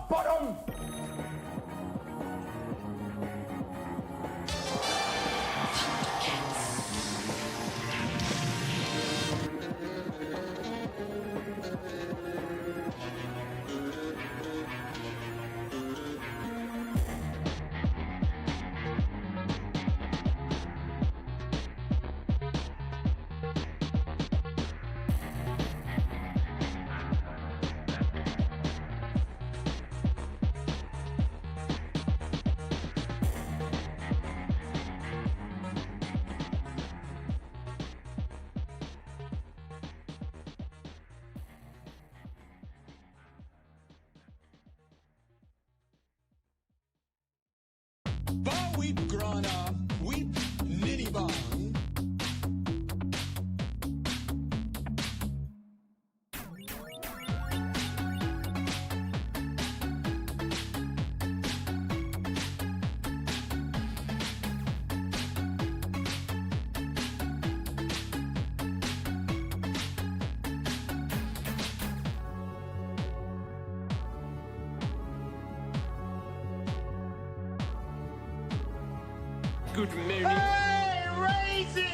bottom! But we've grown up, we've nitty bong. Good morning. Hey, Raisy!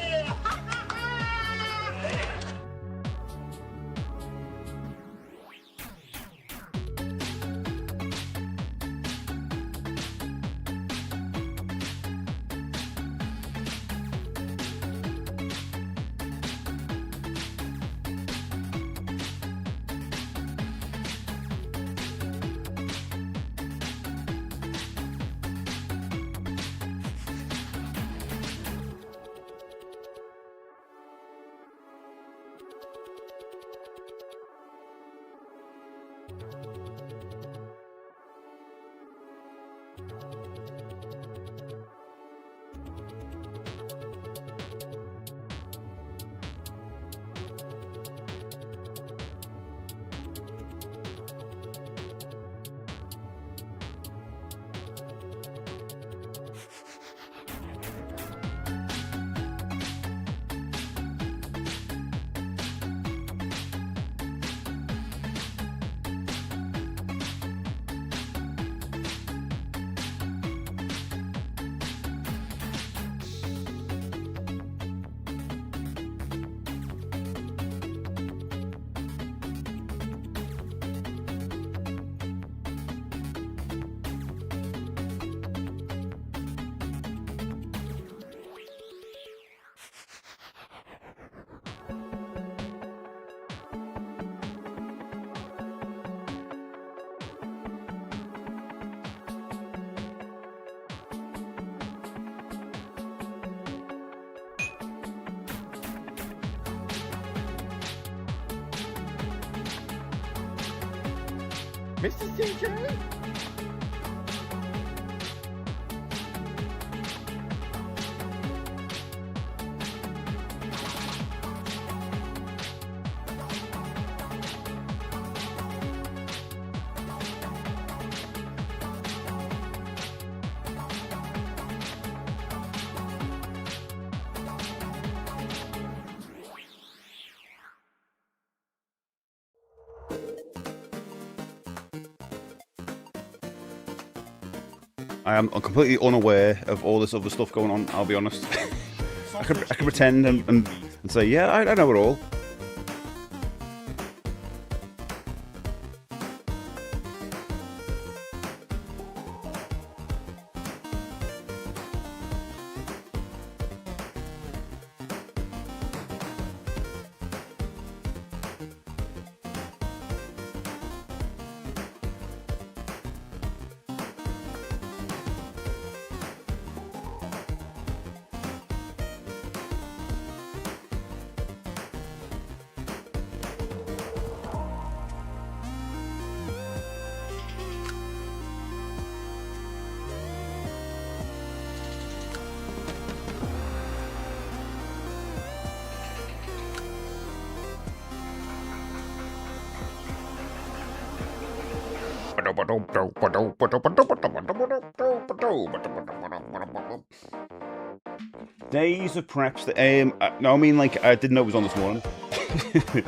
Mr. CJ? I am completely unaware of all this other stuff going on, I'll be honest. I can pretend and say, yeah, I know it all. Days of preps. No, I mean, like, I didn't know it was on this morning. Did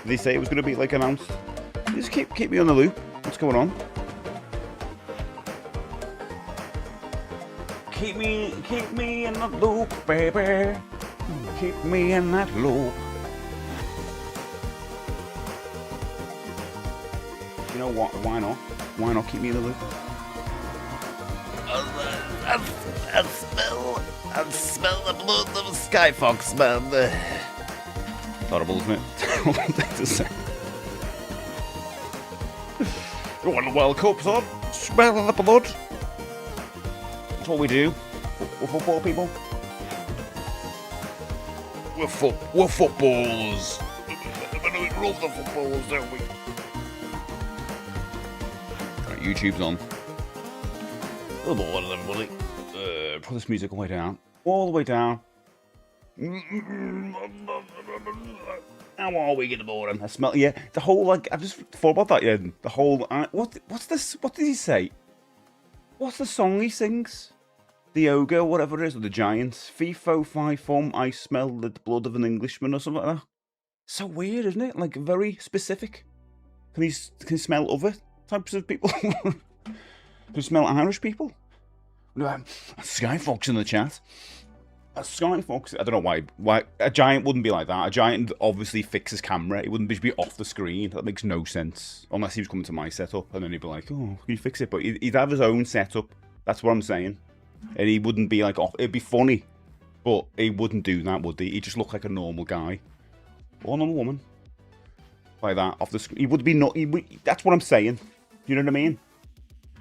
he say it was going to be, like, announced? Just keep me on the loop. What's going on? Keep me in the loop, baby. Keep me in that loop. You know what? Why not? Why not keep me in the loop? I smell the blood of a sky fox, man. Horrible, isn't it? Terrible thing to say. You want the World Cup, son? Smell the blood. That's what we do. We're football people. We're footballers. We love the footballers, don't we? Right, YouTube's on. Good morning, everybody. Put this music all the way down. All the way down. How are we getting bored? I smell, yeah. The whole, like, I just thought about that, yeah. The whole, what's this? What did he say? What's the song he sings? The ogre, whatever it is, or the giants. FIFO, FIFOM, I smell the blood of an Englishman, or something like that. So weird, isn't it? Like, very specific. Can he smell other types of people? Can he smell Irish people? Sky Fox in the chat. A Sky Fox, I don't know why a giant wouldn't be like that. A giant obviously fixes camera. It wouldn't just be off the screen. That makes no sense. Unless he was coming to my setup and then he'd be like, oh, can you fix it? But he'd have his own setup. That's what I'm saying. And he wouldn't be like off. It'd be funny. But he wouldn't do that, would he? He'd just look like a normal guy. Or a normal woman. Like that, off the screen. He would be not. That's what I'm saying. You know what I mean?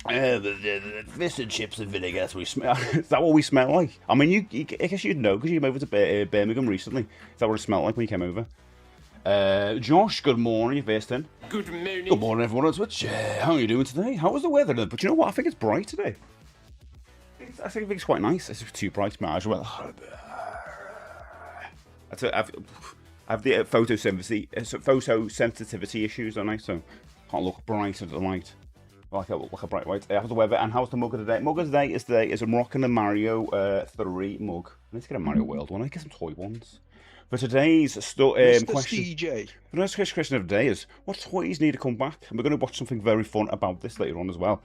The fish and chips and vinegar. That's what we smell. Is that what we smell like? I mean, I guess you'd know because you came over to Birmingham recently. Is that what it smelled like when you came over? Josh, good morning. You're first in. Good morning. Good morning, everyone on Twitch. How are you doing today? How was the weather? But you know what? I think it's bright today. I think it's quite nice. It's too bright, man. As well. I have the photo sensitivity issues, don't I? So can't look bright at the light. Like a bright white. How's the weather? And how's the mug of the day? Mug of the day is I'm rocking a Mario 3 mug. I need to get a Mario World one. I get some toy ones. For today's question, CJ. the next question of the day is, what toys need to come back? And we're going to watch something very fun about this later on as well.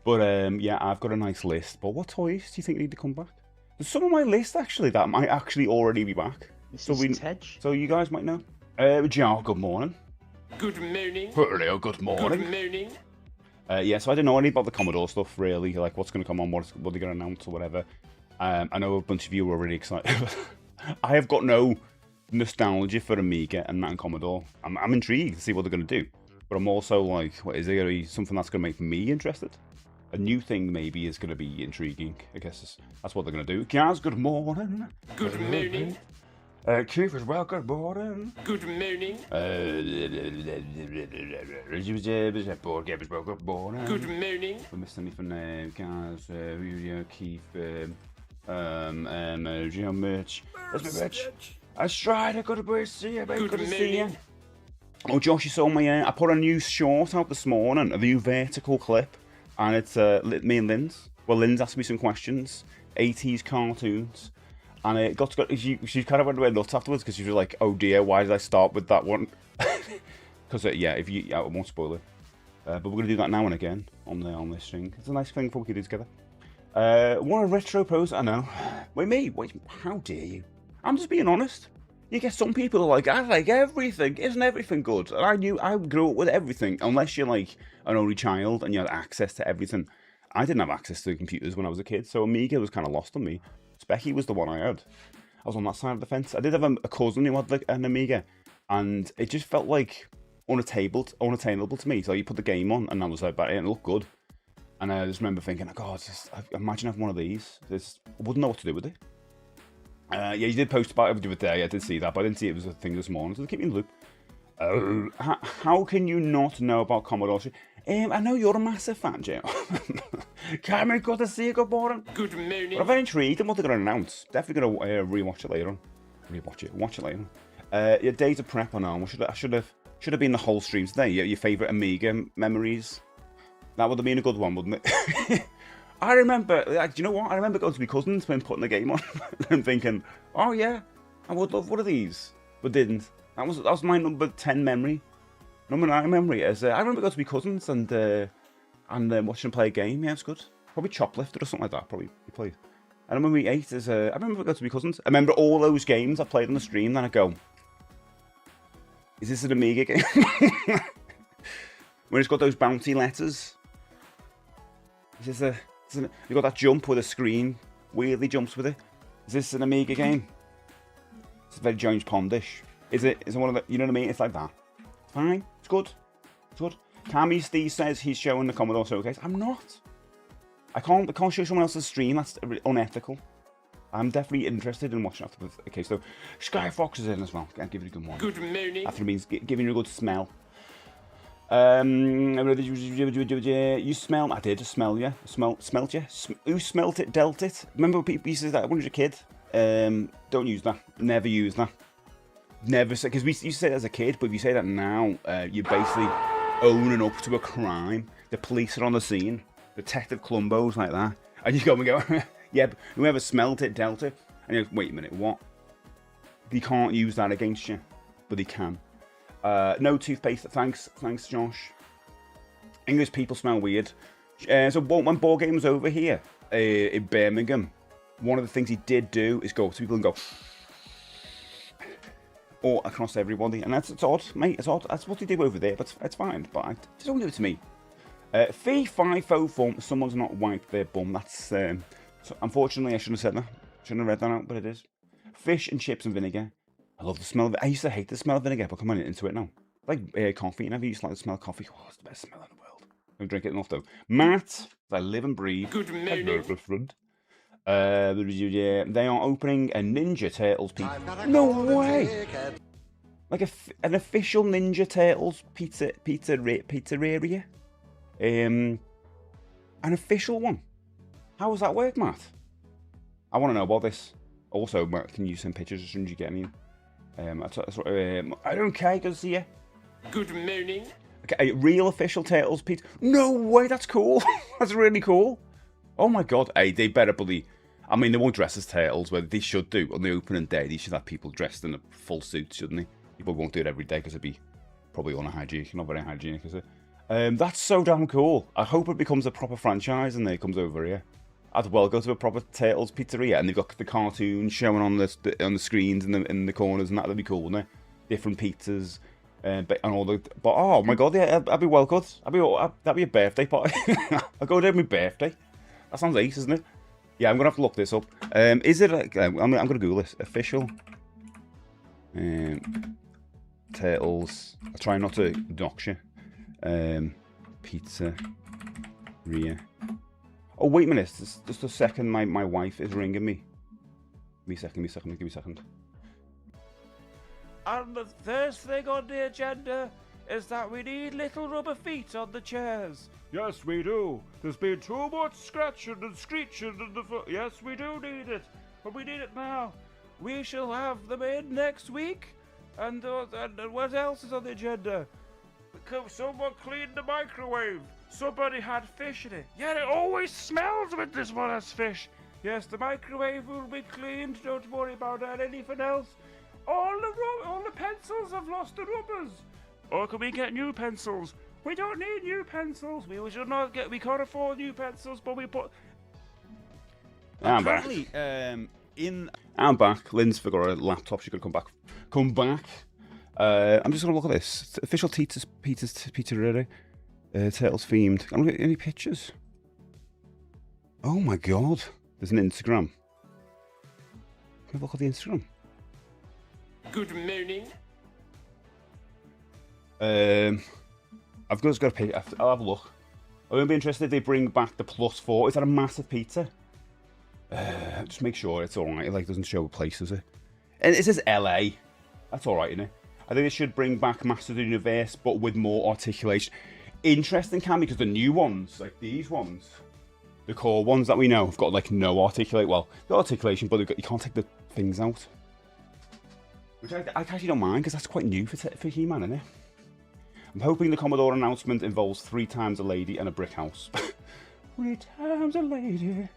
But yeah, I've got a nice list. But what toys do you think need to come back? There's some on my list actually that might actually already be back. So you guys might know. Joe, good morning. Good morning. Hello, good morning. Good morning. Yeah, so I don't know any about the Commodore stuff really, like what's going to come on, what they're going to announce or whatever. I know a bunch of you are really excited. I have got no nostalgia for Amiga and Commodore. I'm intrigued to see what they're going to do, but I'm also like, what is it going to be? Something that's going to make me interested? A new thing maybe is going to be intriguing. I guess that's what they're going to do. Guys, good morning. Good morning. Keith as well, good morning. Good morning. Board game as well, good morning. Good morning. We missed anything, guys? Keith, Mitch. That's my Mitch. I Strider, good to see you, mate. Good to see you. Oh, Josh, you saw my, I put a new short out this morning, a new vertical clip, and it's me and Lynn's. Well, Lynn's asked me some questions, 80s cartoons. And it she kind of went away nuts afterwards because she was like, oh dear, why did I start with that one? Because, yeah, I won't spoil it. But we're going to do that now and again on this thing. It's a nice thing for we can do together. What a retro pose, I know. Wait, how dare you? I'm just being honest. You get some people who are like, I like everything. Isn't everything good? And I grew up with everything. Unless you're like an only child and you had access to everything. I didn't have access to computers when I was a kid, so Amiga was kind of lost on me. Becky was the one I had. I was on that side of the fence. I did have a cousin who had like an Amiga, and it just felt like unattainable to me. So you put the game on, and I was like, it looked good. And I just remember thinking, oh God, imagine having one of these. I wouldn't know what to do with it. Yeah, you did post about it the other day. I did see that, but I didn't see it was a thing this morning. So keep me in the loop. How can you not know about Commodore? I know you're a massive fan, Jay. Cameron, good to see you. Good morning. Good morning. But I'm very intrigued in what they're going to announce. Definitely going to rewatch it later on. Watch it later on. Your days of prep on arm. I should have been the whole stream today. Your favourite Amiga memories. That would have been a good one, wouldn't it? I remember. Do you know what? I remember going to my cousins when putting the game on and thinking, oh yeah, I would love one of these, but didn't. That was my number 10 memory. Number 9 memory is I remember going to be cousins and watching them play a game. Yeah, it's good. Probably Choplifter or something like that. Probably we played. And number 8 is I remember going to be cousins. I remember all those games I played on the stream. Then I go, is this an Amiga game? When it's got those bounty letters. Is this you got that jump with a screen? Weirdly jumps with it. Is this an Amiga game? It's very James Pondish. Is it one of the? You know what I mean? It's like that. It's fine. It's good. It's good. Cammy Steve says he's showing the Commodore Showcase. I'm not. I can't show someone else's stream. That's unethical. I'm definitely interested in watching after. Okay, so Sky Fox is in as well. I'll give it a good morning. Good morning. After means giving you a good smell. You smell? I did smell you. Smelt you? Who smelt it? Dealt it? Remember when people used to say that when you were a kid? Don't use that. Never use that. Never say, because we used to say that as a kid, but if you say that now, you're basically owning up to a crime. The police are on the scene. Detective Columbo's like that. And you go and go, yeah, but whoever smelt it, dealt it. And you go, wait a minute, what? They can't use that against you, but they can. No toothpaste, thanks Josh. English people smell weird. So when board game was over here in Birmingham, one of the things he did do is go to people and go all across everybody, and it's odd, mate. It's odd. That's what they do over there, but it's fine. But just don't do it to me. Fee 504. Someone's not wiped their bum. That's so unfortunately I shouldn't have said that. Shouldn't have read that out, but it is. Fish and chips and vinegar. I love the smell of it. I used to hate the smell of vinegar, but come on into it now. Like coffee. I never used to like the smell of coffee. Oh, it's the best smell in the world. I don't drink it enough though. Matt, I live and breathe. Good morning. Hello, friend. They are opening a Ninja Turtles pizza. No way! Like an official Ninja Turtles pizzeria. An official one. How does that work, Matt? I want to know about this. Also, Matt, can you send pictures as soon as you get any? I don't care. Good to see you. Good morning. Okay, a real official Turtles pizza. No way, that's cool. That's really cool. Oh my god. Hey, they better believe. I mean, they won't dress as turtles, but they should do. On the opening day, they should have people dressed in a full suit, shouldn't they? People won't do it every day because it'd be probably unhygienic, not very hygienic, is it? That's so damn cool. I hope it becomes a proper franchise and it comes over here. I'd well go to a proper Turtles pizzeria and they've got the cartoons showing on the screens in the corners and that'd be cool, wouldn't it? Different pizzas. And all the, but oh my god, yeah, I'd be well good. That'd be a birthday party. I'll go there with my birthday. That sounds ace, isn't it? Yeah, I'm gonna have to look this up. Is it like I'm gonna Google this official Turtles? I'll try not to dox you. Pizzeria. Oh wait a minute, just a second. My wife is ringing me. Give me a second. And the first thing on the agenda is that we need little rubber feet on the chairs. Yes, we do. There's been too much scratching and screeching in the foot. Yes, we do need it, but we need it now. We shall have them in next week. And what else is on the agenda? Someone cleaned the microwave. Somebody had fish in it. Yeah, it always smells when this one has fish. Yes, the microwave will be cleaned. Don't worry about that. Anything else? All the pencils have lost the rubbers. Or can we get new pencils? We don't need new pencils. We should not get. We can't afford new pencils, but we put. I'm back. I'm back. Lynn's forgot her laptop. She's gonna come back. I'm just gonna look at this. It's official pizzeria. Turtles themed. I don't get any pictures. Oh my god. There's an Instagram. Can I look at the Instagram? Good morning. I've just got to pick. I'll have a look. I won't be interested if they bring back the +4. Is that a massive pizza? Just make sure it's alright. It doesn't show a place, does it? And it says LA. That's alright, isn't it? I think they should bring back Master of the Universe, but with more articulation. Interesting, Cam, because the new ones, like these ones, the core ones that we know, have got no articulate. Well, the articulation, but you can't take the things out. Which I actually don't mind, because that's quite new for He-Man, isn't it? I'm hoping the Commodore announcement involves 3 times a lady and a brick house. 3 times a lady.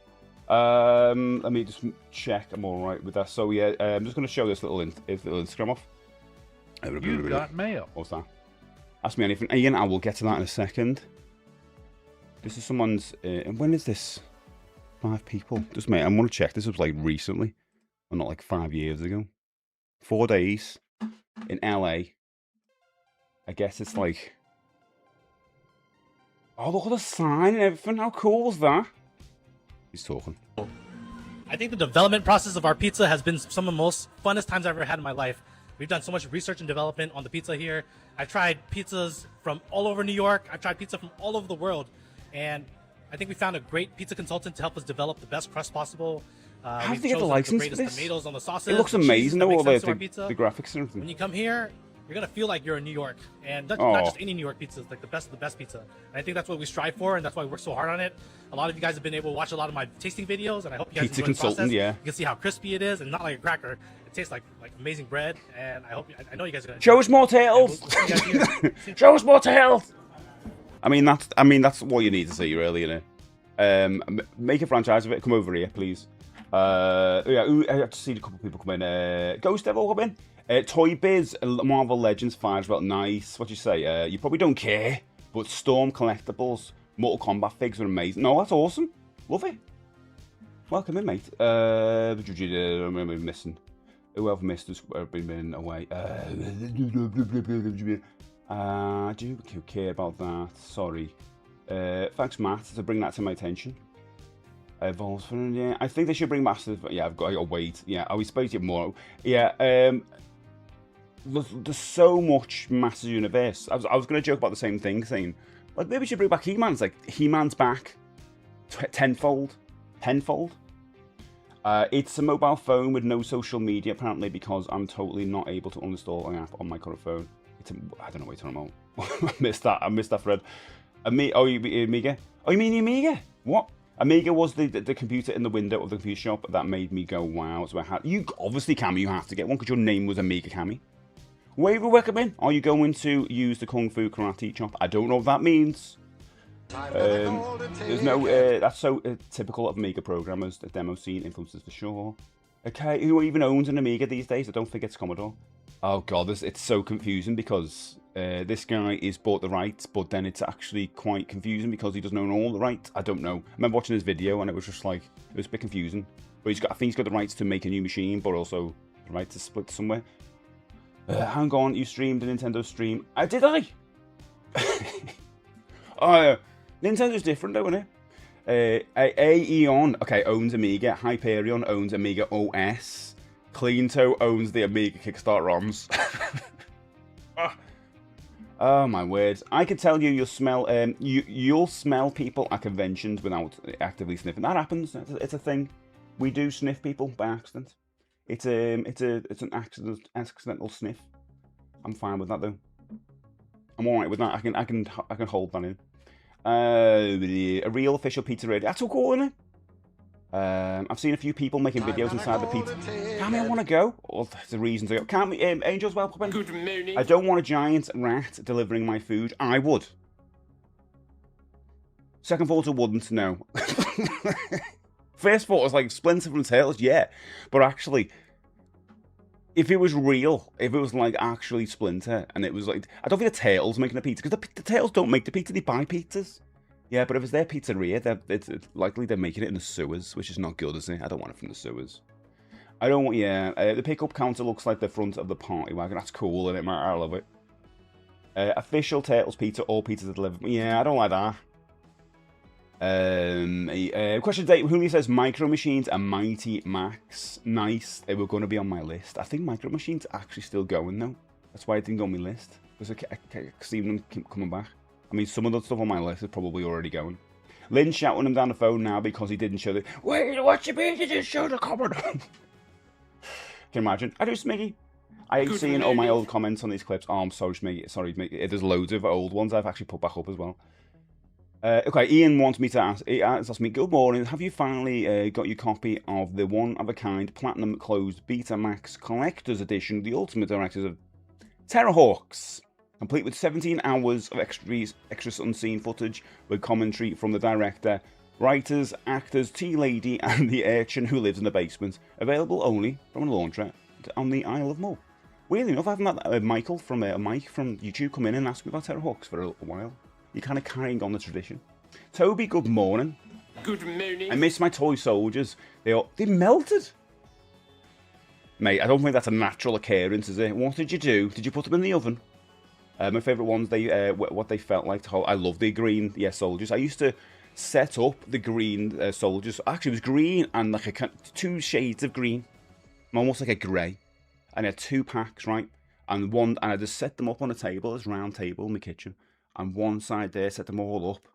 Let me just check I'm alright with that. So yeah, I'm just going to show this little Instagram off. You've got mail. What's that? Ask me anything. Ian, I will get to that in a second. This is someone's... and when is this? 5 people. Just mate, I'm going to check. This was like recently. Or not like 5 years ago. 4 days. In LA. I guess it's like... Oh, look at the sign and everything. How cool was that? He's talking. I think the development process of our pizza has been some of the most funnest times I've ever had in my life. We've done so much research and development on the pizza here. I've tried pizzas from all over New York. I've tried pizza from all over the world. And I think we found a great pizza consultant to help us develop the best crust possible. How did they get the license the for greatest this? tomatoes on the sauces. It looks amazing though, all the graphics and everything. When you come here, you're going to feel like you're in New York. And not just any New York pizza, it's like the best of the best pizza. And I think that's what we strive for, and that's why we work so hard on it. A lot of you guys have been able to watch a lot of my tasting videos, and I hope you guys Pizza enjoy the process. yeah. You can see how crispy it is, and not like a cracker. It tastes like amazing bread, and I know you guys are going to show us more tails! Show us more tails! I mean, that's what you need to see, really, you know. Make a franchise of it. Come over here, please. Yeah, I have to see a couple of people come in. Ghost Devil come in. Toy Biz, Marvel Legends 5 well, nice. What do you say? You probably don't care, but Storm Collectibles, Mortal Kombat figs are amazing. No, that's awesome. Love it. Welcome in, mate. I'm missing. Who else missed us? Been away. I do care about that. Sorry. Thanks, Matt, to bring that to my attention. Evolves for yeah. I think they should bring Masters. Yeah, I got to wait. Yeah, are we supposed to get more? Yeah. There's so much Masters Universe. I was going to joke about the same thing, saying like maybe we should bring back He-Man. It's like He-Man's back, tenfold. It's a mobile phone with no social media apparently because I'm totally not able to uninstall an app on my current phone. I don't know what you're talking about. I missed that thread. Amiga? Oh, you mean Amiga? What? Amiga was the computer in the window of the computer shop that made me go wow. So I had you obviously Cammy, you have to get one because your name was Amiga Cammy. Where you recommend? Are you going to use the Kung Fu Karate chop? I don't know what that means. There's no. That's so typical of Amiga programmers. The demo scene influences for sure. Okay, who even owns an Amiga these days? I don't think it's Commodore. Oh god, it's so confusing because this guy is bought the rights, but then it's actually quite confusing because he doesn't own all the rights. I don't know. I remember watching his video and it was just like it was a bit confusing. But I think he's got the rights to make a new machine, but also the right to split somewhere. Hang on, you streamed a Nintendo stream. Did I? Oh, Nintendo's different though, isn't it? Aeon, okay, owns Amiga. Hyperion owns Amiga OS. Cleanto owns the Amiga Kickstart ROMs. Oh my words! I can tell you, you'll smell. You'll smell people at conventions without actively sniffing. That happens. It's a thing. We do sniff people by accident. It's an accidental sniff. I'm fine with that though. I'm alright with that. I can hold that in. A real official pizzeria. That's so cool, isn't it? I've seen a few people making videos inside the pizza. Cammy, I want to go. Oh, that's the reason to go. Cammy, Angel's welcome. Good morning. I don't want a giant rat delivering my food. I would. Second thought, I wouldn't. No. First thought was like Splinter from Tails, yeah. But actually, if it was real, if it was like actually Splinter, and it was like, I don't think the Tails making the pizza, because the Tails don't make the pizza, they buy pizzas. Yeah, but if it's their pizzeria, it's likely they're making it in the sewers, which is not good, is it? I don't want it from the sewers. I don't want, yeah. The pickup counter looks like the front of the party wagon. That's cool, isn't it, Matt? I love it. Official Turtles pizza, all pizzas are delivered. Yeah, I don't like that. Question date. Julio says Micro Machines and Mighty Max. Nice. They were going to be on my list. I think Micro Machines are actually still going though. That's why it didn't go on my list. Because I see them keep coming back. I mean, some of the stuff on my list is probably already going. Lynn's shouting him down the phone now because he didn't show the. Wait, what you mean? You didn't show the comment. Can you imagine? I do, Smiggy. I hate seeing all my old comments on these clips. Oh, I'm sorry, Smiggy. Sorry, Smiggy. There's loads of old ones I've actually put back up as well. Okay, Ian wants me to ask. He asks me, good morning. Have you finally got your copy of the one-of-a-kind Platinum Closed Betamax Collector's Edition, The Ultimate Directors of Terrorhawks? Complete with 17 hours of extras unseen footage with commentary from the director, writers, actors, tea lady, and the urchin who lives in the basement. Available only from a launcher on the Isle of Mull. Weirdly enough, I haven't had Mike from YouTube come in and ask me about Terror Hawks for a little while. You're kind of carrying on the tradition. Toby, good morning. Good morning. I miss my toy soldiers. They melted. Mate, I don't think that's a natural occurrence, is it? What did you do? Did you put them in the oven? My favourite ones, what they felt like to hold. I love the green, soldiers. I used to set up the green soldiers. Actually, it was green and like two shades of green, almost like a grey. And I had 2 packs, right? And I just set them up on a table, this round table in my kitchen. And one side there, set them all up,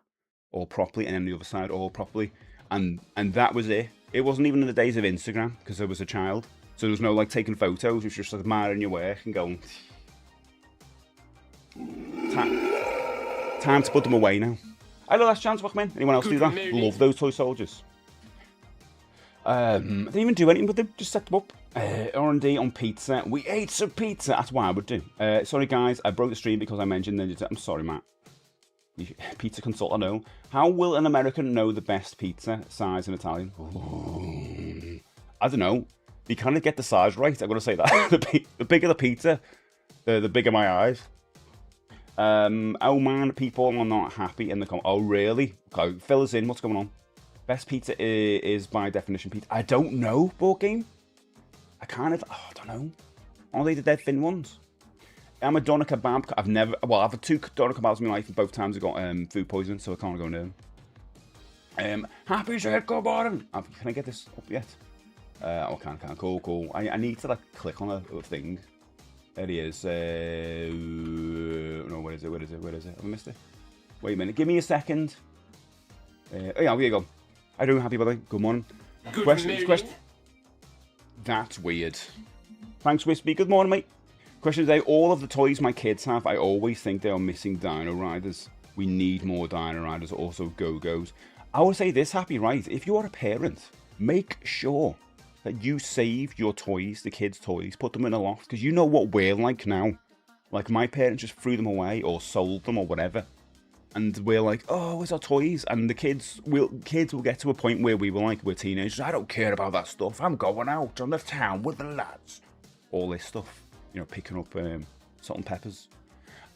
all properly, and then the other side all properly. And that was it. It wasn't even in the days of Instagram because I was a child. So there was no like taking photos. It was just like admiring your work and going. Time to put them away now. Hello, last chance, welcome in. Anyone else do that? Love those toy soldiers. I didn't even do anything with them. Just set them up. R&D on pizza. We ate some pizza. That's what I would do. Sorry guys, I broke the stream because I mentioned. I'm sorry, Matt. Pizza consult. I know. How will an American know the best pizza size in Italian? Ooh. I don't know. You kind of get the size right. I'm gonna say that. the bigger the pizza, the bigger my eyes. Oh man, people are not happy in the comment. Oh really? Okay, fill us in. What's going on? Best pizza is by definition pizza. I don't know. Board game. I don't know. Are they the dead thin ones? I'm a doner kebab. I've had 2 doner kebabs in my life, and both times I got food poisoning, so I can't go near them. Happy said, good morning. Can I get this up yet? Can. Cool. I need to like click on a thing. There he is. No, where is it? Have I missed it? Wait a minute. Give me a second. Yeah, here you go. How are you happy, by the way? Good morning. Question. That's weird. Thanks, Wispy. Good morning, mate. Question today. All of the toys my kids have, I always think they are missing Dino Riders. We need more Dino Riders, also Go-Go's. I would say this, Happy, right? If you are a parent, make sure that you save your toys, the kids' toys, put them in a loft, because you know what we're like now. Like, my parents just threw them away or sold them or whatever. And we're like, oh, where's our toys? And the kids will get to a point where we're teenagers. I don't care about that stuff. I'm going out on the town with the lads. All this stuff, picking up salt and peppers,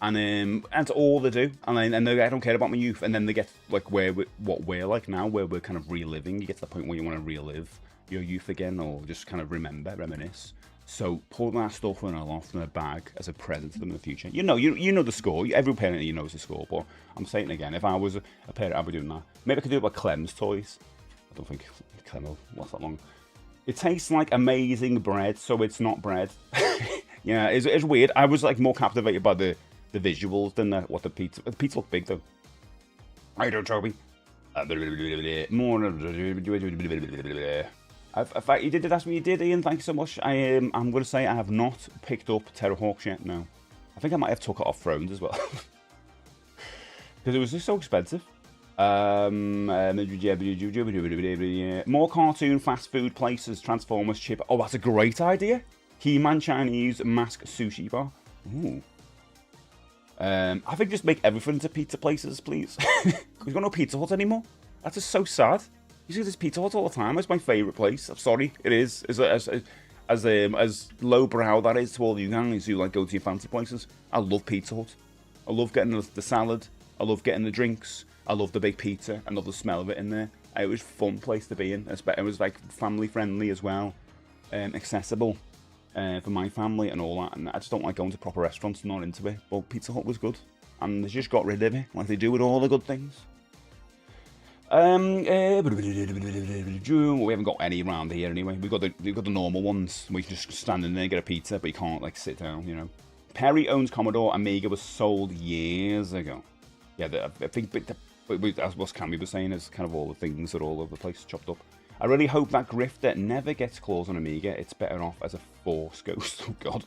and that's all they do. And they I don't care about my youth. And then they get like what we're like now, where we're kind of reliving. You get to the point where you want to relive your youth again, or just kind of reminisce. So put that stuff in a loft in a bag as a present to them in the future. You know the score. Every parent knows the score. But I'm saying it again, if I was a parent, I'd be doing that. Maybe I could do it with Clem's toys. I don't think Clem will last that long. It tastes like amazing bread, so it's not bread. Yeah, it's weird. I was like more captivated by the visuals than what the pizza. The pizza looked big though. I don't, Toby. More. In fact, you did ask me. You did, Ian. Thank you so much. I'm going to say I have not picked up Terror Hawks yet. No, I think I might have took it off Thrones as well because it was just so expensive. More cartoon fast food places. Transformers chip. Oh, that's a great idea. He-Man Chinese mask sushi bar. Ooh. I think just make everything into pizza places, please. We've got no Pizza Hut anymore. That's just so sad. You see this Pizza Hut all the time. It's my favourite place. I'm sorry, it is. As lowbrow that is to all you guys who like go to your fancy places. I love Pizza Hut. I love getting the salad. I love getting the drinks. I love the big pizza. I love the smell of it in there. It was a fun place to be in. It was like family friendly as well, accessible for my family and all that. And I just don't like going to proper restaurants. I'm not into it. But Pizza Hut was good, and they just got rid of it like they do with all the good things. We haven't got any around here anyway. We've got the normal ones. We can just stand in there and get a pizza, but you can't like sit down. Perry owns Commodore. Amiga was sold years ago. Yeah, I think. As what Cammy was saying, is kind of all the things that are all over the place, chopped up. I really hope that grifter never gets claws on Amiga. It's better off as a Force Ghost. Oh God.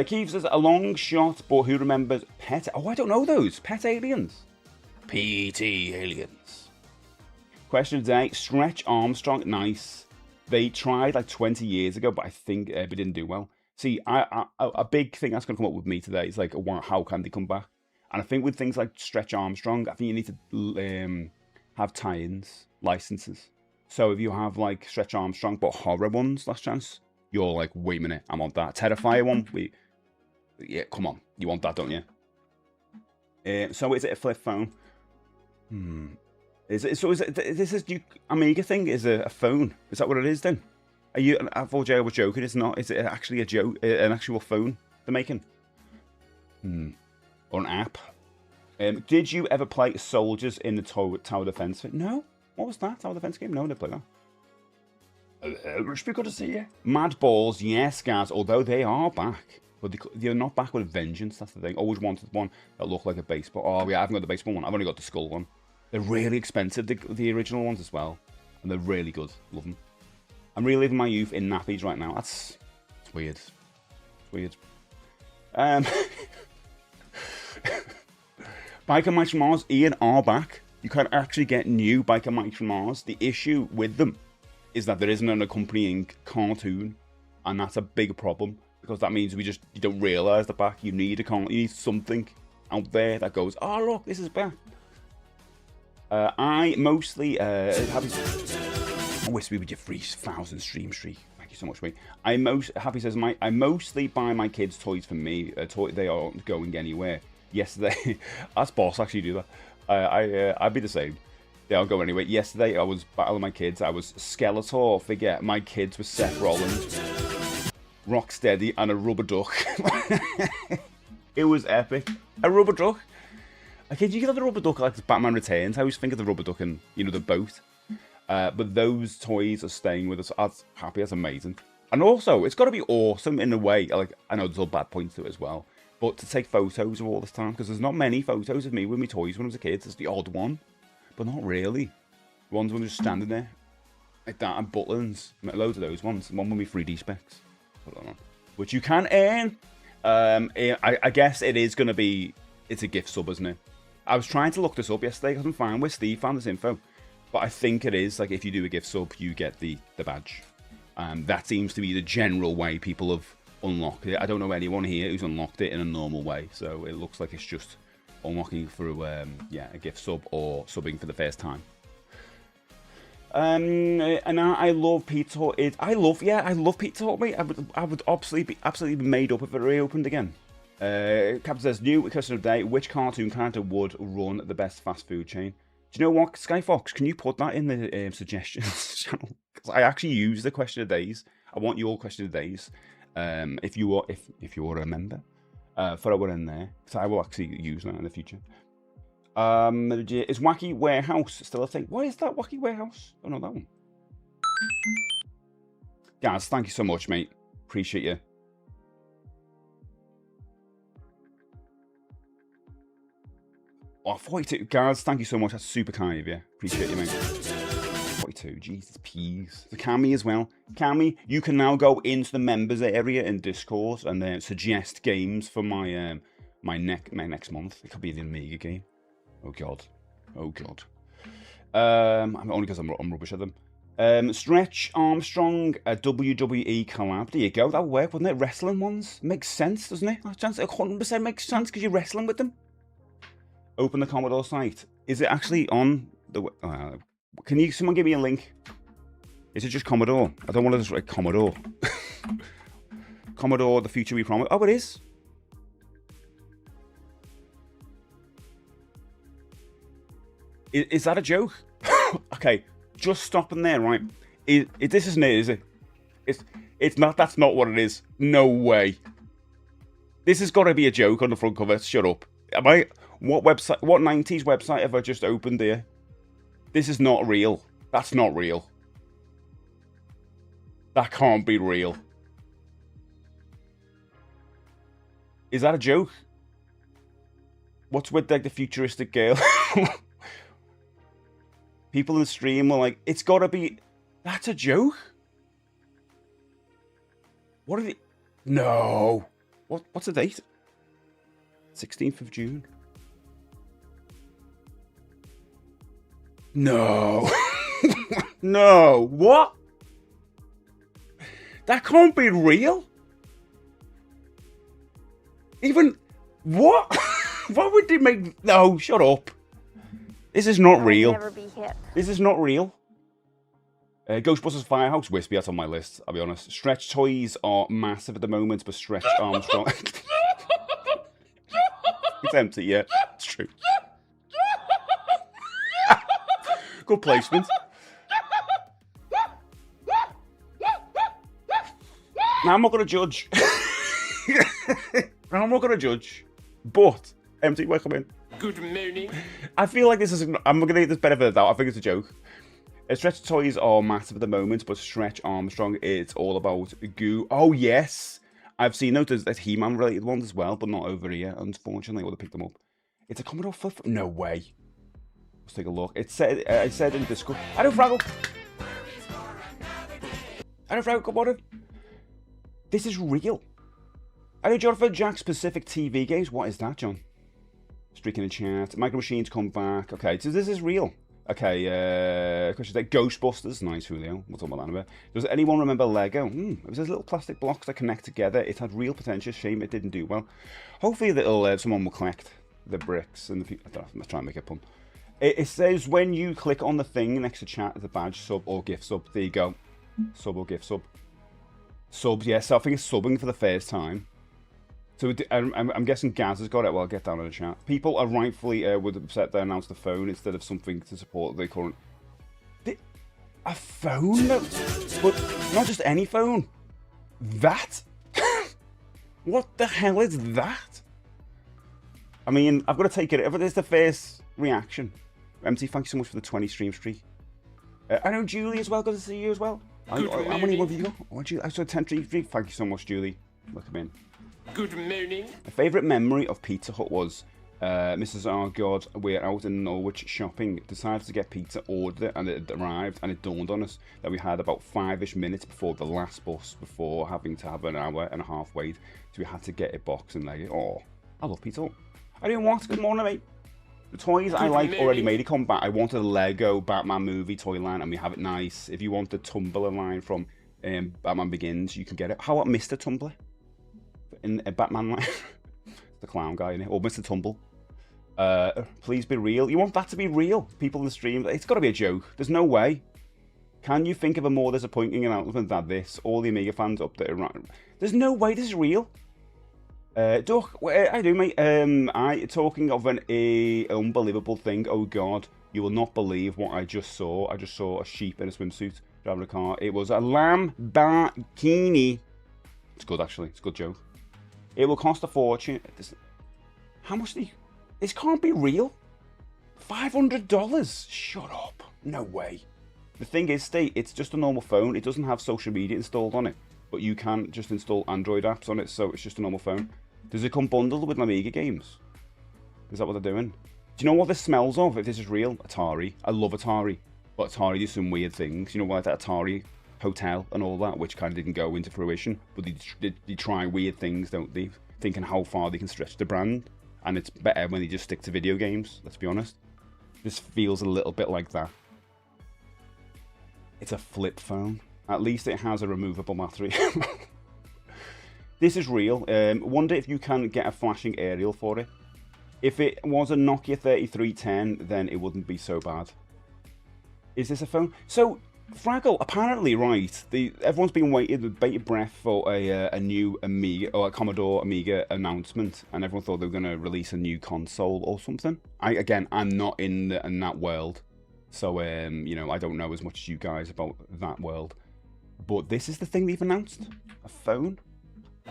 Keith says a long shot, but who remembers Pet? Oh, I don't know those Pet Aliens. PT Aliens. Question today: Stretch Armstrong, nice. They tried like 20 years ago, but I think it didn't do well. See, a big thing that's going to come up with me today is like, how can they come back? And I think with things like Stretch Armstrong, I think you need to have tie-ins, licenses. So if you have like Stretch Armstrong, but horror ones, last chance, you're like, wait a minute, I want that. Terrifier one, yeah, come on, you want that, don't you? So is it a flip phone? Is it this is you Amiga thing? Is a phone? Is that what it is then? Are you? I thought Jay was joking. It's not. Is it actually a joke? An actual phone they're making? Or an app? Did you ever play Soldiers in the Tower Defense? No. What was that? Tower Defense game? No, I didn't play that. It's be good to see you. Mad Balls, yes, guys. Although they are back, but they're not back with a vengeance. That's the thing. Always wanted one that looked like a baseball. Oh yeah, I haven't got the baseball one. I've only got the skull one. They're really expensive. The original ones as well, and they're really good. Love them. I'm reliving my youth in nappies right now. It's weird. It's weird. Biker Mice from Mars, Ian, are back. You can actually get new Biker Mice from Mars. The issue with them is that there isn't an accompanying cartoon, and that's a big problem because that means you don't realise they're back. You need you need something out there that goes, oh look, this is back. I mostly happy. I wish we would get 3,000 stream streak. Thank you so much, mate. Happy says I mostly buy my kids toys for me. They aren't going anywhere. Yesterday, that's boss actually do that. I'd be the same. They aren't going anywhere. Yesterday, I was battling my kids. I was Skeletor. Forget my kids were Seth Rollins, Rocksteady, and a rubber duck. It was epic. A rubber duck. Okay, you get the rubber duck like Batman Returns. I always think of the rubber duck and the boat. But those toys are staying with us. I'm happy. That's amazing. And also, it's got to be awesome in a way. Like I know there's all bad points to it as well. But to take photos of all this time, because there's not many photos of me with my toys when I was a kid. There's the odd one, but not really. Ones when I'm just standing there, like that, and buttons. Loads of those ones. One with me 3D specs, which you can earn. I guess it is going to be. It's a gift sub, isn't it? I was trying to look this up yesterday. I couldn't find where Steve found this info, but I think it is like if you do a gift sub, you get the badge. That seems to be the general way people have unlocked it. I don't know anyone here who's unlocked it in a normal way, so it looks like it's just unlocking through a gift sub or subbing for the first time. And I love Pizza Hut. I love Pizza Hut, mate. I would absolutely be made up if it reopened again. Captain says, new question of the day: which cartoon character would run the best fast food chain? Do you know what, Skyfox? Can you put that in the suggestions channel? Because I actually use the question of days. I want your question of days. If you are a member, throw it in there, because I will actually use that in the future. Is Wacky Warehouse still a thing? What is that, Wacky Warehouse? Oh no, that one. Guys, thank you so much, mate. Appreciate you. Oh, 42. Guys, thank you so much. That's super kind of you. Appreciate you, mate. 42. Jesus, peas. The Cammy as well. Cammy, you can now go into the members area in Discord and suggest games for my my next month. It could be the Amiga game. Oh god. Oh god. Only because I'm rubbish at them. Stretch Armstrong, a WWE collab. There you go. That'll work, wouldn't it? Wrestling ones makes sense, doesn't it? That chance 100% makes sense because you're wrestling with them. Open the Commodore site. Is it actually on the? Can someone give me a link? Is it just Commodore? I don't want to just write Commodore. Commodore, the future we promise. Oh, it is. Is that a joke? Okay, just stopping there, right? This isn't it, is it? It's not. That's not what it is. No way. This has got to be a joke on the front cover. Shut up. Am I? What website? What 90s website have I just opened here? This is not real. That's not real. That can't be real. Is that a joke? What's with like the futuristic girl? People in the stream were like, it's gotta be... That's a joke? What are they... No. What's the date? 16th of June. No. No. What? That can't be real. Even... What? Why would they make... No, shut up. This is not real. Never be hit. This is not real. Ghostbusters Firehouse, Wispy, that's on my list, I'll be honest. Stretch toys are massive at the moment, but Stretch Armstrong... It's empty, yeah, it's true. Good placement. Now, I'm not going to judge. I'm not going to judge. But, empty, welcome in. Good morning. I feel like this is... I'm going to give this benefit of the doubt. I think it's a joke. Stretch toys are massive at the moment, but Stretch Armstrong, it's all about goo. Oh, yes. I've seen those He-Man related ones as well, but not over here, unfortunately. I would have picked them up. It's a Commodore flip. No way. Let's take a look. It said, I said in Discord. I don't Fraggle. Come on. This is real. I know Jonathan Jack specific TV games. What is that, John? Streaking in chat. Micro Machines come back. Okay, so this is real. Okay, question like Ghostbusters. Nice, Julio. We'll talk about that in a bit. Does anyone remember Lego? It was those little plastic blocks that connect together. It had real potential. Shame it didn't do well. Hopefully, someone will collect the bricks in the future. I don't know. Let's try and make a pun. It says when you click on the thing next to chat, the badge, sub, or gift sub. There you go. Sub or gift sub. Subs, yes. So I think it's subbing for the first time. So I'm guessing Gaz has got it. Well, I'll get down in the chat. People are rightfully would upset they announced the phone instead of something to support the current. A phone? But not just any phone. That? What the hell is that? I mean, I've got to take it. If it is the first reaction. MT, thank you so much for the 20 stream streak. I know Julie as well. Good to see you as well. How many have you got? I saw 10 stream streak. Thank you so much, Julie. Welcome in. Good morning. My favourite memory of Pizza Hut was Mrs. Our God, we're out in Norwich shopping, decided to get pizza, ordered it, and it arrived, and it dawned on us that we had about 5-ish minutes before the last bus, before having to have an hour and a half wait, so we had to get a box and leg it. Oh, I love Pizza Hut. I didn't want to. Good morning, mate. The toys I like already made it come back. I wanted a Lego Batman movie toy line, and we have it nice. If you want the Tumbler line from Batman Begins, you can get it. How about Mr. Tumbler? In a Batman line? The clown guy in it. Or Mr. Tumble. Please be real. You want that to be real? People in the stream, it's got to be a joke. There's no way. Can you think of a more disappointing announcement than this? All the Amiga fans up there. There's no way this is real. Duck, I do, mate. Talking of an unbelievable thing. Oh God, you will not believe what I just saw. I just saw a sheep in a swimsuit driving a car. It was a Lamborghini. It's good, actually. It's a good joke. It will cost a fortune. How much do you... This can't be real. $500. Shut up. No way. The thing is, it's just a normal phone. It doesn't have social media installed on it. But you can just install Android apps on it, so it's just a normal phone. Does it come bundled with Amiga games? Is that what they're doing? Do you know what this smells of, if this is real? Atari. I love Atari. But Atari do some weird things. You know, like that Atari Hotel and all that, which kind of didn't go into fruition. But they try weird things, don't they? Thinking how far they can stretch the brand. And it's better when they just stick to video games, let's be honest. This feels a little bit like that. It's a flip phone. At least it has a removable battery. This is real. Wonder if you can get a flashing aerial for it. If it was a Nokia 3310, then it wouldn't be so bad. Is this a phone? So, Fraggle, apparently, right, everyone's been waiting with bated breath for a new Amiga, or a Commodore Amiga announcement, and everyone thought they were going to release a new console or something. I'm not in that world, so, you know, I don't know as much as you guys about that world. But this is the thing they've announced. A phone.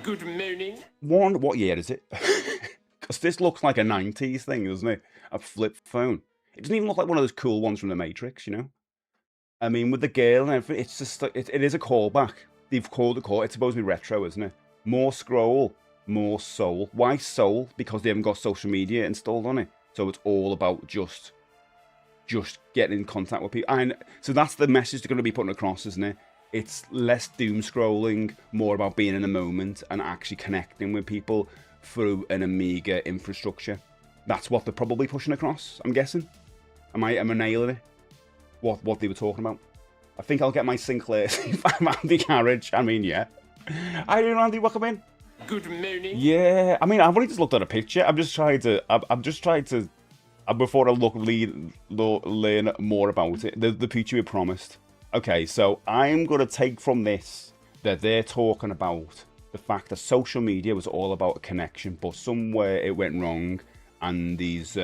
Good morning. What year is it? Because this looks like a 90s thing, doesn't it? A flip phone. It doesn't even look like one of those cool ones from The Matrix, you know? I mean, with the girl and everything, it's just, it is a callback. They've called a call. It's supposed to be retro, isn't it? More scroll, more soul. Why soul? Because they haven't got social media installed on it. So it's all about just getting in contact with people. And so that's the message they're going to be putting across, isn't it? It's less doom scrolling, more about being in the moment and actually connecting with people through an Amiga infrastructure. That's what they're probably pushing across, I'm guessing. Am I nailing it? What they were talking about? I think I'll get my Sinclair Andy carriage. I mean, yeah. Hi, Andy, welcome in. Good morning. Yeah, I mean, I've only just looked at a picture. I'm just trying to before I learn more about it. The picture we promised. Okay, so I'm going to take from this that they're talking about the fact that social media was all about a connection, but somewhere it went wrong, and these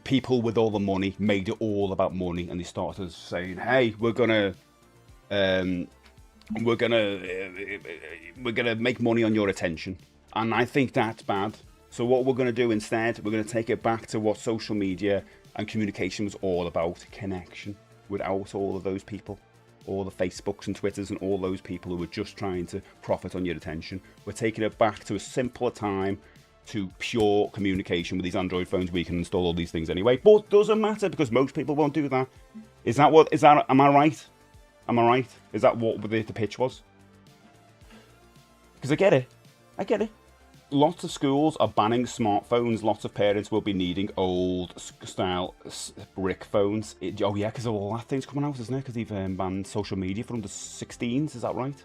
people with all the money made it all about money, and they started saying, "Hey, we're gonna make money on your attention," and I think that's bad. So what we're gonna do instead, we're gonna take it back to what social media and communication was all about: connection. Without all of those people, all the Facebooks and Twitters and all those people who were just trying to profit on your attention, we're taking it back to a simpler time, to pure communication with these Android phones. We can install all these things anyway, but it doesn't matter because most people won't do that. Is that, am I right? Am I right? Is that what the pitch was? Because I get it. Lots of schools are banning smartphones. Lots of parents will be needing old style brick phones. Oh yeah, because all that thing's coming out, isn't it? Because they've banned social media for under 16s, is that right?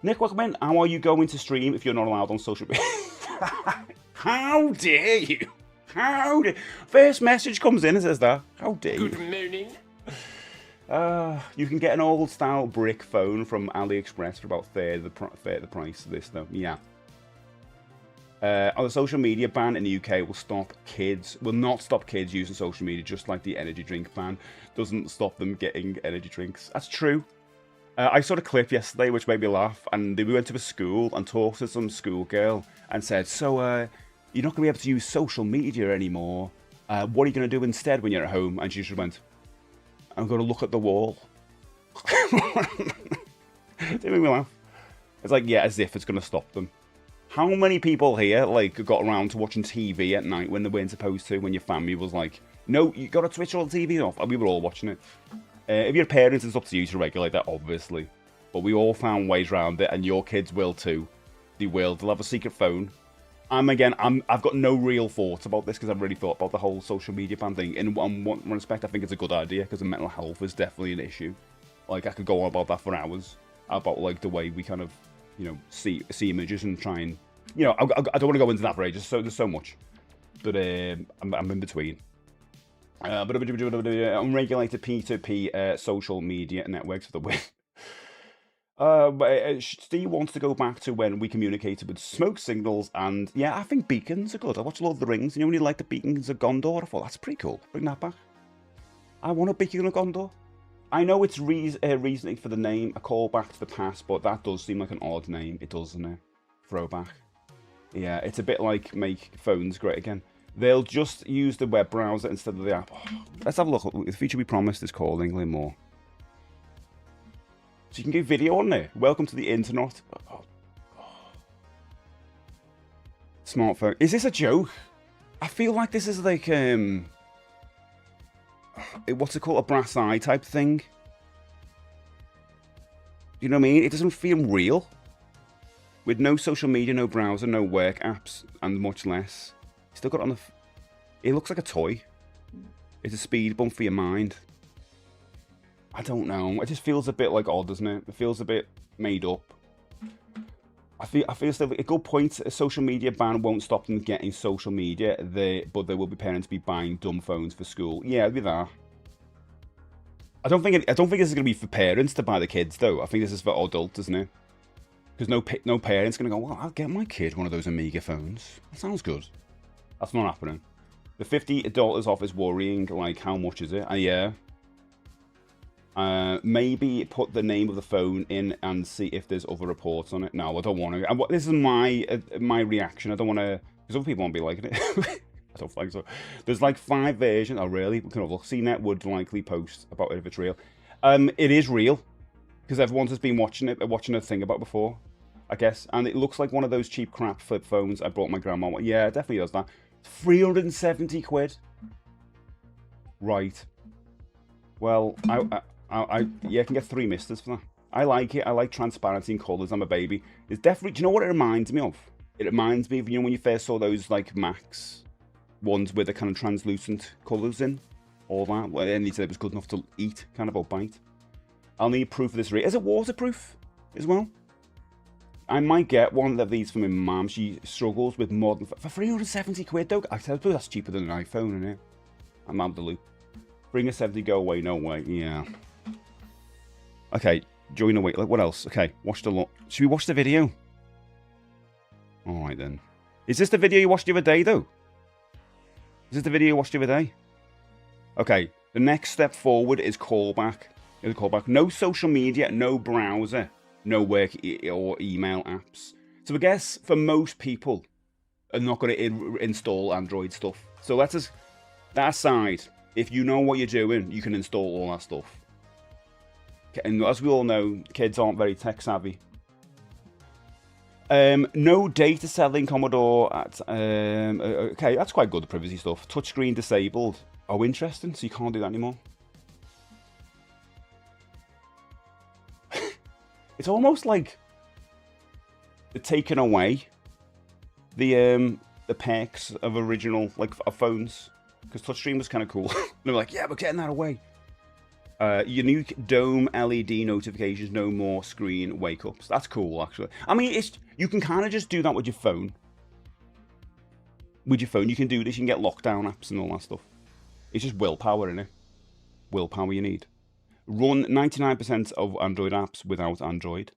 Nick, welcome in. How are you going to stream if you're not allowed on social media? How dare you? First message comes in and says that. How dare you? Good morning. You can get an old style brick phone from AliExpress for about third the price of this though. Yeah. The social media ban in the UK will not stop kids using social media, just like the energy drink ban doesn't stop them getting energy drinks. That's true. I saw a clip yesterday which made me laugh, and we went to a school and talked to some schoolgirl and said, so you're not going to be able to use social media anymore. What are you going to do instead when you're at home? And she just went, I'm going to look at the wall. It made me laugh. It's like, yeah, as if it's going to stop them. How many people here got around to watching TV at night when they weren't supposed to, when your family was like, no, you got to switch all the TV off, and we were all watching it. If your parents, it's up to you to regulate that, obviously. But we all found ways around it, and your kids will too. They will. They'll have a secret phone. I've got no real thoughts about this because I've really thought about the whole social media ban thing. In one respect, I think it's a good idea because the mental health is definitely an issue. I could go on about that for hours, about the way we kind of, see images and try and, I don't want to go into that for ages. So there's so much, but I'm in between. Unregulated P2P social media networks for the win. Steve wants to go back to when we communicated with smoke signals, and yeah, I think beacons are good. I watched Lord of the Rings, when you like the beacons of Gondor, I thought that's pretty cool. Bring that back. I want a beacon of Gondor. I know it's reasoning for the name, a callback to the past, but that does seem like an odd name. It does, doesn't it? Throwback. Yeah, it's a bit like make phones great again. They'll just use the web browser instead of the app. Let's have a look. The feature we promised is called England More. So you can get video on there. Welcome to the internet. Smartphone. Is this a joke? I feel like this is like what's it called? A brass eye type thing. You know what I mean? It doesn't feel real. With no social media, no browser, no work apps, and much less. Still got it on the... It looks like a toy. It's a speed bump for your mind. I don't know. It just feels a bit odd, doesn't it? It feels a bit made up. I feel still a good point. A social media ban won't stop them getting social media. But there will be parents be buying dumb phones for school. Yeah, it'll be that. I don't think this is going to be for parents to buy the kids though. I think this is for adults, isn't it? Because no parent's going to go, well, I'll get my kid one of those Amiga phones. That sounds good. That's not happening. The $50 off is worrying. How much is it? Yeah. Maybe put the name of the phone in and see if there's other reports on it. No, I don't want to. This is my reaction. I don't want to, because other people won't be liking it. I don't think so. There's 5 versions. Oh, really? We can look. CNET would likely post about it if it's real. It is real, because everyone's just been watching a thing about before, I guess. And it looks like one of those cheap crap flip phones I brought my grandma. Yeah, it definitely does that. 370 quid. Right. Well, I can get 3 misters for that. I like it. I like transparency and colours. I'm a baby. It's definitely... Do you know what it reminds me of? It reminds me of, when you first saw those, Max ones with the kind of translucent colours in. All that. And he said it was good enough to eat, kind of, or bite. I'll need proof of this. Is it waterproof as well? I might get one of these for my mum. She struggles with more than... For 370 quid, though? I tell you, that's cheaper than an iPhone, isn't it? I'm out of the loop. Bring a 70, go away, no way. Yeah. Okay, join away. What else? Okay, watch the lot. Should we watch the video? Alright then. Is this the video you watched the other day, though? Is this the video you watched the other day? Okay, the next step forward is callback. No social media, no browser, no work or email apps. So I guess for most people are not going to install Android stuff. So that aside, if you know what you're doing, you can install all that stuff. And as we all know, kids aren't very tech savvy. No data selling Commodore. Okay, that's quite good, the privacy stuff. Touchscreen disabled. Oh, interesting. So you can't do that anymore. It's almost like they're taking away the perks of original of phones, because touchscreen was kind of cool. They're like, yeah, we're getting that away. Unique dome LED notifications, no more screen wake ups. That's cool, actually. I mean, you can kind of just do that with your phone. With your phone, you can do this. You can get lockdown apps and all that stuff. It's just willpower, innit? Willpower you need. Run 99% of Android apps without Android.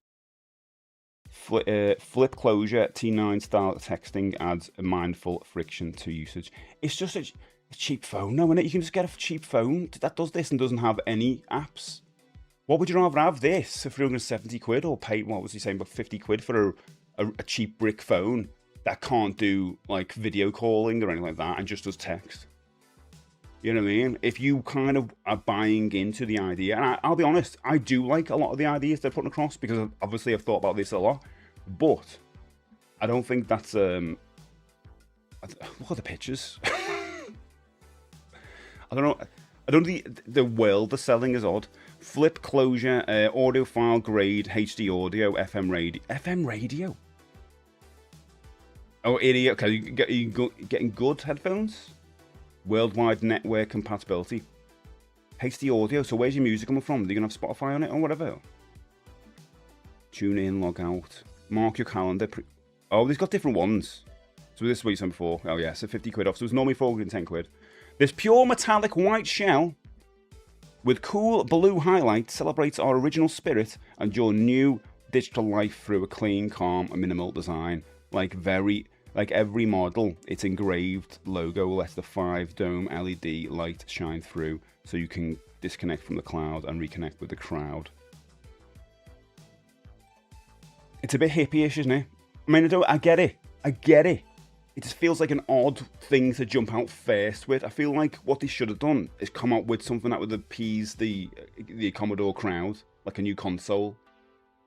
Flip closure, T9 style texting adds a mindful friction to usage. It's just a cheap phone, no, innit? You can just get a cheap phone that does this and doesn't have any apps. What would you rather have, this for 370 quid, or pay, what was he saying, about 50 quid for a cheap brick phone that can't do like video calling or anything like that and just does text? You know what I mean? If you kind of are buying into the idea, and I'll be honest, I do like a lot of the ideas they're putting across, because obviously I've thought about this a lot, but I don't think that's look at the pictures. I don't know. I don't think the world they're selling is odd. Flip closure, audiophile grade, HD audio, FM radio. FM radio? Oh, idiot. Okay, you getting good headphones? Worldwide network compatibility. HD audio. So where's your music coming from? Are you going to have Spotify on it or whatever? Tune in, log out. Mark your calendar. Oh, they've got different ones. So this is what you said before. Oh yeah, so 50 quid off. So it's normally 410 quid. This pure metallic white shell with cool blue highlights celebrates our original spirit and your new digital life through a clean, calm, and minimal design. Like every model, its engraved logo lets the 5-dome LED light shine through, so you can disconnect from the cloud and reconnect with the crowd. It's a bit hippie-ish, isn't it? I mean, I get it. It just feels like an odd thing to jump out first with. I feel like what they should have done is come up with something that would appease the Commodore crowd, like a new console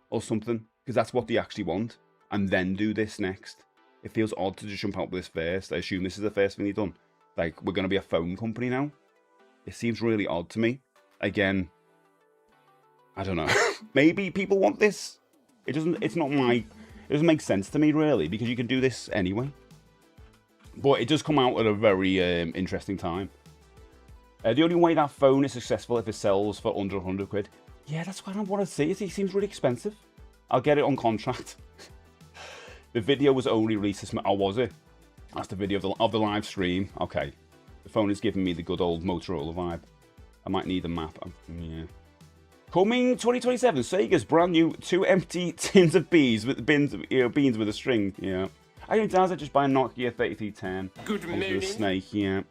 or something, because that's what they actually want, and then do this next. It feels odd to just jump out with this first. I assume this is the first thing they've done. Like, we're going to be a phone company now. It seems really odd to me. Again, I don't know. Maybe people want this. It doesn't make sense to me, really, because you can do this anyway. But it does come out at a very interesting time. The only way that phone is successful if it sells for under 100 quid. Yeah, that's what I want to see. It seems really expensive. I'll get it on contract. The video was only released this month. Oh, was it? That's the video of the live stream. Okay. The phone is giving me the good old Motorola vibe. I might need a map. Yeah. Coming 2027, Sega's brand new 2 empty tins of beans with beans with a string. Yeah. I think does it just buy a Nokia 3310. Good morning. With a snake. Yeah.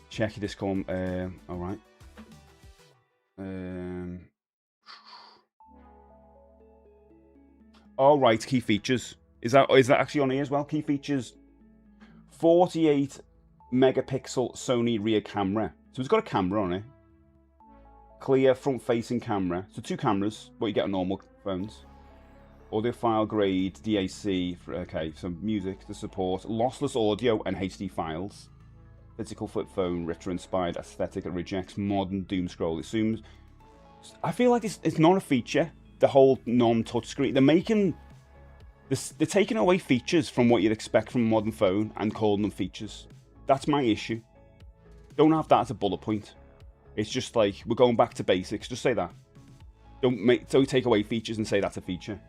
Check this come. All right. All right. Key features. Is that actually on here as well? Key features. 48 megapixel Sony rear camera. So it's got a camera on it. Clear front-facing camera. So 2 cameras, what you get on normal phones. Audiophile grade, DAC. Okay, some music to support. Lossless audio and HD files. Physical flip phone, retro-inspired aesthetic that rejects modern doom scroll. It assumes. I feel like it's not a feature. The whole non-touchscreen. They're taking away features from what you'd expect from a modern phone and calling them features. That's my issue. Don't have that as a bullet point. It's just like, we're going back to basics. Just say that. Don't take away features and say that's a feature.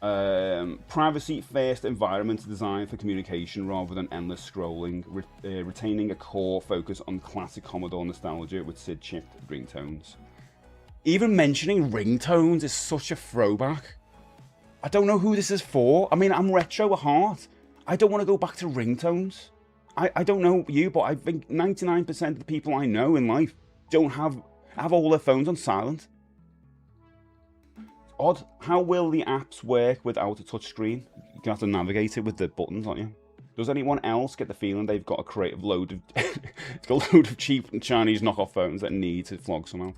Privacy-first environment designed for communication rather than endless scrolling, retaining a core focus on classic Commodore nostalgia with SID-chipped ringtones. Even mentioning ringtones is such a throwback. I don't know who this is for. I mean, I'm retro at heart. I don't want to go back to ringtones. I don't know you, but I think 99% of the people I know in life don't have all their phones on silent. Odd. How will the apps work without a touchscreen? You can have to navigate it with the buttons, aren't you? Does anyone else get the feeling they've got a creative load of it's got a load of cheap Chinese knockoff phones that need to flog somehow?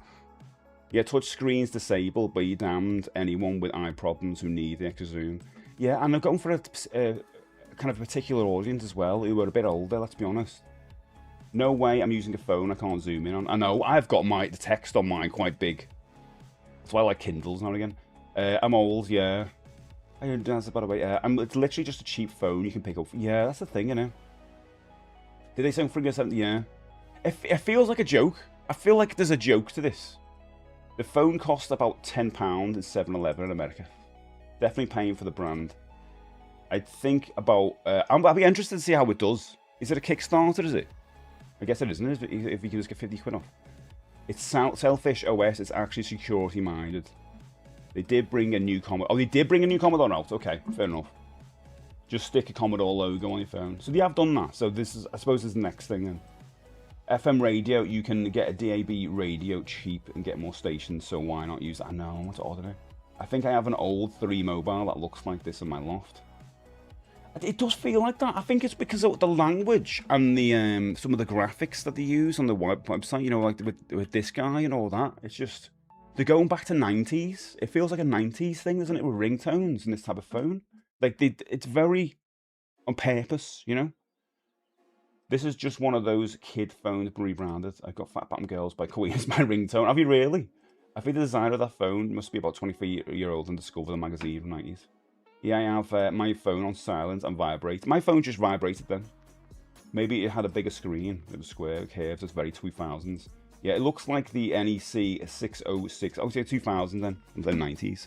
Yeah, touch screens disabled, but you damned anyone with eye problems who need the extra zoom. Yeah, and I'm going for a kind of particular audience as well, who are a bit older, let's be honest. No way I'm using a phone I can't zoom in on. I know, I've got the text on mine quite big. That's why I like Kindles now and again. I'm old, yeah. That's by the way, it's literally just a cheap phone you can pick up. Yeah, that's the thing, you know. Did they say something? Yeah. It feels like a joke. I feel like there's a joke to this. The phone cost about £10 in 7-Eleven in America. Definitely paying for the brand. I think about... I'll be interested to see how it does. Is it a Kickstarter, is it? I guess it isn't, if you can just get 50 quid off. It's selfish OS, it's actually security minded. They did bring a new Commodore. Oh, they did bring a new Commodore out. Okay, fair enough. Just stick a Commodore logo on your phone. So they have done that. So this is, I suppose, is the next thing then. FM radio, you can get a DAB radio cheap and get more stations. So why not use that? I know, what's odd, isn't it? I think I have an old 3 mobile that looks like this in my loft. It does feel like that. I think it's because of the language and the some of the graphics that they use on the website. You know, like with this guy and all that. It's just... They're going back to 90s. It feels like a 90s thing, doesn't it, with ringtones and this type of phone? Like, it's very on purpose, you know? This is just one of those kid phones rebranded. I've got Fat Bottom Girls by Queen as my ringtone. Have you really? I think the designer of that phone must be about 23-year-old and discovered the magazine in the 90s. Yeah, I have my phone on silent and vibrate. My phone just vibrated then. Maybe it had a bigger screen. It was square, curved. It's very 2000s. Yeah, it looks like the NEC 606. Oh, say 2000 then, in the 90s.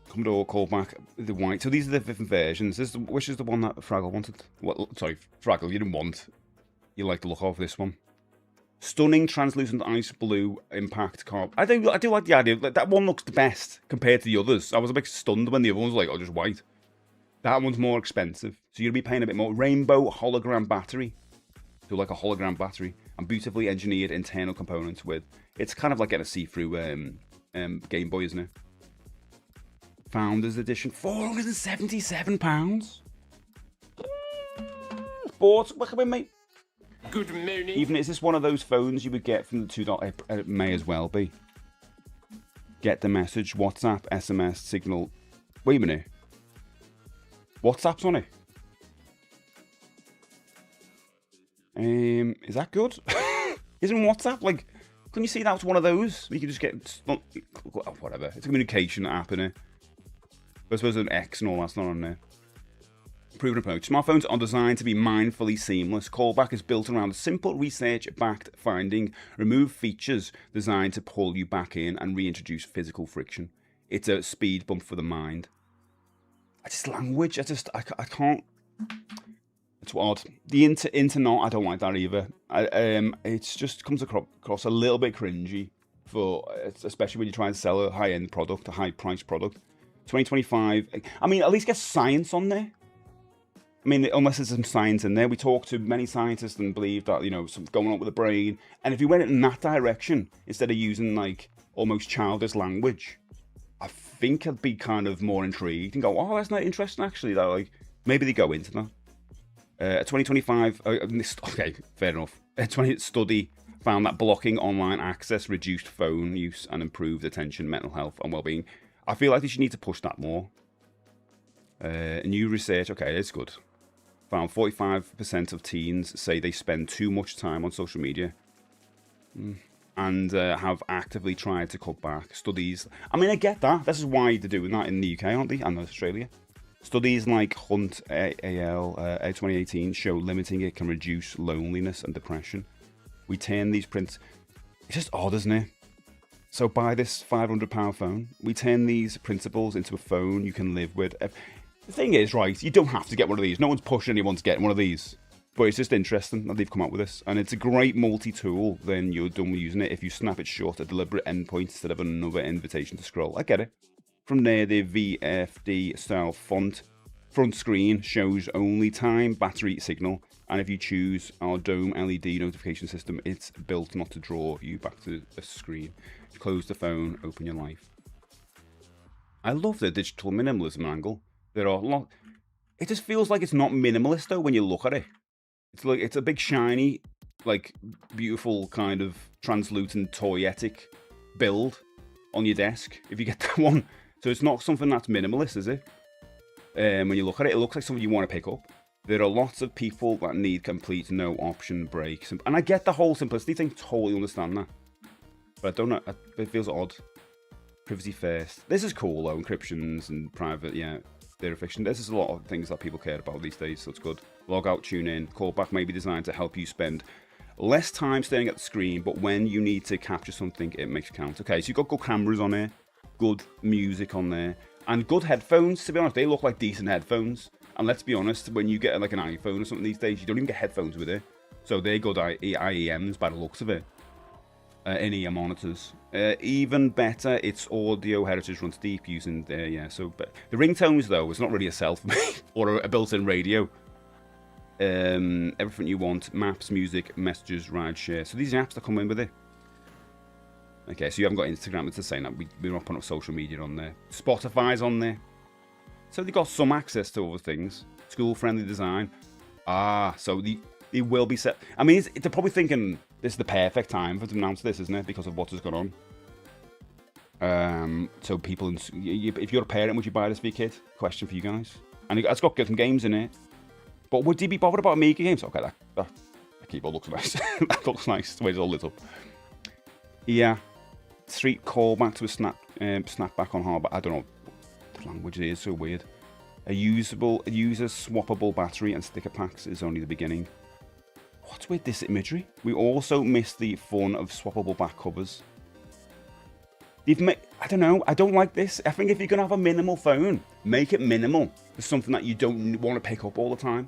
Commodore callback the white. So these are the different versions. Which is the one that Fraggle wanted? What? Sorry, Fraggle, you didn't want. You like the look of this one. Stunning translucent ice blue impact carb. I do like the idea. That one looks the best compared to the others. I was a bit stunned when the other one was like, oh, just white. That one's more expensive, so you're gonna be paying a bit more. Rainbow hologram battery. So like a hologram battery and beautifully engineered internal components with... It's kind of like getting a see-through Game Boy, isn't it? Founders Edition, £477. Bought, what can we make? Good morning. Even is this one of those phones you would get from the $2? It may as well be. Get the message, WhatsApp, SMS, Signal. Wait a minute. WhatsApp's on it. Is that good? Isn't WhatsApp like? Can you see that's one of those? You can just get whatever. It's a communication app, innit? But I suppose there's an X and all that's not on there. Proven approach. Smartphones are designed to be mindfully seamless. Callback is built around a simple research-backed finding. Remove features designed to pull you back in and reintroduce physical friction. It's a speed bump for the mind. It's language. I can't. It's odd. The internet, I don't like that either. It just comes across a little bit cringy, especially when you're trying to sell a high-end product, a high-priced product. 2025. I mean, at least get science on there. I mean, unless there's some science in there. We talked to many scientists and believe that, you know, something's going on with the brain. And if you went in that direction, instead of using, like, almost childish language, I think I'd be kind of more intrigued and go, oh, that's not interesting, actually. That, like, maybe they go into that. 2025, okay, fair enough. A study found that blocking online access reduced phone use and improved attention, mental health, and well-being. I feel like they should need to push that more. New research, okay, it's good. Found 45% of teens say they spend too much time on social media and have actively tried to cut back. Studies, I mean, I get that. This is why they're doing that in the UK, aren't they? And Australia. Studies like Hunt AL 2018 show limiting it can reduce loneliness and depression. We turn these prints... It's just odd, isn't it? So buy this £500 phone. We turn these principles into a phone you can live with. The thing is, right, you don't have to get one of these. No one's pushing anyone to get one of these. But it's just interesting that they've come up with this. And it's a great multi-tool then you're done with using it if you snap it shut, a deliberate endpoint instead of another invitation to scroll. I get it. From there, the VFD style font. Front screen shows only time, battery, signal. And if you choose our Dome LED notification system, it's built not to draw you back to a screen. Close the phone, open your life. I love the digital minimalism angle. There are a lot. It just feels like it's not minimalist though when you look at it. It's like it's a big shiny, like beautiful kind of translucent toyetic build on your desk if you get that one. So it's not something that's minimalist, is it? When you look at it, it looks like something you want to pick up. There are lots of people that need complete no option breaks, and I get the whole simplicity thing. Totally understand that, but I don't know. It feels odd. Privacy first. This is cool though. Encryptions and private, yeah. Data fiction. This is a lot of things that people care about these days, so it's good. Log out, tune in. Callback may be designed to help you spend less time staring at the screen, but when you need to capture something, it makes it count. Okay, so you've got good cameras on there, good music on there, and good headphones. To be honest, they look like decent headphones. And let's be honest, when you get like an iPhone or something these days, you don't even get headphones with it. So they're good IEMs by the looks of it. In-ear monitors. Even better, its audio heritage runs deep using yeah. So, but the ringtones though, it's not really a cell for me or a built-in radio. Everything you want: maps, music, messages, ride share. So these are apps that come in with it. Okay, so you haven't got Instagram. It's the same. We're not putting up social media on there. Spotify's on there. So they've got some access to other things. School-friendly design. So they will be set. I mean, they're probably thinking this is the perfect time for them to announce this, isn't it? Because of what has gone on. So people, if you're a parent, would you buy this for your kid? Question for you guys. And it's got some games in it. But would you be bothered about Amiga games? Okay, that keyboard looks nice. That looks nice. The way it's all lit up. Yeah. Street callback to a snapback on hardback. I don't know. The language is so weird. A user swappable battery and sticker packs is only the beginning. What's with this imagery? We also missed the fun of swappable back covers. I don't know. I don't like this. I think if you're gonna have a minimal phone, make it minimal. It's something that you don't want to pick up all the time.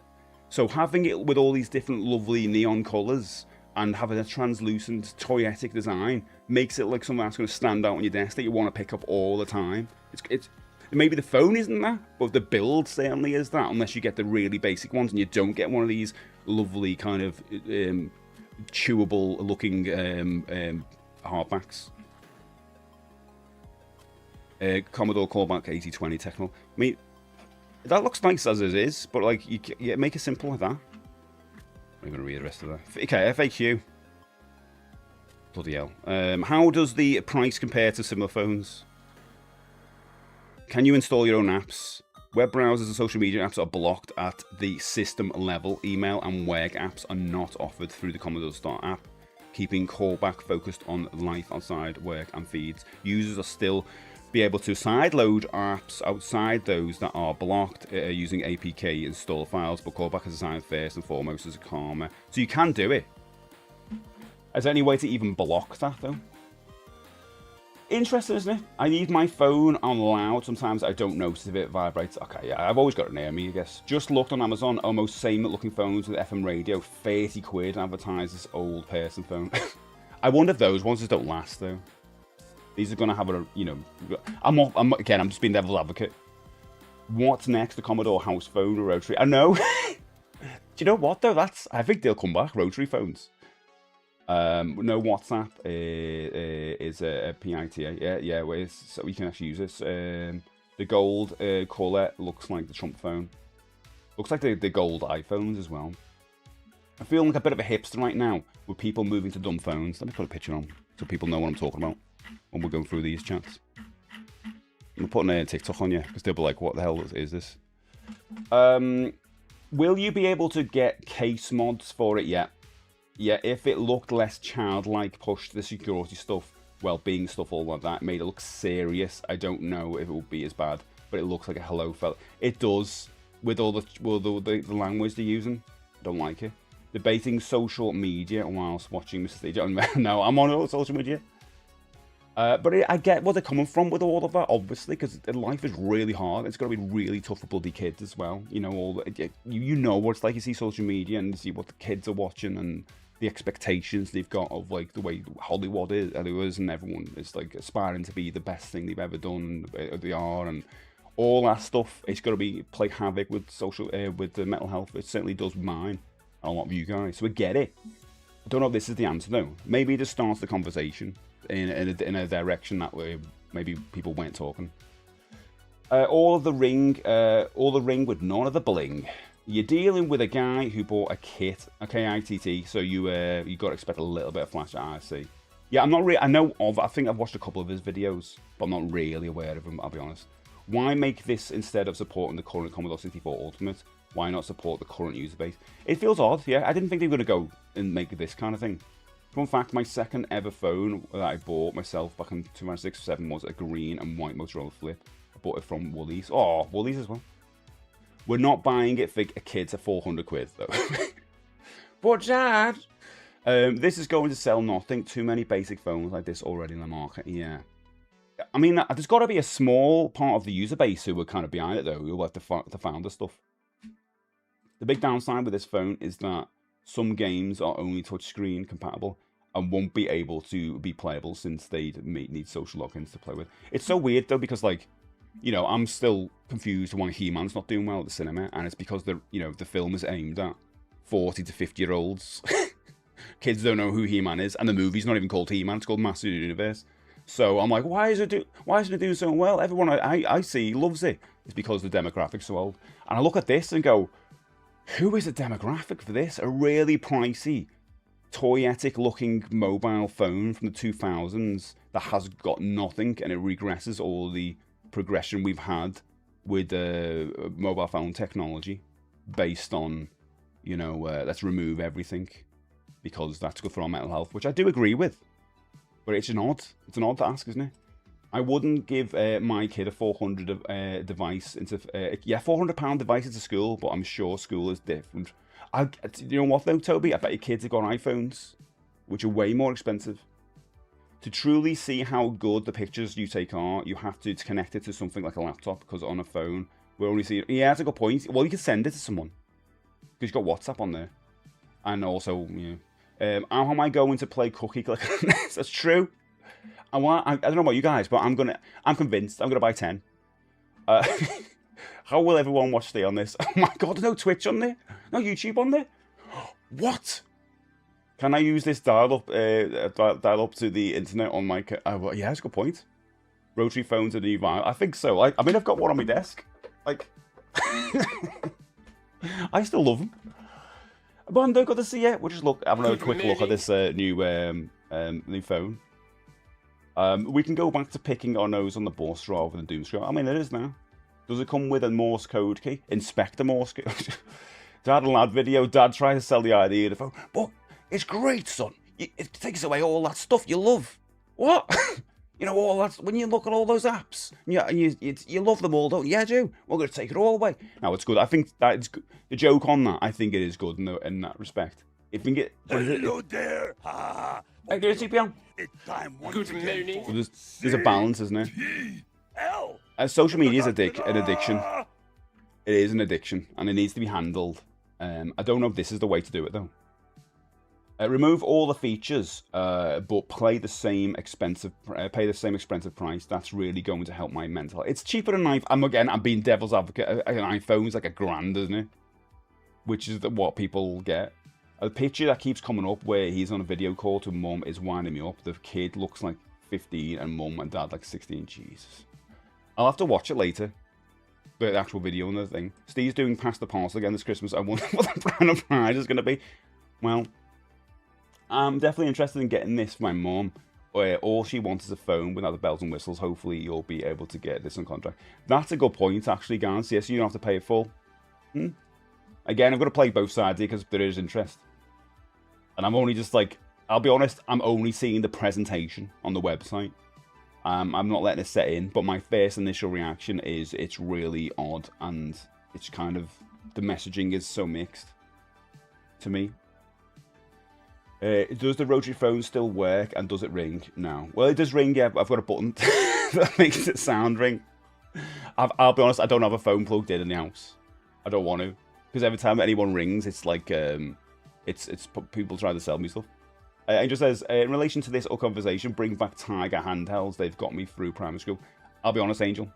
So having it with all these different lovely neon colours and having a translucent toyetic design makes it like something that's going to stand out on your desk that you want to pick up all the time. It's maybe the phone isn't that, but the build certainly is that, unless you get the really basic ones and you don't get one of these lovely kind of chewable looking hardbacks. Commodore callback 8020 Techno. I mean, that looks nice as it is, but like you make it simple like that. I'm going to read the rest of that. Okay, FAQ. Bloody hell. How does the price compare to similar phones? Can you install your own apps? Web browsers and social media apps are blocked at the system level. Email and WEG apps are not offered through the Commodore Start app, keeping callback focused on life outside work and feeds. Users will still be able to sideload apps outside those that are blocked using APK install files, but callback is designed first and foremost as a karma. So you can do it. Is there any way to even block that though? Interesting, isn't it? I need my phone on loud. Sometimes I don't notice if it vibrates. Okay, yeah, I've always got it near me, I guess. Just looked on Amazon, almost same looking phones with FM radio, 30 quid, advertises old person phone. I wonder if those ones just don't last though. These are going to have a, you know, I'm just being devil's advocate. What's next? The Commodore house phone or rotary? I know. Do you know what though? I think they'll come back, rotary phones. No, WhatsApp is a PITA. Yeah, so we can actually use this. The gold colour looks like the Trump phone. Looks like the gold iPhones as well. I feel like a bit of a hipster right now with people moving to dumb phones. Let me put a picture on so people know what I'm talking about when we're going through these chats. I'm putting a TikTok on you because they'll be like, what the hell is this? Will you be able to get case mods for it yet? Yeah, if it looked less childlike, pushed the security stuff, well-being stuff, all like that, made it look serious, I don't know if it would be as bad, but it looks like a hello fella. It does, with all the language they're using. I don't like it. Debating social media whilst watching Mr. Stage. No, I'm on all social media. But I get where they're coming from with all of that, obviously, because life is really hard. It's got to be really tough for bloody kids as well. You know, you know what it's like. You see social media and you see what the kids are watching and the expectations they've got of like the way Hollywood is, and everyone is like aspiring to be the best thing they've ever done. They are, and all that stuff. It's got to be play havoc with with the mental health. It certainly does mine. A lot of you guys, so I get it. I don't know if this is the answer though. Maybe it just starts the conversation in a direction that way maybe people weren't talking. All the ring with none of the bling. You're dealing with a guy who bought a kit, a KITT, so you got to expect a little bit of flash. I see. Yeah, I'm not really. I know of. I think I've watched a couple of his videos, but I'm not really aware of him. I'll be honest. Why make this instead of supporting the current Commodore 64 Ultimate? Why not support the current user base? It feels odd. Yeah, I didn't think they were going to go and make this kind of thing. Fun fact, my second ever phone that I bought myself back in 2006 or 7 was a green and white Motorola Flip. I bought it from Woolies. Oh, Woolies as well. We're not buying it for a kid for 400 quid, though. But, Dad, this is going to sell nothing. Too many basic phones like this already in the market. Yeah. I mean, there's got to be a small part of the user base who were kind of behind it, though, who like the founder stuff. The big downside with this phone is that some games are only touchscreen compatible and won't be able to be playable since they need social logins to play with. It's so weird though, because like, you know, I'm still confused why He-Man's not doing well at the cinema, and it's because the film is aimed at 40 to 50-year-olds. Kids don't know who He-Man is, and the movie's not even called He-Man; it's called Master of the Universe. So I'm like, why isn't it doing so well? Everyone I see loves it. It's because the demographics so old. And I look at this and go, who is a demographic for this? A really pricey, toyetic looking mobile phone from the 2000s that has got nothing, and it regresses all the progression we've had with mobile phone technology based on, you know, let's remove everything because that's good for our mental health, which I do agree with. But it's an odd ask, isn't it? I wouldn't give my kid a £400 device £400 device into school, but I'm sure school is different. You know what though, Toby? I bet your kids have got iPhones, which are way more expensive. To truly see how good the pictures you take are, you have to connect it to something like a laptop, because on a phone, we're only seeing... Yeah, that's a good point. Well, you can send it to someone, because you've got WhatsApp on there. And also, you know... how am I going to play Cookie Clicker? That's true. I don't know about you guys, but I'm convinced I'm gonna buy 10. How will everyone watch Stay on this? Oh my god, there's no Twitch on there, no YouTube on there. What? Can I use this dial up to the internet on my? Yeah, that's a good point. Rotary phones are the new vibe. I think so. I mean, I've got one on my desk. Like, I still love them. But I don't got to see it. We'll just having a quick look at this new phone. We can go back to picking our nose on the bus rather than doom scroll. I mean, it is now. Does it come with a Morse code key? Inspect the Morse code. Dad and lad video. Dad tries to sell the idea of the phone. But it's great, son. It takes away all that stuff you love. What? You know, all that, when you look at all those apps, you love them all, don't you? Yeah, I do. We're going to take it all away. No, it's good. I think that it's good. The joke on that, I think it is good in that respect. If we can get... Hello there. Hey, do a CPM. It's time once Good again morning. for There's a balance, isn't there? L. Social media is an addiction. It is an addiction, and it needs to be handled. I don't know if this is the way to do it, though. Remove all the features, but pay the same expensive price. That's really going to help my mental. It's cheaper than I'm being devil's advocate. An iPhone's like £1,000, isn't it? Which is what people get. A picture that keeps coming up where he's on a video call to mum is winding me up. The kid looks like 15 and mum and dad like 16. Jesus. I'll have to watch it later. The actual video and the thing. Steve's doing Pass the Parcel again this Christmas. I wonder what the brand of prize is going to be. Well, I'm definitely interested in getting this for my mum. All she wants is a phone without the bells and whistles. Hopefully you'll be able to get this on contract. That's a good point, actually, guys. Yes, you don't have to pay it full. Again, I've got to play both sides here because there is interest. And I'm only just like, I'll be honest, I'm only seeing the presentation on the website. I'm not letting it set in, but my first initial reaction is it's really odd, and it's kind of, the messaging is so mixed to me. Does the rotary phone still work and does it ring? No. Well, it does ring, yeah. I've got a button that makes it sound ring. I'll be honest, I don't have a phone plugged in the house. I don't want to. Because every time anyone rings, it's like, it's people trying to sell me stuff. It just says, in relation to this conversation, bring back Tiger handhelds. They've got me through primary school. I'll be honest, Angel,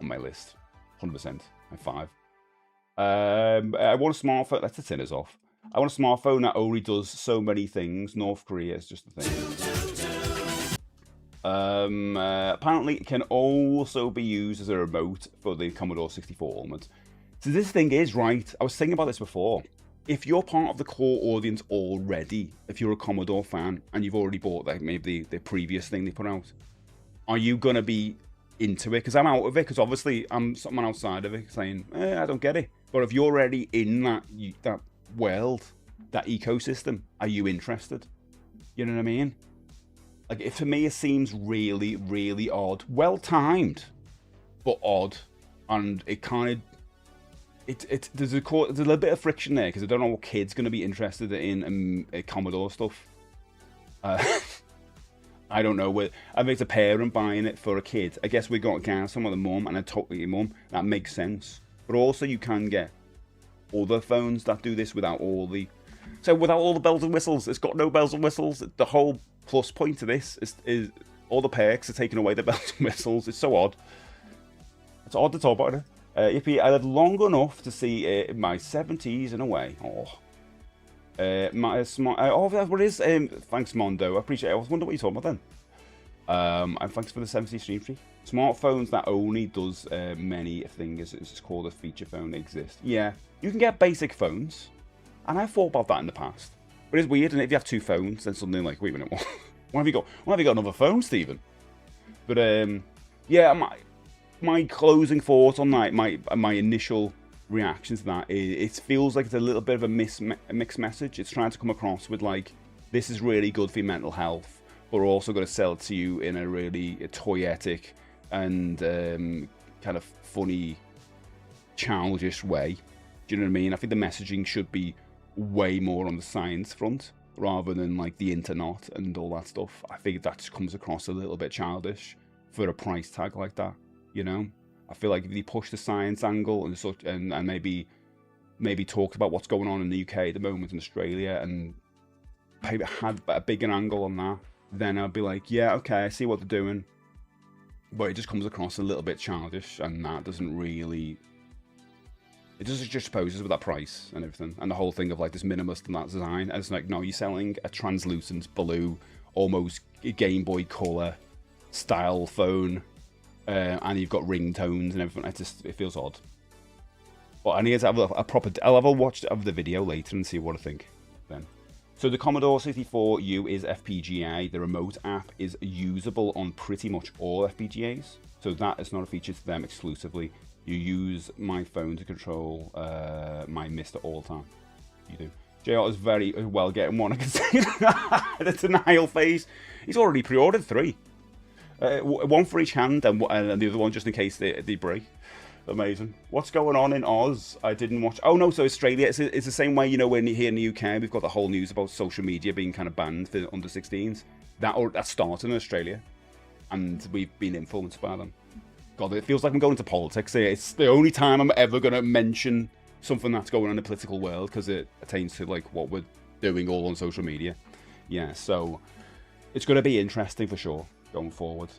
on my list. 100%. My 5. I want a smartphone. Let's turn us off. I want a smartphone that only does so many things. North Korea is just the thing. Apparently, it can also be used as a remote for the Commodore 64 onwards. So this thing is right. I was thinking about this before. If you're part of the core audience already, if you're a Commodore fan and you've already bought like maybe the previous thing they put out, are you gonna be into it? Because I'm out of it. Because obviously I'm someone outside of it saying, I don't get it. But if you're already in that world, that ecosystem, are you interested? You know what I mean? Like, for me, it seems really, really odd. Well timed, but odd, and it kind of. There's a little bit of friction there because I don't know what kid's going to be interested in Commodore stuff. I don't know. I mean, it's a parent buying it for a kid. I guess we got Garson with a mum and a totally mum. That makes sense. But also, you can get other phones that do this without all the bells and whistles. It's got no bells and whistles. The whole plus point to this is all the perks are taking away the bells and whistles. It's so odd. It's odd to talk about it. Yippee, I lived long enough to see my 70s in a way. What is? Thanks, Mondo. I appreciate it. I was wondering what you're talking about then. And thanks for the 70 stream free. Smartphones that only does many things. It's called a feature phone exist. Yeah, you can get basic phones. And I've thought about that in the past. But it's weird, and if you have 2 phones, then suddenly like, wait a minute, why have you got another phone, Stephen? But yeah, my closing thoughts on that, my initial reaction to that, it feels like it's a little bit of a mixed message. It's trying to come across with like, this is really good for your mental health, but we're also going to sell it to you in a really toyetic and kind of funny, childish way. Do you know what I mean? I think the messaging should be way more on the science front rather than like the internet and all that stuff. I think that just comes across a little bit childish for a price tag like that. You know, I feel like if you push the science angle and such, and maybe talked about what's going on in the UK at the moment in Australia, and maybe had a bigger angle on that, then I'd be like, yeah, okay, I see what they're doing. But it just comes across a little bit childish, and that doesn't really. It just poses with that price and everything, and the whole thing of like this minimalist and that design. And it's like, no, you're selling a translucent blue, almost Game Boy Color style phone. And you've got ringtones and everything. It feels odd. But I need to have a proper. I'll have a watch of the video later and see what I think then. So the Commodore 64U is FPGA. The remote app is usable on pretty much all FPGAs. So that is not a feature to them exclusively. You use my phone to control my Mr. All Time. You do. JR is very well getting one. I can see the denial phase. He's already pre-ordered 3. One for each hand and the other one just in case they break. Amazing. What's going on in Oz? I didn't watch. Oh no, so Australia. It's the same way, you know, when here in the UK we've got the whole news about social media being kind of banned for under 16s. That started in Australia, and we've been influenced by them. God, it feels like I'm going into politics here. It's the only time I'm ever going to mention something that's going on in the political world because it attains to like what we're doing all on social media. Yeah, so it's going to be interesting for sure going forward.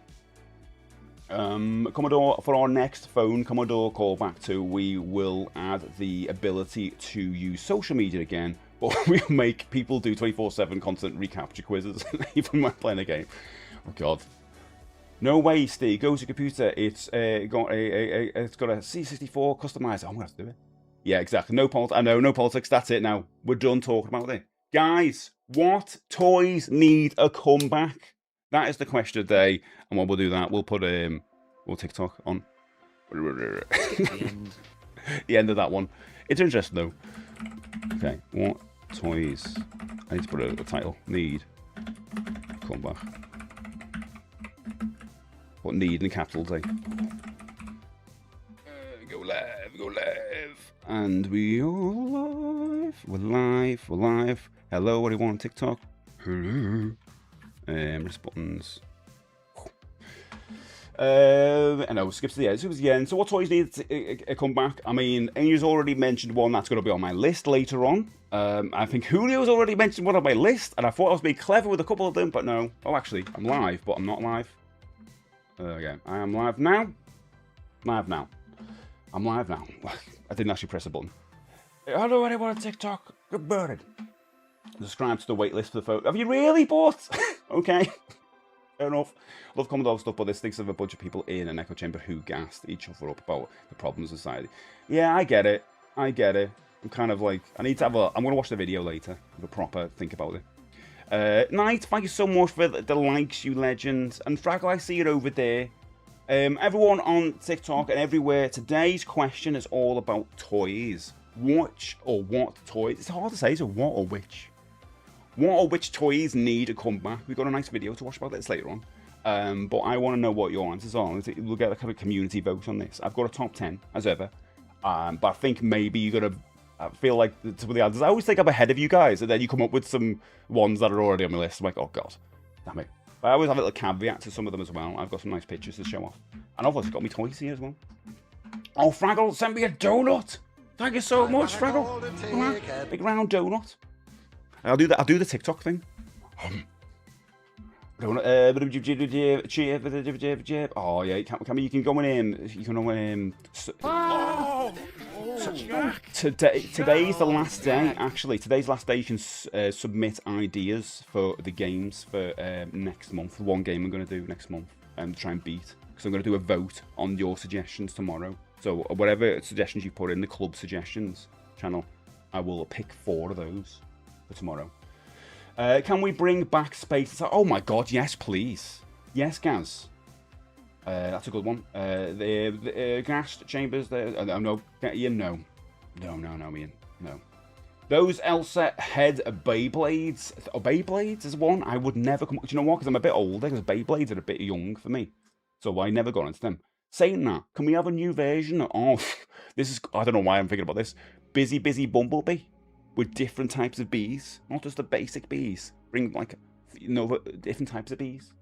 Commodore, for our next phone, Commodore Callback 2, we will add the ability to use social media again, but we'll make people do 24/7 constant recapture quizzes even when playing a game. Oh god. No way, Steve. Go to your computer. It's got a C64 customizer. I'm gonna have to do it. Yeah, exactly. No politics. I know, no politics. That's it now. We're done talking about it. Guys, what toys need a comeback? That is the question of the day. And while we'll do that, we'll put TikTok on. The end of that one. It's interesting though. Okay, what toys? I need to put a title. Need comeback. What need in capitals, eh? Go live. And we are live. We're live. Hello, what do you want on TikTok? Hello. Rest buttons. I know, skips to the end. So it was the end. So what toys need to come back? I mean, Angel's already mentioned one that's going to be on my list later on. I think Julio's already mentioned one on my list, and I thought I was being clever with a couple of them, but no. Oh, actually, I'm live, but I'm not live. Yeah, I am live now. Live now. I'm live now. I didn't actually press a button. Hello, anyone on TikTok? Good morning. Subscribe to the waitlist for the phone. Have you really bought? Okay. Fair enough. Love comment all stuff, but this thinks of a bunch of people in an echo chamber who gassed each other up about the problems of society. Yeah, I get it. I get it. I'm kind of like, I need to have a, I'm going to watch the video later. Have a proper think about it. Knight, thank you so much for the likes, you legend. And Fraggle, I see it over there. Everyone on TikTok and everywhere, today's question is all about toys. Which or what toys? It's hard to say, so what or which? What or which toys need a comeback? We've got a nice video to watch about this later on. But I want to know what your answers are. We'll get a kind of community vote on this. I've got a top 10, as ever. But I think maybe you're going to feel like some of the answers. I always think I'm ahead of you guys, and then you come up with some ones that are already on my list. I'm like, oh, God, damn it. But I always have a little caveat to some of them as well. I've got some nice pictures to show off. And I've also got my toys here as well. Oh, Fraggle, send me a donut. Thank you so much, Fraggle. Big round donut. I'll do that. I'll do the TikTok thing. Oh yeah, you can go in. You can go in. Today's the last day. Actually, today's last day. You can submit ideas for the games for next month. The one game I'm going to do next month to try and beat. Because I'm going to do a vote on your suggestions tomorrow. So whatever suggestions you put in the club suggestions channel, I will pick 4 of those for tomorrow. Can we bring back space? Oh my God, yes, please. Yes, Gaz. That's a good one. The gas chambers. No, Ian, no. No, Ian, no. Those Elsa head Beyblades. Oh, Beyblades is one I would never come. Do you know what? Because I'm a bit older. Because Beyblades are a bit young for me, so I never got into them. Saying that, can we have a new version? Oh, this is. I don't know why I'm thinking about this. Busy Bumblebee. With different types of bees, not just the basic bees. Bring like, different types of bees.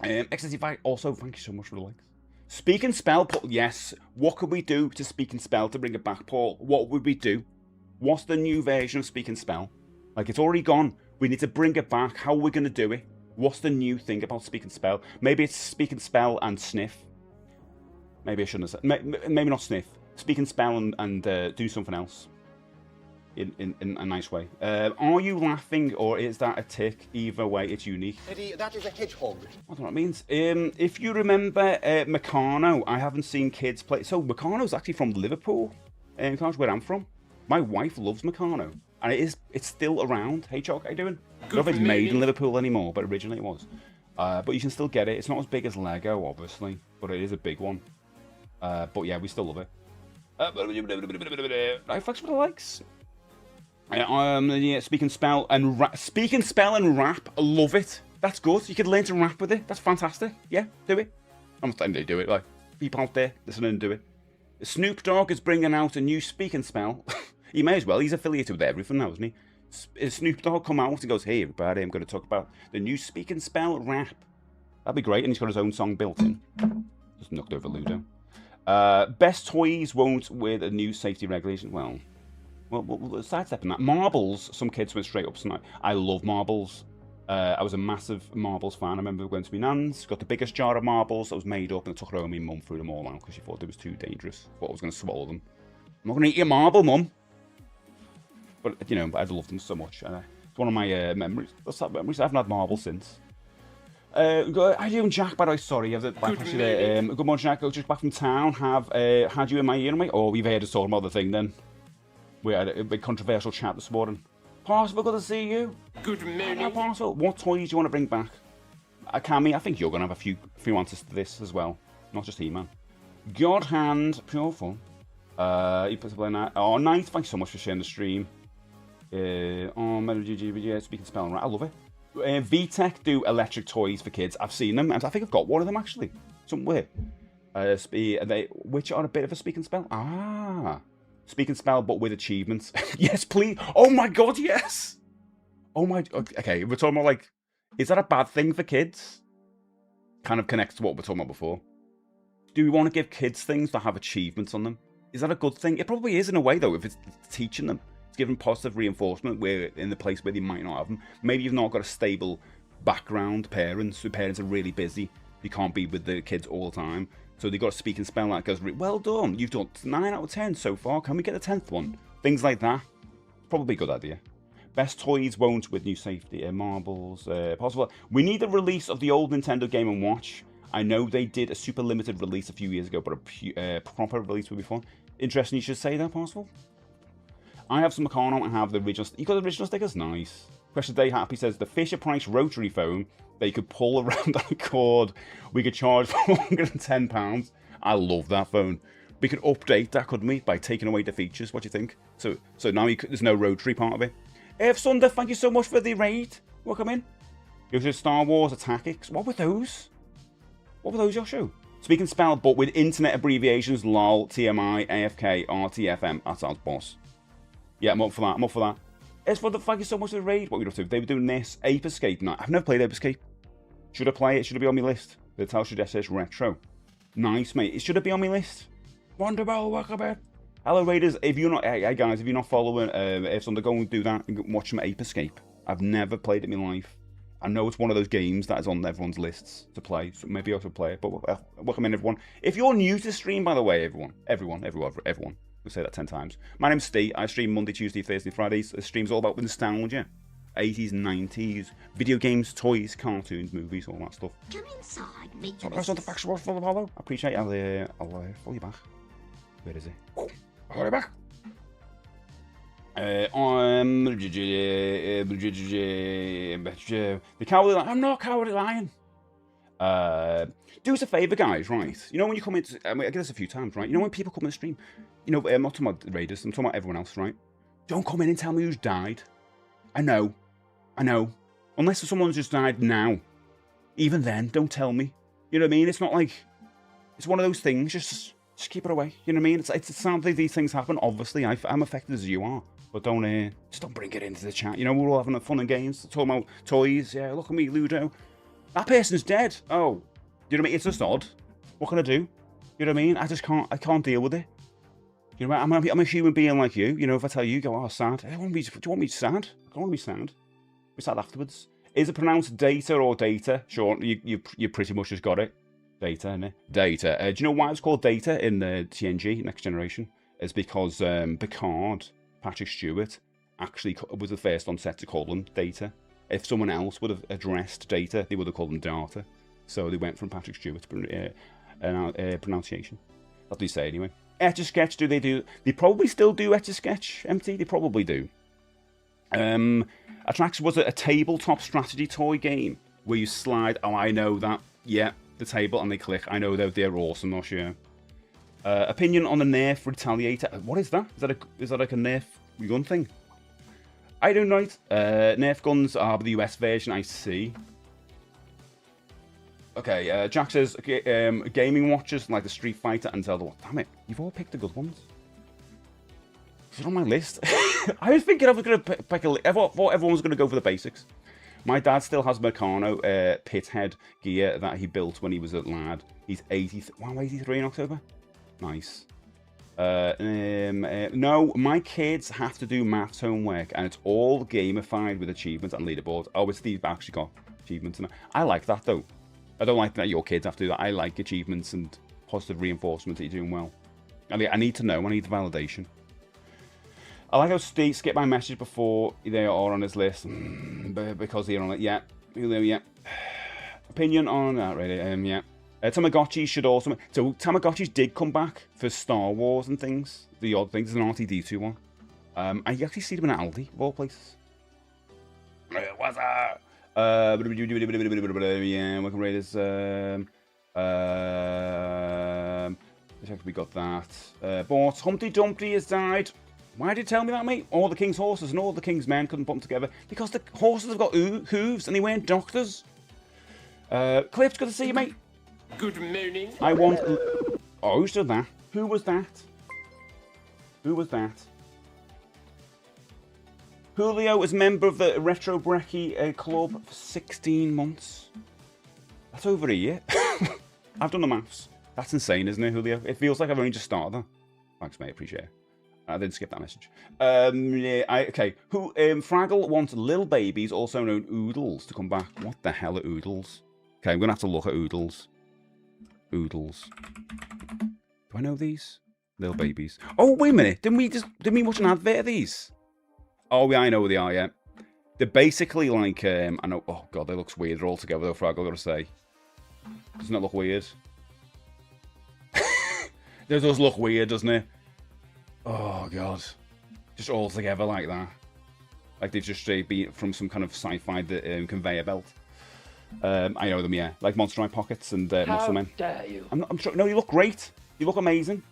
XSC5, also thank you so much for the likes. Speak and spell, Paul. Yes. What could we do to speak and spell to bring it back, Paul? What would we do? What's the new version of speak and spell? Like it's already gone. We need to bring it back. How are we going to do it? What's the new thing about speak and spell? Maybe it's speak and spell and sniff. Maybe I shouldn't have said. Maybe not sniff. Speak and spell and do something else. In a nice way. Are you laughing or is that a tick? Either way, it's unique. Eddie, that is a hedgehog. I don't know what it means. If you remember Meccano, I haven't seen kids play. So Meccano's actually from Liverpool, where I'm from. My wife loves Meccano, and it's still around. Hey, Chalk, how you doing? I don't know if it's made in Liverpool anymore, but originally it was. But you can still get it. It's not as big as Lego, obviously, but it is a big one. But yeah, we still love it. Thanks for the likes. Yeah, speak and spell and rap. I love it. That's good. You can learn to rap with it. That's fantastic. Yeah, do it. I'm not saying they do it. Like people out there listening and do it. Snoop Dogg is bringing out a new speak and spell. He may as well. He's affiliated with everything now, isn't he? Snoop Dogg come out and goes, "Hey everybody, I'm going to talk about the new speak and spell rap." That'd be great. And he's got his own song built in. Just knocked over Ludo. Best toys won't with a new safety regulation. Well, sidestepping that. Marbles, some kids went straight up tonight. I love marbles. I was a massive marbles fan. I remember going to my nan's, got the biggest jar of marbles that was made up, and I took it home. My mum threw them all out because she thought it was too dangerous. Thought I was going to swallow them. I'm not going to eat your marble, mum. But, I'd loved them so much. It's one of my memories. That's that memories. I haven't had marbles since. How are you doing, Jack? By the way, sorry. Good morning, Jack. I was just back from town. Had you in my ear, mate? Oh, we've heard us talking about the thing then. We had a big controversial chat this morning. Parcel, good to see you. Good morning. Parcel, what toys do you want to bring back? Cammy, I think you're going to have a few answers to this as well. Not just He-Man. God Hand, pure fun. You put something like that. Oh, nice. Thanks so much for sharing the stream. Speaking spell right. I love it. VTech do electric toys for kids. I've seen them, and I think I've got one of them actually somewhere. Which are a bit of a speak and spell. Speak and spell, but with achievements. Yes, please. Oh my God, yes. Oh my. Okay, we're talking about like, is that a bad thing for kids? Kind of connects to what we were talking about before. Do we want to give kids things that have achievements on them? Is that a good thing? It probably is in a way though, if it's teaching them. It's giving positive reinforcement where in the place where they might not have them. Maybe you've not got a stable background, parents. The parents are really busy. They can't be with the kids all the time. So they've got a speak and spell that goes, well done, you've done 9 out of 10 so far. Can we get the 10th one? Things like that. Probably a good idea. Best toys won't with new safety. Marbles, possible. We need the release of the old Nintendo Game & Watch. I know they did a super limited release a few years ago, but a proper release would be fun. Interesting you should say that, possible. I have some Meccano and have the original. You got the original stickers? Nice. Question Day Happy says the Fisher Price rotary phone that you could pull around that cord. We could charge £410. I love that phone. We could update that, couldn't we, by taking away the features? What do you think? So now there's no rotary part of it. If Sunder, thank you so much for the raid. Welcome in. It was Star Wars Attack X. What were those? What were those, Joshua? Speaking spell, but with internet abbreviations, LOL, TMI, AFK, RTFM. That sounds boss. Yeah, I'm up for that. I'm up for that. As for the thank you so much for the raid. What were you up to? They were doing this. Ape Escape. No, I've never played Ape Escape. Should I play it? Should it be on my list? The tell should SS Retro. Nice, mate. It should it be on my list? Wonderful, welcome in. Hello, Raiders. If you're not, hey guys, if you're not following, if Sunder, go and do that and watch some Ape Escape. I've never played it in my life. I know it's one of those games that is on everyone's lists to play, so maybe I should play it. But welcome in, everyone. If you're new to the stream, by the way, everyone, we'll say that 10 times. My name's Steve. I stream Monday, Tuesday, Thursday, Fridays. The stream's all about nostalgia, 80s, 90s, video games, toys, cartoons, movies, all that stuff. Come inside, meet So your that's not the factual for the follow. I appreciate it. I'll follow you back. Where is he? Oh, I'll follow you back. The Cowardly Lion. I'm not Cowardly Lion. Do us a favour, guys, right? You know when you come into... I get this a few times, right? You know when people come in the stream? You know, I'm not talking about the Raiders, I'm talking about everyone else, right? Don't come in and tell me who's died. I know. Unless someone's just died now. Even then, don't tell me. You know what I mean? It's not like... It's one of those things, just keep it away. You know what I mean? It's sounds like these things happen. Obviously, I'm affected as you are. But just don't bring it into the chat. You know, we're all having fun and games, talking about toys. Yeah, look at me, Ludo. That person's dead. Oh, you know what I mean? It's just odd. What can I do? You know what I mean? I can't deal with it. You know, I'm a human being like you. You know, if I tell you, go, oh, sad. Do you want me sad? I don't want to be sad. Be sad afterwards. Is it pronounced data or data? Sure, you pretty much just got it. Data, innit? Data. Do you know why it's called data in the TNG, Next Generation? It's because Picard... Patrick Stewart actually was the first on set to call them Data. If someone else would have addressed Data, they would have called them Data. So they went from Patrick Stewart's pronunciation. That's what they say anyway. Etch-a-Sketch, do they do? They probably still do Etch-a-Sketch, MT. They probably do. Attraction was a tabletop strategy toy game where you slide. Oh, I know that. Yeah, the table and they click. I know they're awesome, not sure. Opinion on the Nerf Retaliator. What is that? Is that like a Nerf gun thing? I don't know. Nerf guns are the US version, I see. Okay, Jack says gaming watches like the Street Fighter and Zelda. Damn it, you've all picked the good ones. Is it on my list? I was thinking I was going to pick I thought everyone was going to go for the basics. My dad still has Meccano pithead gear that he built when he was a lad. He's 83 in October. Nice. No, my kids have to do maths homework, and it's all gamified with achievements and leaderboards. Oh, it's Steve actually got achievements. I like that though. I don't like that your kids have to do that. I like achievements and positive reinforcement that you're doing well. I need to know. I need the validation. I like how Steve skipped my message before they are on his list because they're on it. Yeah, yeah. Opinion on that, really? Yeah. Tamagotchis should also... So, Tamagotchis did come back for Star Wars and things. The odd things. There's an R2-D2 one. I actually see them in Aldi, of all places. What's that? Yeah, welcome Raiders. We got that. Bought Humpty Dumpty has died. Why did you tell me that, mate? All the king's horses and all the king's men couldn't put them together. Because the horses have got hooves and they weren't doctors. Clips, good to see you, mate. Good morning. I want... Oh, who said that? Who was that? Who was that? Julio is member of the Retro Brekky club for 16 months. That's over a year. I've done the maths. That's insane, isn't it, Julio? It feels like I've only just started that. Thanks, mate. Appreciate it. I didn't skip that message. Okay. Fraggle wants little babies, also known oodles, to come back. What the hell are oodles? Okay, I'm going to have to look at oodles. Oodles. Do I know these? Little babies. Oh, wait a minute. Didn't we watch an advert of these? Oh, yeah, I know what they are, yeah. They're basically like, I know, oh, God, they look weird all together, though, Fraggle, I've got to say. Doesn't it look weird? It does look weird, doesn't it? Oh, God. Just all together like that. Like they've just straight been from some kind of sci-fi conveyor belt. I know them, yeah. Like Monster Eye Pockets and Muscle Men. How dare you? I'm sure. No, you look great. You look amazing.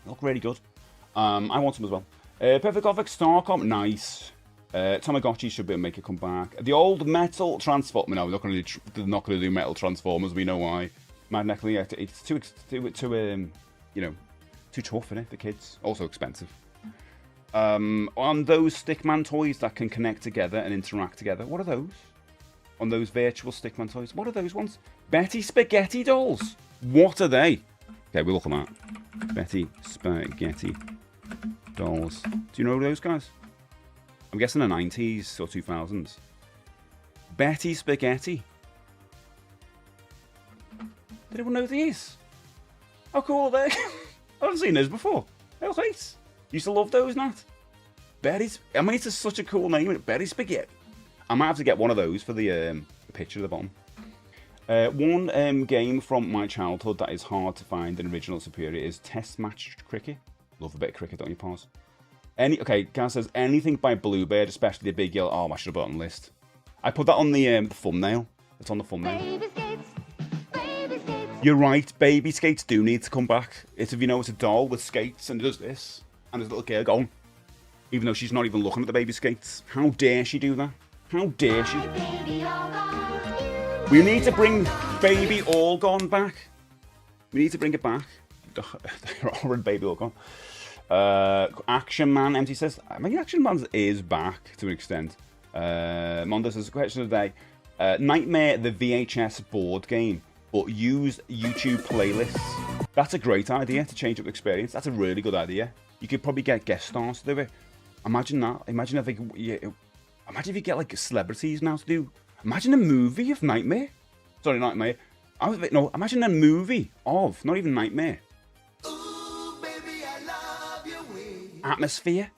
You look really good. I want some as well. Perfect Gothic Starcom, nice. Tamagotchi should be able to make a comeback. The old metal transform. No, they're not going to do metal transformers. We know why. Mad Necklace, yeah, it's too you know, too tough, isn't it, for kids? Also expensive. On those Stickman toys that can connect together and interact together. What are those? On those virtual Stickman toys. What are those ones? Betty Spaghetti dolls. What are they? Okay, we'll look at that. Betty Spaghetti dolls. Do you know those guys? I'm guessing the 90s or 2000s. Betty Spaghetti. Did anyone know these? How cool are they? I haven't seen those before. They're nice. Used to love those, Nat. Betty's. I mean, it's such a cool name. Betty Spaghetti. I might have to get one of those for the picture at the bottom. One game from my childhood that is hard to find in original superior is Test Match Cricket. Love a bit of cricket, don't you, Pause? Okay, Gaz says anything by Bluebird, especially the big yellow. Oh, I should have put it on the list. I put that on the thumbnail. It's on the thumbnail. Baby skates, baby skates. You're right. Baby skates do need to come back. It's, if you know, it's a doll with skates and it does this, and there's a little girl going, even though she's not even looking at the baby skates. How dare she do that? How dare she? We need to bring Baby All Gone back. We need to bring it back. Horrid Baby All Gone. Action Man, MT says. I mean, Action Man is back to an extent. Mondo says, question of the day. Nightmare, the VHS board game, but use YouTube playlists. That's a great idea to change up the experience. That's a really good idea. You could probably get guest stars to do it. Imagine that. Imagine if imagine if you get like celebrities now to do. Imagine a movie of Nightmare. Sorry, Nightmare. No, imagine a movie of, not even Nightmare. Ooh, baby, I love your way. Atmosphere.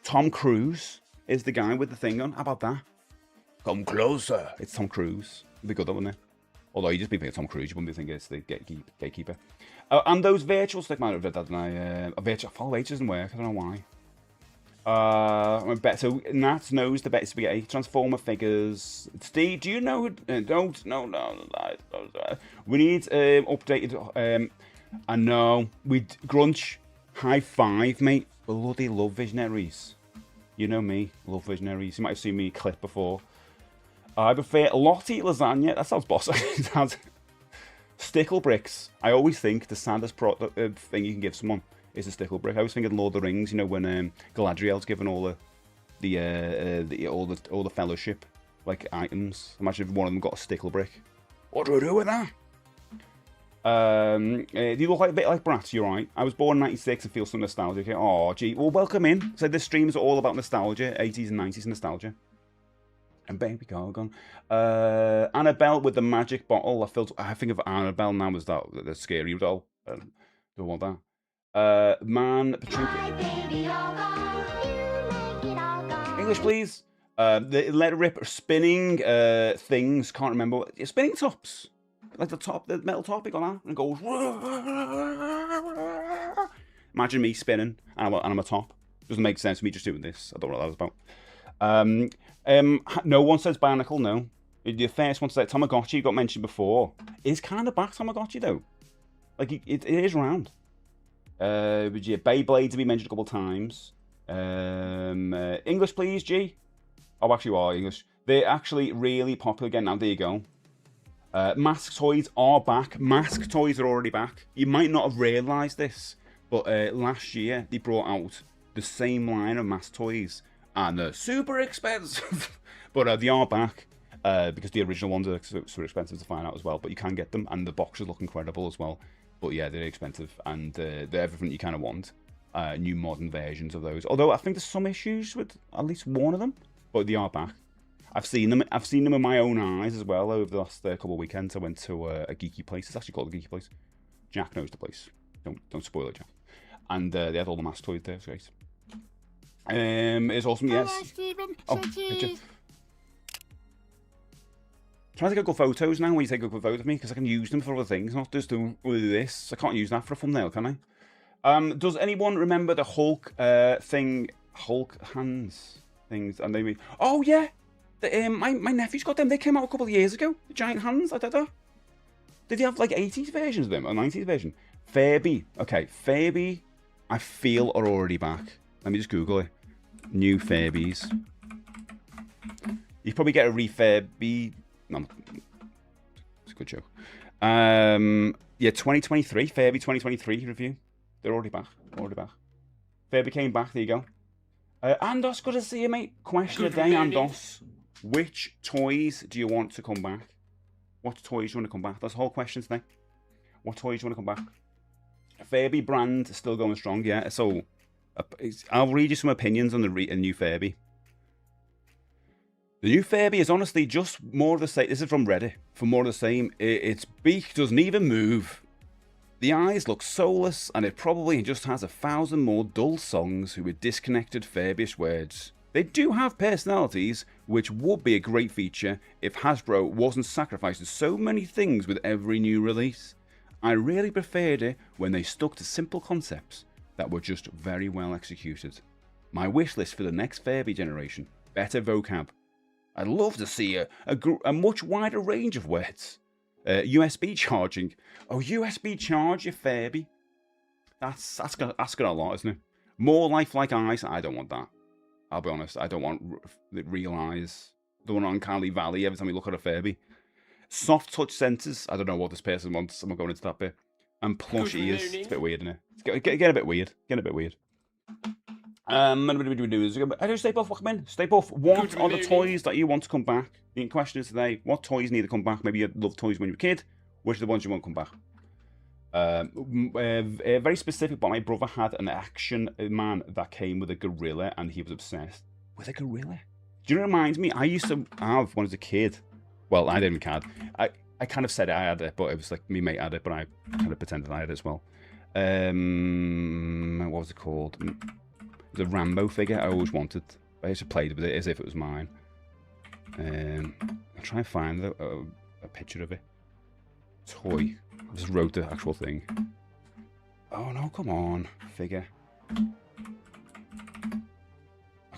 Tom Cruise is the guy with the thing on. How about that? Come closer. It's Tom Cruise. It'd be good, wouldn't it? Although you just be thinking Tom Cruise, you wouldn't be thinking it's the gatekeeper. And those virtual stick man, didn't I? Virtual follow H doesn't work. I don't know why. So Nat knows the Betty Spaghetti Transformer figures. Steve, do you know? Don't. No. We need updated. I know. We Grunch. High five, mate. Bloody love Visionaries. You know me, love Visionaries. You might have seen me clip before. I prefer Lottie lasagna. That sounds boss. Stickle bricks. I always think the saddest thing you can give someone is a stickle brick. I was thinking Lord of the Rings. You know when Galadriel's given all the fellowship like items. Imagine if one of them got a stickle brick. What do I do with that? Do you look like a bit like Bratz? You're right. I was born in '96 and feel some nostalgia. Oh, gee. Well, welcome in. So this stream is all about nostalgia, 80s and 90s nostalgia. And Baby Gargon. Annabelle with the magic bottle. I think of Annabelle now as the scary doll. Don't want that. Man, English, please. The Let It Rip spinning things. Can't remember. Spinning tops. Like the metal top, it got that and it goes. Imagine me spinning and I'm a top. Doesn't make sense to me just doing this. I don't know what that was about. No one says Barnacle, no. The first one said Tamagotchi, got mentioned before. It's kind of back, Tamagotchi, though. Like, it is around. Beyblade to be mentioned a couple of times. English, please, G. Oh, actually, well, English. They're actually really popular again now. There you go. Mask toys are back. Mask toys are already back. You might not have realised this, but last year they brought out the same line of mask toys and they're super expensive. But they are back because the original ones are super expensive to find out as well. But you can get them, and the boxes look incredible as well. But yeah, they're expensive, and they're everything you kind of want. New modern versions of those. Although I think there's some issues with at least one of them, but they are back. I've seen them in my own eyes as well over the last couple of weekends. I went to a geeky place. It's actually called a geeky place. Jack knows the place. Don't spoil it, Jack. And they had all the mask toys there. It's great. It's awesome. Yes. Hello, Stephen. Oh, picture. Trying to take good photos now when you take a good photo of me because I can use them for other things, not just do this. I can't use that for a thumbnail, can I? Does anyone remember the Hulk thing? Hulk hands things, and they mean, oh yeah. My nephew's got them. They came out a couple of years ago. The giant hands. I did that. Did they have like 80s versions of them or 90s version? Furby. Okay, Furby. I feel are already back. Let me just Google it. New Furbies. You probably get a refurby. No, it's a good joke. Yeah, 2023 Furby 2023 review. They're already back. Furby came back. There you go. Andos, good to see you, mate. Question of the day, Andos. Which toys do you want to come back? What toys do you want to come back? That's the whole question today. What toys do you want to come back? Furby brand is still going strong, yeah. So, I'll read you some opinions on the new Furby. The new Furby is honestly just more of the same. This is from Reddit. For more of the same, its beak doesn't even move. The eyes look soulless, and it probably just has 1,000 more dull songs with disconnected Furbish words. They do have personalities, which would be a great feature if Hasbro wasn't sacrificing so many things with every new release. I really preferred it when they stuck to simple concepts that were just very well executed. My wish list for the next Furby generation, better vocab. I'd love to see a much wider range of words. USB charging. Oh, USB charge your Furby. That's asking a lot, isn't it? More lifelike eyes. I don't want that. I'll be honest. I don't want real eyes. The one on Uncanny Valley every time you look at a Furby. Soft touch sensors. I don't know what this person wants. I'm not going into that bit. And plush ears. It's a bit weird, isn't it? Get a bit weird. I do Stay Puff, welcome in. Stay Puff, what are the toys that you want to come back? The question is today, what toys need to come back? Maybe you loved toys when you were a kid. Which are the ones you want to come back? Very specific, but my brother had an action man that came with a gorilla and he was obsessed with a gorilla. Do you know what reminds me? I used to have one as a kid. Well, I didn't have I kind of said I had it, but it was like me mate had it, but I kind of pretended I had it as well. What was it called? The Rambo figure I always wanted. I used to play with it as if it was mine. I'll try and find a picture of it. Toy. I just wrote the actual thing. Oh no, come on. Figure. I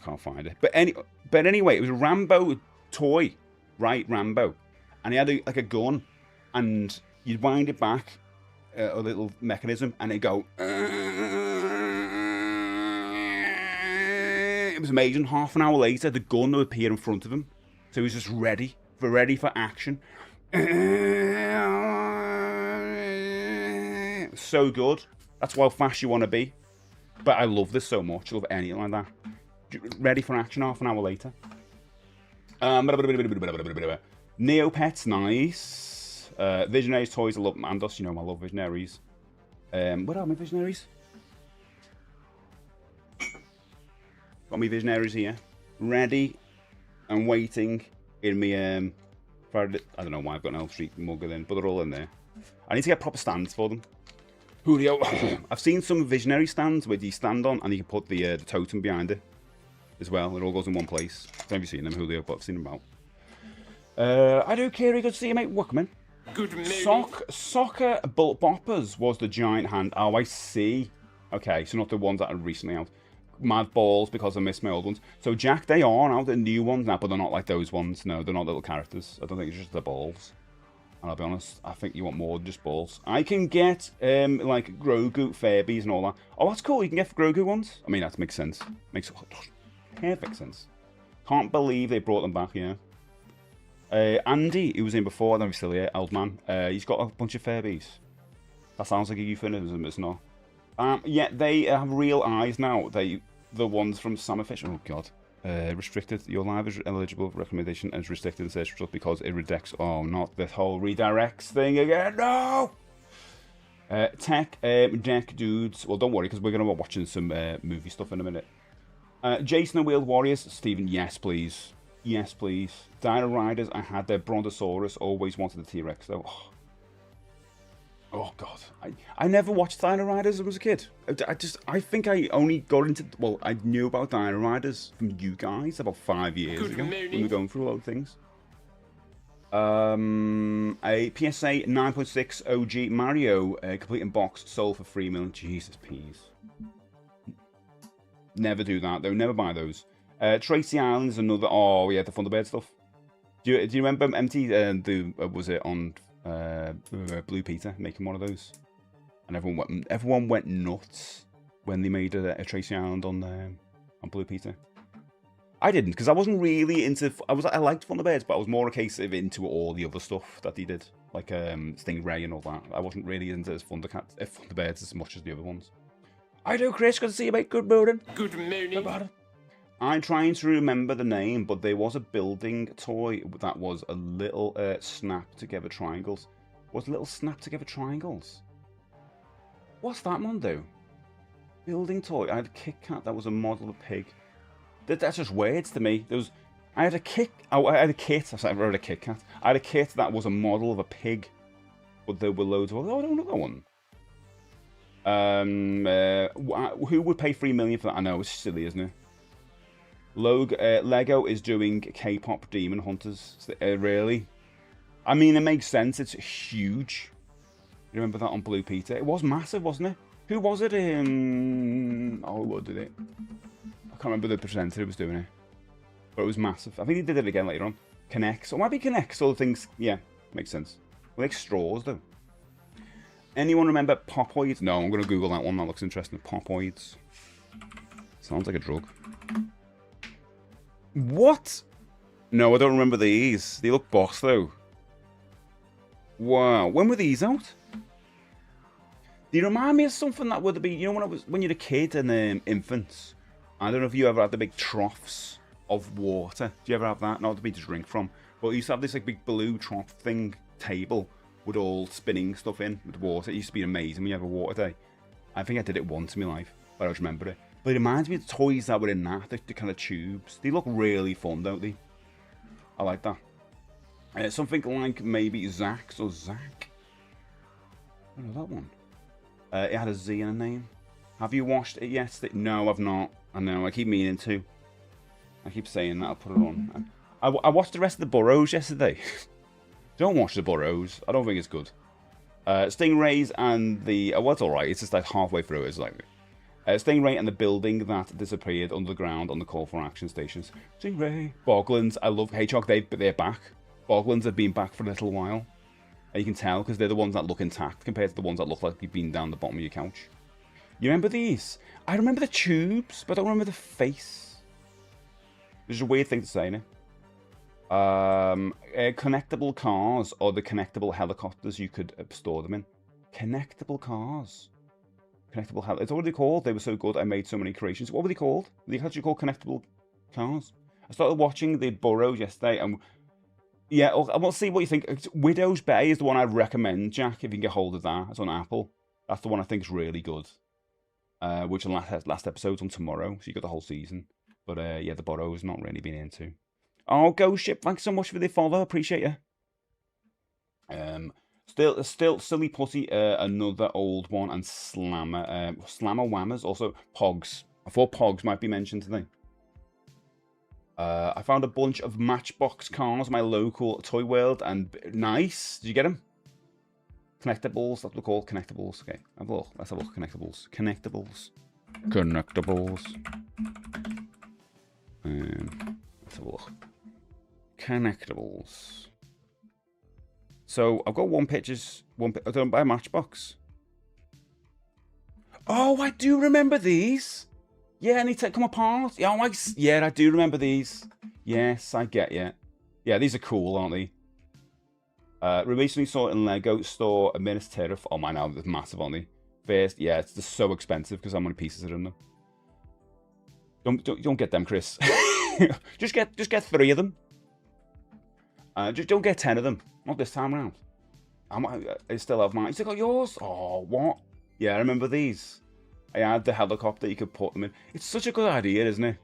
can't find it. But anyway, it was a Rambo toy. Right, Rambo. And he had a gun. And you'd wind it back, a little mechanism, and it'd go... It was amazing. Half an hour later, the gun would appear in front of him. So he was just ready for action. So good. That's how fast you want to be. But I love this so much. I love anything like that. Ready for action half an hour later. Neopets, nice. Visionaries toys, I love Mandos. You know I love Visionaries. What are my Visionaries? Got me Visionaries here. Ready and waiting in me. I don't know why I've got an Elf Street mug in, but they're all in there. I need to get proper stands for them. Julio, I've seen some Visionary stands where you stand on and you can put the totem behind it as well. It all goes in one place. I don't know if you've seen them, Julio, but I've seen them out. I do, Kiri. Good to see you, mate. Welcome in. Good morning. Soccer Boppers was the giant hand. Oh, I see. Okay, so not the ones that are recently out. Mad Balls, because I missed my old ones. So, Jack, they are out. The new ones now, but they're not like those ones. No, they're not little characters. I don't think it's just the balls. And I'll be honest, I think you want more than just balls. I can get, like, Grogu, Furbies and all that. Oh, that's cool. You can get Grogu ones. I mean, that makes sense. Makes perfect sense. Can't believe they brought them back, yeah. Andy, who was in before, I don't know if he's still here, old man. He's got a bunch of Furbies. That sounds like a euphemism, it's not. Yeah, they have real eyes now. The ones from Summerfish. Oh, God. restricted. Your live is eligible for recommendation and is restricted in search results because it redirects. Oh, not the whole redirects thing again. No. Tech deck dudes. Well, don't worry because we're gonna be watching some movie stuff in a minute. Jason and Wheeled Warriors. Stephen, yes please. Yes please. Dino Riders. I had their Brontosaurus. Always wanted the T-Rex though. Oh god, I never watched Dino Riders when I was a kid. I think I only got into, well, I knew about Dino Riders from you guys about 5 years ago when we were going through a lot of things. A PSA 9.6 OG Mario complete in box sold for $3 million. Jesus peas. Never do that though. Never buy those. Tracy Island is another. Oh yeah, the Thunderbird stuff. Do you remember MT? Was it on? Blue Peter making one of those, and everyone went nuts when they made a Tracy Island on Blue Peter. I didn't because I wasn't really into. I liked Thunderbirds, but I was more a case of into all the other stuff that they did, like Stingray and all that. I wasn't really into Thunderbirds as much as the other ones. I do, Chris. Good to see you, mate. Good morning. Good morning. I'm trying to remember the name, but there was a building toy that was a little snap together triangles. Was little snap together triangles? What's that one do? Building toy. I had a Kit Kat that was a model of a pig. That's just words to me. I had a kit. I had a kit. I wrote a Kit Kat. I had a kit that was a model of a pig, but there were loads of. Oh, I don't know that one. Who would pay $3 million for that? I know it's silly, isn't it? Lego is doing K-pop Demon Hunters. Really? I mean, it makes sense. It's huge. You remember that on Blue Peter? It was massive, wasn't it? Who was it in? Oh, what did it? I can't remember the presenter who was doing it. But it was massive. I think he did it again later on. Connects. Or might be Connects. All the things. Yeah, makes sense. Like straws, though. Anyone remember Popoids? No, I'm going to Google that one. That looks interesting. Popoids. Sounds like a drug. What? No, I don't remember these. They look boss though. Wow, when were these out? They remind me of something that would be, you know, when you're a kid and infants. I don't know if you ever had the big troughs of water. Do you ever have that? Not to be to drink from, but you used to have this like big blue trough thing table with all spinning stuff in with water. It used to be amazing when you have a water day. I think I did it once in my life, but I don't remember it. But it reminds me of the toys that were in that, the kind of tubes. They look really fun, don't they? I like that. Something like maybe Zax or Zach. I don't know that one. It had a Z in a name. Have you watched it yet? No, I've not. I know, I keep meaning to. I keep saying that, I'll put it on. I watched the rest of the Burrows yesterday. Don't watch the Burrows. I don't think it's good. Stingrays and the... well, it's alright. It's just like halfway through. It's like... Stingray and the building that disappeared under the ground on the call for action stations. Stingray. Boglins, I love Hedgehog, they're back. Boglins have been back for a little while. And you can tell because they're the ones that look intact compared to the ones that look like they've been down the bottom of your couch. You remember these? I remember the tubes, but I don't remember the face. Which is a weird thing to say, innit? Connectable cars or the connectable helicopters you could store them in. Connectable cars. Connectable it's what are they called? They were so good. I made so many creations. What were they called? Were they actually called connectable cars? I started watching the Burrows yesterday, and yeah, I want to see what you think. Widow's Bay is the one I'd recommend, Jack. If you can get hold of that, it's on Apple. That's the one I think is really good. Which the last episode's on tomorrow, so you got the whole season. But yeah, the Burrows not really been into. Oh, Ghost Ship, thanks so much for the follow. Appreciate you. Still Silly Putty, another old one, and Slammer Whammers, also Pogs. I thought Pogs might be mentioned today. I found a bunch of Matchbox cars, my local Toy World, and nice. Did you get them? Connectables, that's what they're called, connectables. Okay, have a look. Let's have a look. Connectables. Let's have a look. Connectables. So I've got I don't buy a Matchbox. Oh, I do remember these. Yeah, and they come apart. Yeah, I do remember these. Yes, I get you. Yeah, these are cool, aren't they? We recently saw it in Lego store a Minas Tirith. Oh my, now they're massive, aren't they? First, yeah, it's just so expensive because how many pieces are in them. Don't get them, Chris. just get 3 of them. Just don't get 10 of them. Not this time around. I still have mine. You still got yours? Oh, what? Yeah, I remember these. I had the helicopter. You could put them in. It's such a good idea, isn't it?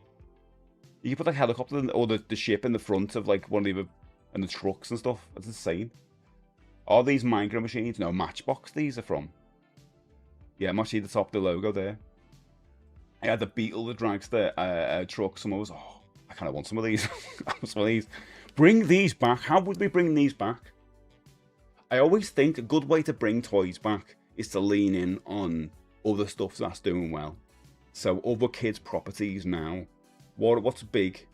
You could put like helicopter or the ship in the front of like one of the and the trucks and stuff. That's insane. Are these micro machines? No, Matchbox. These are from. Yeah, much see the top of the logo there. I had the Beetle, the dragster truck. Some of us. Oh, I kind of want some of these. I want some of these. Bring these back. How would we bring these back? I always think a good way to bring toys back is to lean in on other stuff that's doing well. So other kids' properties now. What's big?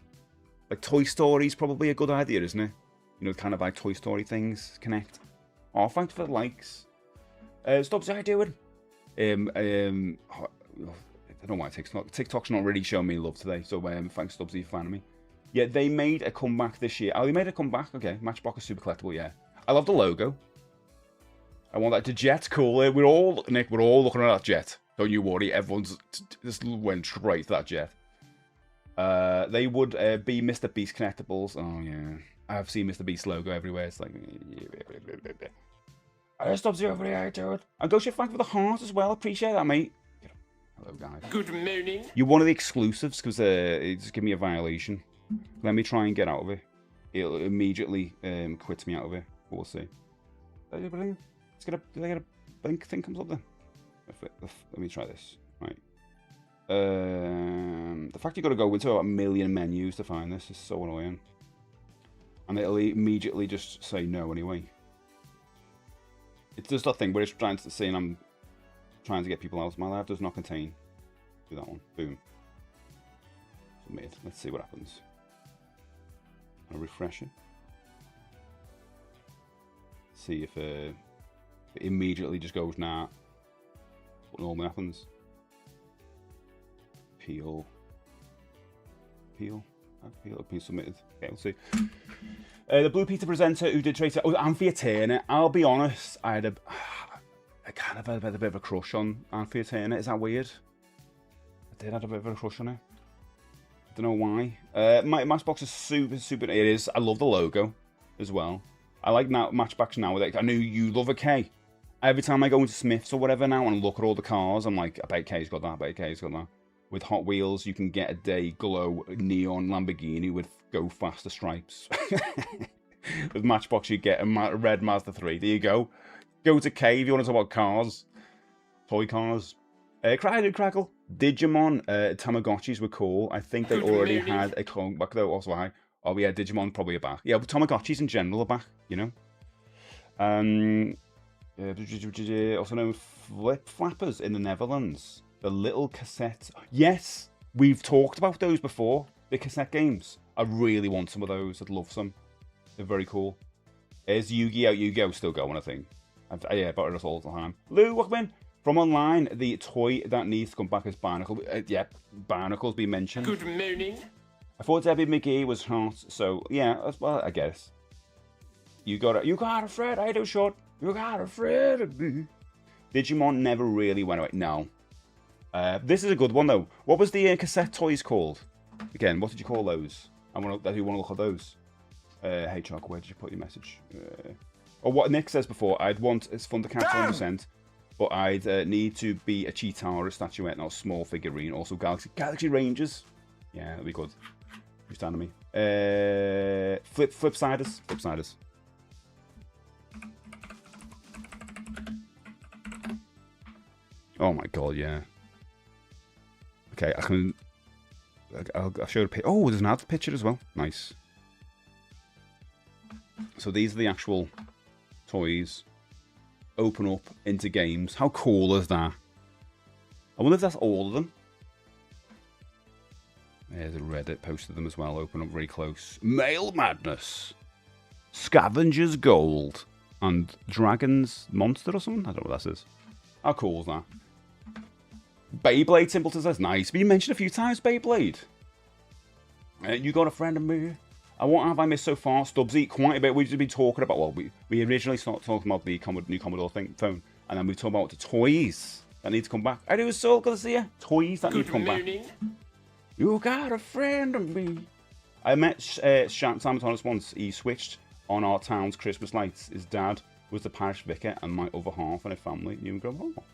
Like Toy Story's probably a good idea, isn't it? You know, kind of like Toy Story things connect. Oh, thanks for the likes. Stubbs, how you doing? I don't know why TikTok's not really showing me love today. So thanks, Stubbs, you're a fan of me. Yeah, they made a comeback this year. Oh, they made a comeback. Okay, Matchbox is super collectible. Yeah, I love the logo. I want that. The jet's cool. Nick, we're all looking at that jet. Don't you worry. Everyone's just went straight to that jet. They would be Mr. Beast collectibles. Oh yeah, I've seen Mr. Beast logo everywhere. It's like, Stubbs over here, dude. And go shit thank for the heart as well. Appreciate that, mate. Hello, guys. Good morning. You're one of the exclusives because it's giving me a violation. Let me try and get out of it. It'll immediately quit me out of it. We'll see. Let's get a blink thing comes up then. Let me try this. Right. The fact you've got to go into about 1 million menus to find this is so annoying. And it'll immediately just say no anyway. It's just that thing where it's trying to say I'm trying to get people out. My life does not contain. Do that one. Boom. Submit. Let's see what happens. I'll refresh it. See if it immediately just goes nah. What normally happens. Appeal submitted. Okay, we'll see. The Blue Peter presenter who did Tracer. Oh, Anthea Turner. I'll be honest, I kind of had a bit of a crush on Anthea Turner. Is that weird? I did have a bit of a crush on her. I don't know why. Matchbox is super. It is. I love the logo as well. I like now Matchbox now. I know you love a K. Every time I go into Smith's or whatever now and look at all the cars, I'm like, I bet K's got that. I bet K's got that. With Hot Wheels, you can get a day glow neon Lamborghini with go faster stripes. With Matchbox, you get a red Mazda 3. There you go. Go to K if you want to talk about cars. Toy cars. Crackle. Digimon Tamagotchis were cool. I think they already had a comeback though. Also, hi. Oh yeah, Digimon probably are back. Yeah, but Tamagotchis in general are back. You know. Also known Flip Flappers in the Netherlands. The little cassette. Yes, we've talked about those before. The cassette games. I really want some of those. I'd love some. They're very cool. Is Yu-Gi-Oh! Yu-Gi-Oh! Still going, I think. Yeah, about it all the time. Lou, welcome in. From online, the toy that needs to come back is Barnacle. Yeah, Barnacle's been mentioned. Good morning. I thought Debbie McGee was hot, so yeah, well, I guess. You got a Fred. I do short. You got a Fred. Digimon never really went away. No. This is a good one though. What was the cassette toys called? Again, what did you call those? I do want to look at those. Hey Chuck, where did you put your message? Or what Nick says before, I'd want Thundercats 100%, but I'd need to be a Cheetah, a statuette, not a small figurine. Also Galaxy Rangers. Yeah, that'd be good. Who's standing me? Flipsiders. Oh my god, yeah. Okay, I'll show a picture. Oh, there's an ad picture as well. Nice. So these are the actual toys. Open up into games. How cool is that? I wonder if that's all of them. There's a Reddit posted them as well. Open up very close. Mail Madness. Scavenger's Gold. And Dragon's Monster or something? I don't know what that is. How cool is that? Beyblade Simpleton says, nice. Been mentioned a few times, Beyblade. You got a friend of me. What have I missed so far? Stubbsy, quite a bit. We've been talking about, well, we originally started talking about the new Commodore phone, and then we talked about the toys that need to come back. I do so good to see you. Toys that need to come back. You got a friend of me. I met Simon Thomas once. He switched on our town's Christmas lights. His dad was the parish vicar, and my other half and her family knew him growing up.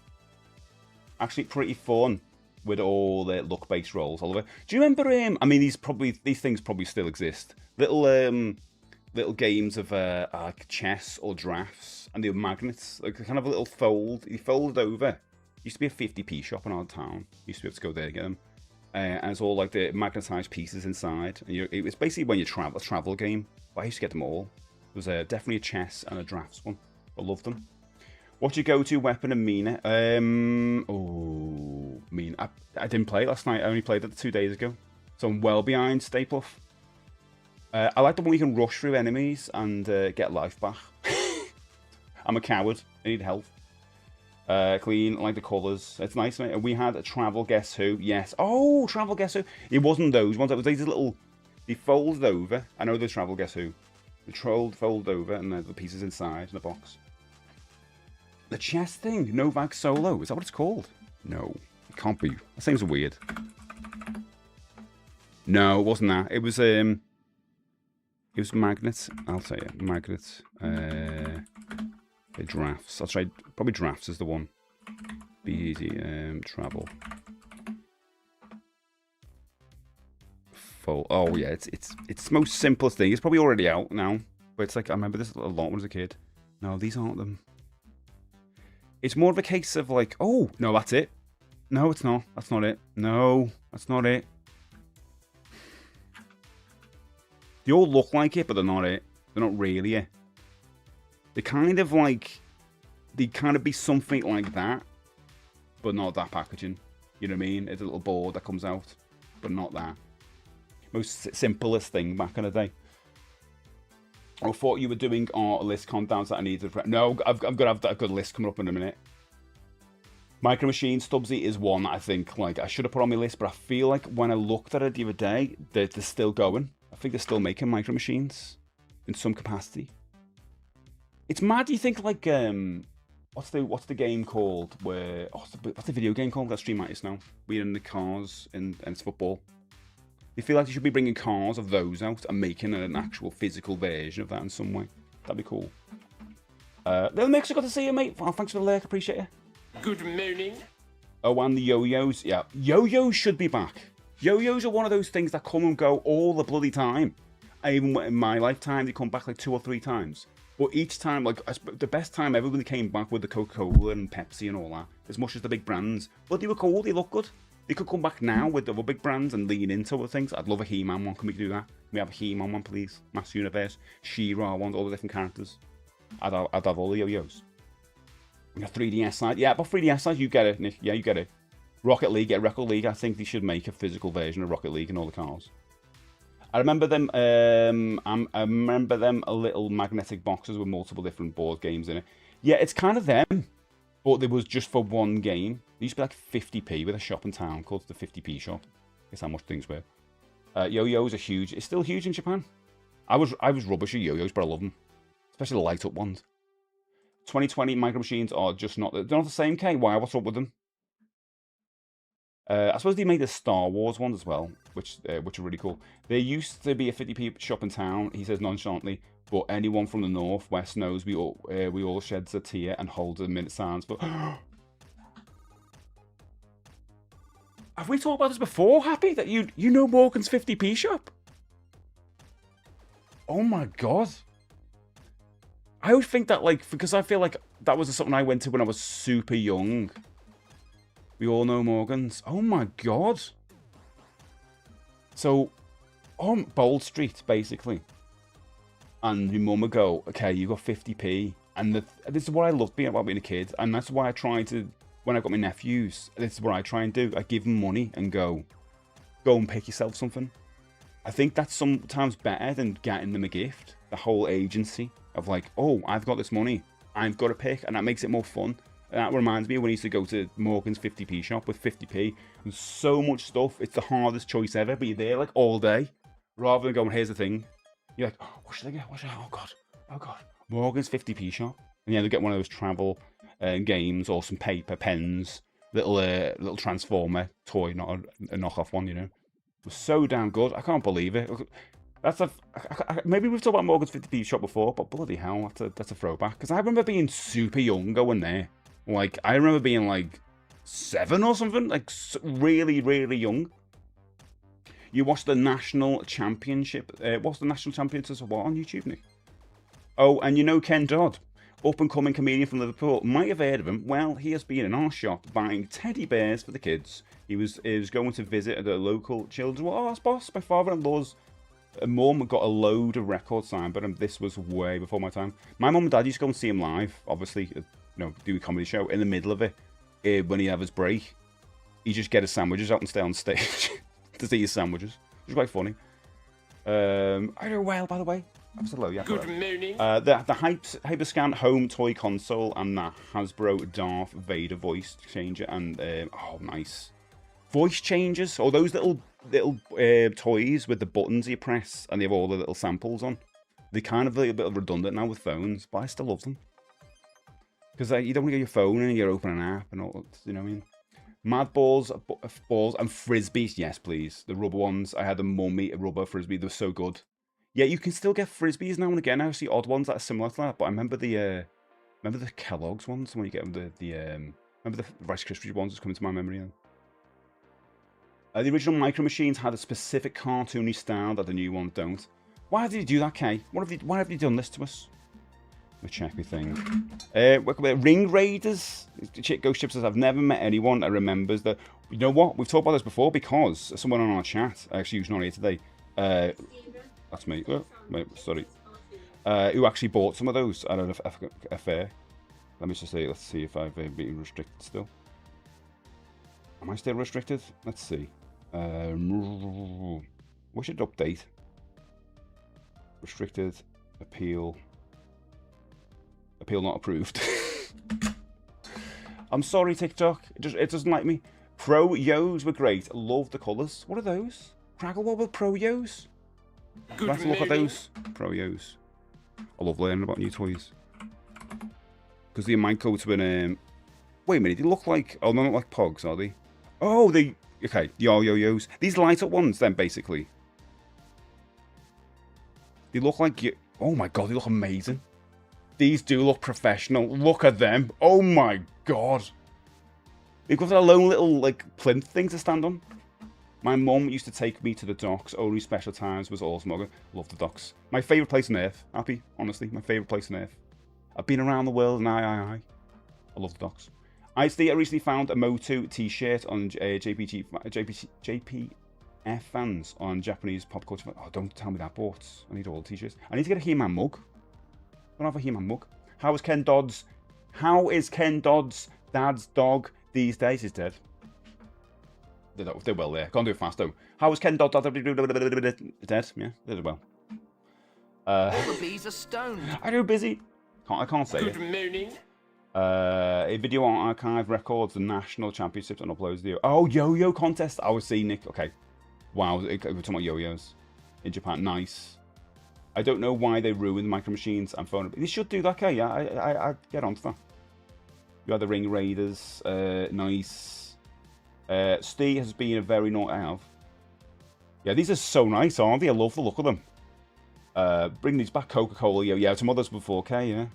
Actually, pretty fun with all the luck-based rolls, Oliver. Do you remember him? I mean, these things probably still exist. Little games of like chess or drafts, and they were magnets, like kind of a little fold. You folded over. Used to be a 50p shop in our town. Used to be able to go there and get them. And it's all like the magnetized pieces inside. And it was basically when you travel, a travel game. But I used to get them all. There was definitely a chess and a drafts one. I loved them. What's your go-to weapon in Mina? Mina. I didn't play it last night. I only played it 2 days ago. So I'm well behind Stay Puff. I like the one you can rush through enemies and get life back. I'm a coward. I need health. Clean, I like the colours. It's nice, mate. We had a travel Guess Who. Yes. Oh, travel Guess Who. It wasn't those ones. It was these little... They folded over. I know there's travel Guess Who. The troll folded over and the pieces inside in the box. The chess thing. Novak Solo. Is that what it's called? No. It can't be. That seems weird. No, it wasn't that. It was magnets. I'll tell you. Magnets. Drafts. I'll try. Probably drafts is the one. Be easy. Travel. Full. Oh yeah, it's the most simplest thing. It's probably already out now, but it's like I remember this a lot when I was a kid. No, these aren't them. It's more of a case of like, oh no, that's it. No, it's not. That's not it. No, that's not it. They all look like it, but they're not it. They're not really it. They kind of like, they kind of be something like that, but not that packaging. You know what I mean? It's a little board that comes out, but not that. Most simplest thing back in the day. I thought you were doing our list countdowns that I needed. No, I've got to have that good list coming up in a minute. Micro Machine Stubbsy is one that I think like I should have put on my list, but I feel like when I looked at it the other day, they're still going. I think they're still making Micro Machines in some capacity. It's mad. You think like what's the game called? Where what's the video game called? That's Stream Artist now. We're in the cars and it's football. You feel like you should be bringing cars of those out and making an actual physical version of that in some way. That'd be cool. Little Mix, I got to see you, mate. Oh, thanks for the lurk. Appreciate you. Good morning. Oh, and the yo-yos. Yeah, yo-yos should be back. Yo-yos are one of those things that come and go all the bloody time. Even in my lifetime, they come back like 2 or 3 times. But each time, like, the best time ever when they came back with the Coca-Cola and Pepsi and all that, as much as the big brands. But they were cool, they look good. They could come back now with the other big brands and lean into other things. I'd love a He-Man one. Can we do that? Can we have a He-Man one, please? Mass Universe, She-Ra ones, all the different characters. I'd have all the yo-yos. A 3DS side. Yeah, but 3DS side, you get it, Nick. Yeah, you get it. Rocket League, Record League. I think they should make a physical version of Rocket League in all the cars. I remember them. I remember them little magnetic boxes with multiple different board games in it. Yeah, it's kind of them, but it was just for one game. It used to be like 50p with a shop in town called the 50p shop. Guess how much things were. Yo-yos are huge. It's still huge in Japan. I was rubbish at yo-yos, but I love them, especially the light up ones. 2020 Micro Machines are just not. They're not the same. K. Why? What's up with them? I suppose they made the Star Wars ones as well, which are really cool. There used to be a 50p shop in town, he says nonchalantly, but anyone from the northwest knows we all sheds a tear and holds a minute silence. But have we talked about this before, Happy? That you know Morgan's 50p shop? Oh my god! I always think that because I feel like that was something I went to when I was super young. We all know Morgan's. Oh my god. So, on Bold Street, basically. And my mum would go, okay, you got 50p. And this is what I love about being a kid. And that's why I try to, when I got my nephews, this is what I try and do. I give them money and go and pick yourself something. I think that's sometimes better than getting them a gift. The whole agency of like, oh, I've got this money. I've got to pick. And that makes it more fun. That reminds me when I used to go to Morgan's 50p shop with 50p and so much stuff. It's the hardest choice ever, but you're there like all day rather than going, here's the thing. You're like, oh, what should I get? Oh god. Morgan's 50p shop. And yeah, they get one of those travel games or some paper, pens, little Transformer toy, not a knockoff one, you know. It was so damn good. I can't believe it. That's maybe we've talked about Morgan's 50p shop before, but bloody hell, that's a throwback. Because I remember being super young going there. Like, I remember being like 7 or something, like really, really young. You watched the national championship. What's the national championships of what on YouTube, Nick? Oh, and you know Ken Dodd, up-and-coming comedian from Liverpool. Might have heard of him. Well, he has been in our shop buying teddy bears for the kids. He was going to visit the local children. Well, that's boss. My father-in-law's mum got a load of records signed, but this was way before my time. My mum and dad used to go and see him live, obviously, do a comedy show. In the middle of it, when he'd have his break, he'd just get his sandwiches out and stay on stage to see his sandwiches. It was quite funny. I do well, by the way. Absolutely, yeah. Good morning. The Hyperscan home toy console and the Hasbro Darth Vader voice changer and oh, nice voice changers. Or those little toys with the buttons you press and they have all the little samples on. They're kind of a bit redundant now with phones, but I still love them because you don't want to get your phone and you open an app and all. You know what I mean? Mad balls and frisbees, yes please. The rubber ones. I had the mummy rubber frisbee. They were so good. Yeah, you can still get frisbees now and again. I see odd ones that are similar to that, but I remember the Kellogg's ones when you get them. Remember the Rice Krispies ones that's coming to my memory then. The original Micro Machines had a specific cartoony style that the new ones don't. Why did you do that, Kay? Why have you done this to us? Let me check my thing. Ring Raiders. Ghost Chip says, I've never met anyone that remembers that. You know what? We've talked about this before because someone on our chat, actually who's not here today, that's me. Oh, wait, sorry. Who actually bought some of those at a fair. Let me just say, let's see if I've been restricted still. Am I still restricted? Let's see. We should update. Restricted. Appeal. Appeal not approved. I'm sorry, TikTok. It doesn't like me. Pro Yos were great. Love the colours. What are those? Craggle Wobble Pro Yos? Let's look at those Pro Yos. I love learning about new toys. Because they might go to an wait a minute, they look like, oh, they're not like Pogs, are they? Oh, okay, the yo-yos. These light up ones then, basically. They look like, oh my god, they look amazing. These do look professional. Look at them. Oh my god. They've got their own little, like, plinth thing to stand on. My mum used to take me to the docks. Only special times was Allsmogger. Love the docks. My favourite place on earth. Happy, honestly. My favourite place on earth. I've been around the world and I love the docks. I recently found a Motu t-shirt on JPF fans on Japanese pop culture. Oh, don't tell me that, but I need all the t-shirts. I need to get a He-Man mug. I don't have a He-Man mug. How is Ken Dodd's dad's dog these days? He's dead. They're well there. Can't do it fast though. How is Ken Dodd dead? Yeah, they did well. All the bees are stoned. I do busy. I can't say Good it. morning. A video on archive records the national championships and uploads the yo-yo contest. I was seeing Nick. Okay, wow, we're talking about yo-yos in Japan. Nice. I don't know why they ruined Micro Machines and phone. They should do that. Okay, yeah, I get onto that. You had the Ring Raiders. Nice. Steve has been a very naughty. I have. Yeah, these are so nice, aren't they? I love the look of them. Bring these back, Coca-Cola yo. Yeah, some others before, okay, yeah.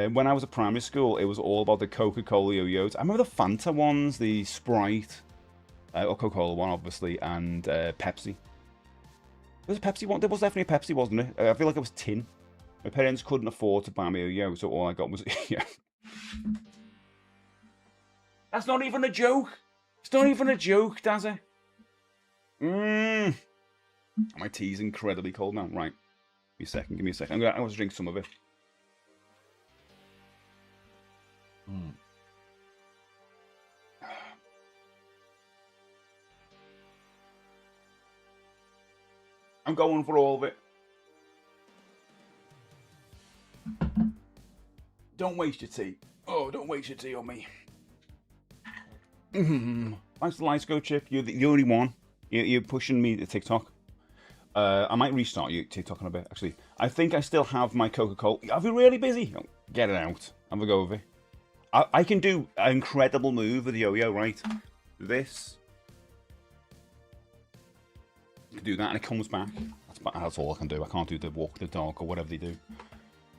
When I was at primary school, it was all about the Coca-Cola yo-yos. I remember the Fanta ones, the Sprite, or Coca-Cola one, obviously, and Pepsi. There was a Pepsi one. There was definitely a Pepsi, wasn't it? I feel like it was tin. My parents couldn't afford to buy me a yo, so all I got was yeah. That's not even a joke. It's not even a joke, Dazzy. My tea's incredibly cold now. Right. Give me a second. Give me a second. I'm going to drink some of it. I'm going for all of it. Don't waste your tea. Oh, don't waste your tea on me. Thanks to Lights Go Chip. You're the only one. You're pushing me to TikTok. I might restart you TikTok in a bit, actually. I think I still have my Coca-Cola. Are we really busy? Oh, get it out. Have a go of it. I can do an incredible move with the yo-yo, right? This. can do that, and it comes back. That's all I can do. I can't do the walk the dog or whatever they do.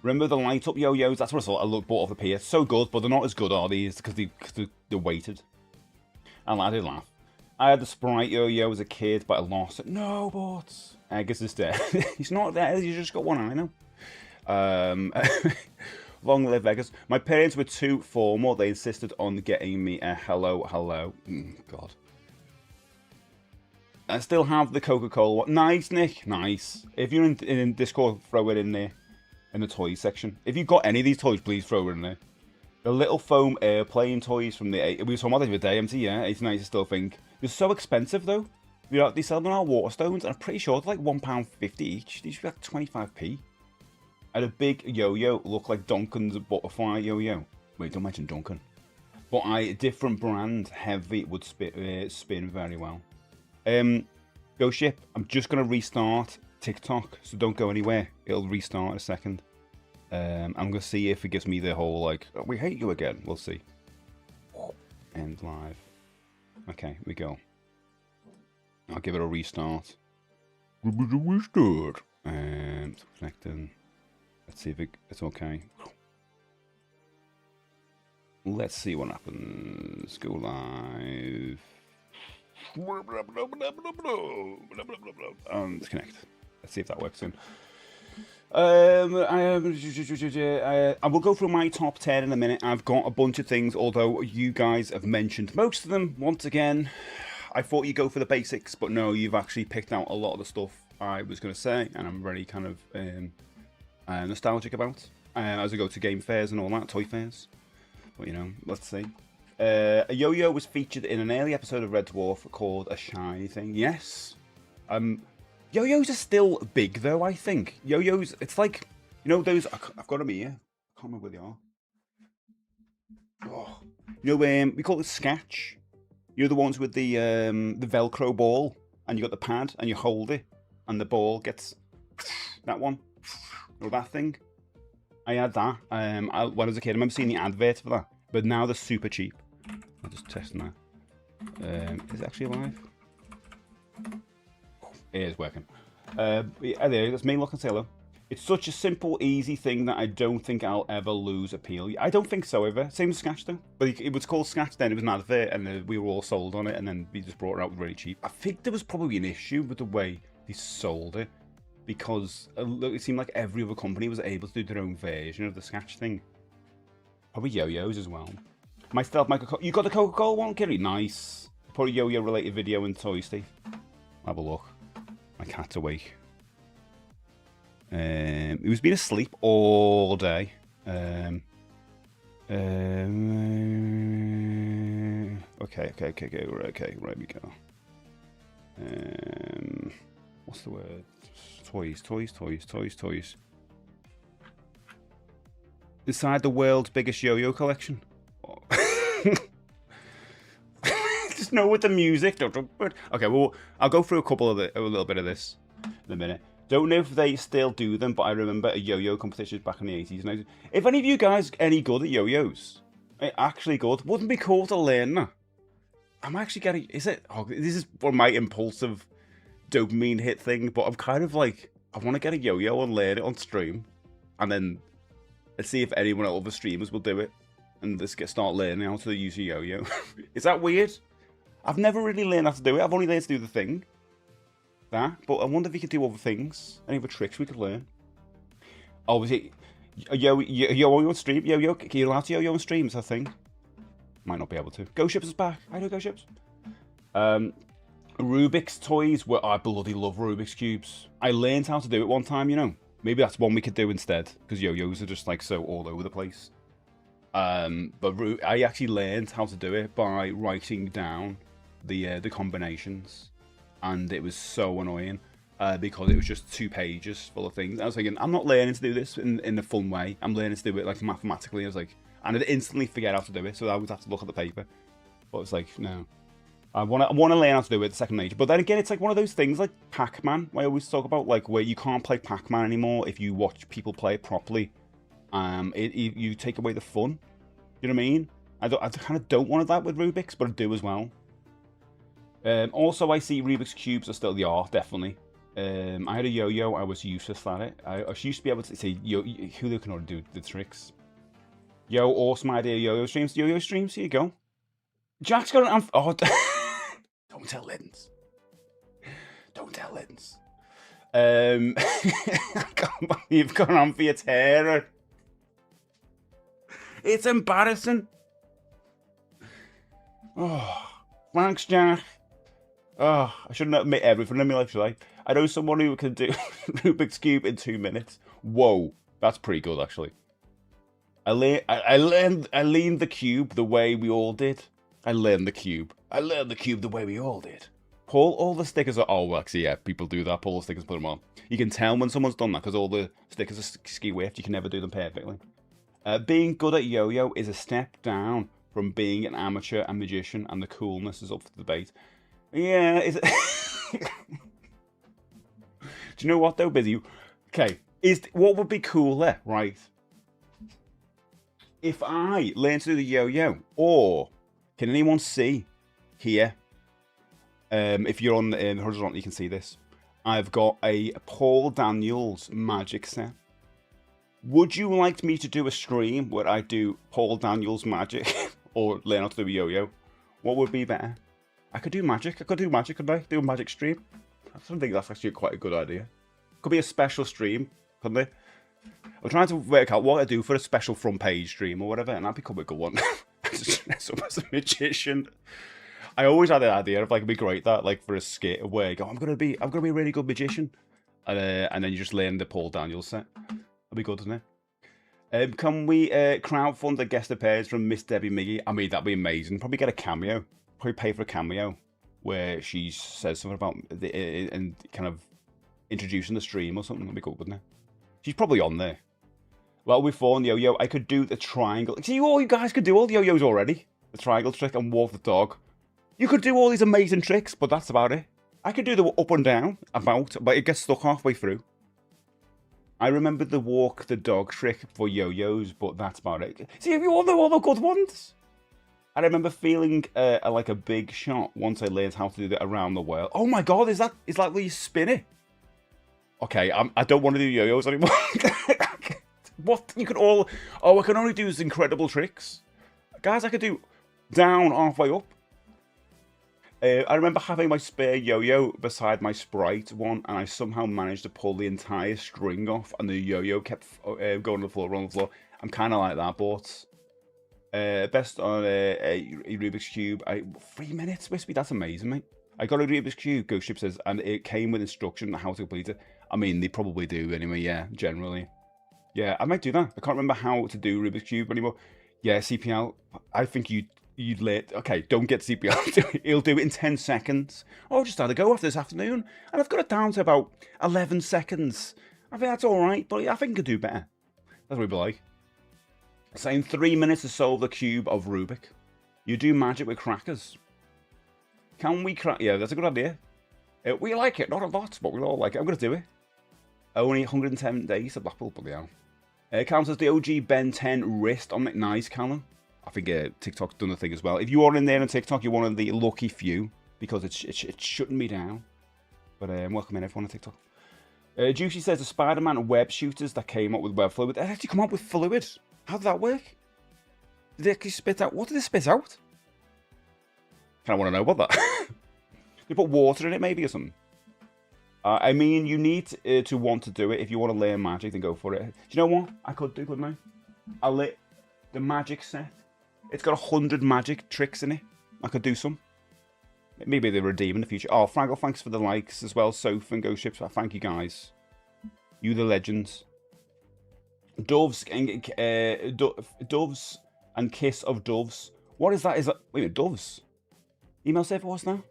Remember the light up yo-yos? That's what I thought. I bought off the PS. So good, but they're not as good, are these? Because they're weighted. I did laugh. I had the Sprite yo-yo as a kid, but I lost it. No, but Eggus is dead. He's not dead. He's just got one eye now. Long live Vegas. My parents were too formal. They insisted on getting me a hello. God. I still have the Coca-Cola one. Nice, Nick. Nice. If you're in Discord, throw it in there. In the toys section. If you've got any of these toys, please throw it in there. The little foam airplane toys from the... We were talking about the other day, MT, yeah? It's nice, I still think. They're so expensive, though. They sell them on our Waterstones, and I'm pretty sure they're like £1.50 each. These should be like 25p. I had a big yo-yo, looked like Duncan's butterfly yo-yo. Wait, don't mention Duncan. But a different brand, heavy, would spin very well. Go ship. I'm just going to restart TikTok, so don't go anywhere. It'll restart in a second. I'm going to see if it gives me the whole, like, oh, we hate you again. We'll see. End live. Okay, here we go. I'll give it a restart. Restart. Connecting. Let's see if it's okay. Let's see what happens. Go live. Disconnect. Let's see if that works soon. I will go through my top 10 in a minute. I've got a bunch of things, although you guys have mentioned most of them. Once again, I thought you'd go for the basics, but no, you've actually picked out a lot of the stuff I was going to say, and I'm very kind of nostalgic about as I go to game fairs and all that, toy fairs. But, you know, let's see. A yo-yo was featured in an early episode of Red Dwarf called A Shiny Thing. Yes. Yo-yos are still big, though, I think. Yo-yos, it's like, you know those... I've got them here. I can't remember where they are. Oh. You know, we call it sketch. You're the ones with the Velcro ball, and you got the pad, and you hold it, and the ball gets... That one. Or that thing. I had that when I was a kid. I remember seeing the advert for that. But now they're super cheap. I'm just testing that. Is it actually alive? It is working. There, that's me looking say hello. It's such a simple, easy thing that I don't think I'll ever lose appeal. I don't think so ever. Same as Sketch though. But it was called Sketch then. It was an advert, and we were all sold on it, and then we just brought it out really cheap. I think there was probably an issue with the way they sold it, because it seemed like every other company was able to do their own version of the Sketch thing. Probably yo-yos as well. Myself, you got the Coca-Cola one, Kitty? Nice. Put a yo-yo related video in Toy Steve. Have a look. My cat's awake. He was been asleep all day. Okay. Right, we go. What's the word? Toys. Inside the world's biggest yo-yo collection. Just know with the music. Okay, well, I'll go through a little bit of this in a minute. Don't know if they still do them, but I remember a yo-yo competition back in the 80s and 90s. If any of you guys any good at yo-yos, actually good, wouldn't it be cool to learn that? I'm actually getting, this is one of my impulsive dopamine hit thing, but I'm kind of like, I want to get a yo-yo and learn it on stream, and then let's see if anyone else, other streamers will do it, and just start learning how to use a yo-yo. Is that weird? I've never really learned how to do it. I've only learned to do the thing. But I wonder if you could do other things. Any other tricks we could learn? Oh, is it a yo-yo on stream? Yo-yo? Are you allowed to yo-yo on streams, I think? Might not be able to. Go Ships is back. I know Go Ships. Rubik's toys. I bloody love Rubik's Cubes. I learned how to do it one time, you know. Maybe that's one we could do instead, because yo-yos are just like so all over the place. But I actually learned how to do it by writing down the combinations, and it was so annoying because it was just 2 pages full of things. I was thinking, I'm not learning to do this in a fun way. I'm learning to do it like mathematically. I was like, and I'd instantly forget how to do it, so I would have to look at the paper. But it's like, no, I want to learn how to do it second nature. But then again, it's like one of those things like Pac-Man. I always talk about, like, where you can't play Pac-Man anymore if you watch people play it properly. You take away the fun. You know what I mean? I kind of don't want that with Rubik's, but I do as well. Also, I see Rubik's Cubes are still the art, definitely. I had a yo-yo, I was useless at it. I used to be able to say, who can already do the tricks. Yo, awesome idea, yo-yo streams. Yo-yo streams, here you go. Jack's got an oh, don't tell Linz. Don't tell Linz. I can't believe you've got an amphitheater. It's embarrassing. Oh, thanks, Jack. Oh, I shouldn't admit everything in my life, should I? I know someone who can do Rubik's Cube in 2 minutes. Whoa, that's pretty good, actually. I learned the cube the way we all did. I learned the cube the way we all did. Pull all the stickers. Oh, well, actually, yeah, people do that. Pull the stickers, put them on. You can tell when someone's done that because all the stickers are ski-whiffed. You can never do them perfectly. Being good at yo-yo is a step down from being an amateur and magician, and the coolness is up for debate. Yeah, is it? Do you know what though, Busy? Okay, what would be cooler, right? If I learn to do the yo-yo, or can anyone see here? If you're on the horizontal, you can see this. I've got a Paul Daniels magic set. Would you like me to do a stream where I do Paul Daniels magic or learn how to do a yo-yo? What would be better? I could do magic. Couldn't I? Do a magic stream. I don't think that's actually quite a good idea. Could be a special stream, couldn't it? I'm trying to work out what I do for a special front page stream or whatever, and that'd become a good one. As a magician. I always had the idea of like it'd be great that like for a skit where you go, I'm gonna be a really good magician, and then you just learn the Paul Daniels set. That'd be good, isn't it? Can we crowdfund a guest appearance from Miss Debbie Miggy? I mean, that'd be amazing. Probably get a cameo. Probably pay for a cameo where she says something about and kind of introducing the stream or something. That'd be cool, wouldn't it? She's probably on there. Well, with Fawn Yo-Yo, I could do the triangle. See, all you guys could do all the yo-yos already. The triangle trick and walk the dog. You could do all these amazing tricks, but that's about it. I could do the up and down, but it gets stuck halfway through. I remember the walk the dog trick for yo-yos, but that's about it. See, you all know all the good ones. I remember feeling like a big shot once I learned how to do that around the world. Oh my god, is that where you spin it? Okay, I don't want to do yo-yos anymore. What? You can all... Oh, I can only do these incredible tricks. Guys, I could do down halfway up. I remember having my spare yo-yo beside my Sprite one, and I somehow managed to pull the entire string off, and the yo-yo kept going on the floor, I'm kind of like that, but... best on a Rubik's Cube. 3 minutes, Wispy, that's amazing, mate. I got a Rubik's Cube, Ghost Ship says, and it came with instruction on how to complete it. I mean, they probably do anyway, yeah, generally. Yeah, I might do that. I can't remember how to do Rubik's Cube anymore. Yeah, CPL, I think you'd let... Okay, don't get CPL. He'll do it in 10 seconds. Oh, just had to go after this afternoon, and I've got it down to about 11 seconds. I think that's all right, but I think I could do better. That's what it'd be like. Saying 3 minutes to solve the cube of Rubik. You do magic with crackers. Can we crack? Yeah, that's a good idea. We like it, not a lot, but we all like it. I'm going to do it. Only 110 days to Blackpool, bloody hell. Counts as the OG Ben 10 wrist on McNice, Callum. I think TikTok's done the thing as well. If you are in there on TikTok, you're one of the lucky few, because it's shutting me down. But welcome in everyone on TikTok. Juicy says the Spider-Man web shooters that came up with web fluid, they actually come up with fluid. How did that work? Did they actually spit out? What did they spit out? Kind of want to know about that. They put water in it maybe or something. I mean, you need to want to do it. If you want to learn magic, then go for it. Do you know what? I could do, couldn't I? I'll let the magic set. It's got 100 magic tricks in it. I could do some. Maybe they redeem in the future. Oh, Fraggle, thanks for the likes as well. Soph and Ghost Ships. Thank you guys. You the legends. Doves and doves and kiss of doves. What is that? Is that wait a minute, doves? Email safe for what's now?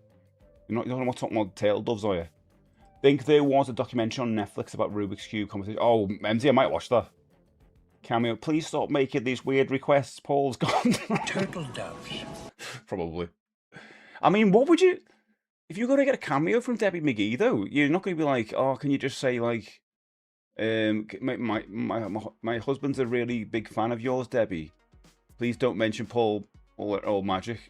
You're not know what talking about tail doves, are you? Think there was a documentary on Netflix about Rubik's Cube competition. Oh, MZ, I might watch that. Cameo, please stop making these weird requests. Paul's gone. Turtle doves. Probably. I mean, what would you... If you're going to get a cameo from Debbie McGee, though, you're not going to be like, oh, can you just say, like, my husband's a really big fan of yours, Debbie. Please don't mention Paul or magic.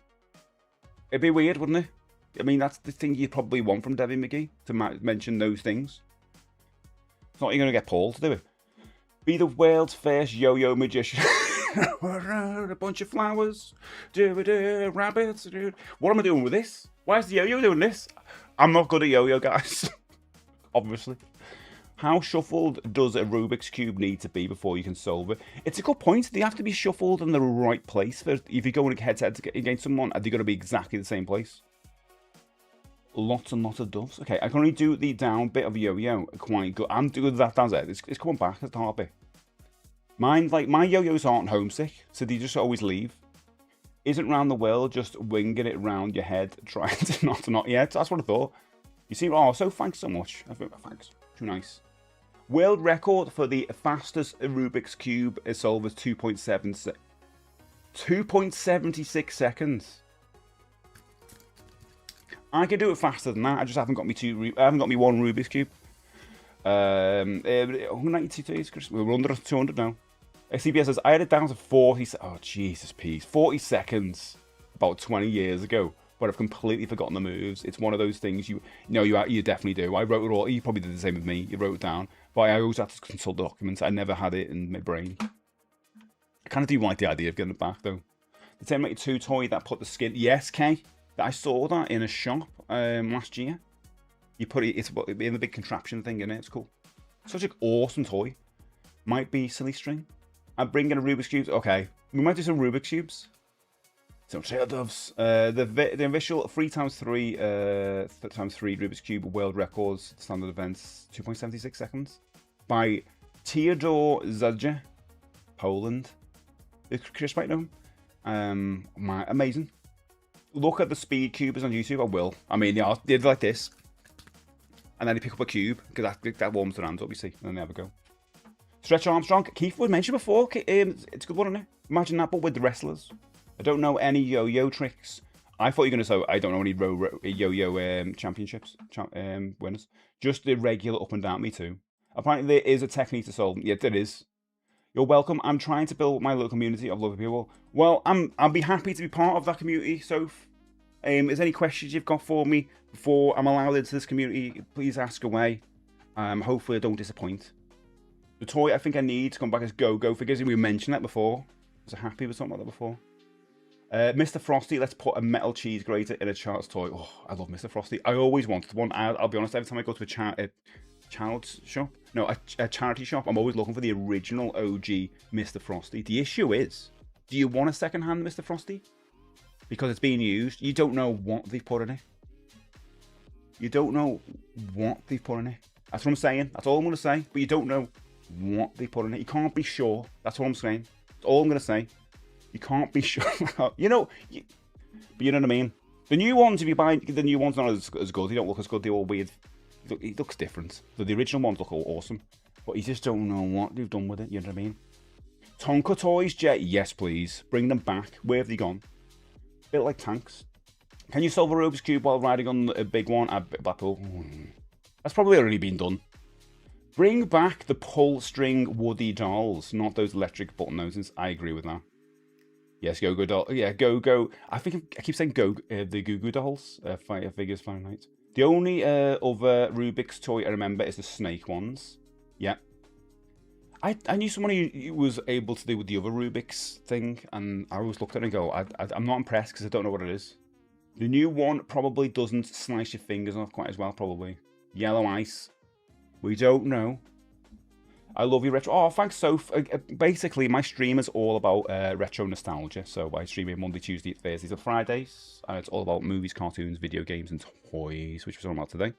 It'd be weird, wouldn't it? I mean, that's the thing you probably want from Debbie McGee, to mention those things. It's not you're going to get Paul to do it. Be the world's first yo-yo magician. A bunch of flowers. Rabbits. What am I doing with this? Why is the yo-yo doing this? I'm not good at yo-yo, guys. Obviously. How shuffled does a Rubik's Cube need to be before you can solve it? It's a good point. They have to be shuffled in the right place. If you're going head-to-head against someone, are they going to be exactly the same place? Lots and lots of doves. Okay, I can only do the down bit of yo-yo quite good. I'm doing that. That's it. It's coming back. That's the hard bit. Mine, like, my yo-yos aren't homesick, so they just always leave. Isn't round the world just winging it round your head, trying to not? Yeah, that's what I thought. You see, oh, so thanks so much. Thanks. Too nice. World record for the fastest Rubik's Cube solver is 2.76 seconds. I can do it faster than that. I just haven't got me one Rubik's Cube. 192 days. We're under 200 now. CBS says I had it down to 40. Oh Jesus, peace. 40 seconds about 20 years ago, but I've completely forgotten the moves. It's one of those things you definitely do. I wrote it all. You probably did the same with me. You wrote it down, but I always had to consult the documents. I never had it in my brain. I kind of do like the idea of getting it back though. The Terminator 2 toy that put the skin. Yes, Kay. I saw that in a shop last year. You put it. It's in the big contraption thing in it. It's cool. Such an awesome toy. Might be silly string. I'm bringing a Rubik's Cube. Okay, we might do some Rubik's Cubes. Some trail doves. The official 3x3 Rubik's Cube world records standard events 2.76 seconds by Theodore Zadja, Poland. Chris might know him. Amazing. Look at the speed cubers on YouTube. I will. I mean, they're like this, and then they pick up a cube because that warms their hands up. You see, and then they have a go. Stretch Armstrong. Keith was mentioned before. It's a good one, isn't it? Imagine that, but with the wrestlers. I don't know any yo-yo tricks. I thought you were going to say I don't know any yo-yo championships winners. Just the regular up and down. Me too. Apparently there is a technique to solve them. Yeah, there is. You're welcome. I'm trying to build my little community of lovely people. Well, I'll be happy to be part of that community, Soph. Is any questions you've got for me before I'm allowed into this community? Please ask away. Hopefully I don't disappoint. The toy I think I need to come back is Go-Go figures. We mentioned that before. Was I happy with something like that before? Mr. Frosty, let's put a metal cheese grater in a child's toy. Oh, I love Mr. Frosty. I always wanted one. I'll be honest, every time I go to a child's shop, no, a charity shop, I'm always looking for the original OG Mr. Frosty. The issue is, do you want a second-hand Mr. Frosty? Because it's being used. You don't know what they've put in it. You don't know what they've put in it. That's what I'm saying. That's all I'm going to say. But you don't know what they put in it. You can't be sure. That's what I'm saying. That's all I'm going to say. You can't be sure. But you know what I mean? The new ones, if you buy the new ones, not as good. They don't look as good. They're all weird. It looks different. The original ones look all awesome. But you just don't know what they've done with it. You know what I mean? Tonka toys, Jet. Yes, please. Bring them back. Where have they gone? Built like tanks. Can you solve a Rubik's Cube while riding on a big one at Blackpool? That's probably already been done. Bring back the pull string Woody dolls, not those electric button noses. I agree with that. Yes, Go-Go doll. Yeah, Go-Go. I keep saying the Goo Goo dolls. Figures Fahrenheit. The only other Rubik's toy I remember is the snake ones. Yeah. I knew someone who was able to do with the other Rubik's thing, and I always looked at it and go, I'm not impressed because I don't know what it is. The new one probably doesn't slice your fingers off quite as well, probably. Yellow ice. We don't know. I love you, Retro. Oh, thanks, Soph. Basically, my stream is all about retro nostalgia. So I stream it Monday, Tuesday, Thursdays, and Fridays. And it's all about movies, cartoons, video games, and toys, which we're talking about today.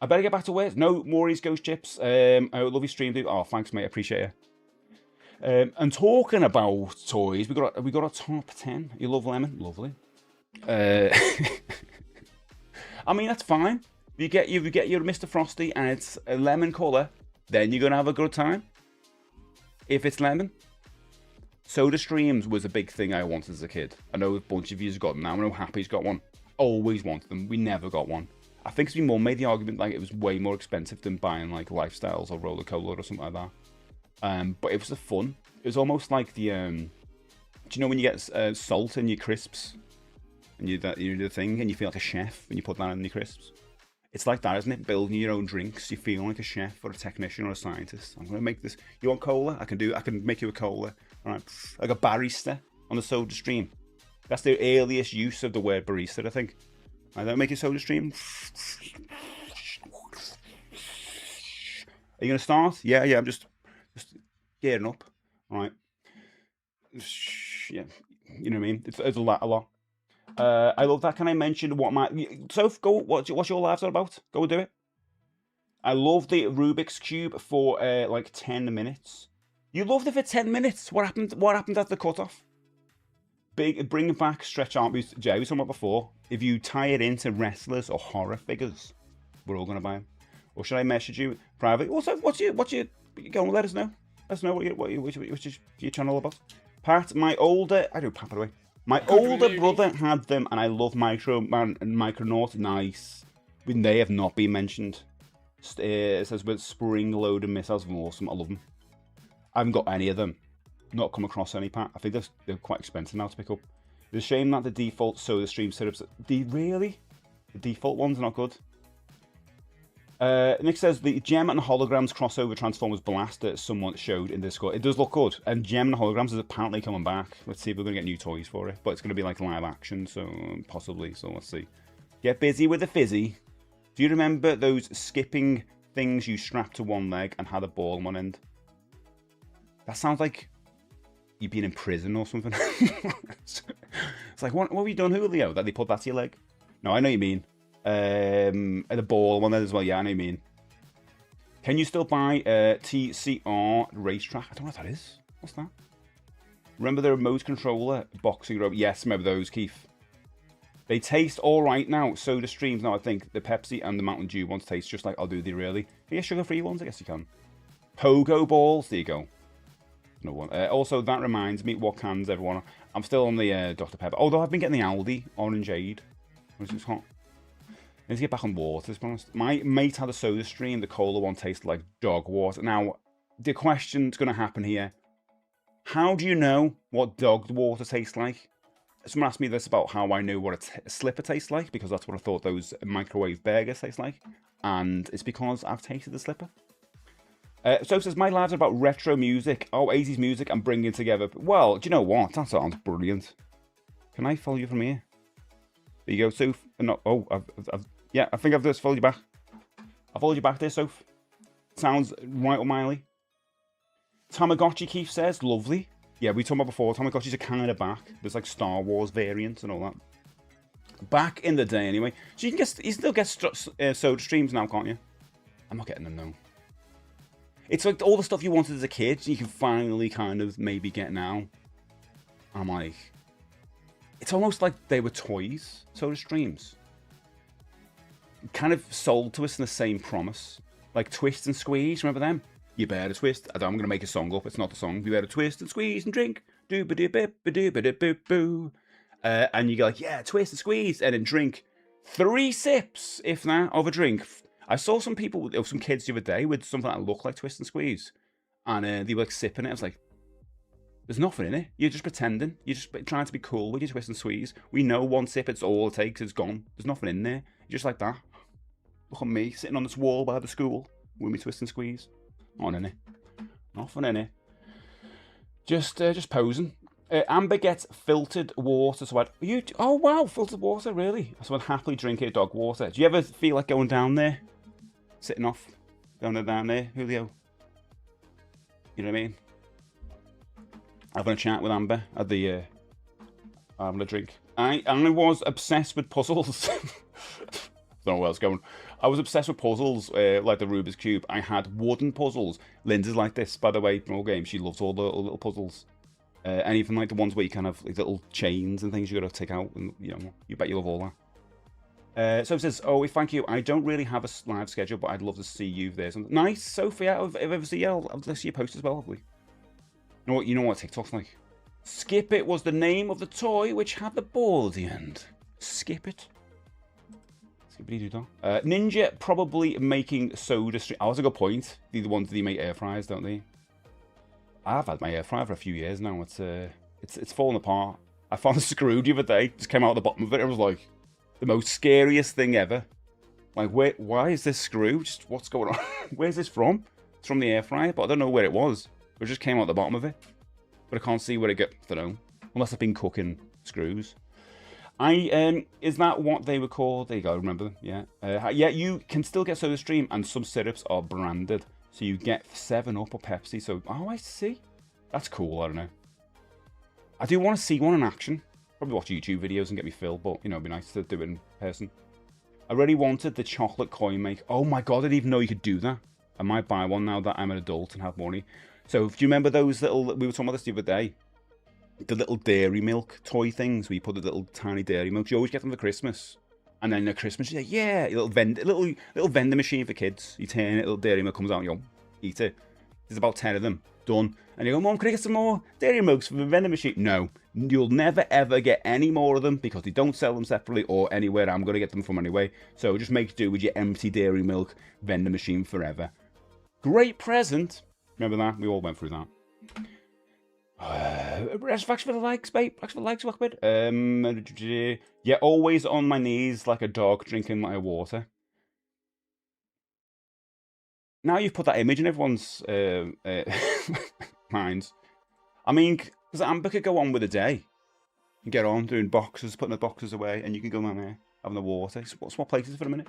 I better get back to work. No more East Coast chips. I love your stream, dude. Oh, thanks, mate. I appreciate you. And talking about toys, we got a top 10. You love lemon? Lovely. I mean, that's fine. You get your Mr. Frosty and it's a lemon colour, then you're gonna have a good time. If it's lemon. Soda streams was a big thing I wanted as a kid. I know a bunch of you have got them now. I know Happy's got one. Always wanted them. We never got one. I think my mum made the argument like it was way more expensive than buying like Lifestyles or Roller Cola or something like that. But it was the fun. It was almost like the do you know when you get salt in your crisps? and you do the thing, and you feel like a chef when you put that in your crisps. It's like that, isn't it? Building your own drinks. You feel like a chef or a technician or a scientist. I'm gonna make this. You want cola? I can make you a cola. All right, like a barista on the Soda Stream. That's the earliest use of the word barista, I think. I don't make a Soda Stream. Are you gonna start? Yeah. I'm just gearing up. All right. Yeah, you know what I mean. It's a lot. I love that. Can I mention what my Soph, go? What's your lives are about? Go and do it. I love the Rubik's Cube for like 10 minutes. You loved it for 10 minutes. What happened? What happened at the cutoff? Bring it back. Stretch arms. Jay was talking about before. If you tie it into wrestlers or horror figures, we're all gonna buy them. Or should I message you privately? Also, what's your? Go and let us know. Let us know what's your channel about. Pat, my older. I do Pat by the way. My older brother had them, and I love Man and Micronaut. Nice. But they have not been mentioned. It says with spring-loaded missiles. Awesome. I love them. I haven't got any of them. Not come across any, Pat. I think they're quite expensive now to pick up. It's a shame that the default Soda Stream setups. Really? The default ones are not good. Nick says the Gem and Holograms crossover Transformers Blast that someone showed in Discord. It does look good, and Gem and Holograms is apparently coming back. Let's see if we're going to get new toys for it, but it's going to be like live action, so possibly. So let's see. Get busy with the fizzy. Do you remember those skipping things you strapped to one leg and had a ball on one end? That sounds like you've been in prison or something. It's like, what have you done, Julio? That they put that to your leg? No, I know what you mean. And the ball one there as well. Yeah, I know what you mean. Can you still buy TCR Racetrack? I don't know what that is. What's that? Remember the remote controller boxing robot? Yes, remember those, Keith. They taste all right now. Soda Streams now, I think. The Pepsi and the Mountain Dew ones taste just like I'll do. They really? Yeah, sugar-free ones, I guess you can. Pogo balls. There you go. No one. Also, that reminds me, what cans everyone? I'm still on the Dr. Pepper. Although I've been getting the Aldi Orangeade. Which is hot. I need to get back on water, to be honest. My mate had a Soda Stream. The cola one tasted like dog water. Now, the question's going to happen here. How do you know what dog water tastes like? Someone asked me this about how I knew what a slipper tastes like, because that's what I thought those microwave burgers taste like. And it's because I've tasted the slipper. So it says, my lives are about retro music. Oh, 80s music and bringing together. Well, do you know what? That sounds brilliant. Can I follow you from here? There you go, Soph. No, oh, yeah, I think I've just followed you back. I followed you back there, Soph. Sounds right up my alley. Tamagotchi, Keith says, lovely. Yeah, we talked about before. Tamagotchis are kind of back. There's like Star Wars variants and all that. Back in the day, anyway. So you still get Soda Streams now, can't you? I'm not getting them though. It's like all the stuff you wanted as a kid, you can finally kind of maybe get now. I'm like, it's almost like they were toys, Soda Streams. Kind of sold to us in the same promise. Like Twist and Squeeze, remember them? You better twist. I'm going to make a song up. It's not a song. You better twist and squeeze and drink. Doo-ba-doo-bip-ba-doo-ba-doo-boo. And you go like, yeah, twist and squeeze. And then drink 3 sips, if that, of a drink. I saw some people, some kids the other day with something that looked like Twist and Squeeze. And they were like sipping it. I was like, there's nothing in it. You're just pretending. You're just trying to be cool with your Twist and Squeeze. We know 1 sip, it's all it takes. It's gone. There's nothing in there. You're just like that. Look at me, sitting on this wall by the school with me Twist and Squeeze. Not in it. Nothing in it. Just posing. Amber gets filtered water. So oh wow, filtered water, really? So I'd happily drink her dog water. Do you ever feel like going down there? Sitting off? Going down there, Julio? You know what I mean? Having a chat with Amber at the having a drink. I was obsessed with puzzles. Don't know where I was going. I was obsessed with puzzles, like the Rubik's Cube. I had wooden puzzles. Lindsay's like this, by the way, from all games. She loves all the little puzzles. And even like the ones where you kind of like little chains and things you got to take out. And you know, you bet you love all that. So it says, oh, thank you. I don't really have a live schedule, but I'd love to see you there. Nice, Sophie. If I ever see you, I'll see your post as well, hopefully. You know what TikTok's like? Skip It was the name of the toy which had the ball at the end. Skip It. Ninja probably making Soda Stream. Oh, that's a good point. They're the ones that make air fryers, don't they? I've had my air fryer for a few years now. It's fallen apart. I found a screw the other day. Just came out the bottom of it. It was like the most scariest thing ever. Like, why is this screw? Just what's going on? Where's this from? It's from the air fryer, but I don't know where it was. It just came out the bottom of it. But I can't see where it got. I don't know. Unless I've been cooking screws. Is that what they were called? There you go, remember them. Yeah. Yeah, you can still get SodaStream, and some syrups are branded. So you get 7-Up or Pepsi. So, oh, I see. That's cool, I don't know. I do want to see one in action. Probably watch YouTube videos and get me filled, but, you know, it'd be nice to do it in person. I really wanted the chocolate coin make. Oh my god, I didn't even know you could do that. I might buy one now that I'm an adult and have money. So, do you remember those little, we were talking about this the other day, the little dairy milk toy things where you put the little tiny dairy milk? You always get them for Christmas. And then at Christmas, you say, yeah, a little vending machine for kids. You turn it, little dairy milk comes out, and you go, eat it. There's about 10 of them. Done. And you go, Mom, can I get some more dairy milks from the vending machine? No. You'll never ever get any more of them because they don't sell them separately or anywhere I'm going to get them from anyway. So just make do with your empty dairy milk vending machine forever. Great present. Remember that? We all went through that. Thanks for the likes, babe. Thanks for the likes, Wackbird. Yeah, always on my knees like a dog drinking my water. Now you've put that image in everyone's minds. I mean, because Amber could go on with a day and get on doing boxes, putting the boxes away, and you can go down there having the water. Swap places for a minute.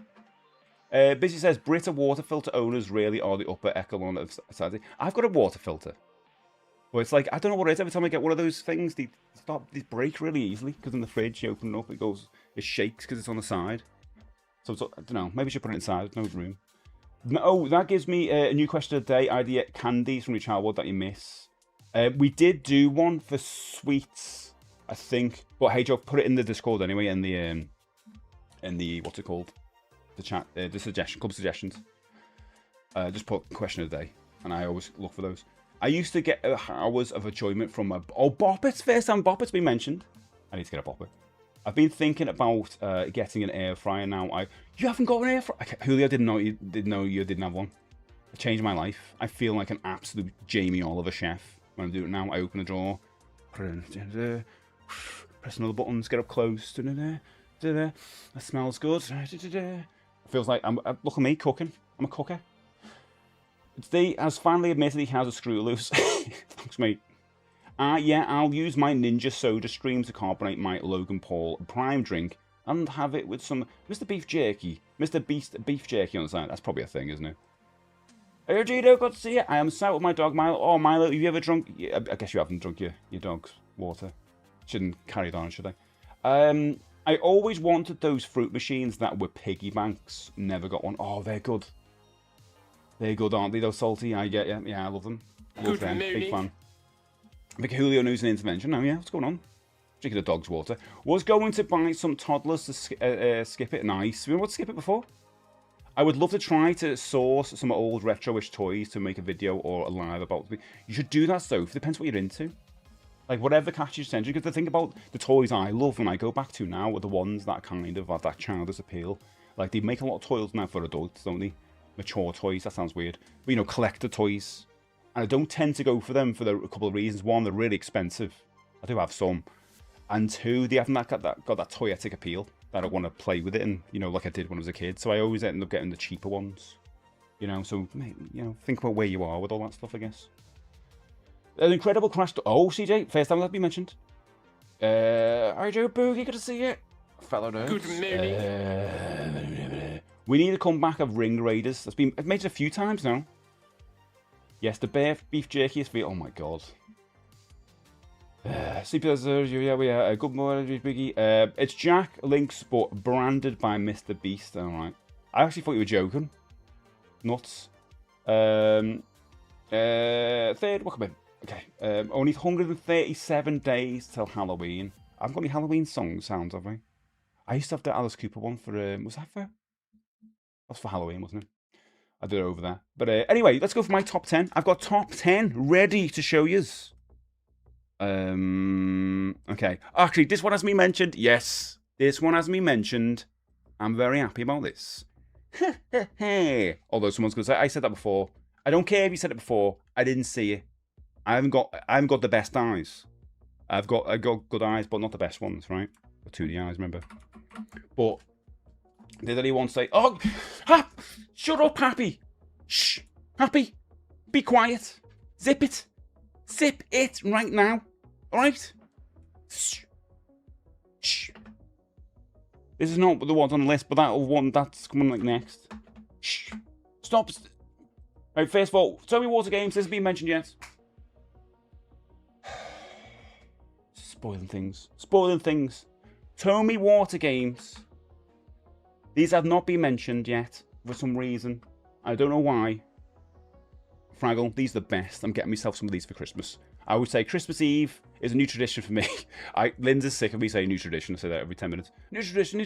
Busy says, Brita water filter owners really are the upper echelon of society. I've got a water filter. But it's like, I don't know what it is. Every time I get one of those things, they break really easily. Because in the fridge, you open it up, it shakes because it's on the side. So it's, I don't know, maybe I should put it inside. There's no room. Oh, that gives me a new question of the day. Idea candies from your childhood that you miss. We did do one for sweets, I think. But hey, Joe, put it in the Discord anyway, in the what's it called? The chat, the suggestion, club suggestions. Just put question of the day, and I always look for those. I used to get hours of enjoyment from a Boppets. First time Boppets been mentioned. I need to get a Boppet. I've been thinking about getting an air fryer now. You haven't got an air fryer? Okay, Julio, didn't know you didn't have one. It changed my life. I feel like an absolute Jamie Oliver chef when I do it now. I open the drawer, press another buttons, get up close. That smells good. It feels like look at me cooking. I'm a cooker. Today has finally admitted he has a screw loose. Thanks, mate. Yeah, I'll use my Ninja Soda Stream to carbonate my Logan Paul Prime drink and have it with some Mr. Beef Jerky. Mr. Beef Jerky on the side. That's probably a thing, isn't it? Hey, Gino, good to see you. I am sat with my dog, Milo. Oh, Milo, have you ever drunk... Yeah, I guess you haven't drunk your dog's water. Shouldn't carry it on, should I? I always wanted those fruit machines that were piggy banks. Never got one. Oh, they're good. They're good, aren't they? Those salty. I get you. Yeah, I love them. Love them. Big fan. I think Julio knows an intervention. Oh, yeah. What's going on? Drinking the dog's water. Was going to buy some toddlers to skip it. Nice. We want to skip it before. I would love to try to source some old retro-ish toys to make a video or a live about. You should do that, though. It depends what you're into. Like, whatever catches your attention. Because the thing about the toys I love and I go back to now are the ones that kind of have that childish appeal. Like, they make a lot of toys now for adults, don't they? Mature toys. That sounds weird. But, you know, collector toys. And I don't tend to go for them for a couple of reasons. One, they're really expensive. I do have some. And two, they haven't got that toyetic appeal that I want to play with it and, you know, like I did when I was a kid. So I always end up getting the cheaper ones. You know, so, you know, think about where you are with all that stuff, I guess. An incredible crash. Oh, CJ, first time that be mentioned. Alright, Joe Boogie, good to see you. Fellow nerds. Good morning. We need a comeback of Ring Raiders. I've made it a few times now. Yes, the beef jerky is for... Oh my god. Yeah, we are. Good morning, Biggie. It's Jack Links, but branded by Mr. Beast. Alright. I actually thought you were joking. Nuts. Third, welcome in. Okay. Only 137 days till Halloween. I haven't got any Halloween sounds, have I? I used to have the Alice Cooper one for... was that for... That's for Halloween, wasn't it? I did it over there. But anyway, let's go for my top 10. I've got top 10 ready to show yous. Okay. Actually, this one has me mentioned. Yes, this one has me mentioned. I'm very happy about this. Although someone's going to say, I said that before. I don't care if you said it before. I didn't see it. I haven't got the best eyes. I got good eyes, but not the best ones, right? Got 2D eyes, remember? But did anyone say, "Oh, shut up, Happy. Shh, Happy, be quiet. Zip it right now. All right? Shh. Shh. This is not the ones on the list, but that one that's coming like next. Shh. Stop. Right, first of all, Toby Water Games. This has been mentioned yet. Spoiling things. Tommy Water Games. These have not been mentioned yet for some reason. I don't know why. Fraggle, these are the best. I'm getting myself some of these for Christmas. I would say Christmas Eve is a new tradition for me. Lynn's sick of me saying new tradition. I say that every 10 minutes. New tradition.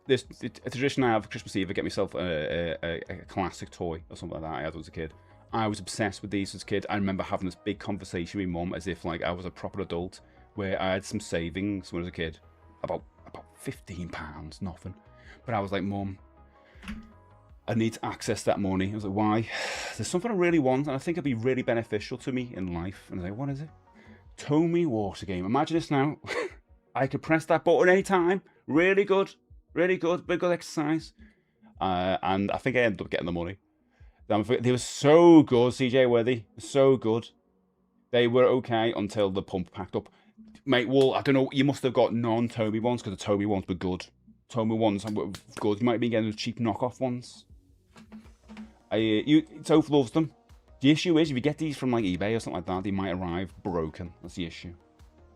This a tradition I have for Christmas Eve. I get myself a classic toy or something like that I had as a kid. I was obsessed with these as a kid. I remember having this big conversation with mum as if like I was a proper adult, where I had some savings when I was a kid, about £15, nothing. But I was like, Mum, I need to access that money. I was like, why? There's something I really want, and I think it'd be really beneficial to me in life. And I was like, what is it? Tommy Water Game. Imagine this now. I could press that button anytime. Really good. Very good exercise. And I think I ended up getting the money. They were so good, CJ Worthy. So good. They were okay until the pump packed up. Mate, well, I don't know. You must have got non-Toby ones because the Toby ones were good. Toby ones were good. You might be getting the cheap knockoff ones. Toph loves them. The issue is, if you get these from like eBay or something like that, they might arrive broken. That's the issue.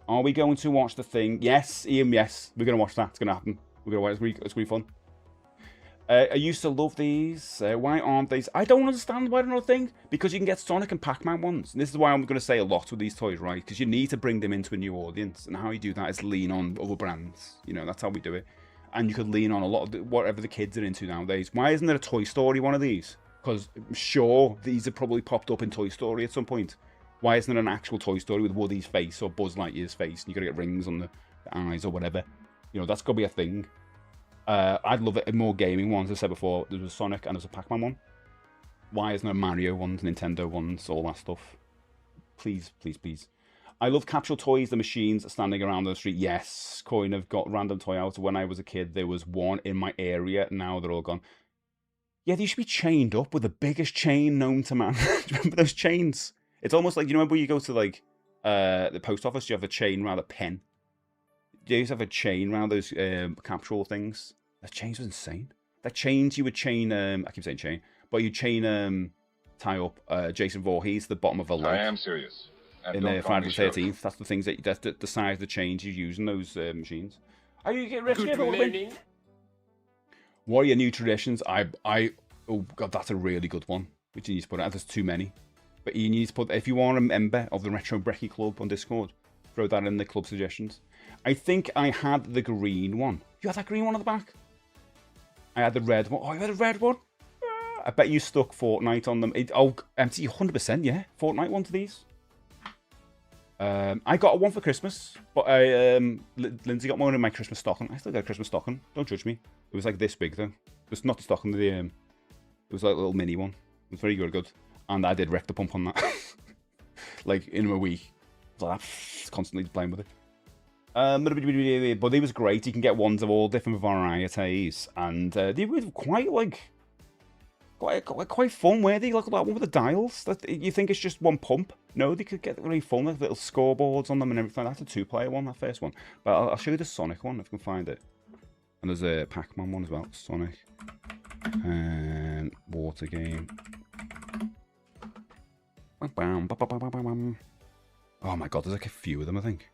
Are we going to watch The Thing? Yes, Ian, yes. We're going to watch that. It's going to happen. We're going to watch it. It's going to be fun. I used to love these. Why aren't these? I don't understand why they're not a thing. Because you can get Sonic and Pac-Man ones. And this is why I'm going to say a lot with these toys, right? Because you need to bring them into a new audience. And how you do that is lean on other brands. You know, that's how we do it. And you could lean on a lot of whatever the kids are into nowadays. Why isn't there a Toy Story one of these? Because I'm sure these have probably popped up in Toy Story at some point. Why isn't there an actual Toy Story with Woody's face or Buzz Lightyear's face? And you got to get rings on the eyes or whatever. You know, that's got to be a thing. I'd love it in more gaming ones. As I said before, there was a Sonic and there was a Pac-Man one. Why isn't there Mario ones, Nintendo ones, all that stuff? Please, please, please. I love capsule toys, the machines standing around the street. Yes, Coin have got random toy out. When I was a kid, there was one in my area. Now they're all gone. Yeah, they should be chained up with the biggest chain known to man. Do you remember those chains? It's almost like, you know, when you go to like the post office, you have a chain around a pen. You used to have a chain around those capsule things. That chains was insane. That chains you would chain. I keep saying chain, but you chain tie up Jason Voorhees to the bottom of a log. I am serious. In Friday the 13th. That's the things that's the size of the chains you use in those machines. Are you getting ready? Good morning. What are your new traditions? Oh god, that's a really good one. Which you need to put out. There's too many. But you need to put, if you are a member of the Retro Brekky Club on Discord, throw that in the club suggestions. I think I had the green one. You had that green one on the back? I had the red one. Oh, you had a red one? I bet you stuck Fortnite on them. Empty, 100%, yeah. Fortnite one to these. I got one for Christmas, but Lindsay got one in my Christmas stocking. I still got a Christmas stocking. Don't judge me. It was like this big though. It's not the stocking. It was like a little mini one. It was very good. And I did wreck the pump on that. Like in a week. I was like that, constantly playing with it. But they was great. You can get ones of all different varieties, and they were quite fun. Where they look at that one with the dials. That you think it's just one pump? No, they could get really fun. Like little scoreboards on them and everything. That's a 2-player one, that first one. But I'll show you the Sonic one if I can find it. And there's a Pac-Man one as well. Sonic and Water Game. Oh my god, there's like a few of them, I think.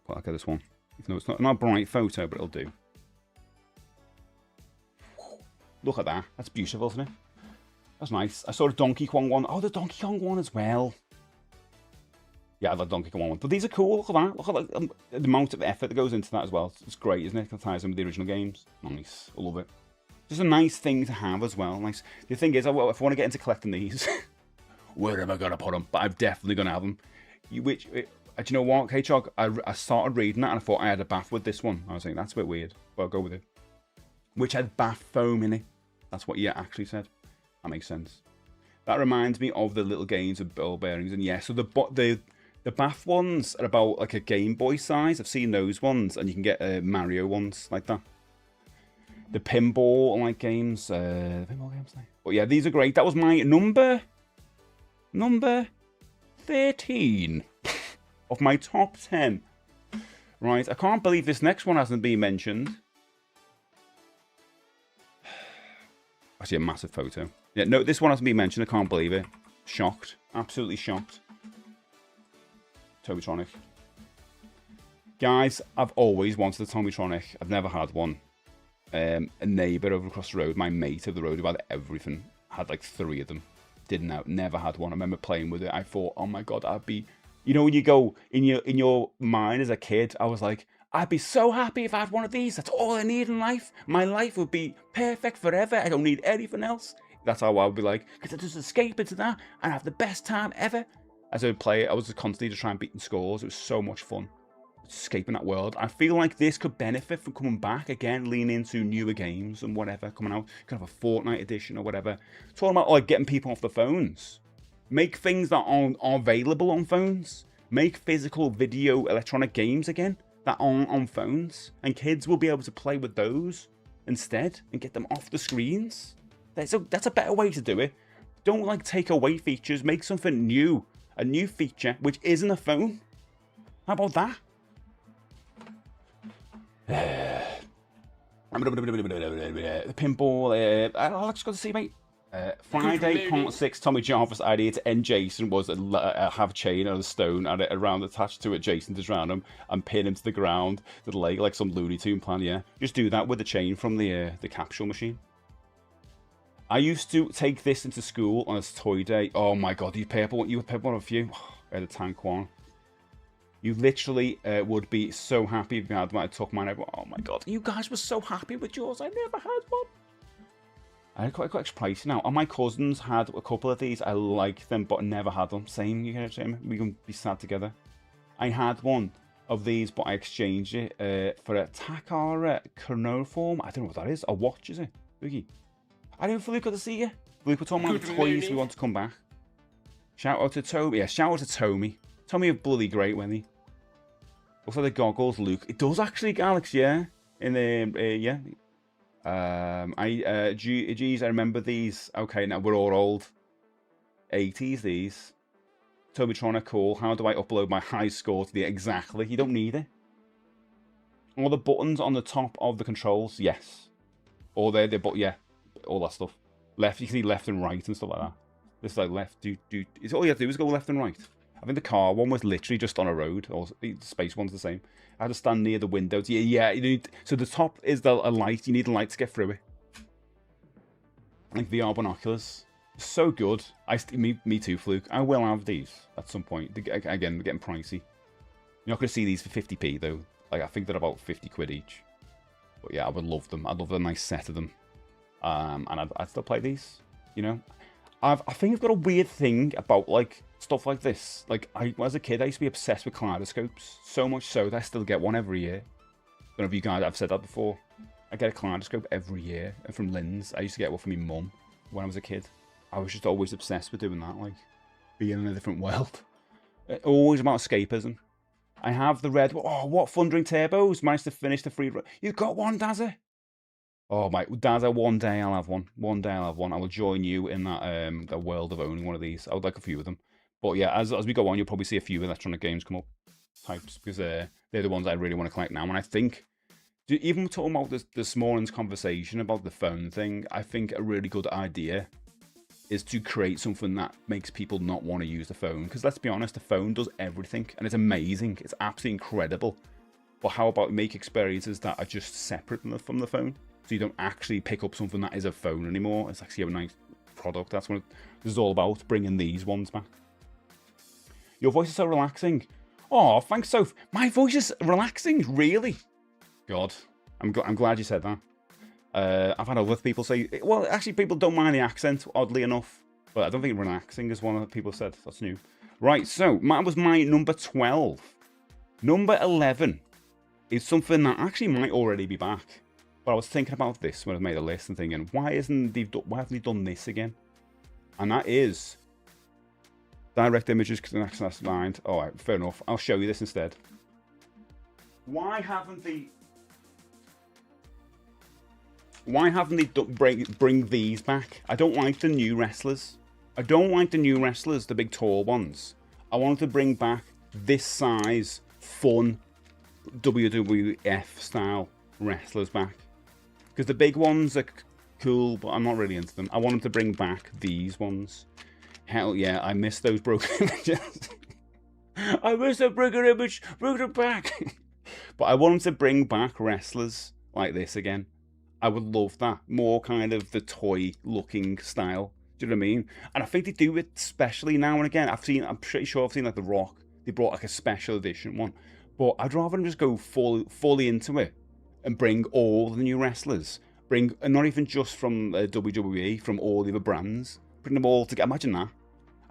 Well, look at this one. Even though it's not a bright photo, but it'll do. Look at that. That's beautiful, isn't it? That's nice. I saw a Donkey Kong one. Oh, the Donkey Kong one as well. Yeah, I love Donkey Kong one. But these are cool. Look at that. Look at the amount of effort that goes into that as well. It's great, isn't it? It ties in with the original games. Nice. I love it. Just a nice thing to have as well. Nice. The thing is, if I want to get into collecting these, where am I going to put them? But I'm definitely going to have them. Do you know what, K-Chog? I started reading that and I thought I had a bath with this one. I was like, that's a bit weird. But I'll go with it. Which had bath foam in it. That's what you actually said. That makes sense. That reminds me of the little games of ball bearings. And yeah, so the The bath ones are about like a Game Boy size. I've seen those ones, and you can get Mario ones like that. The pinball like games, pinball games. But yeah, these are great. That was my number 13 of my top 10. Right, I can't believe this next one hasn't been mentioned. Actually, a massive photo. Yeah, no, this one hasn't been mentioned. I can't believe it. Shocked. Absolutely shocked. Tobytronic. Guys, I've always wanted a Tobytronic. I've never had one. A neighbour over across the road, my mate of the road who had everything, had like 3 of them. Didn't know, never had one. I remember playing with it. I thought, oh my god, I'd be, you know, when you go in your mind as a kid, I was like, I'd be so happy if I had one of these. That's all I need in life. My life would be perfect forever. I don't need anything else. That's how I would be like, because I just escape into that and have the best time ever. As I would play it, I was constantly just trying beating scores. It was so much fun. Escaping that world. I feel like this could benefit from coming back again, lean into newer games and whatever coming out. Kind of a Fortnite edition or whatever. Talking about like getting people off the phones. Make things that are available on phones. Make physical video electronic games again that aren't on phones, and kids will be able to play with those instead and get them off the screens. That's a better way to do it. Don't like take away features. Make something new, a new feature which isn't a phone. How about that? The pinball, Alex, got to see, mate. Friday, part 6, Tommy Jarvis' idea to end Jason was have chain and a stone and around attached to it, Jason to drown him and pin him to the ground, to the leg, like some Looney Tune plan, yeah. Just do that with the chain from the capsule machine. I used to take this into school on a toy day. Oh my god, you paper one of a few. I had a tank one. You literally would be so happy if you had one. I took mine. Oh my god, you guys were so happy with yours. I never had one. I had quite pricey now. And my cousins had a couple of these. I like them, but never had them. Same, you know, same. We can be sad together. I had one of these, but I exchanged it for a Takara chronoform. I don't know what that is. A watch, is it? Boogie. I didn't fully got to see you. Luke, we're talking about the toys we want to come back. Shout out to Toby. Yeah, shout out to Tommy. Tommy of bloody great, wasn't he? Also the goggles, Luke. It does actually, Alex, yeah. In the yeah. Geez, I remember these. Okay, now we're all old. 80s, these. Tobytronic, cool. How do I upload my high score to the exactly? You don't need it. All the buttons on the top of the controls, yes. Or but yeah, all that stuff. Left, you can see left and right and stuff like that. This is like left, it's all you have to do is go left and right. I think the car one was literally just on a road. Or the space one's the same. I had to stand near the windows. Yeah. You need, so the top is a light. You need a light to get through it. Like VR binoculars. So good. Me too, Fluke. I will have these at some point. Again, they're getting pricey. You're not going to see these for 50p though. Like I think they're about 50 quid each. But yeah, I would love them. I'd love a nice set of them. And I'd still play these. You know, I think I've got a weird thing about like stuff like this. Like as a kid, I used to be obsessed with kaleidoscopes. So much so that I still get one every year. I don't know if you guys have said that before. I get a kaleidoscope every year. And from Lynn's, I used to get one from my mum when I was a kid. I was just always obsessed with doing that, like being in a different world. Always about escapism. I have the red. Oh, what Thundering Turbos! Managed to finish the free. You've got one, Dazza. Oh my, Dazza! One day I'll have one. One day I'll have one. I will join you in that world of owning one of these. I would like a few of them. But yeah, as we go on, you'll probably see a few electronic games come up, types, because they're the ones I really want to collect now. And I think, even talking about this morning's conversation about the phone thing, I think a really good idea is to create something that makes people not want to use the phone. Because let's be honest, the phone does everything, and it's amazing. It's absolutely incredible. But how about make experiences that are just separate from the phone? So you don't actually pick up something that is a phone anymore. It's actually a nice product. That's what this is all about, bringing these ones back. Your voice is so relaxing. Oh, thanks, Soph. My voice is relaxing, really? God, I'm glad you said that. I've had other people say, well, actually, people don't mind the accent, oddly enough. But I don't think relaxing is one that people said. That's new. Right, so that was my number 12. Number 11 is something that actually might already be back. But I was thinking about this when I made a list and thinking, why haven't they done this again? And that is Direct images can access mind. All right, fair enough. I'll show you this instead. Why haven't they bring these back? I don't like the new wrestlers. I don't like the new wrestlers, the big tall ones. I wanted to bring back this size, fun WWF style wrestlers back. Because the big ones are cool, but I'm not really into them. I wanted to bring back these ones. Hell yeah, I miss those broken images. I miss a broken image, bring it back. But I wanted to bring back wrestlers like this again. I would love that. More kind of the toy looking style. Do you know what I mean? And I think they do it specially now and again. I'm pretty sure I've seen like The Rock. They brought like a special edition one. But I'd rather them just go fully into it and bring all the new wrestlers. Bring, and not even just from WWE, from all the other brands. Bring them all together. Imagine that.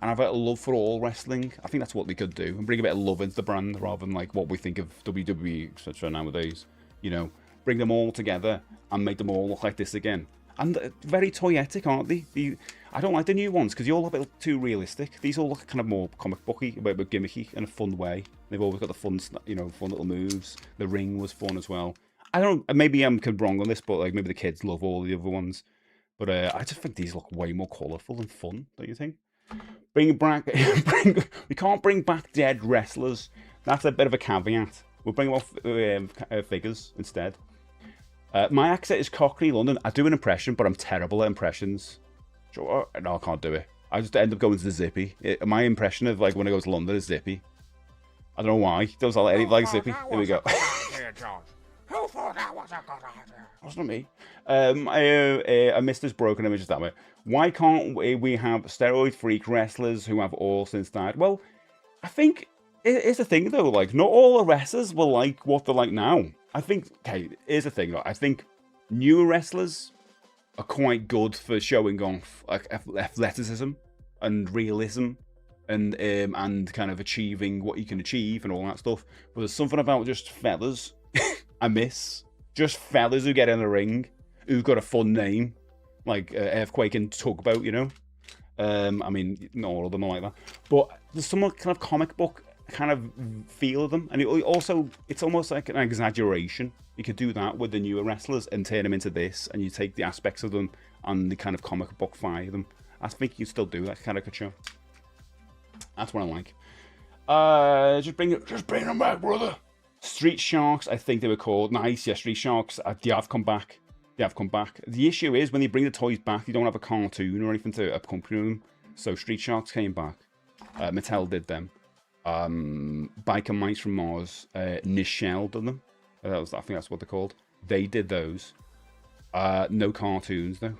And have a love for all wrestling. I think that's what they could do. And bring a bit of love into the brand rather than like what we think of WWE, etc. nowadays. You know, bring them all together and make them all look like this again. And very toyetic, aren't they? I don't like the new ones because they all look a bit too realistic. These all look kind of more comic booky, a bit gimmicky in a fun way. They've always got the fun, fun little moves. The ring was fun as well. I don't. Maybe I'm wrong on this, but like maybe the kids love all the other ones. But I just think these look way more colourful and fun. Don't you think? We can't bring back dead wrestlers. That's a bit of a caveat. We'll bring off figures instead. My accent is Cockney London. I do an impression, but I'm terrible at impressions. No, I can't do it. I just end up going to the Zippy. My impression of like when I go to London is Zippy. I don't know why. Does like Zippy? Here we go. Who thought that was a good idea? That's not me. I missed this broken images that way. Why can't we have steroid freak wrestlers who have all since died? Well, I think it's a thing though. Like, not all the wrestlers will like what they're like now. I think. Okay, here's the thing though. I think newer wrestlers are quite good for showing off like athleticism and realism and kind of achieving what you can achieve and all that stuff. But there's something about just fellas I miss. Just fellas who get in the ring, who've got a fun name, like Earthquake and Tugboat, you know? I mean, not all of them are like that. But there's some kind of comic book kind of feel of them. And it's almost like an exaggeration. You could do that with the newer wrestlers and turn them into this, and you take the aspects of them and the kind of comic book fire them. I think you still do that caricature. That's what I like. Just bring them back, brother. Street Sharks, I think they were called. Nice, yeah, Street Sharks. They have come back. The issue is when they bring the toys back, you don't have a cartoon or anything to accompany them. So Street Sharks came back. Mattel did them. Biker Mice from Mars. Nichelle did them. I think that's what they're called. They did those. No cartoons though.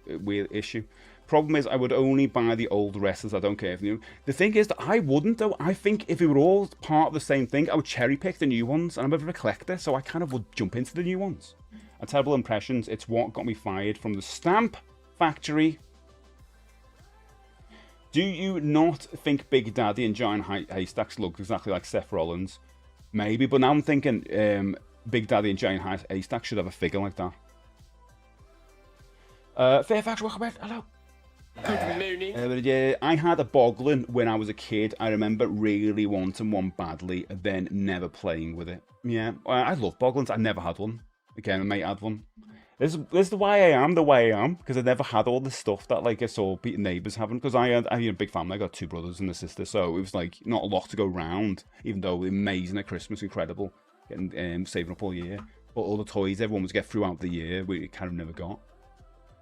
Weird issue. Problem is, I would only buy the old wrestlers. I don't care if new. The thing is that I wouldn't though. I think if we were all part of the same thing, I would cherry pick the new ones. And I'm a bit of a collector, so I kind of would jump into the new ones. A terrible impressions. It's what got me fired from the stamp factory. Do you not think Big Daddy and Giant Haystacks look exactly like Seth Rollins? Maybe, but now I'm thinking Big Daddy and Giant Haystacks should have a figure like that. Fairfax, welcome back. Hello. Good morning. Yeah, I had a Boglin when I was a kid. I remember really wanting one badly, and then never playing with it. Yeah, I love Boglins. I never had one. Again, I might add one. This is why I am the way I am, because I never had all this stuff that like I saw neighbours having. Because I had a big family. I got 2 brothers and a sister, so it was like not a lot to go round. Even though amazing at Christmas, incredible, getting saving up all year. But all the toys everyone was get throughout the year, we kind of never got.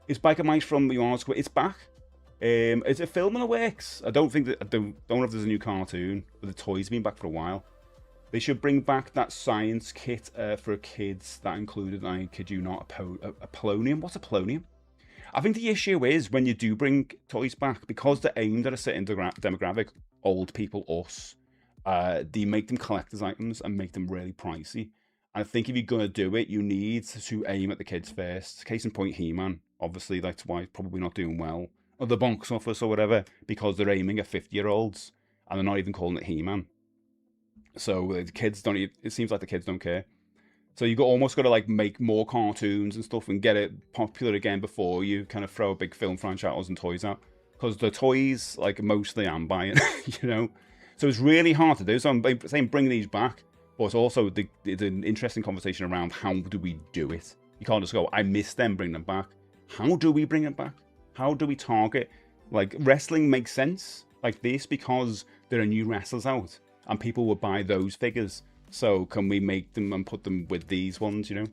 Is Biker Mice from Yarn Square? It's back. Is it filming the works? I don't know if there's a new cartoon, but the toys have been back for a while. They should bring back that science kit for kids that included, I kid you not, a polonium. What's a polonium? I think the issue is when you do bring toys back, because they're aimed at a certain demographic, old people, us, they make them collector's items and make them really pricey. And I think if you're going to do it, you need to aim at the kids first. Case in point, He-Man. Obviously, that's why it's probably not doing well. Or the box office or whatever, because they're aiming at 50-year-olds and they're not even calling it He-Man. So the kids don't. It seems like the kids don't care. So you almost got to like make more cartoons and stuff and get it popular again before you kind of throw a big film franchise and toys out. because the toys, like, mostly I'm buying, you know. So it's really hard to do. So I'm saying bring these back, but it's also it's an interesting conversation around how do we do it. You can't just go, I miss them, bring them back. How do we bring it back? How do we target? Like, wrestling makes sense like this because there are new wrestlers out and people will buy those figures. So can we make them and put them with these ones, you know?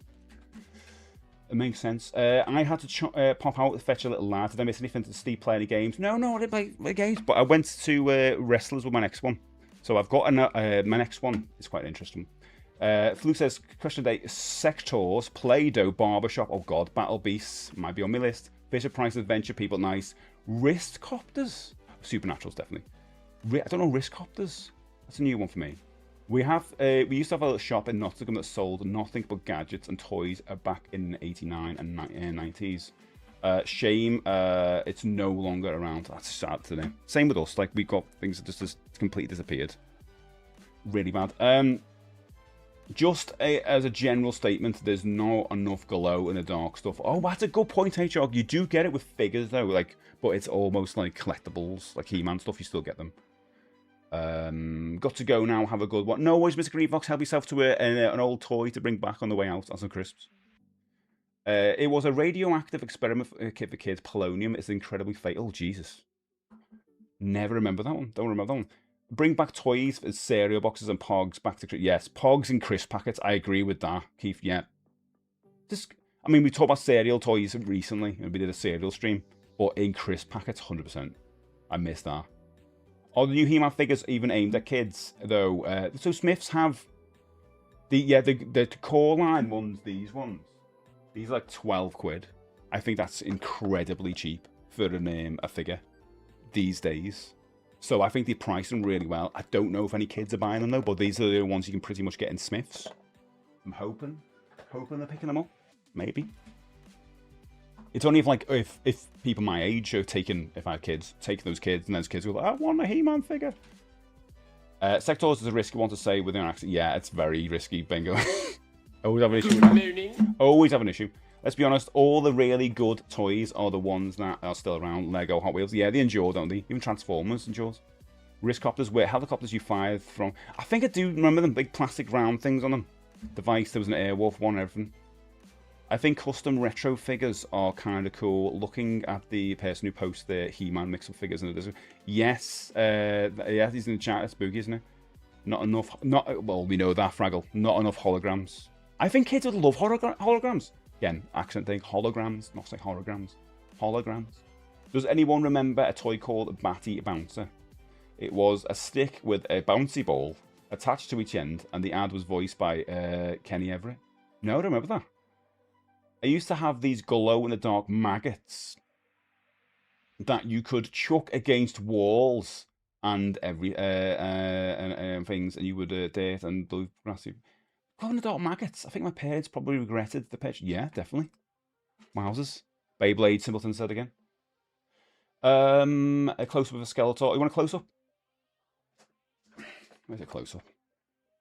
It makes sense. I had to pop out to fetch a little lad. Did I miss anything? Did Steve play any games? No, I didn't play games. But I went to Wrestlers with my next one. So I've got my next one. It's quite interesting. Flu says, question today, Sectors, Play-Doh, Barbershop, oh god, Battle Beasts, might be on my list. Fisher Price Adventure, People Nice. Wrist Copters? Supernaturals, definitely. I don't know, Wrist Copters? That's a new one for me. We used to have a little shop in Nottingham that sold nothing but gadgets and toys back in '89 and '90s. Shame it's no longer around. That's sad today. Same with us. Like, we got things that just completely disappeared. Really bad. Just as a general statement, there's not enough glow in the dark stuff. Oh, that's a good point, H-Jog. You do get it with figures though, like, but it's almost like collectibles, like He-Man stuff. You still get them. Got to go now. Have a good one. No worries, Mr. Greenfox. Help yourself to an old toy to bring back on the way out. And some crisps. It was a radioactive experiment kit for kids. Polonium is incredibly fatal. Jesus. Never remember that one. Don't remember that one. Bring back toys as cereal boxes and Pogs back to... Yes, Pogs and crisp packets. I agree with that, Keith. Yeah. I mean, we talked about cereal toys recently. We did a cereal stream. But in crisp packets, 100%. I missed that. Are the new He-Man figures even aimed at kids, though? So Smiths have the core line ones, these ones. These are like 12 quid. I think that's incredibly cheap for a figure these days. So I think they price them really well. I don't know if any kids are buying them though, but these are the ones you can pretty much get in Smiths. I'm hoping they're picking them up. Maybe. It's only if people my age are if I had kids, taking those kids, and those kids will go, I want a He-Man figure. Sectors is a risky one to say with an accent. Yeah, it's very risky, bingo. Always have an issue with that. Always have an issue. Let's be honest, all the really good toys are the ones that are still around. Lego, Hot Wheels. Yeah, they endure, don't they? Even Transformers endures. Wristcopters, where helicopters you fired from. I think I do remember them, big plastic round things on them. Device, there was an Airwolf one and everything. I think custom retro figures are kind of cool. Looking at the person who posts the He-Man mix-up figures in the yes, yeah, he's in the chat. It's spooky, isn't it? Not enough. Well, we know that, Fraggle. Not enough holograms. I think kids would love holograms. Again, accent thing. Holograms, not like holograms. Holograms. Does anyone remember a toy called Batty Bouncer? It was a stick with a bouncy ball attached to each end, and the ad was voiced by Kenny Everett. No, I don't remember that. I used to have these glow-in-the-dark maggots that you could chuck against walls and things, and you would dirt and blue grassy. Glow-in-the-dark maggots. I think my parents probably regretted the pitch. Yeah, definitely. Wowzers. Beyblade, Simpleton said again. A close-up of a Skeletor. You want a close-up? Where's a close-up?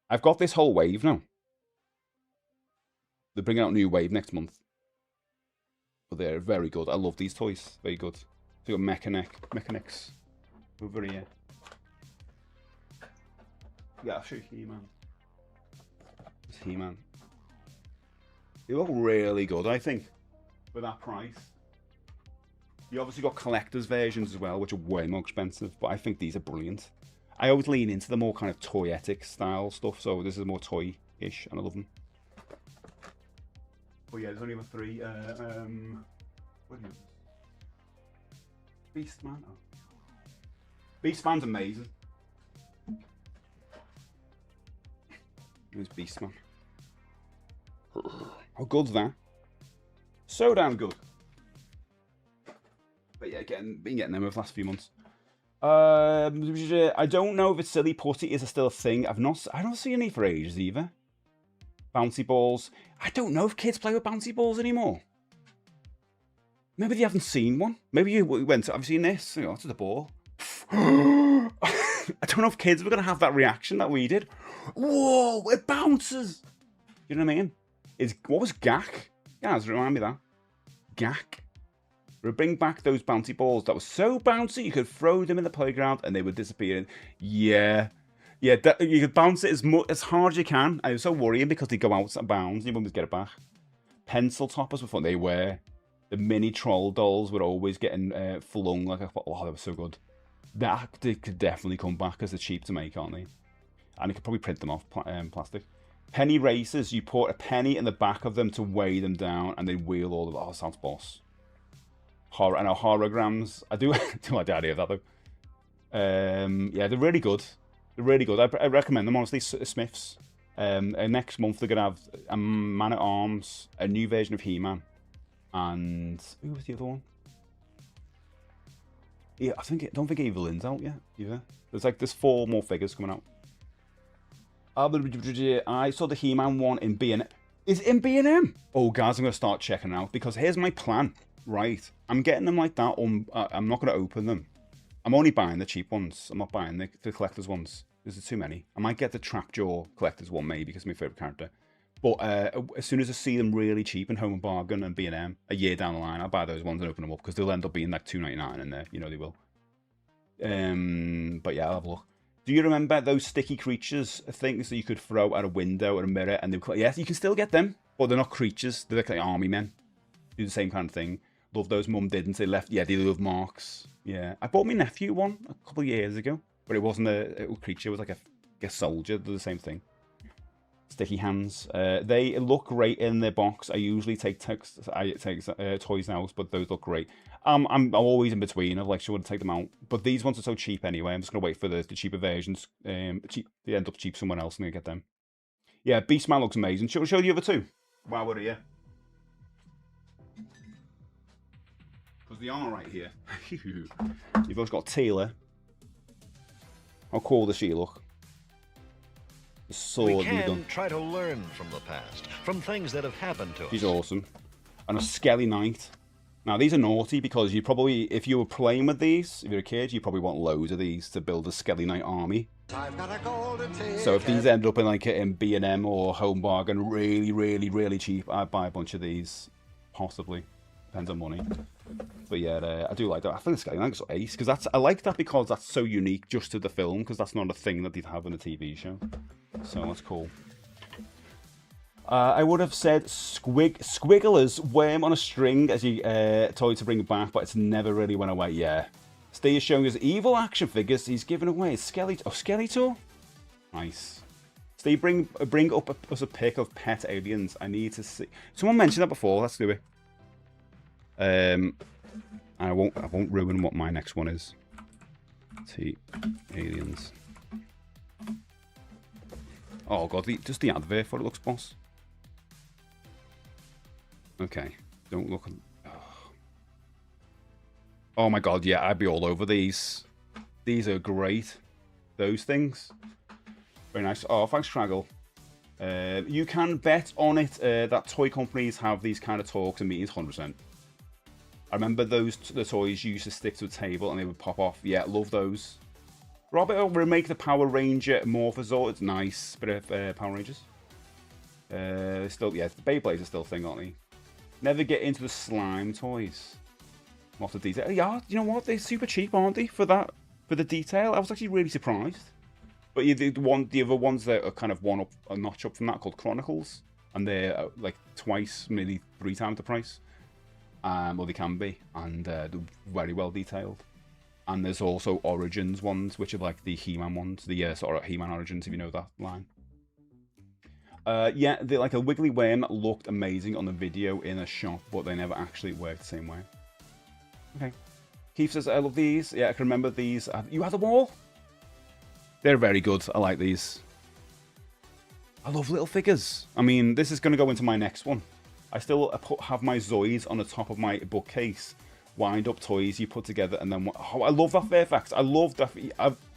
I've got this whole wave now. They're bringing out a new wave next month. But they're very good. I love these toys. Very good. So you've got Mechanics over here. Yeah, I'll show you He-Man. It's He-Man. They look really good, I think, for that price. You obviously got collector's versions as well, which are way more expensive, but I think these are brilliant. I always lean into the more kind of toyetic style stuff, so this is more toy-ish, and I love them. Oh yeah, there's only other three. What is Beastman? Oh. Beastman's amazing. There's Beastman. How good's that? So damn good. But yeah, been getting them over the last few months. I don't know if it's silly putty is still a thing. I don't see any for ages either. Bouncy balls. I don't know if kids play with bouncy balls anymore. Maybe they haven't seen one. Maybe you went to, have you seen this? You know, to the ball. I don't know if kids were going to have that reaction that we did. Whoa, it bounces. You know what I mean? What was Gak? Yeah, remind me of that. Gak. We would bring back those bouncy balls that were so bouncy you could throw them in the playground and they would disappear. Yeah. Yeah, you could bounce it as hard as you can. I was so worrying because they go out of bounds and you wouldn't get it back. Pencil toppers were fun. They were. The mini troll dolls were always getting flung like a... Oh, they were so good. That they could definitely come back because they're cheap to make, aren't they? And you could probably print them off plastic. Penny racers, you put a penny in the back of them to weigh them down and they wheel all of it. Oh, sounds boss. I know holograms. I do like the idea of that though. Yeah, they're really good. They're really good. I recommend them, honestly, Smiths. Next month they're going to have a Man-at-Arms, a new version of He-Man, and who was the other one? Yeah, don't think Evil Lynn's out yet either. There's 4 more figures coming out. I saw the He-Man one in B&M. Is it in B&M? Oh, guys, I'm going to start checking out because here's my plan. Right, I'm getting them like that. I'm not going to open them. I'm only buying the cheap ones. I'm not buying the collector's ones. There's too many. I might get the Trapjaw collector's one maybe because it's my favourite character. But as soon as I see them really cheap in Home and Bargain and B&M, a year down the line, I'll buy those ones and open them up because they'll end up being like $2.99 in there. You know they will. But yeah, I'll have a look. Do you remember those sticky creatures things that you could throw at a window or a mirror? And yes, you can still get them, but they're not creatures. They're like army men. Do the same kind of thing. Love those. Mum didn't. They left. Yeah, they love marks. Yeah, I bought my nephew one a couple of years ago, but it wasn't a creature. It was like a soldier. They're the same thing. Sticky hands. They look great in their box. I usually take toys out, but those look great. I'm always in between. I've sure to take them out, but these ones are so cheap anyway. I'm just gonna wait for the cheaper versions. They end up cheap somewhere else, and I get them. Yeah, Beastman looks amazing. Should we show the other two? While we're here, because they are right here. You've also got Taylor. How cool does she look? The sword we can try to learn from the past, from things that have happened to us. She's awesome. And a Skelly Knight. Now, these are naughty because you probably, if you were playing with these, if you're a kid, you probably want loads of these to build a Skelly Knight army. So if these end up in B&M or Home Bargain really, really, really cheap, I'd buy a bunch of these. Possibly. Depends on money. But yeah, I do like that. I think the Skelly Knight's ace, because I like that because that's so unique just to the film, because that's not a thing that they'd have in a TV show. So that's cool. I would have said Squiggler's Worm on a String as you toy to bring it back, but it's never really went away. Yeah. Steve is showing us evil action figures. He's giving away Skeletor. Nice. Steve, bring up us a pic of pet aliens. I need to see. Someone mentioned that before. Let's do it. I won't ruin what my next one is. See, aliens. Oh god, just the advert for it looks boss. Okay, don't look. Oh my god, yeah, I'd be all over these. These are great. Those things. Very nice. Oh, thanks, Traggle. You can bet on it that toy companies have these kind of talks and meetings, 100%. I remember the toys used to stick to a table and they would pop off. Yeah, love those. Robert will remake the Power Ranger Morphazord. It's nice. Bit of Power Rangers. Still, yeah, the Beyblades are still a thing, aren't they? Never get into the slime toys. Lots of detail. Yeah, you know what? They're super cheap, aren't they? For the detail, I was actually really surprised. But the other ones that are kind of a notch up from that, called Chronicles, and they're like twice, maybe 3 times the price. Well, they can be, and they're very well detailed. And there's also Origins ones, which are like the He-Man ones, the sort of He-Man Origins, if you know that line. Yeah, like a wiggly worm looked amazing on the video in a shop, but they never actually worked the same way. Okay. Keith says, I love these. Yeah, I can remember these. You had them all? They're very good. I like these. I love little figures. I mean, this is going to go into my next one. I still have my Zoids on the top of my bookcase. Wind up toys you put together, and then oh, I love that Fairfax. I love that.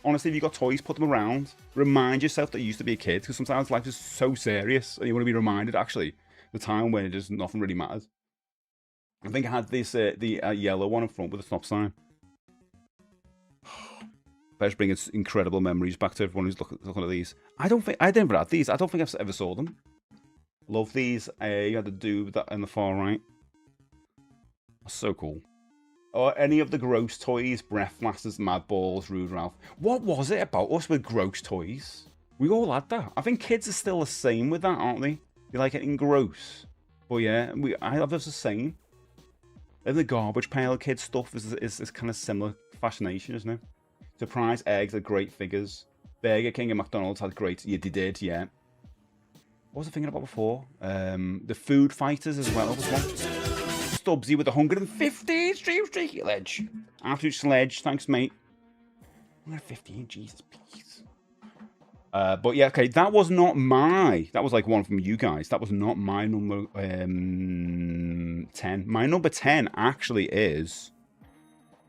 Honestly, if you got toys, put them around. Remind yourself that you used to be a kid, because sometimes life is so serious, and you want to be reminded. Actually, the time when nothing really matters. I think I had this the yellow one in front with a stop sign. Better bringing incredible memories back to everyone who's looking at these. I never had these. I don't think I've ever saw them. Love these. You had to do that in the far right. That's so cool. Or any of the gross toys, Breath Blasters, Mad Balls, Rude Ralph. What was it about us with gross toys? We all had that. I think kids are still the same with that, aren't they? They like it in gross. But yeah, I love us the same. And the garbage pail kid stuff is kind of similar fascination, isn't it? Surprise eggs are great figures. Burger King and McDonald's had great. Yeah, they did, yeah. What was I thinking about before? The food fighters as well was one. Stubbsy with 150 streaky ledge. Absolute sledge, thanks mate. 115, Jesus, please. But yeah, okay, that was not that was like one from you guys. That was not my number 10. My number 10 actually is,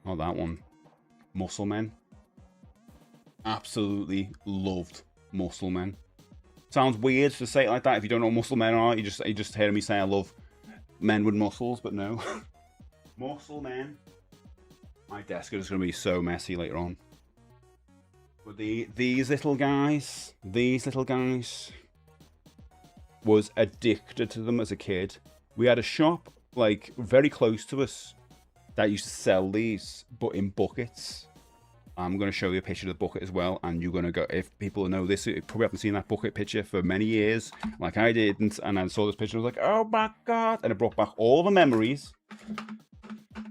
oh, that one. Muscle Men. Absolutely loved Muscle Men. Sounds weird to say it like that if you don't know what Muscle Men are. You just hear me say I love men with muscles, but no. Muscle Men. My desk is going to be so messy later on. But these little guys, was addicted to them as a kid. We had a shop like very close to us that used to sell these, but in buckets. I'm going to show you a picture of the bucket as well, and you're going to go, if people know this, you probably haven't seen that bucket picture for many years, like I didn't, and I saw this picture, I was like, oh my god, and it brought back all the memories.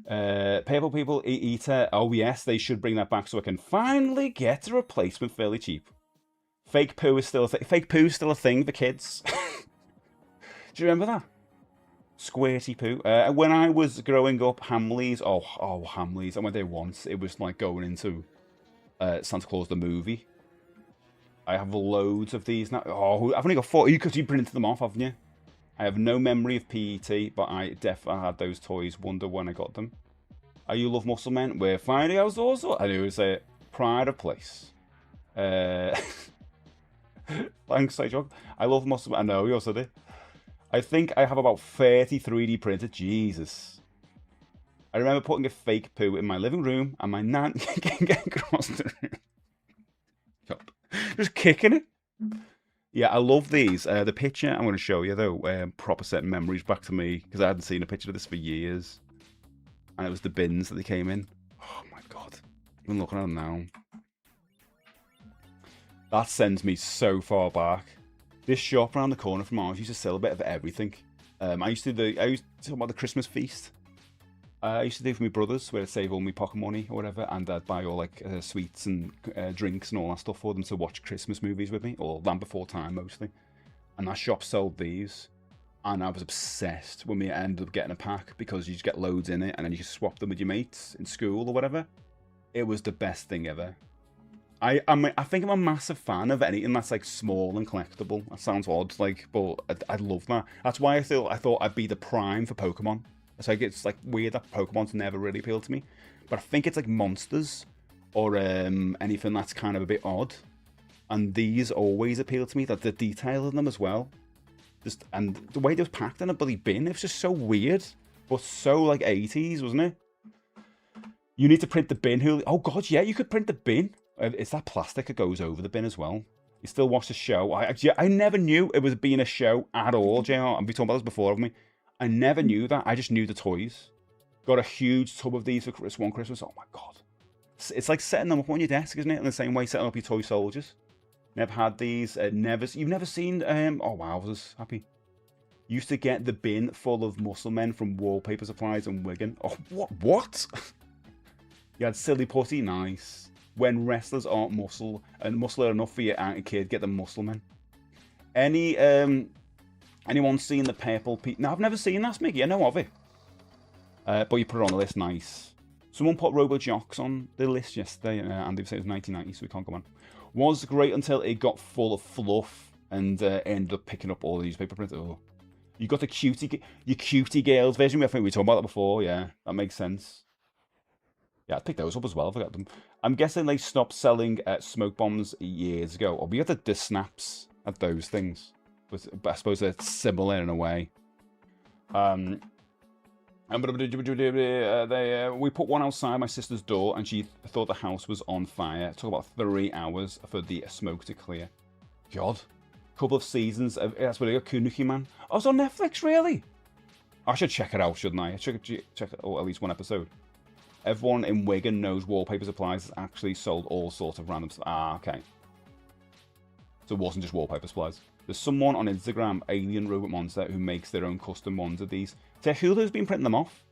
Purple People Eater, oh yes, they should bring that back so I can finally get a replacement fairly cheap. Fake poo is still a thing. Fake poo is still a thing for kids. Do you remember that? Squirty poo. When I was growing up, Hamleys, oh Hamleys, I went there once. It was like going into Santa Claus the movie. I have loads of these now. Oh, I've only got 4 because you printed them off, haven't you? I have no memory of PET, but I definitely had those toys. Wonder when I got them. You love Muscle Men? We're finding out also. I knew it was a pride of place. Thanks, I love Muscle Men. I know you also did. I think I have about 30 3D printed. Jesus. I remember putting a fake poo in my living room and my nan getting across the room. Just kicking it. Yeah, I love these. The picture I'm going to show you, though, proper set memories back to me, because I hadn't seen a picture of this for years. And it was the bins that they came in. Oh, my God. Even looking at them now. That sends me so far back. This shop around the corner from ours used to sell a bit of everything. I used to talk about the Christmas feast. I used to do for my brothers, where I'd save all my pocket money or whatever, and I'd buy all like sweets and drinks and all that stuff for them to watch Christmas movies with me, or Land Before Time mostly. And that shop sold these, and I was obsessed when we ended up getting a pack, because you just get loads in it, and then you just swap them with your mates in school or whatever. It was the best thing ever. I think I'm a massive fan of anything that's like small and collectible. That sounds odd, like, but I love that. That's why I thought I'd be the prime for Pokemon. It's like weird that Pokemon's never really appealed to me, but I think it's like monsters or anything that's kind of a bit odd, and these always appeal to me. That the detail in them as well, and the way they was packed in a bloody bin, it was just so weird, but so like 80s, wasn't it? You need to print the bin. Oh god, yeah, you could print the bin. It's that plastic that goes over the bin as well. You still watch the show. I never knew it was being a show at all, JR. I've been talking about this before, haven't we? I never knew that. I just knew the toys. Got a huge tub of these for one Christmas. Oh my god. It's like setting them up on your desk, isn't it? In the same way setting up your toy soldiers. Never had these. You've never seen... oh wow, I was happy. Used to get the bin full of Muscle Men from Wallpaper Supplies and Wigan. Oh, what? You had Silly Putty. Nice. When wrestlers aren't muscular enough for your kid, get the Muscle Men. Anyone seen the Purple Pete? No, I've never seen that, Smiggy. I know of it. But you put it on the list, nice. Someone put Robo Jocks on the list yesterday, and they said it was 1990, so we can't go on. Was great until it got full of fluff and ended up picking up all the newspaper print. Oh. You got the your cutie girls version. I think we talked about that before. Yeah, that makes sense. Yeah, I picked those up as well. I forgot them. I'm guessing they stopped selling smoke bombs years ago. Or we had the snaps of those things. But I suppose they're similar in a way. We put one outside my sister's door, and she thought the house was on fire. It took about 3 hours for the smoke to clear. God. Couple of seasons. That's what they got. Kunuki Man. Oh, it's on Netflix, really? I should check it out, shouldn't I? I should check it, or at least one episode. Everyone in Wigan knows Wallpaper Supplies has actually sold all sorts of random stuff. Ah, okay. So it wasn't just wallpaper supplies. There's someone on Instagram, Alien Robot Monster, who makes their own custom ones of these. So Hulu's been printing them off.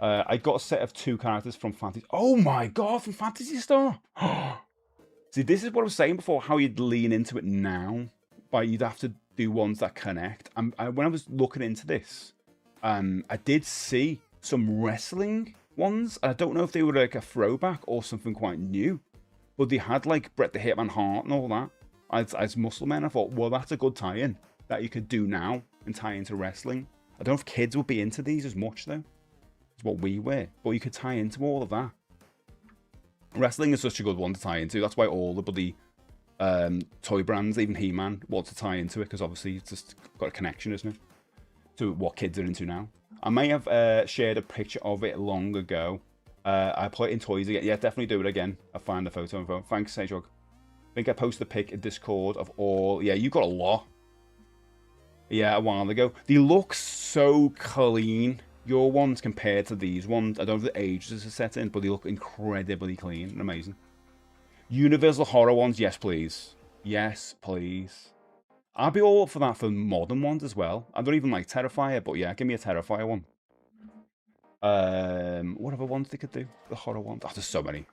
I got a set of 2 characters from Fantasy. Oh my god, from Fantasy Star! See, this is what I was saying before, how you'd lean into it now. But you'd have to do ones that connect. And when I was looking into this, I did see some wrestling ones. I don't know if they were like a throwback or something quite new. But they had like Bret the Hitman Hart and all that. As muscle men, I thought, well, that's a good tie-in that you could do now and tie into wrestling. I don't know if kids would be into these as much, though. It's what we wear. But you could tie into all of that. Wrestling is such a good one to tie into. That's why all the bloody toy brands, even He-Man, want to tie into it. Because obviously it's just got a connection, isn't it? To what kids are into now. I may have shared a picture of it long ago. I put it in toys again. Yeah, definitely do it again. I'll find the photo info. Thanks, Sejog. I think I posted a pic in Discord of all... Yeah, you got a lot. Yeah, a while ago. They look so clean, your ones, compared to these ones. I don't know if the ages are set in, but they look incredibly clean and amazing. Universal Horror ones, yes, please. Yes, please. I'll be all up for that for modern ones as well. I don't even like Terrifier, but yeah, give me a Terrifier one. What other ones they could do? The horror ones? Oh, there's so many.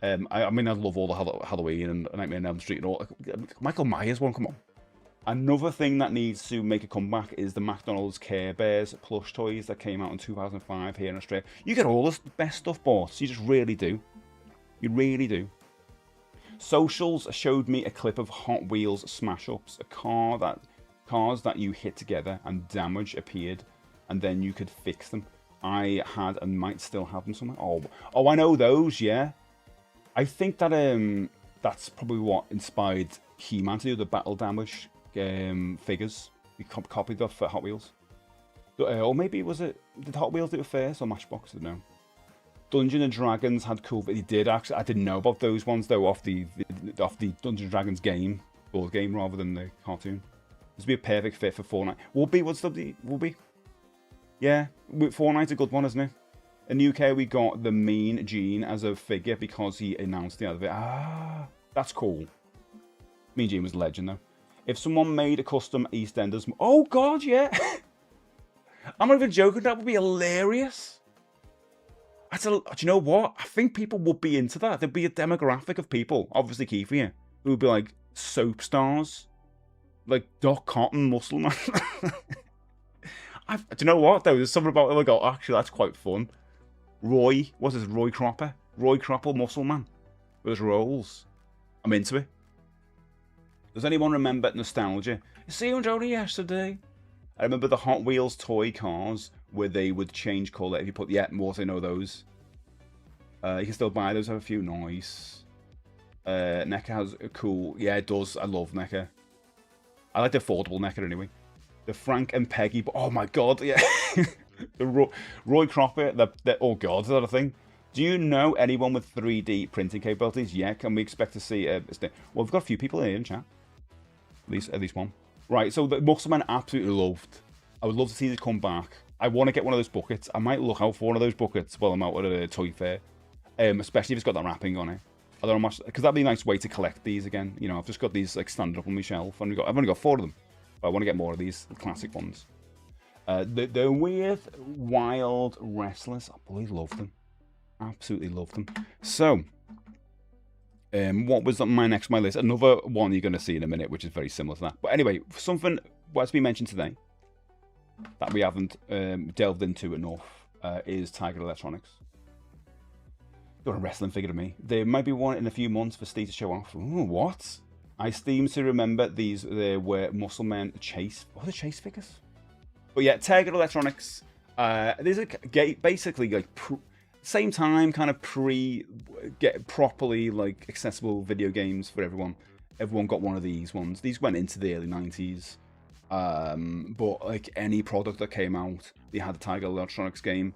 I mean, I love all the Halloween and Nightmare on Elm Street and all. Michael Myers one, come on. Another thing that needs to make a comeback is the McDonald's Care Bears plush toys that came out in 2005 here in Australia. You get all the best stuff bought. You just really do. You really do. Socials showed me a clip of Hot Wheels smash-ups, cars that you hit together and damage appeared, and then you could fix them. I had and might still have them somewhere. Oh, I know those. Yeah, I think that that's probably what inspired He-Man to do the battle damage figures. We copied that for Hot Wheels, or maybe did Hot Wheels do it first or Matchbox? I don't know. Dungeons and Dragons had cool, but they did actually. I didn't know about those ones though. Off the Dungeons and Dragons board game, rather than the cartoon. This would be a perfect fit for Fortnite. Will be. Yeah, Fortnite's a good one, isn't it? In the UK, we got the Mean Gene as a figure because he announced the other bit. Ah, that's cool. Mean Gene was a legend, though. If someone made a custom EastEnders... Oh, God, yeah. I'm not even joking. That would be hilarious. Do you know what? I think people would be into that. There'd be a demographic of people, obviously Keith here, who would be like soap stars. Like Doc Cotton, Muscle Man. Do you know what, though? There's something about it. I go, actually, that's quite fun. Roy Cropper? Roy Cropper, Muscle Man. With his rolls. I'm into it. Does anyone remember nostalgia? You see him only yesterday? I remember the Hot Wheels toy cars where they would change colour if you put... Yeah, more I know those. You can still buy those. I have a few. Nice. NECA has a cool... Yeah, it does. I love NECA. I like the affordable NECA anyway. The Frank and Peggy, but oh my god, yeah. The Roy Cropper, oh god, is that a thing? Do you know anyone with 3D printing capabilities? Yeah, can we expect to see well, we've got a few people here in chat. At least one. Right, so the Muscleman absolutely loved. I would love to see this come back. I want to get one of those buckets. I might look out for one of those buckets while I'm out at a toy fair. Especially if it's got that wrapping on it. I don't know much, because that'd be a nice way to collect these again. You know, I've just got these like standing up on my shelf. I've only got 4 of them. I want to get more of these classic ones. The weird, wild wrestlers. I really love them. Absolutely love them. So, what was on my list? Another one you're going to see in a minute, which is very similar to that. But anyway, something what's been mentioned today that we haven't delved into enough is Tiger Electronics. Got a wrestling figure of me. There might be one in a few months for Steve to show off. Ooh, what? I seem to remember these. They were Muscle Men Chase. What are the Chase figures? But yeah, Tiger Electronics. There's a basically like same time, kind of get properly like accessible video games for everyone. Everyone got one of these ones. These went into the early 90s. But like any product that came out, they had the Tiger Electronics game.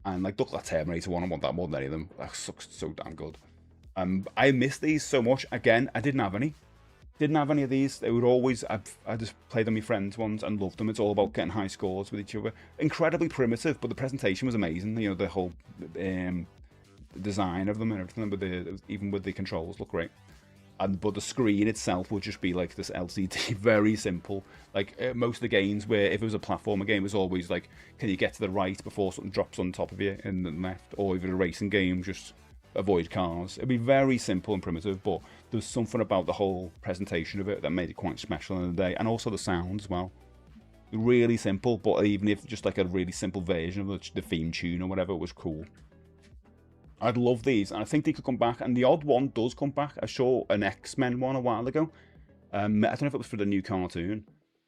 And like, look at that Terminator one. I want that more than any of them. That looks so damn good. I miss these so much. Again, I didn't have any. Didn't have any of these. They would always, I just played on my friends' ones and loved them. It's all about getting high scores with each other. Incredibly primitive, but the presentation was amazing. You know, the whole design of them and everything, but even with the controls, look great. But the screen itself would just be like this LCD, very simple. Like most of the games where if it was a platformer game, it was always like, can you get to the right before something drops on top of you and the left? Or if it was a racing game, just avoid cars. It'd be very simple and primitive, but there was something about the whole presentation of it that made it quite special in the day, and also the sound as well. Really simple, but even if just like a really simple version of the theme tune or whatever, it was cool. I'd love these, and I think they could come back, and the odd one does come back. I saw an X-Men one a while ago. I don't know if it was for the new cartoon,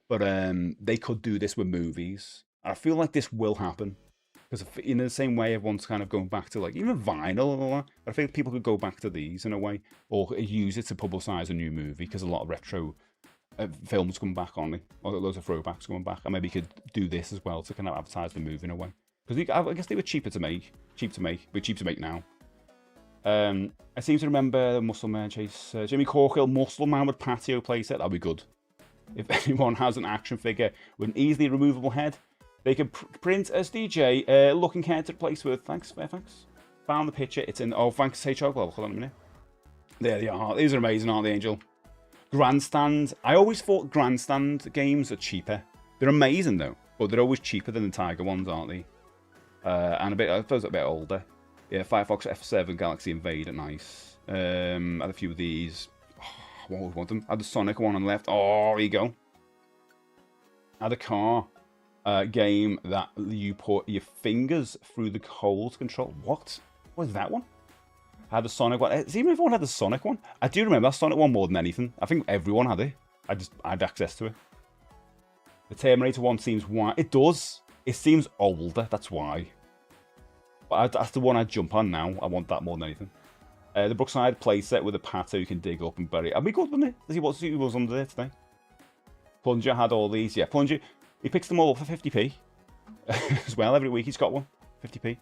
but they could do this with movies. And I feel like this will happen. Because in the same way, everyone's kind of going back to like even vinyl and all that. I think people could go back to these in a way, or use it to publicise a new movie. Because a lot of retro films come back on it, or loads of throwbacks coming back, and maybe you could do this as well to kind of advertise the movie in a way. Because I guess they were cheap to make now. I seem to remember the Muscle Man Chase, Jimmy Corkill Muscle Man with patio playset. That'd be good. If anyone has an action figure with an easily removable head, they can print SDJ looking head to replace with. Thanks, Fairfax. Found the picture. It's in. Oh, thanks, H.O. Well, hold on a minute. There they are. These are amazing, aren't they, Angel? Grandstand. I always thought Grandstand games are cheaper. They're amazing though, but they're always cheaper than the Tiger ones, aren't they? And I suppose a bit older. Yeah, Firefox F7 Galaxy Invader, nice. Had a few of these. Oh, I always want them. Had the Sonic one on the left. Oh, there you go. Had a car. Game that you put your fingers through the hole to control. What? What is that one? I had the Sonic one. Does even everyone had the Sonic one? I do remember that Sonic one more than anything. I think everyone had it. I had access to it. The Terminator one seems why it does. It seems older. That's why. But that's the one I'd jump on now. I want that more than anything. The Brookside playset with a pato you can dig up and bury. I'd be good, wouldn't it? Does he what was under there today? Plunger had all these. Yeah, Plunger. He picks them all up for 50p as well. Every week he's got one. 50p.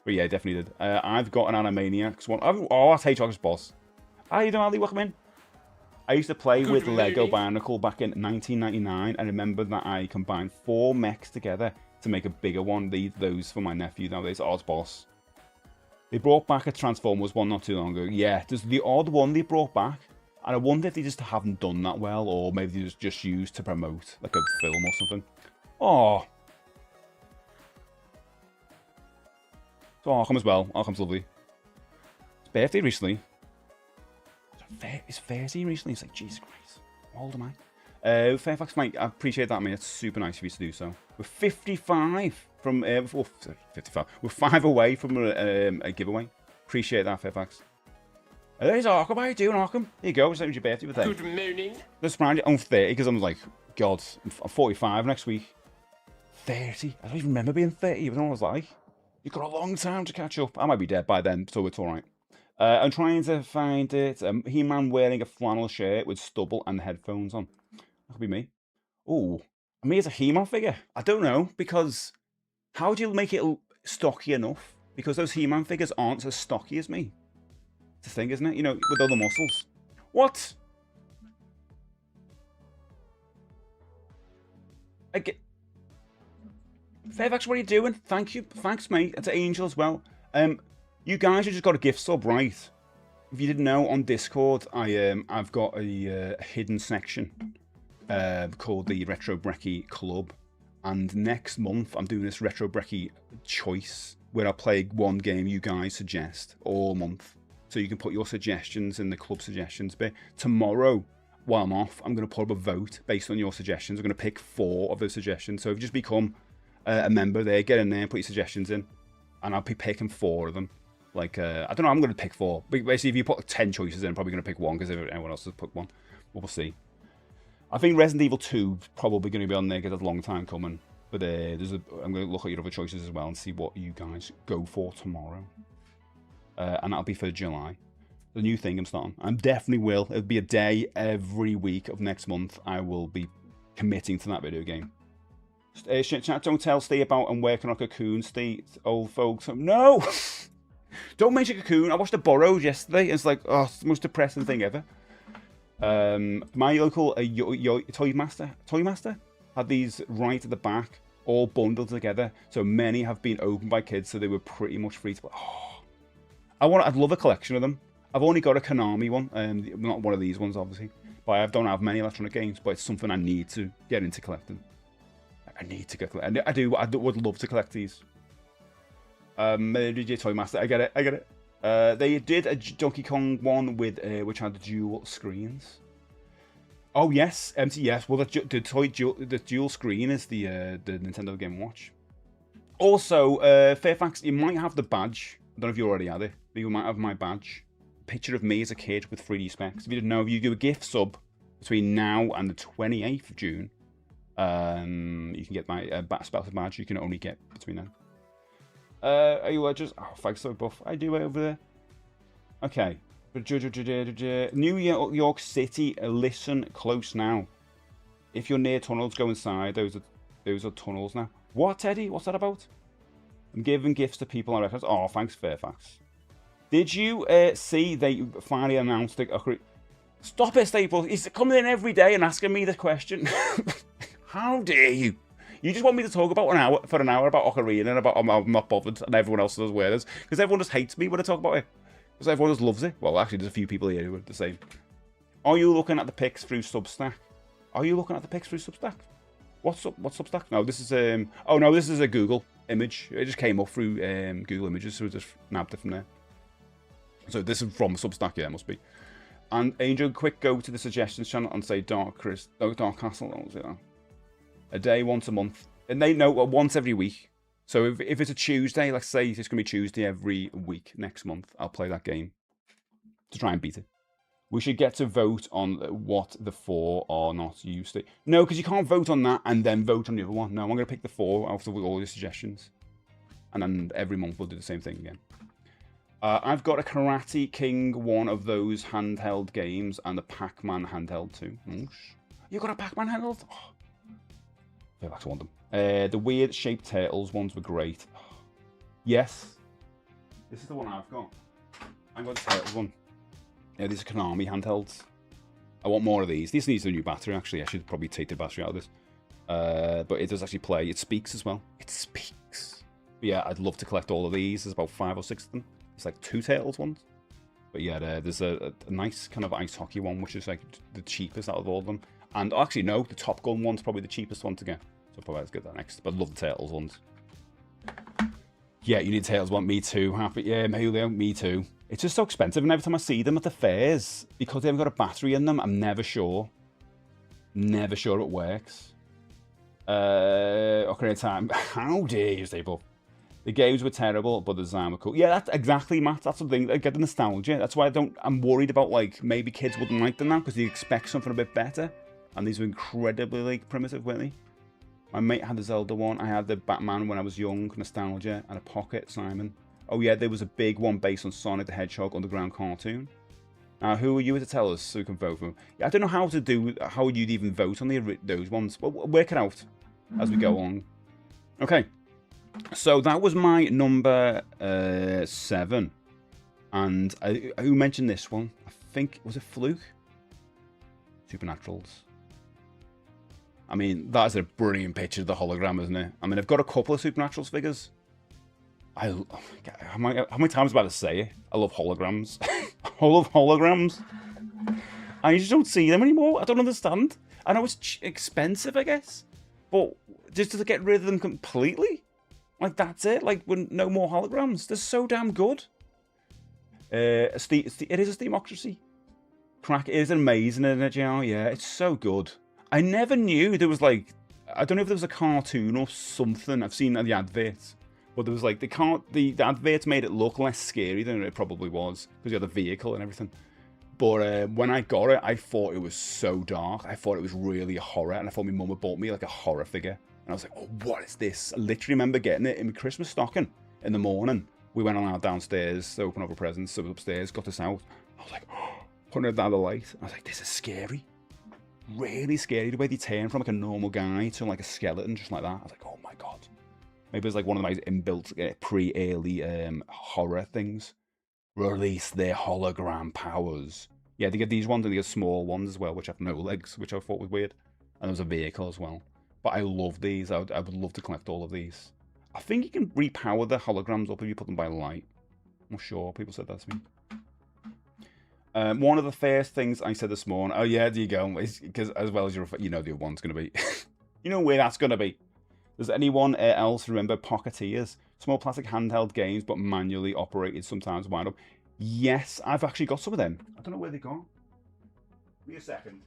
But yeah, definitely did. I've got an Animaniacs one. Oh, that's H.O.'s boss. How you doing, Ali? Welcome in. I used to play with Lego Bionicle back in 1999. I remember that I combined 4 mechs together to make a bigger one. Those for my nephew nowadays. Oz boss. They brought back a Transformers one not too long ago. Yeah, there's the odd one they brought back. And I wonder if they just haven't done that well, or maybe they just used to promote like a film or something. Oh. So Arkham as well. Arkham's lovely. His birthday recently. It's 30 recently. It's like, Jesus Christ. How old am I? Fairfax, mate, I appreciate that, mate. It's super nice of you to do so. We're 55 from... 55. We're 5 away from a giveaway. Appreciate that, Fairfax. There's Arkham. How you doing, Arkham? Here you go. It's your birthday today. Good morning. Just remind you, I'm 30 because I'm like, God, I'm 45 next week. 30? I don't even remember being 30. I don't know what I was like. You've got a long time to catch up. I might be dead by then, so it's alright. I'm trying to find it. He-Man wearing a flannel shirt with stubble and headphones on. That could be me. Oh, me as a He-Man figure? I don't know, because how do you make it stocky enough? Because those He-Man figures aren't as stocky as me. It's a thing, isn't it? You know, with all the muscles. What? I get... Fairfax, what are you doing? Thank you. Thanks, mate. It's Angel as well. You guys have just got a gift sub, right? If you didn't know, on Discord, I've got a hidden section called the Retro Brekky Club. And next month, I'm doing this Retro Brekky choice, where I play one game you guys suggest all month. So you can put your suggestions in the club suggestions bit. Tomorrow, while I'm off, I'm going to put up a vote based on your suggestions. I'm going to pick 4 of those suggestions. So if you just become a member there, get in there and put your suggestions in. And I'll be picking 4 of them. Like, I don't know, I'm going to pick 4. But basically, if you put 10 choices in, I'm probably going to pick 1 because everyone else has put 1. We'll see. I think Resident Evil 2 is probably going to be on there because it's a long time coming. But I'm going to look at your other choices as well and see what you guys go for tomorrow. And that'll be for July. The new thing I'm starting. I definitely will. It'll be a day every week of next month. I will be committing to that video game. Chat, don't tell Steve about I'm working on Cocoon, Steve, old folks. No! Don't mention Cocoon. I watched The Borrowed yesterday. It's like, oh, it's the most depressing thing ever. My local Toy Master had these right at the back, all bundled together. So many have been opened by kids, so they were pretty much free to play. Oh, I'd love a collection of them. I've only got a Konami one, not one of these ones, obviously. But I don't have many electronic games, but it's something I need to get into collecting. I need to get collecting. I would love to collect these. DJ Toy Master, I get it. They did a Donkey Kong one with which had dual screens. Oh yes, yes. Well, the dual screen is the Nintendo Game & Watch. Also, Fairfax, you might have the badge. I don't know if you already had it, but you might have my badge. Picture of me as a kid with 3D specs. If you didn't know, if you do a gift sub between now and the 28th of June, you can get my special badge. You can only get between then. Are you just... Oh, thanks so buff. I do it over there. Okay. New York City, listen close now. If you're near tunnels, go inside. Those are tunnels now. What, Teddy? What's that about? I'm giving gifts to people I recognize. Oh, thanks, Fairfax. Did you see they finally announced it? Stop it, Staples. He's coming in every day and asking me the question. How dare you? You just want me to talk about for an hour about Ocarina and about I'm not bothered and everyone else does weirdos. Because everyone just hates me when I talk about it. Because everyone just loves it. Well, actually, there's a few people here who are the same. Are you looking at the pics through Substack? What's Substack? No, this is oh no, this is a Google image. It just came up through Google Images, so we just nabbed it from there. So this is from Substack, yeah, it must be. And Angel, quick go to the suggestions channel and say Dark Castle. Don't say that. A day, once a month, and they know once every week. So if it's a Tuesday, let's say it's gonna be Tuesday every week next month, I'll play that game to try and beat it. We should get to vote on what the 4 are not used to. No, because you can't vote on that and then vote on the other one. No, I'm going to pick the 4 out of all your suggestions. And then every month we'll do the same thing again. I've got a Karate King, one of those handheld games, and the Pac-Man handheld too. You got a Pac-Man handheld? Oh. I feel like I want them. The weird shaped turtles ones were great. Yes. This is the one I've got. I've got the turtles one. Yeah, these are Konami handhelds. I want more of these. This needs a new battery, actually. I should probably take the battery out of this. But it does actually play. It speaks as well. It speaks. But yeah, I'd love to collect all of these. There's about 5 or 6 of them. It's like 2 Turtles ones. But yeah, there's a nice kind of ice hockey one, which is like the cheapest out of all of them. And actually, no, the Top Gun one's probably the cheapest one to get. So probably let's get that next. But I love the Turtles ones. Yeah, you need Turtles one. Me too. Happy. Yeah, Julio, me too. It's just so expensive, and every time I see them at the fairs, because they haven't got a battery in them, I'm never sure. Never sure it works. Okay, time. How dare you, Staple? The games were terrible, but the design were cool. Yeah, that's exactly, Matt. That's the thing. I get the nostalgia. That's why I'm worried about, like, maybe kids wouldn't like them now, because they expect something a bit better. And these were incredibly, like, primitive, weren't they? My mate had the Zelda one. I had the Batman when I was young, nostalgia, and a Pocket Simon. Oh yeah, there was a big one based on Sonic the Hedgehog Underground cartoon. Now, who are you to tell us so we can vote for them? Yeah, I don't know how you'd even vote on those ones. But we'll work it out as we go on. Okay, so that was my number 7. And who mentioned this one? I think, was it Fluke? Supernaturals. I mean, that's a brilliant picture of the hologram, isn't it? I mean, I've got a couple of Supernaturals figures. How many times am I about to say it? I love holograms. I love holograms. I just don't see them anymore. I don't understand. I know it's expensive, I guess. But just to get rid of them completely? Like, that's it? Like, no more holograms? They're so damn good. It is a Steamocracy. Crack, it is amazing, isn't it, Joe? Yeah, it's so good. I never knew there was, like... I don't know if there was a cartoon or something. I've seen the adverts. But there was like, the adverts made it look less scary than it probably was, because you had a vehicle and everything. But when I got it, I thought it was so dark. I thought it was really a horror, and I thought my mum had bought me like a horror figure. And I was like, oh, what is this? I literally remember getting it in my Christmas stocking in the morning. We went on out downstairs to open up a present, so upstairs, got this out. I was like, oh, putting it down the light. I was like, this is scary. Really scary, the way they turn from like a normal guy to like a skeleton, just like that. I was like, oh my god. Maybe it's like one of my inbuilt pre-early horror things. Release their hologram powers. Yeah, they get these ones and they get small ones as well, which have no legs, which I thought was weird. And there was a vehicle as well. But I love these. I would love to collect all of these. I think you can repower the holograms up if you put them by light. I'm not sure. People said that to me. One of the first things I said this morning, oh yeah, there you go, because as well as you know the other one's going to be. You know where that's going to be. Does anyone else remember Pocketeers? Small plastic handheld games, but manually operated, sometimes wind up. Yes, I've actually got some of them. I don't know where they go. Give me a second.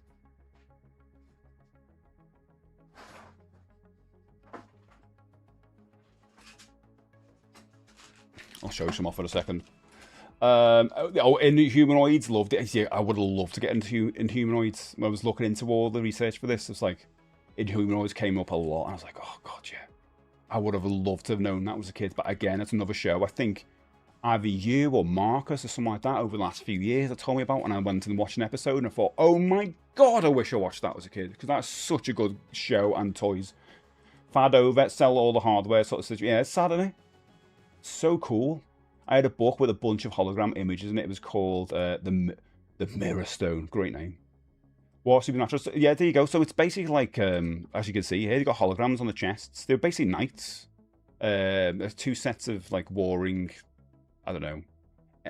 I'll show you some off in a second. Inhumanoids, loved it. Yeah, I would have loved to get into Inhumanoids. When I was looking into all the research for this, it's like Inhumanoids came up a lot, and I was like, oh god, yeah. I would have loved to have known that was a kid, but again, it's another show. I think either you or Marcus or something like that over the last few years that told me about, and I went and watched an episode and I thought, oh my god, I wish I watched that as a kid, because that's such a good show and toys. Fad over, sell all the hardware sort of situation. Yeah, it's sad, isn't it? So cool. I had a book with a bunch of hologram images in it. It was called the Mirror Stone. Great name. War Supernatural. So, yeah, there you go. So it's basically like, as you can see here, you got holograms on the chests. They're basically knights. There's two sets of like warring, I don't know,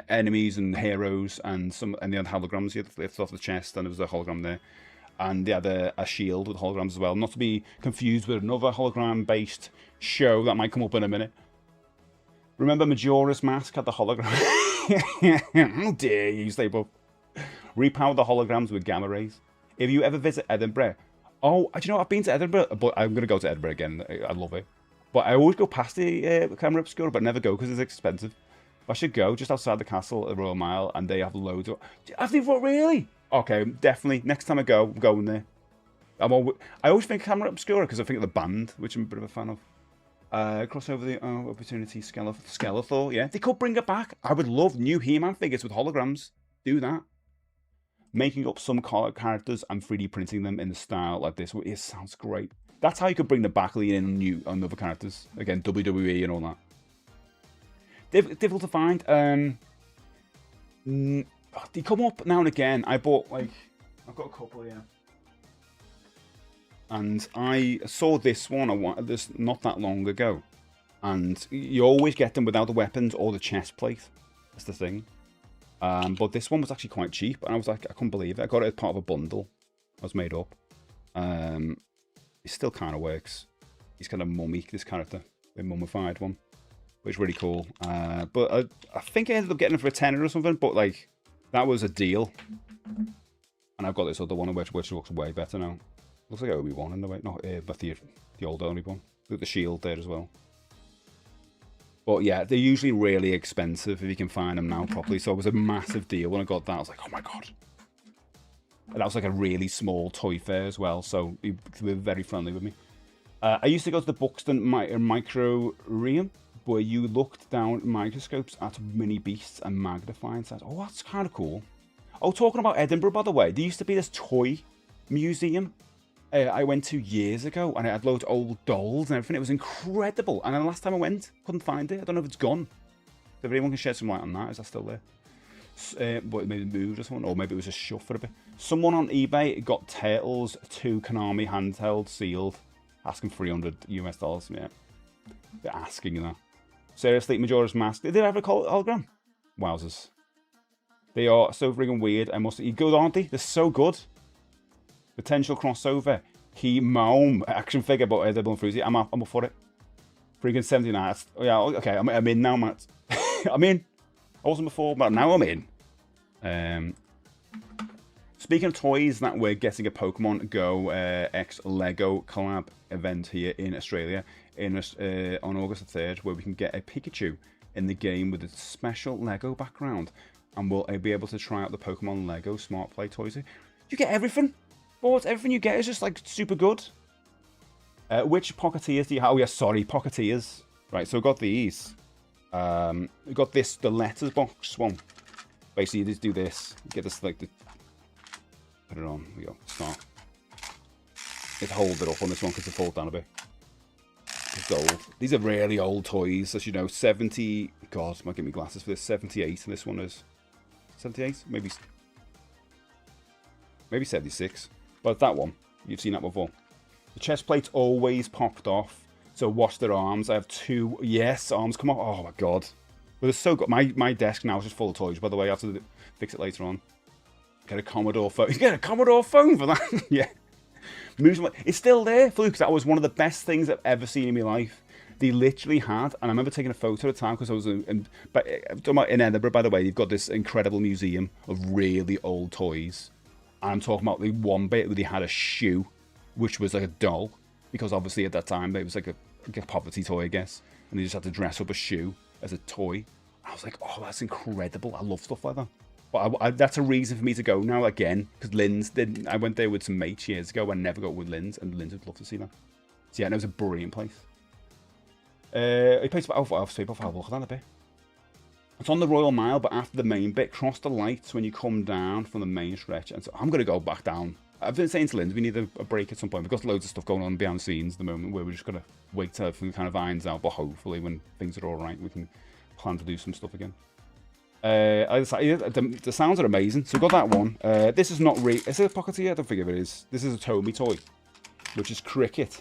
enemies and heroes, and they had holograms. You had to lift off the chest, and there was a hologram there. And they had a shield with holograms as well. Not to be confused with another hologram-based show that might come up in a minute. Remember Majora's Mask had the hologram? How dare you, stay above. Repower the holograms with gamma rays. If you ever visit Edinburgh, do you know, I've been to Edinburgh, but I'm going to go to Edinburgh again. I love it. But I always go past the Camera Obscura, but never go because it's expensive. I should go just outside the castle at the Royal Mile, and they have loads of... Have they thought, really? Okay, definitely. Next time I go, I'm going there. I always think Camera Obscura because I think of the band, which I'm a bit of a fan of. Cross over the opportunity Skeletor. Yeah, they could bring it back. I would love new He-Man figures with holograms. Do that. Making up some characters and 3D printing them in the style like this. It sounds great. That's how you could bring the back in on other characters. Again, WWE and all that. Difficult to find. They come up now and again. I bought I've got a couple here. And I saw this one not that long ago. And you always get them without the weapons or the chest plate. That's the thing. But this one was actually quite cheap. And I was like, I couldn't believe it. I got it as part of a bundle. I was made up. It still kind of works. He's kind of mummy, this character. The mummified one. Which is really cool. But I think I ended up getting it for a tenner or something. But like, that was a deal. And I've got this other one which looks way better now. Looks like Obi-Wan in the way, not but the old Obi-Wan. With the shield there as well. But yeah, they're usually really expensive if you can find them now properly. So it was a massive deal when I got that. I was like, oh my god. And that was like a really small toy fair as well. So they were very friendly with me. I used to go to the Buxton Microreum, where you looked down microscopes at mini beasts and magnifying size. Oh, that's kind of cool. Oh, talking about Edinburgh, by the way, there used to be this toy museum I went to years ago, and it had loads of old dolls and everything. It was incredible. And then the last time I went, couldn't find it. I don't know if it's gone. If anyone can shed some light on that, is that still there? But maybe moved or something, or maybe it was just shut for a bit. Someone on eBay got Turtles 2 Konami handheld sealed, asking $300 US. Yeah, they're asking that. Seriously, Majora's Mask. Did they ever call it hologram? Wowzers. They are so friggin' weird. I must. Good, aren't they? They're so good. Potential crossover. He-Man action figure, but Double and Fruity. I'm up for it. Friggin' 79. Oh, yeah, okay. I'm in now, Matt. I'm in. I wasn't before, but now I'm in. Speaking of toys, that we're getting a Pokemon Go X Lego collab event here in Australia on August the 3rd, where we can get a Pikachu in the game with a special Lego background, and we'll be able to try out the Pokemon Lego Smart Play toys. You get everything. Everything you get is just like super good. Which Pocketeers do you have? Oh yeah, sorry, Pocketeers. Right, so I got these. We got this, the letters box one. Basically, you just do this. Get this like the. Put it on. Here we go. Start. Just hold it up on this one because it falls down a bit. It's gold. These are really old toys, as you know. 70. God, might give me glasses for this. 78, and this one is 78, maybe. maybe 76. But that one, you've seen that before. The chest plate's always popped off. So watch their arms. I have 2, yes, arms come off. Oh my god. But it's so good. My desk now is just full of toys, by the way. I have to fix it later on. Get a Commodore phone. You get a Commodore phone for that? Yeah. It's still there, Fluke. That was one of the best things I've ever seen in my life. They literally had, and I remember taking a photo at the time because I was in Edinburgh, by the way. You've got this incredible museum of really old toys. And I'm talking about the one bit where they had a shoe, which was like a doll. Because obviously at that time, it was like a poverty toy, I guess. And they just had to dress up a shoe as a toy. I was like, oh, that's incredible. I love stuff like that. But that's a reason for me to go now again. Because Lynn's didn't. I went there with some mates years ago. I never got with Lynn's. And Lynn's would love to see that. So yeah, it was a brilliant place. It plays about look at that a bit. It's on the Royal Mile, but after the main bit, cross the lights when you come down from the main stretch. And so I'm going to go back down. I've been saying to Lynn's, we need a break at some point. We've got loads of stuff going on behind the scenes at the moment where we're just going to wait till everything kind of irons out. But hopefully when things are all right, we can plan to do some stuff again. The sounds are amazing. So we've got that one. This is not is it a Pocketeer? I don't think it is. This is a Tomy toy, which is Cricket.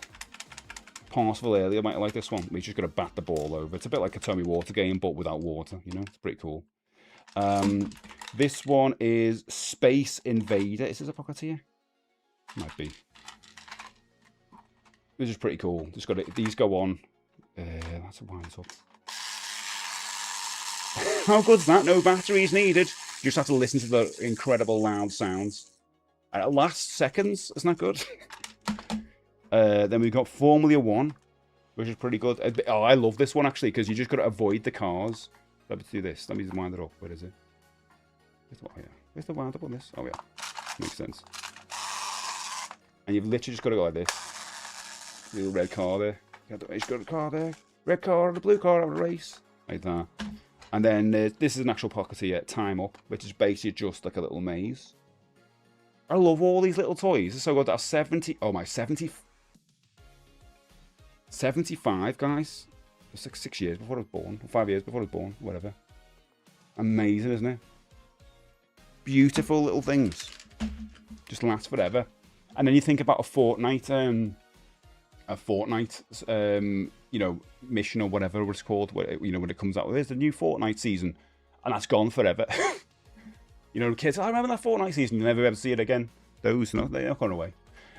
Parsifal earlier might like this one. We just got to bat the ball over. It's a bit like a Tommy Water game, but without water. You know, it's pretty cool. This one is Space Invader. Is this a Pocketeer? Might be. This is pretty cool. Just got it. These go on. That's a wind up. How good's that? No batteries needed. You just have to listen to the incredible loud sounds. And it lasts seconds. Isn't that good? Then we've got Formula 1, which is pretty good. Oh, I love this one, actually, because you just got to avoid the cars. Let me do this. Let me just wind it up. Where is it? Where's the wind up on this? Oh, yeah. Makes sense. And you've literally just got to go like this. Little red car there. You just got a car there. Red car and a blue car on a race. Like that. And then this is an actual Pocketeer, Time Up, which is basically just like a little maze. I love all these little toys. So I've got 70. Oh my, 75, guys. It's like 6 years before I was born. 5 years before I was born. Whatever. Amazing, isn't it? Beautiful little things. Just last forever. And then you think about a Fortnite, you know, mission or whatever it's called. You know, when it comes out, there's the new Fortnite season, and that's gone forever. You know, kids, I remember that Fortnite season. You never ever see it again. Those, no, they're not going away.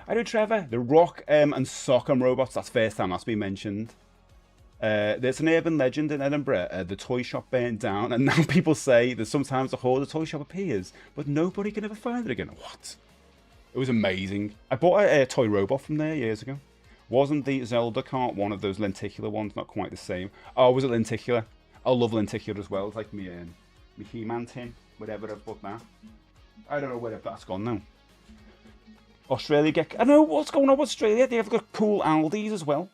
I do, Trevor. The Rock and Sock Robots. That's the first time that's been mentioned. There's an urban legend in Edinburgh. The toy shop burned down, and now people say that sometimes a horde of toy shop appears, but nobody can ever find it again. What? It was amazing. I bought a toy robot from there years ago. Wasn't the Zelda cart one of those lenticular ones? Not quite the same. Oh, was it lenticular? I love lenticular as well. It's like me He-Man tin. Whatever I've put that. I don't know where that's gone now. Australia I don't know what's going on with Australia. They have got cool Aldis as well.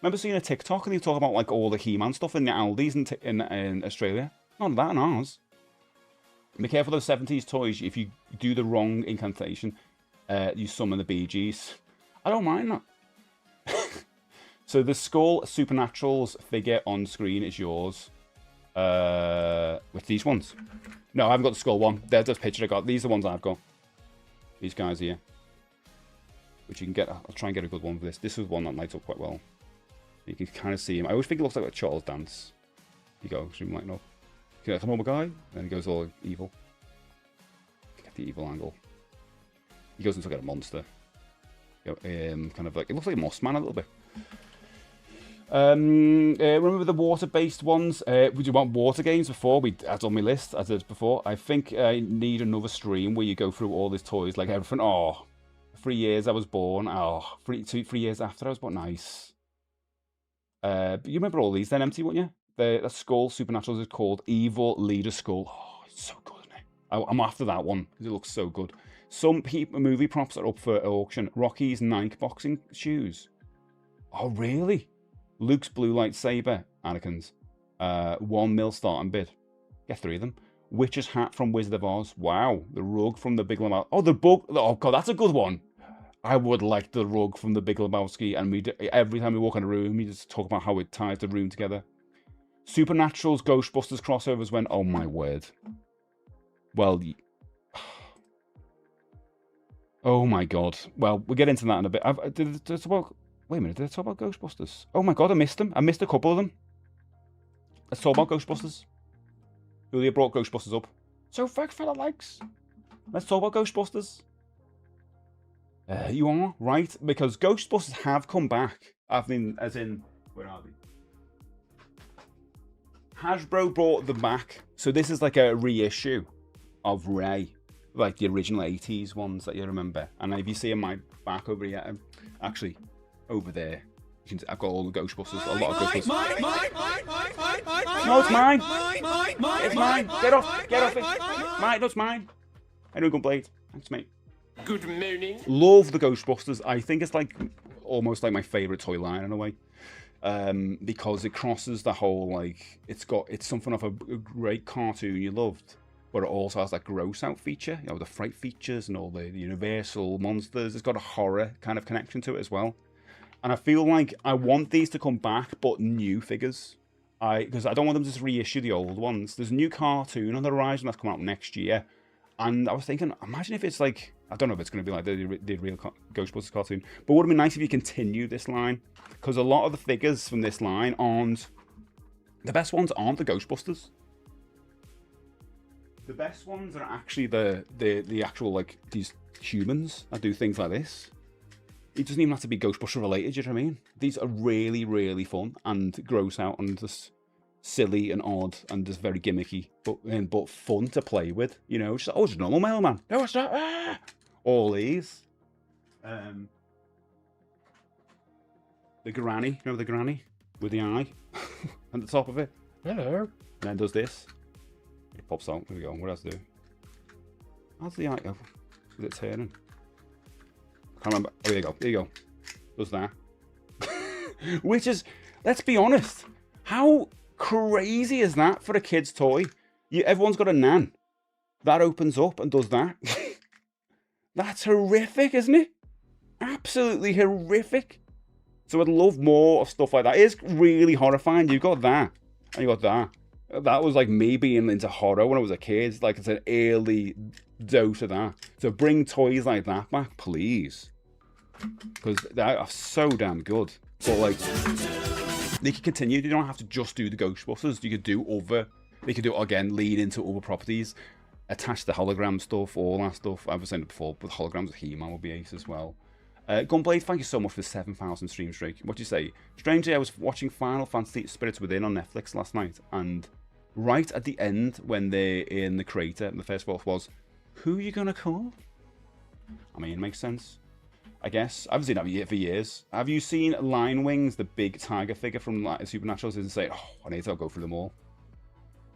Remember seeing a TikTok and they were talking about like all the He-Man stuff in the Aldis in Australia? None of that in ours. Be careful those 70s toys. If you do the wrong incantation, you summon the Bee Gees. I don't mind that. So the Skull Supernaturals figure on screen is yours. With these ones. No, I haven't got the Skull one. There's the picture I got. These are the ones I've got. These guys here. Which you can get. I'll try and get a good one for this. This is one that lights up quite well. You can kind of see him. I always think it looks like a Charles Dance. He goes, so lighting up. Okay, that's a normal guy. Then he goes all evil. Get the evil angle. He goes into like a monster. Kind of like, it looks like a Moss Man a little bit. Remember the water-based ones? Would you want water games before? That's on my list, as it's before. I think I need another stream where you go through all these toys, like everything. Oh, 3 years I was born. Oh, 3 years after I was born. Nice. But you remember all these then, empty, wouldn't you? The Skull Supernaturals is called Evil Leader Skull. Oh, it's so good, isn't it? I'm after that one because it looks so good. Some movie props are up for auction. Rocky's Nike boxing shoes. Oh, really? Luke's blue lightsaber, Anakin's. 1 mil starting bid. Get 3 of them. Witch's hat from Wizard of Oz. Wow. The rug from the Big Lebowski. Oh, the book. Oh, God, that's a good one. I would like the rug from the Big Lebowski. And every time we walk in a room, we just talk about how it ties the room together. Supernatural's Ghostbusters crossovers went, oh my word. Well, Oh my god. Well, we'll get into that in a bit. Did I talk about... Wait a minute, did I talk about Ghostbusters? Oh my god, I missed them. I missed a couple of them. Let's talk about Ghostbusters. Julia brought Ghostbusters up. So, fella likes. Let's talk about Ghostbusters. You are right, because Ghostbusters have come back. As in, where are they? Hasbro brought them back. So this is like a reissue of Ray, like the original 80s ones that you remember. And if you see in my back over here, actually, over there, I've got all the Ghostbusters, a lot of Ghostbusters. No, it's mine. It's mine. Get off it. Mine, no, it's mine. I don't complain. Thanks, mate. Good morning. Love the Ghostbusters. I think it's like almost like my favourite toy line in a way. Because it crosses the whole, like, it's something of a great cartoon you loved, but it also has that gross out feature, you know, the fright features and all the universal monsters. It's got a horror kind of connection to it as well. And I feel like I want these to come back, but new figures. Because I don't want them to just reissue the old ones. There's a new cartoon on the horizon that's come out next year. And I was thinking, imagine if it's like, I don't know if it's going to be like the real Ghostbusters cartoon, but it would have been nice if you continue this line. Because a lot of the figures from this line aren't... The best ones aren't the Ghostbusters. The best ones are actually the actual, like, these humans that do things like this. It doesn't even have to be Ghostbuster related, you know what I mean? These are really, really fun and gross out and just silly and odd and just very gimmicky, but fun to play with, you know? Just, oh, it's a normal mailman. No, it's not. Ah! All these. The granny, remember the granny? With the eye on the top of it. Hello. And then does this. It pops out. There we go. What else do? How's the eye go? Is it turning? I can't remember. Oh, here you go. Here you go. Does that. Which is, let's be honest, how crazy is that for a kid's toy? Everyone's got a nan. That opens up and does that. That's horrific, isn't it? Absolutely horrific. So I'd love more of stuff like that. It's really horrifying. You've got that, and you got that. That was like me being into horror when I was a kid. Like, it's an early dose of that. So bring toys like that back, please. Because they are so damn good. But like, they could continue. You don't have to just do the Ghostbusters. You could do other. They could do, again, lean into other properties. Attach the hologram stuff, all that stuff. I was saying it before, but holograms of He-Man would be ace as well. Gunblade, thank you so much for 7,000 stream streak. What do you say? Strangely, I was watching Final Fantasy Spirits Within on Netflix last night, and right at the end, when they're in the crater, the first thought was, who are you going to call? I mean, it makes sense. I guess. I haven't seen that for years. Have you seen Line Wings, the big tiger figure from Supernatural? Didn't say, oh, I need to go through them all.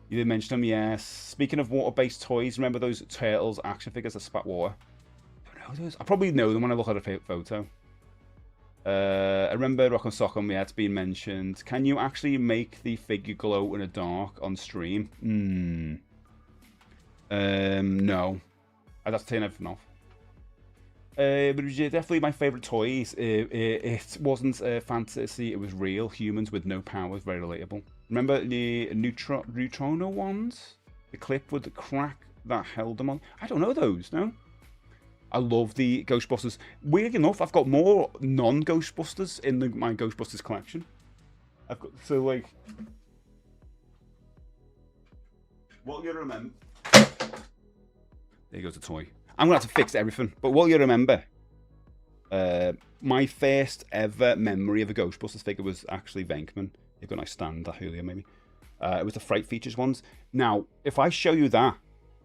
You did mention them, yes. Speaking of water-based toys, remember those Turtles action figures that spat water? I probably know them when I look at a photo. I remember Rock and Sock'em, yeah, it's been mentioned. Can you actually make the figure glow in the dark on stream? No. I'd have to turn everything off. But definitely my favourite toys. It wasn't fantasy, it was real. Humans with no powers, very relatable. Remember the Neutrino ones? The clip with the crack that held them on? I don't know those, no? I love the Ghostbusters. Weirdly enough, I've got more non-Ghostbusters in my Ghostbusters collection. I've got, so like, what you remember? There goes the toy. I'm gonna have to fix everything. But what you remember? My first ever memory of a Ghostbusters figure was actually Venkman. You've got a nice stand, that earlier maybe. It was the Fright Features ones. Now, if I show you that,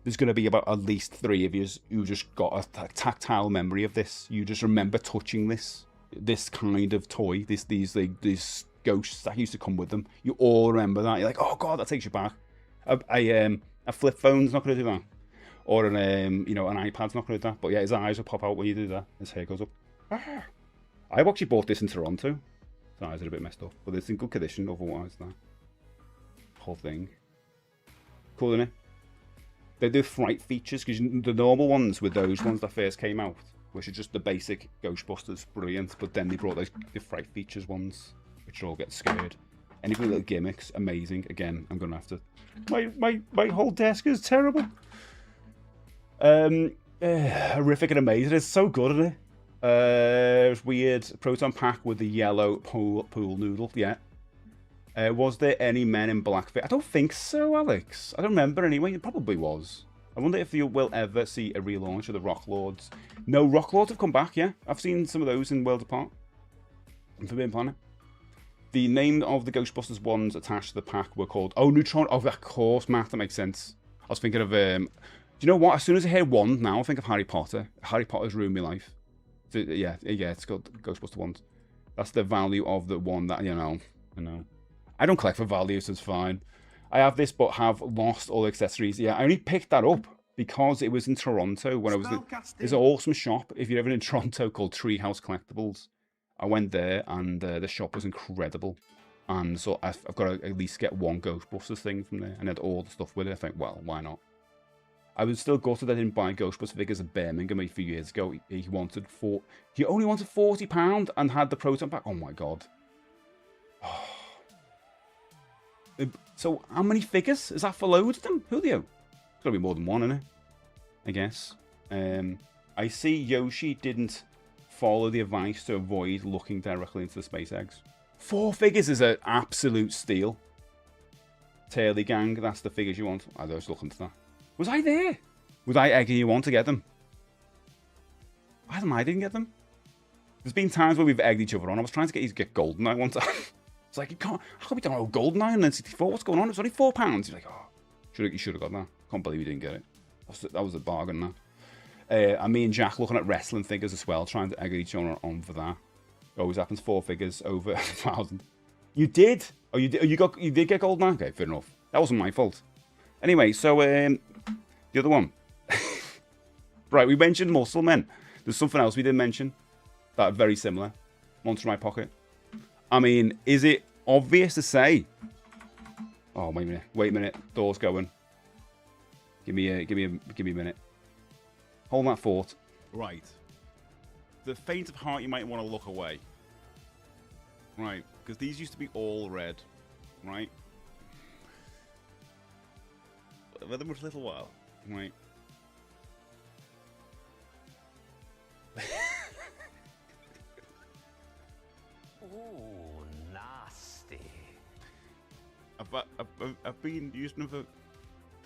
there's going to be about at least 3 of you who just got a tactile memory of this. You just remember touching this kind of toy, these ghosts that used to come with them. You all remember that. You're like, oh god, that takes you back. A flip phone's not going to do that, or an an iPad's not going to do that. But yeah, his eyes will pop out when you do that. His hair goes up. I actually bought this in Toronto. His eyes are a bit messed up, but it's in good condition otherwise. That whole thing, cool, isn't it? They do fright features, because the normal ones with those ones that first came out, which are just the basic Ghostbusters, brilliant, but then they brought the fright features ones, which all get scared. Any little gimmicks, amazing. Again, I'm going to have to... My whole desk is terrible. horrific and amazing. It's so good, isn't it? Weird proton pack with the yellow pool noodle. Yeah. Was there any Men in Black fit? I don't think so, Alex. I don't remember anyway. It probably was. I wonder if you will ever see a relaunch of the Rock Lords. No, Rock Lords have come back, yeah. I've seen some of those in World Apart and Forbidden Planet. The name of the Ghostbusters ones attached to the pack were called... Oh, Neutron. Oh, of course, Matt. That makes sense. I was thinking of... Do you know what? As soon as I hear one now, I think of Harry Potter. Harry Potter's ruined my life. So, yeah, it's called Ghostbuster ones. That's the value of the one that, you know. I don't collect for value, so it's fine. I have this, but have lost all the accessories. Yeah, I only picked that up because it was in Toronto when I was... There's an awesome shop, if you're ever in Toronto, called Treehouse Collectibles. I went there, and the shop was incredible. And so I've got to at least get one Ghostbusters thing from there. And I had all the stuff with it. I think, well, why not? I was still gutted I didn't buy Ghostbusters figures at Birmingham a few years ago. He only wanted £40 and had the proton pack. Oh my god. So how many figures? Is that for loads of them? Julio? It's got to be more than one, isn't it? I guess. I see Yoshi didn't follow the advice to avoid looking directly into the space eggs. 4 figures is an absolute steal. Taily Gang, that's the figures you want. I was looking to that. Was I there? Was I egging you on to get them? Why am I didn't get them? There's been times where we've egged each other on. I was trying to get Goldeneye one time. It's like, you can't, how come we don't know Goldeneye and then 64? What's going on? It's only £4. He's like, oh, you should have got that. Can't believe you didn't get it. That was a bargain, that. And me and Jack looking at wrestling figures as well, trying to egg each other on for that. It always happens, 4 figures over 1,000. You did? Oh, you did? You did get Goldeneye? Okay, fair enough. That wasn't my fault. Anyway, so the other one. Right, we mentioned Muscle Men. There's something else we didn't mention that are very similar. Monster in My Pocket. I mean, is it obvious to say? Oh, wait a minute. Door's going. Give me a minute. Hold that thought. Right. The faint of heart, you might want to look away. Right, because these used to be all red. Right. With them for a little while. Right. Ooh, nasty. I've been using them for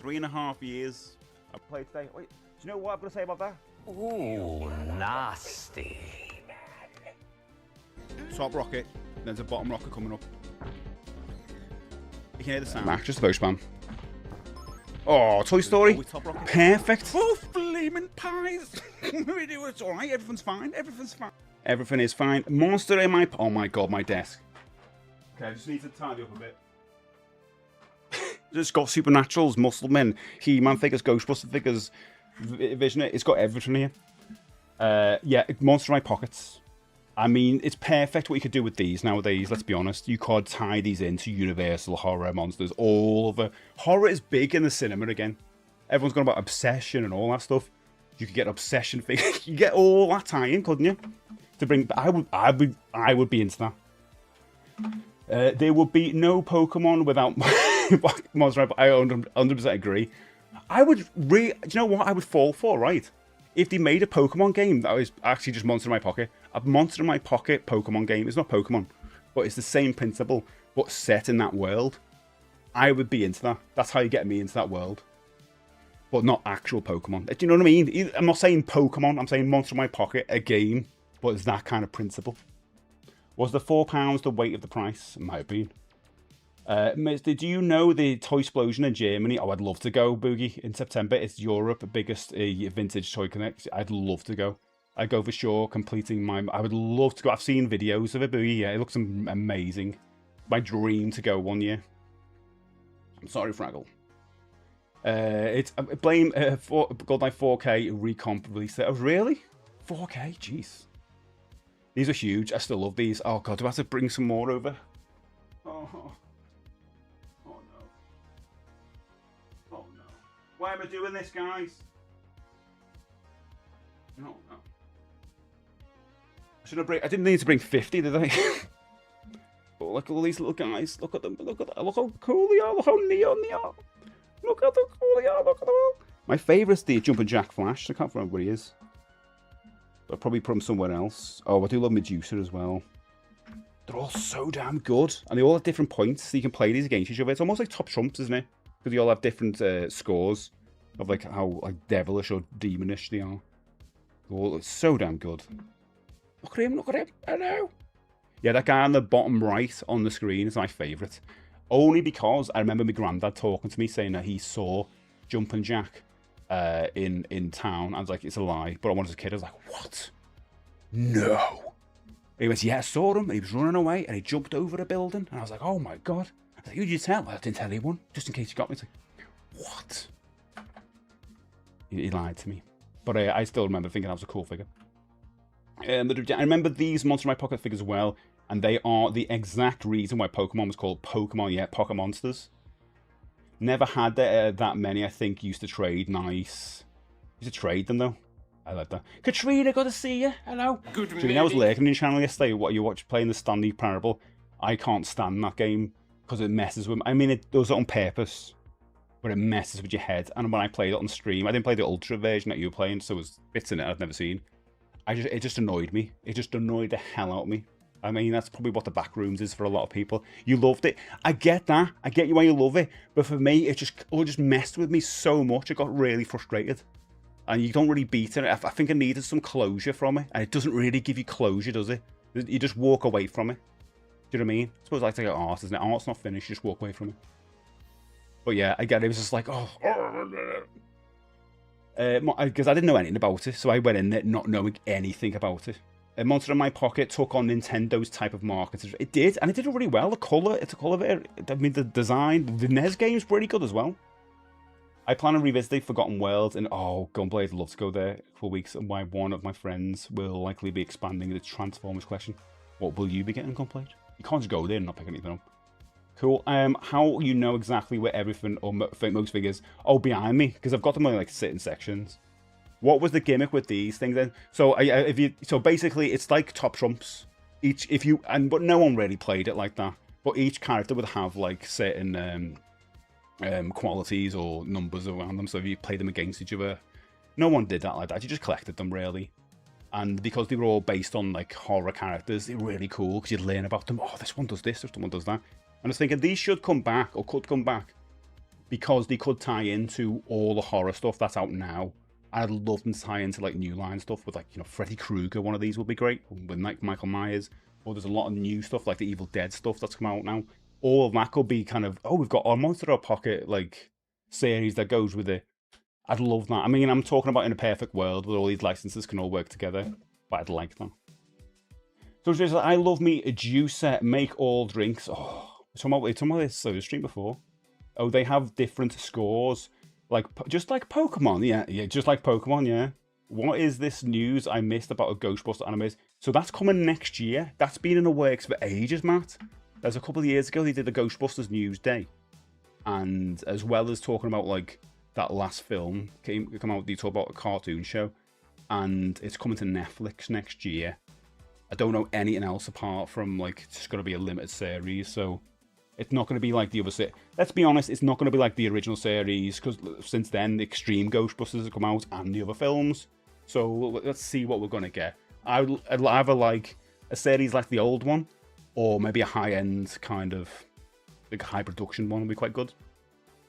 3.5 years. I played today. Wait, do you know what I've got to say about that? Ooh, nasty. Top rocket, there's a bottom rocket coming up. You can hear the sound. Max, just a spam. Oh, Toy Story. Perfect. Oh, flaming pies. It's alright, everything's fine. Everything's fine. Everything is fine. Monster in my... Oh my god, my desk. Okay, I just need to tidy up a bit. It's got Supernaturals, Muscle Men, He-Man figures, Ghostbuster figures, Vision. It's got everything here. Yeah, Monster in My Pockets. I mean, it's perfect what you could do with these nowadays, let's be honest. You could tie these into Universal horror monsters all over. Horror is big in the cinema again. Everyone's gone about Obsession and all that stuff. You could get Obsession figure. You get all that tie-in, couldn't you? To bring, I would be into that. There would be no Pokemon without Monster. I 100% agree. I would do you know what I would fall for, right? If they made a Pokemon game that was actually just Monster in My Pocket, a Monster in My Pocket Pokemon game. It's not Pokemon, but it's the same principle, but set in that world. I would be into that. That's how you get me into that world. But not actual Pokemon. Do you know what I mean? I'm not saying Pokemon, I'm saying Monster in My Pocket, a game, but it's that kind of principle. Was the £4 the weight of the price? It might have been. Do you know the Toy Explosion in Germany? Oh, I'd love to go, Boogie, in September. It's Europe's biggest vintage toy connect. I'd love to go. I'd go for sure, completing my... I would love to go. I've seen videos of it, Boogie. Yeah, it looks amazing. My dream to go one year. I'm sorry, Fraggle. It's blame Goldeneye 4K recomp release. Oh, really? 4K? Jeez. These are huge. I still love these. Oh, God, do I have to bring some more over? Oh. Why am I doing this, guys? No. I didn't need to bring 50, did I? Oh, look at all these little guys. Look at them. Look how cool they are. Look how neon they are. Look how cool they are. Look at them all. My favourite's the Jumpin' Jack Flash. I can't remember what he is. But I'll probably put him somewhere else. Oh, I do love Medusa as well. They're all so damn good. And they all have different points, so you can play these against each other. It's almost like Top Trumps, isn't it? Because they all have different scores of like how like devilish or demonish they are. Oh, it's so damn good. Look at him, look at him. Hello. Yeah, that guy on the bottom right on the screen is my favourite. Only because I remember my granddad talking to me saying that he saw Jumpin' Jack in town. I was like, it's a lie. But when I was a kid, I was like, what? No. He went, yeah, I saw him, and he was running away, and he jumped over a building. And I was like, oh my God. I was like, who did you tell? Well, I didn't tell anyone, just in case you got me. It's like, what? He lied to me. But I still remember thinking that was a cool figure. I remember these Monster in My Pocket figures as well, and they are the exact reason why Pokemon was called Pokemon, yeah, Pocket Monsters. Never had that many, I think, used to trade nice. Used to trade them, though. I like that. Katrina, good to see you. Hello. Good morning. I was lurking on your channel yesterday. What you watch playing the Stanley Parable? I can't stand that game because it messes with me. I mean, it does it on purpose, but it messes with your head. And when I played it on stream, I didn't play the Ultra version that you were playing, so it was bits in it I'd never seen. It just annoyed me. It just annoyed the hell out of me. I mean, that's probably what the back rooms is for a lot of people. You loved it. I get that. I get you why you love it. But for me, it just messed with me so much. I got really frustrated. And you don't really beat it. I think I needed some closure from it. And it doesn't really give you closure, does it? You just walk away from it. Do you know what I mean? I suppose like to get art, isn't it? Art's not finished, you just walk away from it. But yeah, again, it was just like, oh. Because I didn't know anything about it. So I went in there not knowing anything about it. A Monster in My Pocket took on Nintendo's type of market. It did, and it did really well. The colour, I mean, the design, the NES game's pretty good as well. I plan on revisiting Forgotten Worlds, and oh, Gunblade, I'd love to go there for weeks. And one of my friends will likely be expanding the Transformers collection. What will you be getting, Gunblade? You can't just go there and not pick anything up. Cool. How you know exactly where everything or most figures? Oh, behind me, because I've got them in like sitting sections. What was the gimmick with these things then? So so basically it's like Top Trumps. But no one really played it like that. But each character would have like certain qualities or numbers around them. So if you played them against each other, no one did that like that. You just collected them really. And because they were all based on like horror characters, they're really cool because you'd learn about them. Oh, this one does this, this one does that. And I was thinking these should come back or could come back because they could tie into all the horror stuff that's out now. I'd love them to tie into like new line stuff with like, you know, Freddy Krueger, one of these would be great, with like Michael Myers. Or there's a lot of new stuff like the Evil Dead stuff that's come out now. All of that could be kind of, oh, we've got our Monster in Our Pocket like series that goes with it. I'd love that. I mean, I'm talking about in a perfect world where all these licenses can all work together, but I'd like that. So just, I love me a juicer, make all drinks. Oh, we're talking about this stream before. Oh, they have different scores. Like, just like Pokemon, yeah, just like Pokemon, yeah. What is this news I missed about a Ghostbuster anime? So that's coming next year. That's been in the works for ages, Matt. There's a couple of years ago, they did the Ghostbusters News Day. And as well as talking about, like, that last film come out, they talk about a cartoon show. And it's coming to Netflix next year. I don't know anything else apart from, like, it's just going to be a limited series, so... It's not going to be like the other series. Let's be honest, it's not going to be like the original series, because since then, the Extreme Ghostbusters have come out and the other films. So let's see what we're going to get. I'd either like a series like the old one, or maybe a high-end kind of, like high-production one would be quite good.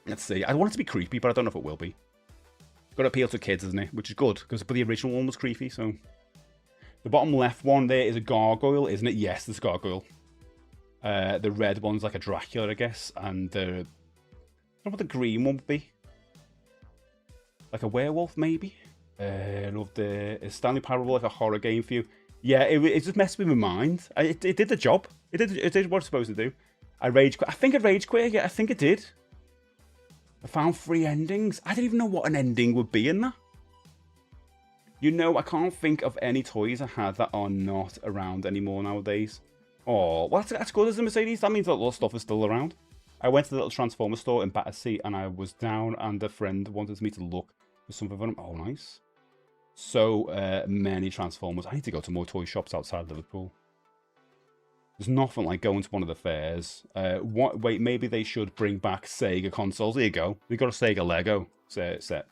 Let's see. I want it to be creepy, but I don't know if it will be. It's got to appeal to kids, isn't it? Which is good, because the original one was creepy, so... The bottom left one there is a gargoyle, isn't it? Yes, there's a gargoyle. The red one's like a Dracula, I guess, and the... I don't know what the green one would be. Like a werewolf, maybe? Love the Stanley Parable, like a horror game for you. Yeah, it just messed with my mind. It did the job. It did what it's supposed to do. I think it rage quit. Yeah, I think it did. I found 3 endings. I didn't even know what an ending would be in that. You know, I can't think of any toys I had that are not around anymore nowadays. Oh, well, that's good as a Mercedes. That means that little stuff is still around. I went to the little Transformer store in Battersea and I was down and a friend wanted me to look for some of them. Oh, nice. So many Transformers. I need to go to more toy shops outside Liverpool. There's nothing like going to one of the fairs. Wait, maybe they should bring back Sega consoles. There you go. We got a Sega Lego set.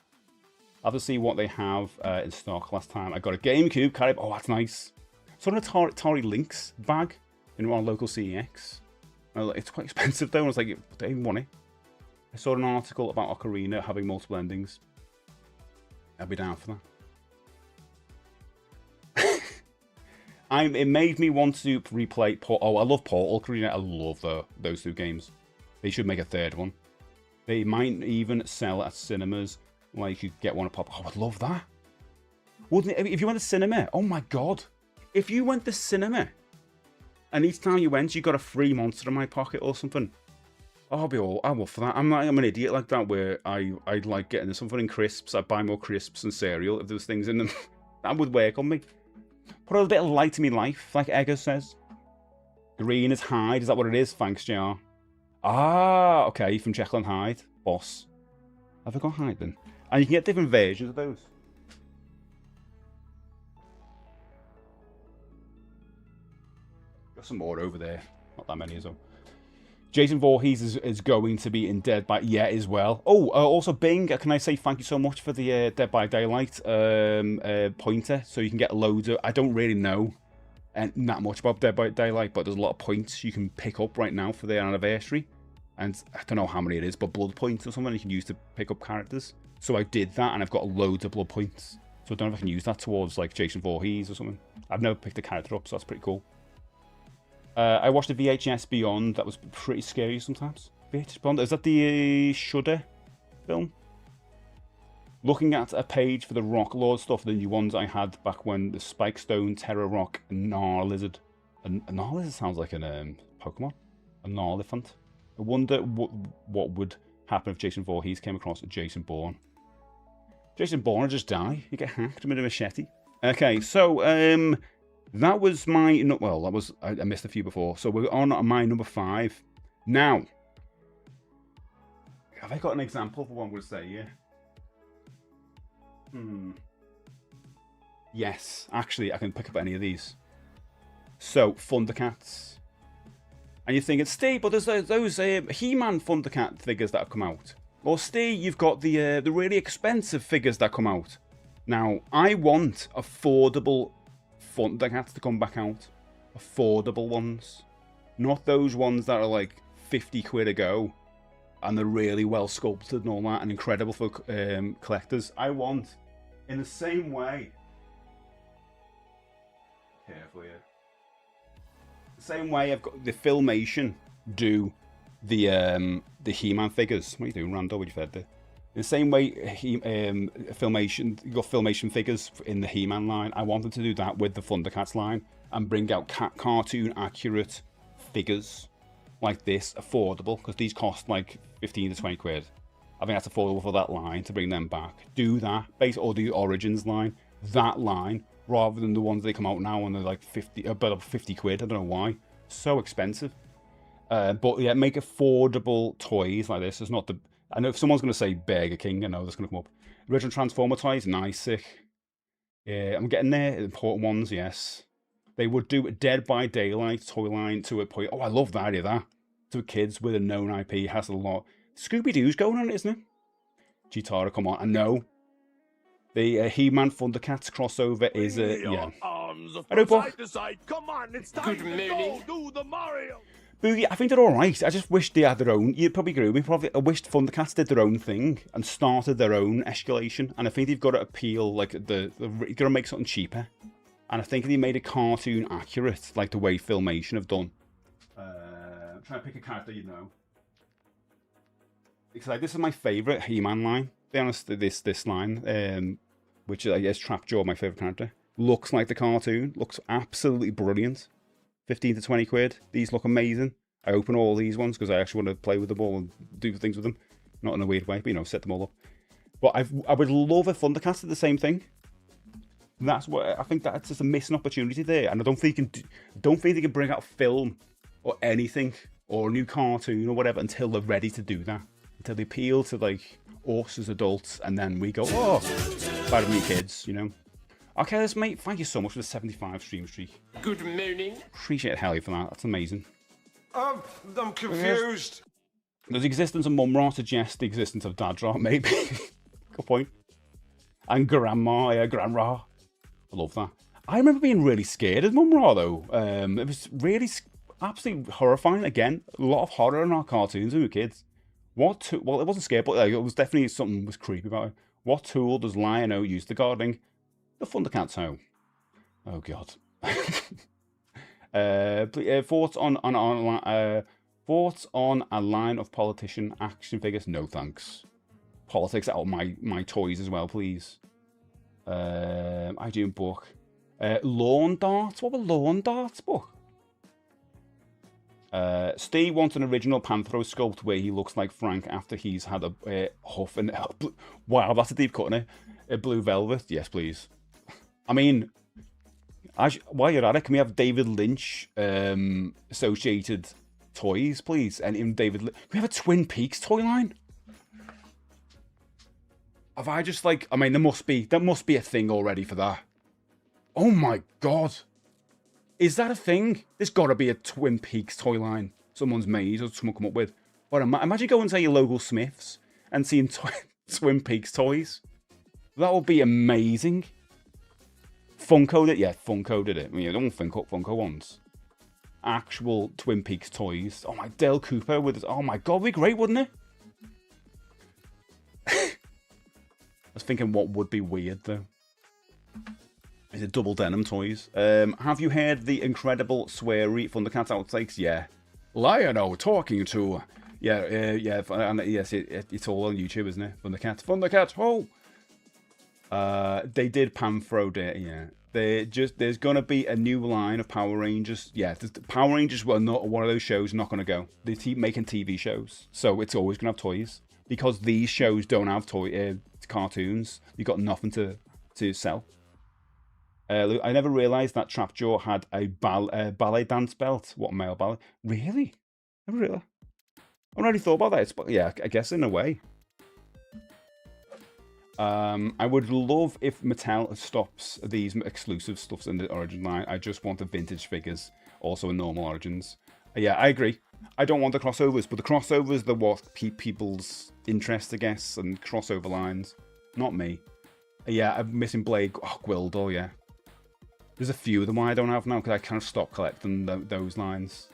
I'll have to see what they have in stock. Last time I got a GameCube carry. Oh, that's nice. Sort of a Atari Lynx bag in our local CEX. It's quite expensive though. I was like, do I even want it? I saw an article about Ocarina having multiple endings. I'd be down for that. It made me want to replay. Oh, I love Portal Ocarina. I love those two games. They should make a third one. They might even sell at cinemas. Like you get one a pop. Oh, I'd love that. Wouldn't it? If you went to cinema? Oh my god! If you went to cinema, and each time you went, you got a free monster in my pocket or something. I'll be all for that. I'm an idiot like that where I'd like getting something in crisps. I'd buy more crisps and cereal if there was things in them. That would work on me. Put a little bit of light in my life, like Egger says. Green is hide. Is that what it is? Thanks, JR. Ah, okay, from Jekyll and Hyde. Boss. Have I got Hyde then? And you can get different versions of those. Got some more over there. Not that many as well. Jason Voorhees is going to be in Dead by as well. Oh, also Bing, can I say thank you so much for the Dead by Daylight pointer, so you can get loads of. I don't really know that much about Dead by Daylight, but there's a lot of points you can pick up right now for their anniversary, and I don't know how many it is, but blood points or something you can use to pick up characters. So I did that, and I've got loads of blood points. So I don't know if I can use that towards like Jason Voorhees or something. I've never picked a character up, so that's pretty cool. I watched the VHS Beyond. That was pretty scary sometimes. VHS Beyond. Is that the Shudder film? Looking at a page for the Rock Lord stuff, the new ones I had back when the Spike Stone, Terror Rock, and Gnar Lizard. A Gnar Lizard sounds like an Pokemon. A Gnarlephant. I wonder what would happen if Jason Voorhees came across a Jason Bourne. Jason Bourne would just die. You get hacked with a machete. Okay, so that was my... Well, that was... I missed a few before. So we're on my number 5. Now, have I got an example of what I'm going to say here? Yes. Actually, I can pick up any of these. So, Thundercats. And you're thinking, Steve, but there's those He-Man Thundercat figures that have come out. Or, Steve, you've got the really expensive figures that come out. Now, I want affordable Thundercats to come back out. Affordable ones. Not those ones that are like 50 quid a go and they're really well sculpted and all that and incredible for collectors. I want, in the same way, careful here, the same way I've got the Filmation do the He-Man figures. What are you doing, Rando, with your fed there? In the same way, Filmation, you got Filmation figures in the He-Man line. I wanted to do that with the Thundercats line and bring out cartoon accurate figures like this, affordable, because these cost like 15 to 20 quid. I think that's affordable for that line to bring them back. Do that, or the Origins line, that line, rather than the ones they come out now and they're like 50 quid. I don't know why, so expensive. But yeah, make affordable toys like this. It's not the. I know if someone's going to say Burger King, I know that's going to come up. Original Transformer toys, nice, sick. Yeah, I'm getting there. Important ones, yes. They would do a Dead by Daylight toy line to a point. Oh, I love the idea of that. To kids with a known IP, has a lot. Scooby-Doo's going on, isn't it? Chitara, come on. I know. The He-Man Thundercats crossover is a... yeah. I know, but... Come on, it's time Good morning. do the Mario. Boogie, I think they're alright. I just wish they had their own. You'd probably agree with me. I wished Thundercats did their own thing and started their own escalation. And I think they've got to appeal, like, you've got to make something cheaper. And I think they made it cartoon accurate, like the way Filmation have done. I'm trying to pick a character you know. It's like, this is my favourite He-Man line. To be honest, this line, which I guess Trapjaw, my favourite character, looks like the cartoon. Looks absolutely brilliant. 15 to 20 quid. These look amazing. I open all these ones because I actually want to play with them all and do things with them. Not in a weird way, but, you know, set them all up. But I would love if Thundercats did the same thing. That's what I think. That's just a missing opportunity there, and I don't think they can bring out a film or anything or a new cartoon or whatever until they're ready to do that. Until they appeal to like us as adults, and then we go, oh, bad me kids, you know. Okay, let's mate. Thank you so much for the 75 stream streak. Good morning. Appreciate Helly for that. That's amazing. I'm confused. Does the existence of Mum Ra suggest the existence of Dad Ra? Maybe. Good point. And Grandma, yeah, Grandma. I love that. I remember being really scared of Mum Ra, though. It was really absolutely horrifying. Again, a lot of horror in our cartoons when we were kids. Well, it wasn't scary, but like, it was definitely something was creepy about it. What tool does Lion-O use to gardening? The Thundercats home. Oh, God. Thoughts on a line of politician action figures? No, thanks. Politics out of my toys as well, please. I do book. Lawn darts? What were lawn darts book? Steve wants an original Panthro sculpt where he looks like Frank after he's had a huff and... wow, that's a deep cut, isn't it? A blue velvet? Yes, please. I mean, while you're at it, can we have David Lynch associated toys, please? And even David... Can we have a Twin Peaks toy line? Have I just like... I mean, there must be a thing already for that. Oh my God. Is that a thing? There's got to be a Twin Peaks toy line someone's made or someone come up with. Or imagine going to your local Smiths and seeing Twin Peaks toys. That would be amazing. Funko did it? Yeah, Funko did it. I mean, I don't think Funko ones. Actual Twin Peaks toys. Oh my, Dale Cooper with his... Oh my God, it'd be great, wouldn't it? I was thinking what would be weird, though. Is it double denim toys? Have you heard the incredible sweary Thundercats outtakes? Yeah. Lion-O talking to... Yeah, and yes, it's all on YouTube, isn't it? Thundercats, ho! They did Panthro Day, yeah. There's gonna be a new line of Power Rangers. Yeah, Power Rangers were not one of those shows not gonna go. They keep making TV shows, so it's always gonna have toys. Because these shows don't have cartoons, you've got nothing to sell. I never realised that Trapjaw had a ballet dance belt. What, male ballet? Really? Never realised. I already thought about that. Yeah, I guess in a way. I would love if Mattel stops these exclusive stuffs in the Origin line. I just want the vintage figures, also in normal Origins. Yeah, I agree. I don't want the crossovers, but the crossovers are what people's interest, I guess, and crossover lines. Not me. Yeah, I'm missing Blade. Oh, Gwildor, yeah. There's a few of them I don't have now because I kind of stopped collecting those lines.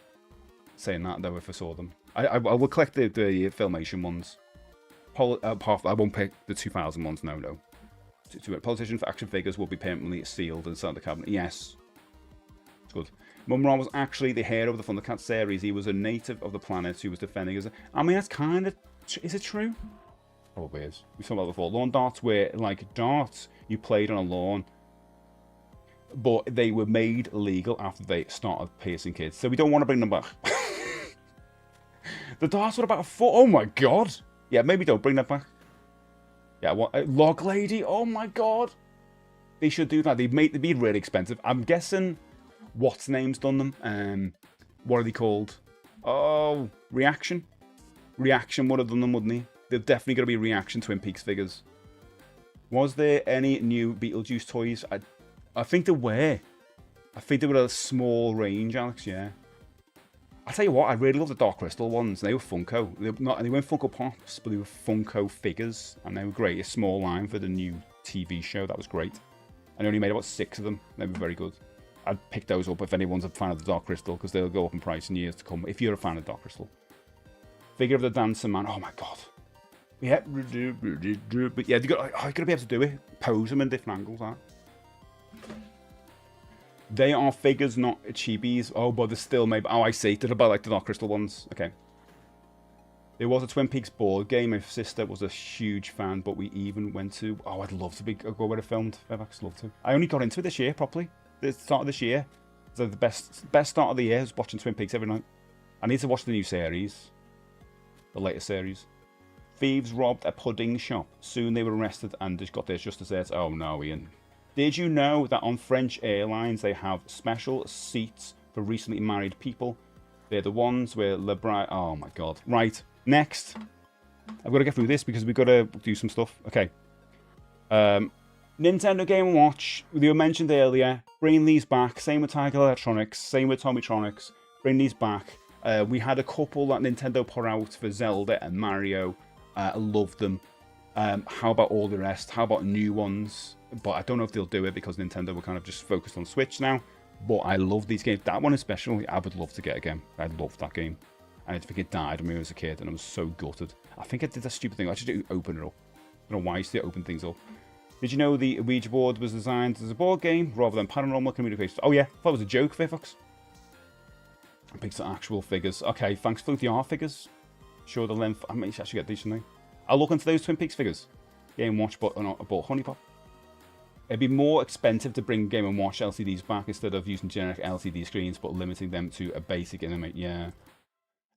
Saying that, though, if I saw them. I will collect the Filmation ones. I won't pick the 2000 ones, no. Politician for action figures will be permanently sealed inside the cabinet. Yes. It's good. Mum Ra was actually the hero of the Thundercats series. He was a native of the planet who was defending us. I mean, that's kind of... Is it true? Probably is. We've talked about it before. Lawn darts were like darts you played on a lawn. But they were made illegal after they started piercing kids. So we don't want to bring them back. The darts were about a foot. Oh my God. Yeah, maybe don't bring that back. Yeah, what? Log Lady. Oh my God. They should do that. They'd be really expensive. I'm guessing what's name's done them. What are they called? Oh, Reaction. Reaction would have done them, wouldn't they? They're definitely going to be Reaction Twin Peaks figures. Was there any new Beetlejuice toys? I think there were. I think they were a small range, Alex, yeah. I'll tell you what, I really love the Dark Crystal ones. They were Funko. They weren't Funko Pops, but they were Funko figures. And they were great. A small line for the new TV show. That was great. I only made about 6 of them. They were very good. I'd pick those up if anyone's a fan of the Dark Crystal, because they'll go up in price in years to come, if you're a fan of Dark Crystal. Figure of the Dancer Man. Oh my God. Yeah. But yeah, you got to be able to do it. Pose them in different angles, huh? They are figures, not chibis. Oh, but they're still maybe... Oh, I see. They're about like the Dark Crystal ones. Okay. There was a Twin Peaks board game. My sister was a huge fan, but we even went to... Oh, I'd love to go where it filmed. I'd actually love to. I only got into it this year, properly. The start of this year. So the best start of the year is watching Twin Peaks every night. I need to watch the new series. The latest series. Thieves robbed a pudding shop. Soon they were arrested and just got theirs just as theirs. Oh no, Ian. Did you know that on French airlines they have special seats for recently married people? They're the ones where Le Bride... Oh my God. Right. Next. I've got to get through this because we've got to do some stuff. Okay. Nintendo Game & Watch. They were mentioned earlier. Bring these back. Same with Tiger Electronics. Same with Tommytronics. Bring these back. We had a couple that Nintendo put out for Zelda and Mario. I loved them. How about all the rest? How about new ones? But I don't know if they'll do it because Nintendo were kind of just focused on Switch now. But I love these games. That one especially, I would love to get again. I loved that game. And I think it died when I was a kid, and I was so gutted. I think I did that stupid thing. I should open it up. I don't know why I used to open things up. Did you know the Ouija board was designed as a board game rather than paranormal communication? Oh yeah, I thought it was a joke, Fairfox. I picked some actual figures. Okay, thanks for the R figures. Sure, the length. I might actually get these, shouldn't I? I'll look into those Twin Peaks figures. Game & Watch, but not bought Honey Pop. It'd be more expensive to bring Game & Watch LCDs back instead of using generic LCD screens, but limiting them to a basic animate. Yeah.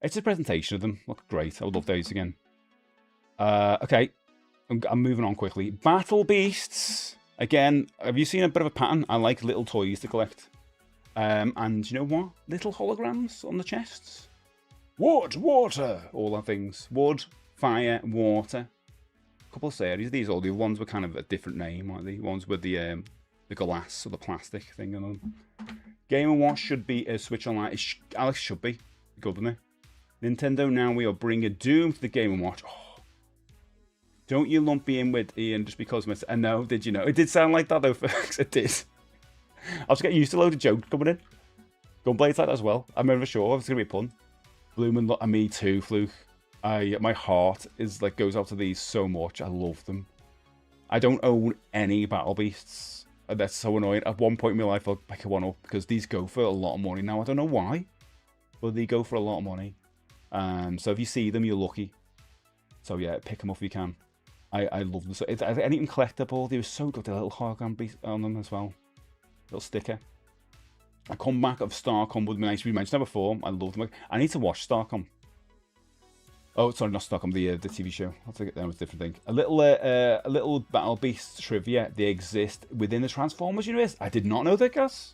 It's a presentation of them. Look great. I would love those again. Okay. I'm moving on quickly. Battle Beasts. Again, have you seen a bit of a pattern? I like little toys to collect. And you know what? Little holograms on the chests. Wood, water, all that things. Wood, fire, water. A couple of series. These all the ones were kind of a different name, weren't they? Ones with the glass or the plastic thing on them. Game & Watch should be a Switch Online. Alex should be. Good, wouldn't it? Nintendo now we are bringing Doom to the Game & Watch. Oh. Don't you lump me in with Ian just because I know, did you know? It did sound like that though, folks. It did. I was getting used to a load of jokes coming in. Gunblade's like that as well. I'm never sure if it's going to be a pun. Bloom and me too, Fluke. My heart is like goes out to these so much. I love them. I don't own any Battle Beasts. That's so annoying. At one point in my life, I'll pick one up because these go for a lot of money now. I don't know why, but they go for a lot of money. So if you see them, you're lucky. So yeah, pick them up if you can. I love them. So anything collectible, they were so good. The little hologram beast on them as well. Little sticker. A comeback of Starcom would be nice. We mentioned that before. I love them. I need to watch Starcom. Oh, sorry, not Starcom. The TV show. I'll take it down with a different thing. A little Battle Beast trivia. They exist within the Transformers universe. I did not know that, guys.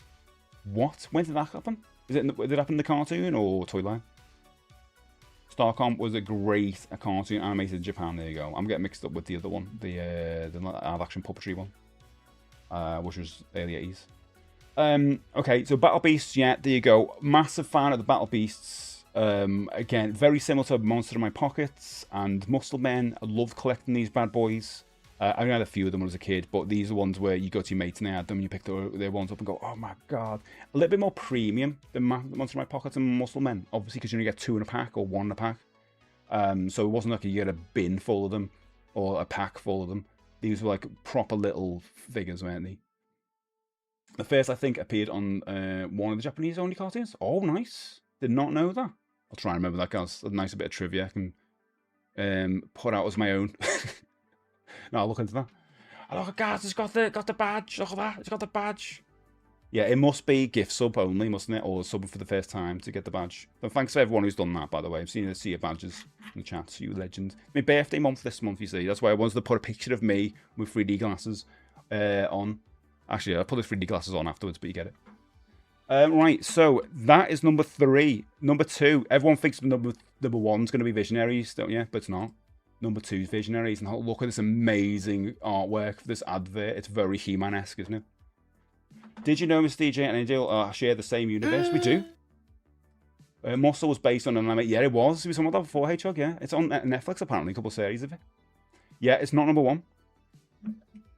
What? When did that happen? Did it happen in the cartoon or toy line? Starcom was a cartoon animated in Japan. There you go. I'm getting mixed up with the other one, the live action puppetry one, which was early 80s. Okay, so Battle Beasts, yeah, there you go. Massive fan of the Battle Beasts. Again, very similar to Monster in My Pockets and Muscle Men. I loved collecting these bad boys. I only had a few of them when I was a kid, but these are ones where you go to your mates and they had them, and you pick their ones up and go, oh my god. A little bit more premium than Monster in My Pockets and Muscle Men, obviously, because you only get 2 in a pack or 1 in a pack. So it wasn't like you get a bin full of them or a pack full of them. These were like proper little figures, weren't they? The first, I think, appeared on one of the Japanese-only cartoons. Oh, nice. Did not know that. I'll try and remember that, guys. A nice bit of trivia I can put out as my own. No, I'll look into that. Oh, look, guys, it's got the badge. Look at that. It's got the badge. Yeah, it must be gift sub only, mustn't it? Or subbing for the first time to get the badge. So thanks to everyone who's done that, by the way. I've seen your badges in the chat, so you legend. My birthday month this month, you see. That's why I wanted to put a picture of me with 3D glasses on. Actually, I'll put the 3D glasses on afterwards, but you get it. Right, so that is number 3. Number 2, everyone thinks number 1's going to be Visionaries, don't you? But it's not. Number 2 is Visionaries, and look at this amazing artwork for this advert. It's very He-Man-esque, isn't it? Did you know Mr. DJ and Angel share the same universe? We do. Muscle was based on an anime. Yeah, it was. It was on that before, Hedgehog, yeah. It's on Netflix, apparently, a couple of series of it. Yeah, it's not number 1.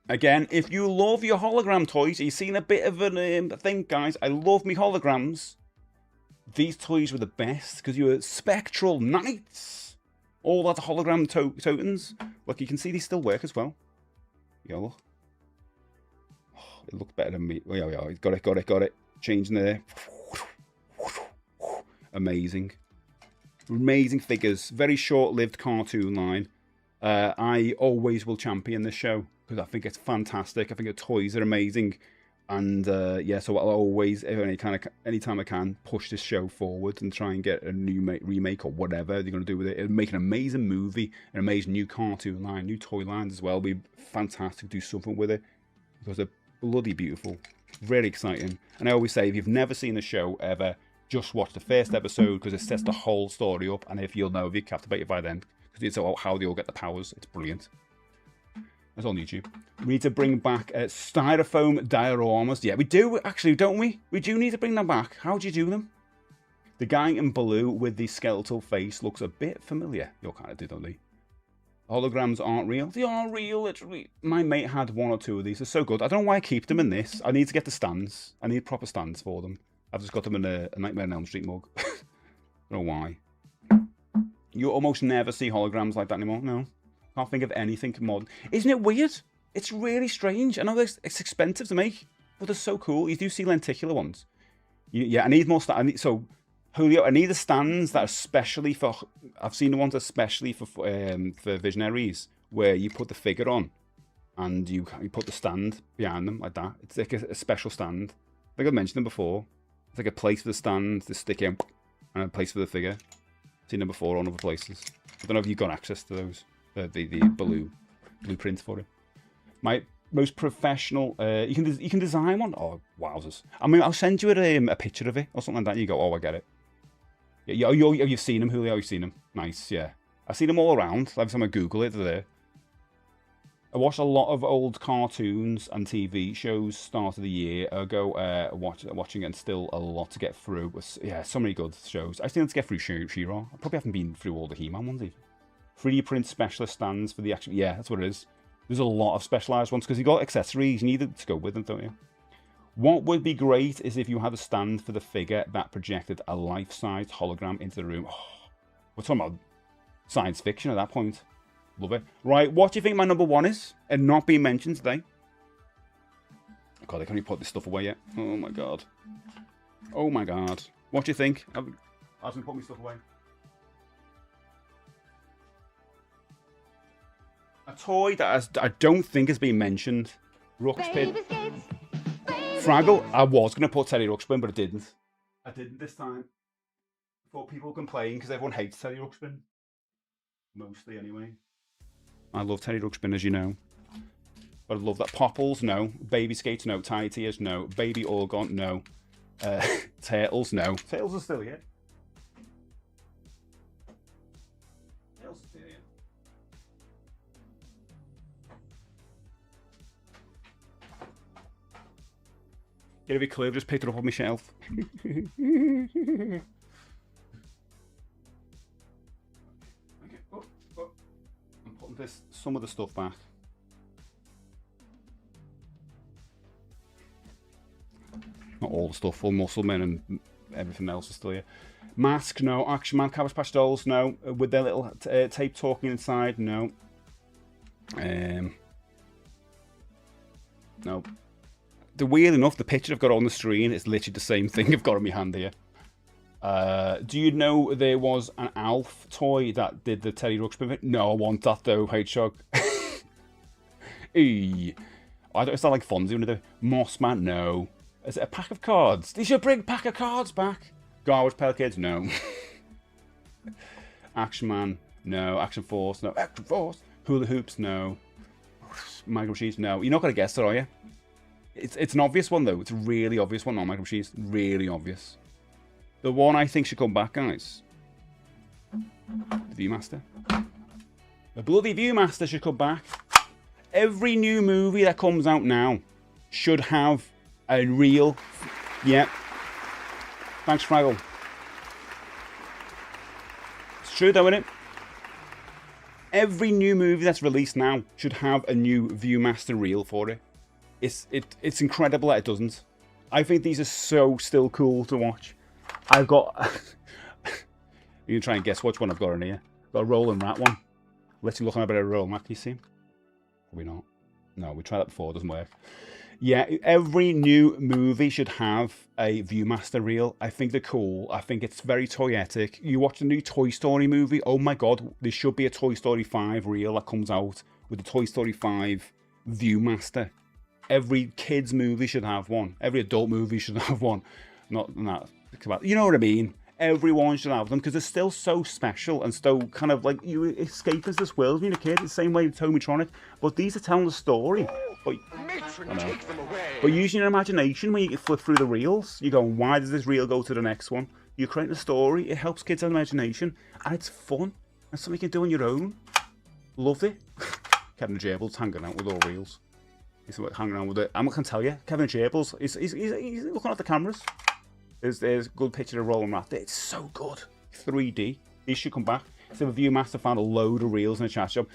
Again, if you love your hologram toys, you've seen a bit of a thing, guys. I love me holograms. These toys were the best because you were spectral knights. All that hologram tokens. Look, you can see these still work as well. Yeah, look. Oh, it looks better than me. Oh, yeah, got it. Changing there. Amazing. Amazing figures. Very short-lived cartoon line. I always will champion this show because I think it's fantastic. I think the toys are amazing. And yeah, so I'll always, anytime I can, push this show forward and try and get a new remake or whatever they're going to do with it. It'll make an amazing movie, an amazing new cartoon line, new toy lines as well. It'll be fantastic to do something with it because they're bloody beautiful. Very exciting. And I always say, if you've never seen the show ever, just watch the first episode because it sets the whole story up. And if you'll know, if you're captivated by then, because it's about how they all get the powers, it's brilliant. It's on YouTube. We need to bring back styrofoam dioramas. Yeah, we do, actually, don't we? We do need to bring them back. How do you do them? The guy in blue with the skeletal face looks a bit familiar. You kind of do, don't they? Holograms aren't real. They are real, literally. My mate had 1 or 2 of these. They're so good. I don't know why I keep them in this. I need to get the stands. I need proper stands for them. I've just got them in a Nightmare on Elm Street mug. I don't know why. You almost never see holograms like that anymore. No. Can't think of anything modern. Isn't it weird? It's really strange. I know it's expensive to make, but they're so cool. You do see lenticular ones. Yeah, I need more stands. So, Julio, I need the stands that are especially for... I've seen the ones especially for visionaries, where you put the figure on, and you put the stand behind them, like that. It's like a special stand. I think I've mentioned them before. It's like a place for the stand, the stick in, and a place for the figure. I've seen them before on other places. I don't know if you've got access to those. The blueprint for it. My most professional. You can design one. Oh, wowzers! I mean, I'll send you a picture of it or something like that. You go, oh, I get it. Yeah, you've seen them, Julio. You've seen them. Nice, yeah. I've seen them all around. Every time I Google it, they're there. I watched a lot of old cartoons and TV shows start of the year ago. Watching it, and still a lot to get through. Yeah, so many good shows. I still need to get through She-Ra. I probably haven't been through all the He-Man ones even. 3D print specialist stands for the actual... Yeah, that's what it is. There's a lot of specialised ones because you've got accessories. You need it to go with them, don't you? What would be great is if you had a stand for the figure that projected a life-size hologram into the room. Oh, we're talking about science fiction at that point. Love it. Right, what do you think my number 1 is? And not being mentioned today? God, I can't even put this stuff away yet. Oh my god. Oh my god. What do you think? I was going to put my stuff away. A toy that I don't think has been mentioned. Ruxpin. Fraggle. I was going to put Teddy Ruxpin, but I didn't. I didn't this time. I thought people complain because everyone hates Teddy Ruxpin. Mostly, anyway. I love Teddy Ruxpin, as you know. But I love that. Popples, no. Baby Skates, no. Tiny Tears, no. Baby Orgon, no. Turtles, no. Turtles are still here. Turtles are still here. Get a bit clear, just picked it up on my shelf. Okay. Oh. I'm putting some of the stuff back. Not all the stuff, full Muscle Men and everything else is still here. Mask, no. Action Man, Cabbage Patch Dolls, no. With their little tape talking inside, no. No. Weird enough, the picture I've got on the screen is literally the same thing I've got in my hand here. Do you know there was an Alf toy that did the Teddy Ruxpin bit? No, I want that though, Hedgehog. I don't. It's not like Fonzie when they do. Moss Man, no. Is it a pack of cards? They should bring a pack of cards back. Garbage Pail Kids, no. Action Man, no. Action Force, no. Action Force. Hula Hoops, no. Micro Machines, no. You're not gonna guess it, are you? It's an obvious one though. It's a really obvious one. Not Micro Machines. Really obvious. The one I think should come back, guys. The Viewmaster. The bloody Viewmaster should come back. Every new movie that comes out now should have a real... Yeah. Thanks, Fraggle. It's true though, isn't it? Every new movie that's released now should have a new Viewmaster reel for it. It's incredible that it doesn't. I think these are so still cool to watch. I've got... You can try and guess which one I've got in here. I've got a Rolling Rat one. Literally looking at a bit of a Rolling Rat. Can you see him? Probably not. No, we tried that before. It doesn't work. Yeah, every new movie should have a Viewmaster reel. I think they're cool. I think it's very toyetic. You watch the new Toy Story movie. Oh my god, there should be a Toy Story 5 reel that comes out with the Toy Story 5 Viewmaster. Every kids movie should have one. Every adult movie should have one. Not that. You know what I mean? Everyone should have them because they're still so special and so kind of like you escape as this world when you're a kid. The same way with Tomitronic. But these are telling the story. But, but using your imagination when you flip through the reels, you go, why does this reel go to the next one? You create a story. It helps kids have imagination. And it's fun. And something you can do on your own. Love it. Kevin Jables hanging out with all reels. He's hanging around with it. I'm not going to tell you. Kevin Jables, he's looking at the cameras. There's a good picture of Rolling Rat. It's so good. 3D. These should come back. So the Viewmaster found a load of reels in the chat shop.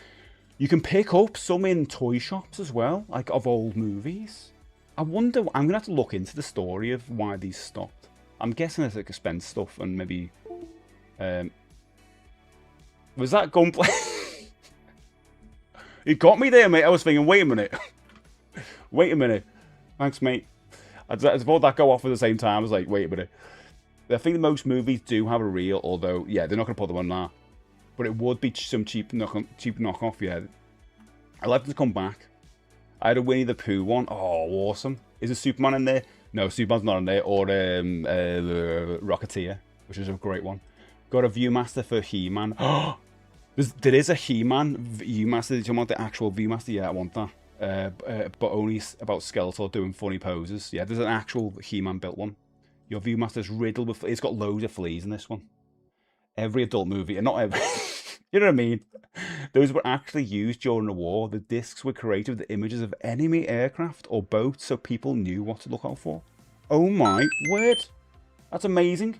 You can pick up some in toy shops as well, like of old movies. I wonder, I'm going to have to look into the story of why these stopped. I'm guessing it's like expense stuff and maybe... was that gunplay? You got me there, mate. I was thinking, wait a minute. Wait a minute. Thanks, mate. I thought that go off at the same time. I was like, wait a minute. I think most movies do have a reel, although, yeah, they're not going to put them on that. But it would be some cheap knockoff, yeah. I'd like them to come back. I had a Winnie the Pooh one. Oh, awesome. Is there Superman in there? No, Superman's not in there. Or Rocketeer, which is a great one. Got a Viewmaster for He-Man. Oh, there is a He-Man Viewmaster. Do you want the actual Viewmaster? Yeah, I want that. But only about Skeletor doing funny poses. Yeah, there's an actual He-Man built one. Your Viewmaster's riddled with... It's got loads of fleas in this one. Every adult movie, and not every... You know what I mean? Those were actually used during the war. The discs were created with images of enemy aircraft or boats so people knew what to look out for. Oh my word. That's amazing.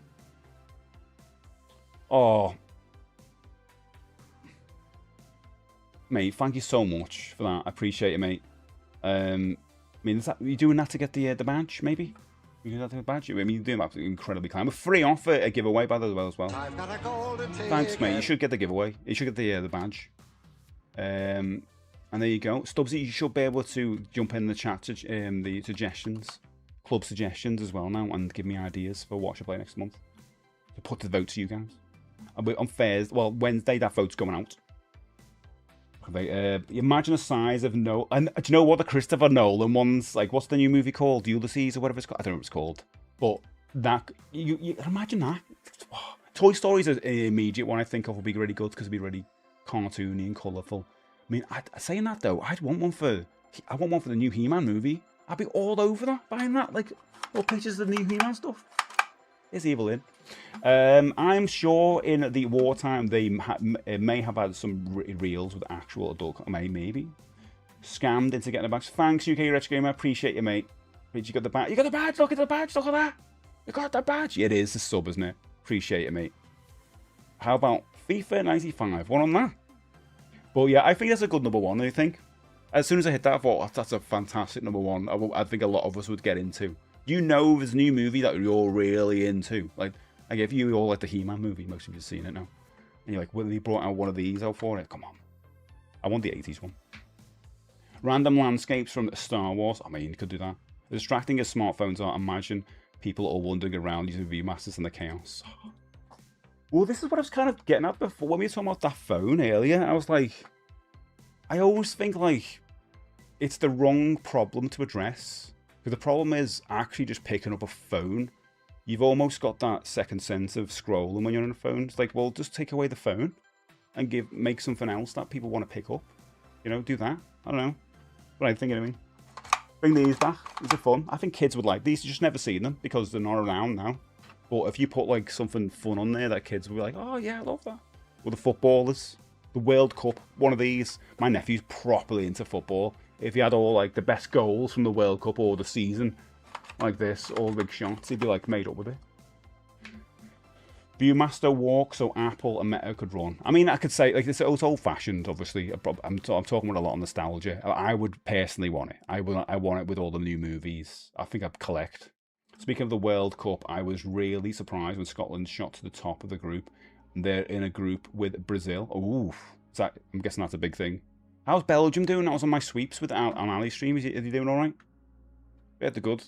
Oh. Mate, thank you so much for that. I appreciate it, mate. I mean, is that, are you doing that to get the badge, maybe? You do that to get the badge? I mean, you're doing that incredibly kind. We're free off a giveaway, by the way, as well. I've got a golden Thanks, mate. You should get the giveaway. You should get the badge. And there you go. Stubbsy, you should be able to jump in the chat to the suggestions, club suggestions as well now, and give me ideas for what I should play next month. To put the vote to you guys. On Thursday, well, Wednesday, that vote's going out. Imagine the size of no, and do you know what, the Christopher Nolan ones, like what's the new movie called, Ulysses or whatever it's called? I don't know what it's called, but that you imagine that. Toy Story is an immediate one I think of will be really good because it'll be really cartoony and colourful. I mean, saying that though, I want one for the new He-Man movie. I'd be all over that, buying that, like all pictures of the new He-Man stuff. Is evil in. I'm sure in the wartime they may have had some reels with actual adult, maybe scammed into getting the badge. Thanks, UK Retro Gamer. Appreciate you, mate. You got the badge. You got the badge. Look at the badge. Look at that. You got the badge. It is the sub, isn't it? Appreciate it, mate. How about FIFA 95? One on that. But yeah, I think that's a good number one. I think as soon as I hit that, I thought, oh, that's a fantastic number one. I think a lot of us would get into. You know, there's a new movie that you're really into. Like if you all like the He-Man movie, most of you have seen it now. And you're like, well, they brought out one of these out for it. Come on. I want the 80s one. Random landscapes from Star Wars. I mean, you could do that. As distracting as smartphones are, imagine people all wandering around using Viewmasters in the chaos. Well, this is what I was kind of getting at before. When we were talking about that phone earlier, I was like, I always think, like, it's the wrong problem to address. Because the problem is actually just picking up a phone. You've almost got that second sense of scrolling when you're on a phone. It's like, well, just take away the phone and make something else that people want to pick up. You know, do that. I don't know. What I think, anyway. Bring these back. These are fun. I think kids would like these. You just never seen them because they're not around now. But if you put like something fun on there, that kids will be like, oh yeah, I love that. Or the footballers. The World Cup. One of these. My nephew's properly into football. If he had all like the best goals from the World Cup or the season, like this, all big shots, he'd be like made up with it. Viewmaster walk so Apple and Meta could run. I mean, I could say like it's old-fashioned. Obviously, I'm talking with a lot of nostalgia. I would personally want it. I want it with all the new movies. I think I'd collect. Speaking of the World Cup, I was really surprised when Scotland shot to the top of the group. They're in a group with Brazil. Ooh, I'm guessing that's a big thing. How's Belgium doing? That was on my sweeps with on Ali stream. Is he doing all right? Yeah, they're good.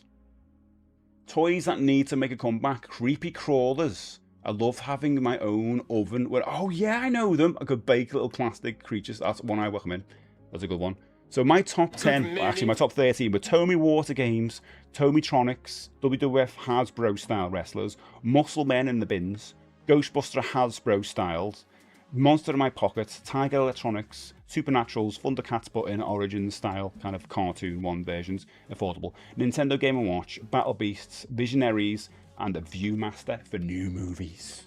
Toys that need to make a comeback. Creepy crawlers. I love having my own oven where, oh yeah, I know them. I could bake little plastic creatures. That's one I recommend. That's a good one. So my top 10, actually my top 13 were Tommy Water Games, Tommytronics, WWF Hasbro style wrestlers, Muscle Men in the Bins, Ghostbuster Hasbro styles, Monster in My Pocket, Tiger Electronics, Supernaturals, Thundercats button, Origins style, kind of cartoon one versions, affordable, Nintendo Game & Watch, Battle Beasts, Visionaries, and a Viewmaster for new movies.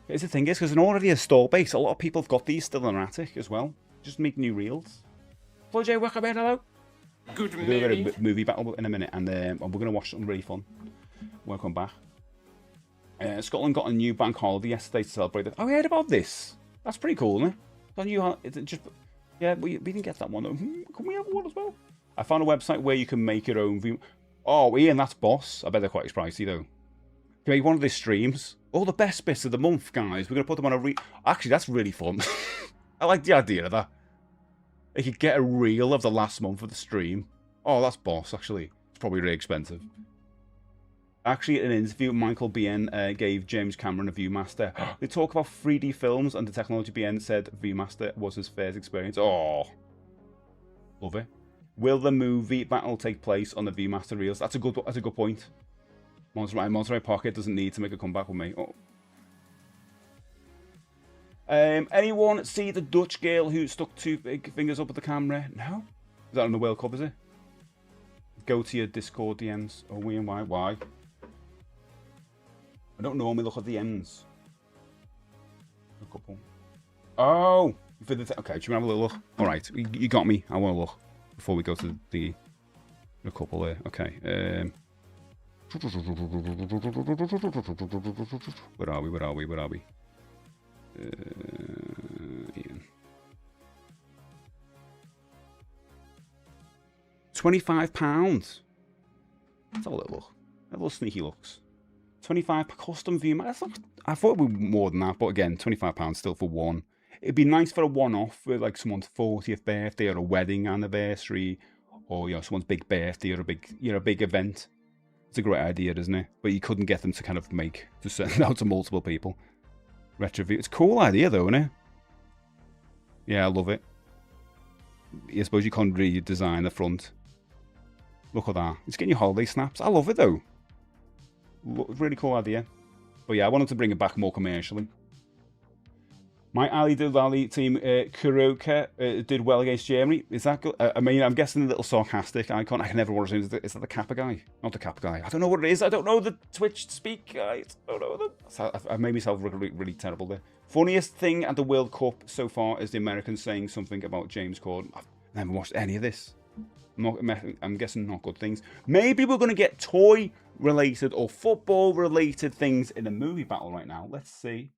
Here's the thing is, because in already a store base, a lot of people have got these still in their attic as well. Just make new reels. Hello Jay, welcome in, hello. Good We'll do a morning. bit of movie battle in a minute, and we're going to watch something really fun. Welcome back. Scotland got a new bank holiday yesterday to celebrate it. Oh, I heard about this. That's pretty cool, isn't it? Don't you? Is it just? Yeah, we didn't get that one though. Can we have one as well? I found a website where you can make your own view. Oh, Ian, that's boss. I bet they're quite pricey though. Can make one of these streams. All the best bits of the month, guys. We're gonna put them on a Actually, that's really fun. I like the idea of that. You could get a reel of the last month of the stream. Oh, that's boss. Actually, it's probably really expensive. Actually, in an interview, Michael BN gave James Cameron a Viewmaster. They talk about 3D films, and the technology BN said Viewmaster was his first experience. Oh, love it. Will the movie battle take place on the Viewmaster reels? That's a good point. Monterey Pocket doesn't need to make a comeback with me. Oh. Anyone see the Dutch girl who stuck 2 big fingers up at the camera? No? Is that on the World Cup, is it? Go to your Discord DMs. Oh, why? I don't normally look at the ends. A couple. Oh! For the okay, do you want to have a little look? Alright, you got me. I want to look before we go to the couple there. Okay. Where are we? Ian. £25. Let's have a little look. A little sneaky looks. 25 per custom view. I thought it would be more than that, but again, £25 still for one. It'd be nice for a one-off for like someone's 40th birthday or a wedding anniversary, or someone's big birthday or a big event. It's a great idea, isn't it? But you couldn't get them to kind of to send out to multiple people. Retro view. It's a cool idea though, isn't it? Yeah, I love it. I suppose you can't redesign the front. Look at that. It's getting your holiday snaps. I love it though. Really cool idea. But yeah, I wanted to bring it back more commercially. My Ali Dilali team, Kuroka, did well against Germany. Is that good? I mean, I'm guessing a little sarcastic icon. I can never want to say, is that the Kappa guy? Not the Kappa guy. I don't know what it is. I don't know the Twitch speak guys. I don't know. I made myself really, really terrible there. Funniest thing at the World Cup so far is the Americans saying something about James Corden. I've never watched any of this. I'm guessing not good things. Maybe we're going to get toy-related or football-related things in a movie battle right now. Let's see.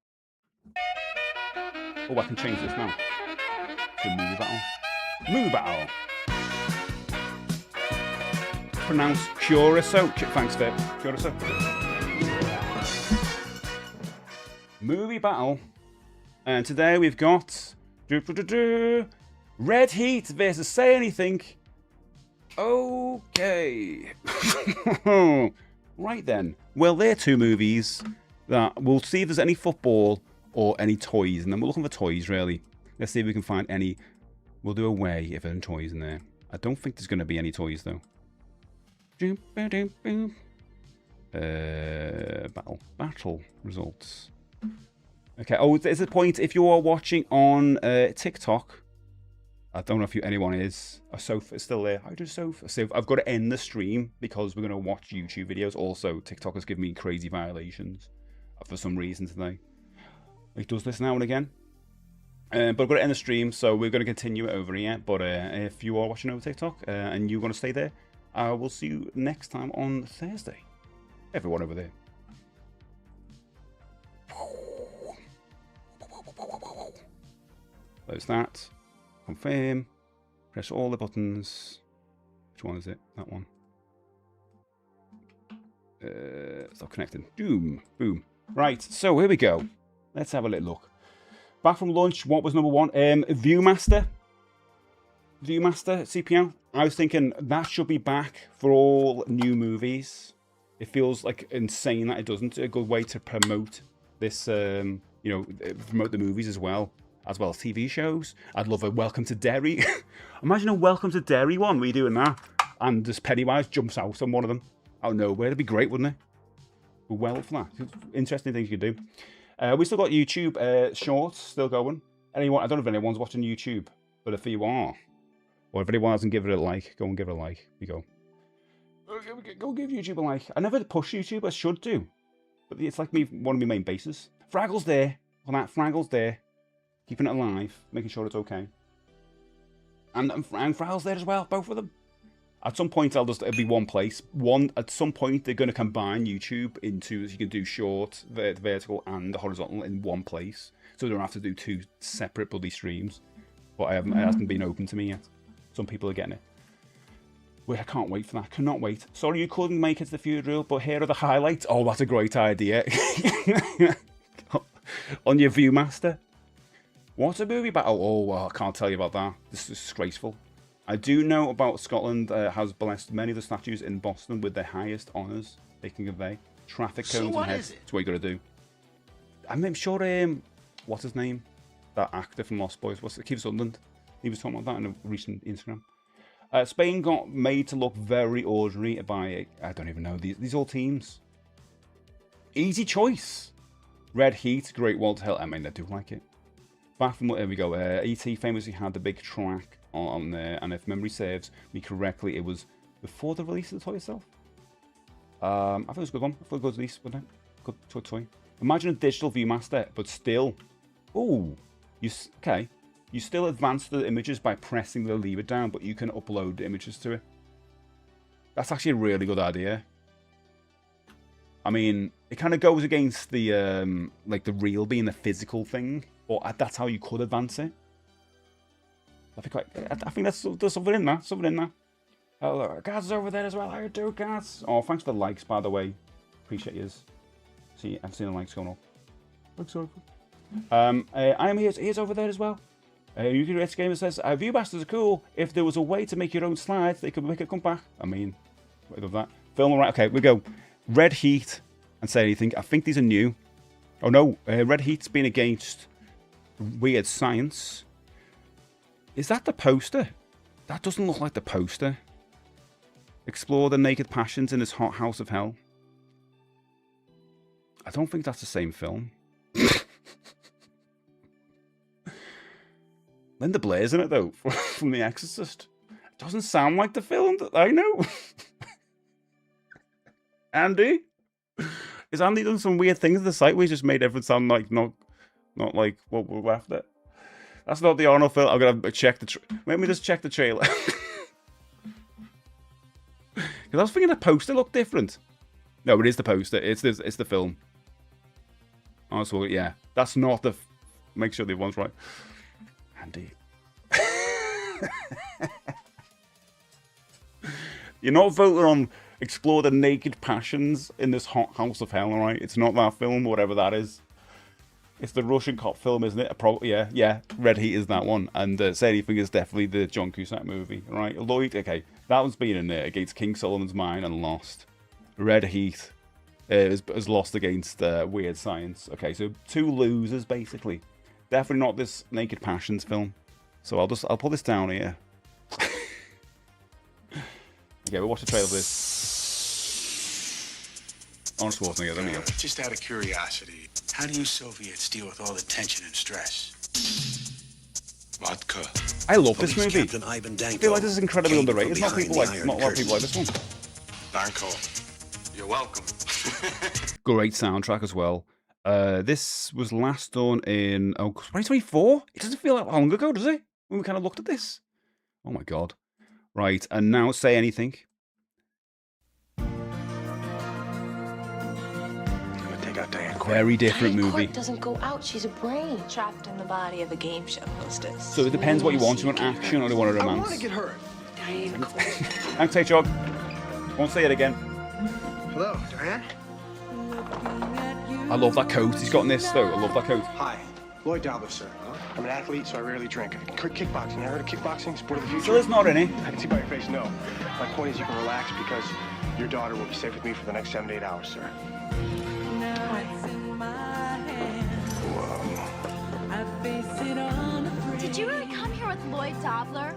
Oh, I can change this now. To movie battle. Movie battle. Pronounced Curacao. Thanks, Vic. Curacao. Movie battle. And today we've got Red Heat versus Say Anything. Okay. Right then. Well, they're 2 movies that we'll see if there's any football or any toys, and then we're looking for toys, really. Let's see if we can find any. We'll do away if there are toys in there. I don't think there's going to be any toys, though. Battle results. Okay, oh, there's a point. If you are watching on TikTok, I don't know if anyone is. A sofa is still there. How do sofa? So I've got to end the stream because we're going to watch YouTube videos. Also, TikTok has given me crazy violations for some reason today. It does this now and again. But I've got to end the stream, so we're going to continue it over here. But if you are watching over TikTok and you want to stay there, I will see you next time on Thursday. Everyone over there. Close that. Confirm. Press all the buttons. Which one is it? That one. Stop connecting. Boom. Boom. Right, so here we go. Let's have a little look. Back from lunch, what was number 1? Viewmaster. Viewmaster CPO. I was thinking that should be back for all new movies. It feels like insane that it doesn't. A good way to promote this, promote the movies as well as TV shows. I'd love a Welcome to Derry. Imagine a Welcome to Derry one. Were you doing that? And just Pennywise jumps out on one of them. Out of nowhere. It'd be great, wouldn't it? Well, for that. Interesting things you could do. We still got YouTube shorts still going. Anyone? I don't know if anyone's watching YouTube, but if you are, or if anyone hasn't given it a like, go and give it a like. You go. Go give YouTube a like. I never push YouTube. I should do, but it's like one of my main bases. Fraggle's there. On that, Fraggle's there, keeping it alive, making sure it's okay. And Fraggle's there as well. Both of them. At some point, it'll be one place. At some point, they're going to combine YouTube into, so you can do short, vertical, and horizontal in one place. So they don't have to do 2 separate bloody streams. But it hasn't been open to me yet. Some people are getting it. Wait, I can't wait for that. Cannot wait. Sorry you couldn't make it to the funeral, but here are the highlights. Oh, that's a great idea. On your Viewmaster. What's a movie about? Oh, well, I can't tell you about that. This is disgraceful. I do know about Scotland has blessed many of the statues in Boston with their highest honours they can convey. Traffic cones and heads. That's what you got to do. I'm sure, what's his name? That actor from Lost Boys. What's it? Keith Sutherland. He was talking about that in a recent Instagram. Spain got made to look very ordinary by, I don't even know, these all teams. Easy choice. Red Heat, Great Wall to Hell. I mean, I do like it. Back from, there we go. E.T. famously had the big track on there, and if memory serves me correctly, it was before the release of the toy itself. I thought it was a good one. I thought it was a good release, wasn't it? Good toy. Imagine a digital Viewmaster, but still. Ooh. Okay. You still advance the images by pressing the lever down, but you can upload images to it. That's actually a really good idea. I mean, it kind of goes against the like the reel being the physical thing, but that's how you could advance it. I think there's something in that. Something in that. Oh, Gaz is over there as well. How you doing, Gaz? Oh, thanks for the likes, by the way. Appreciate yours. See, I've seen the likes going up. Thanks, I am here's over there as well. Yuki Rich Gamer says, Viewmasters are cool. If there was a way to make your own slides, they could make it come back. I mean, I love that. Film, right, okay, we go. Red Heat and Say Anything. I think these are new. Oh no, Red Heat's been against Weird Science. Is that the poster? That doesn't look like the poster. Explore the naked passions in this hot house of hell. I don't think that's the same film. Linda Blair's in it though, from The Exorcist. It doesn't sound like the film that I know. Andy? Is Andy done some weird things to the site where he's just made everything sound like not like what we're after? That's not the Arnold film. I'm gonna check the let me just check the trailer. Because I was thinking the poster looked different. No, it is the poster. It's the film. Oh, so yeah, that's not the. Make sure the one's right. Andy. You're not voting on Explore the Naked Passions in this hot house of hell, alright? It's not that film, whatever that is. It's the Russian cop film, isn't it? Yeah. Red Heat is that one. And Say Anything is definitely the John Cusack movie, right? Lloyd, okay. That one's been in there against King Solomon's Mine and lost. Red Heat has lost against Weird Science. Okay, so 2 losers, basically. Definitely not this Naked Passions film. So I'll put this down here. Okay, we'll watch the trailer of this. Arnold Schwarzenegger, there we go. Just out of curiosity, how do you Soviets deal with all the tension and stress? Vodka. I love this movie. Captain Ivan I feel like this is incredibly underrated. Not a lot of people like this one. Danko. You're welcome. Great soundtrack as well. This was last done in 2024. It doesn't feel that long ago, does it? When we kind of looked at this. Oh my god. Right, and now Say Anything. Very different movie. Doesn't go out. She's a brain trapped in the body of a game show hostess. So it depends what you want. You want action or do you want a romance? I want to get hurt. Diane. Thanks, H-Jog. Won't say it again. Hello, Diane. I love that coat. He's got in this though. I love that coat. Hi, Lloyd Dalbus, sir. I'm an athlete, so I rarely drink. Kickboxing. I heard of kickboxing, sport of the future. So it's not in it. I can see by your face, no. My point is you can relax because your daughter will be safe with me for the next 7 to 8 hours, sir. Did you really come here with Lloyd Dobler?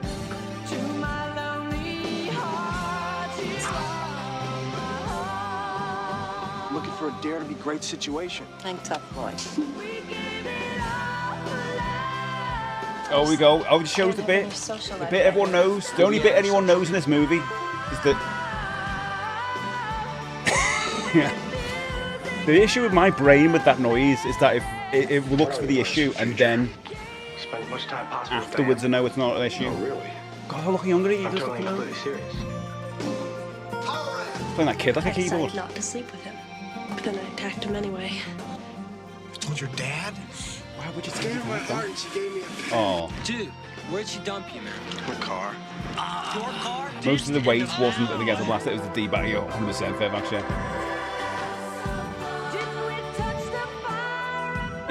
Looking for a dare to be great situation. I'm tough, Lloyd. Oh, we go. Oh, it shows the bit. The bit everyone knows. The only bit anyone knows in this movie is that. The issue with my brain with that noise is that if it looks for the issue and then afterwards I know it's not an issue. Oh, really? God, how looking younger he I'm does totally look completely serious. Playing that kid like a I keyboard. decided not to sleep with him, but then I attacked him anyway. You told your dad? Why would you Gave take me it my like heart that? and she gave me a pen. Oh, Dude, where'd she dump you, man? My car. Your car? most of the weight wasn't against the blast. It was the D-bag. 100% fair, actually.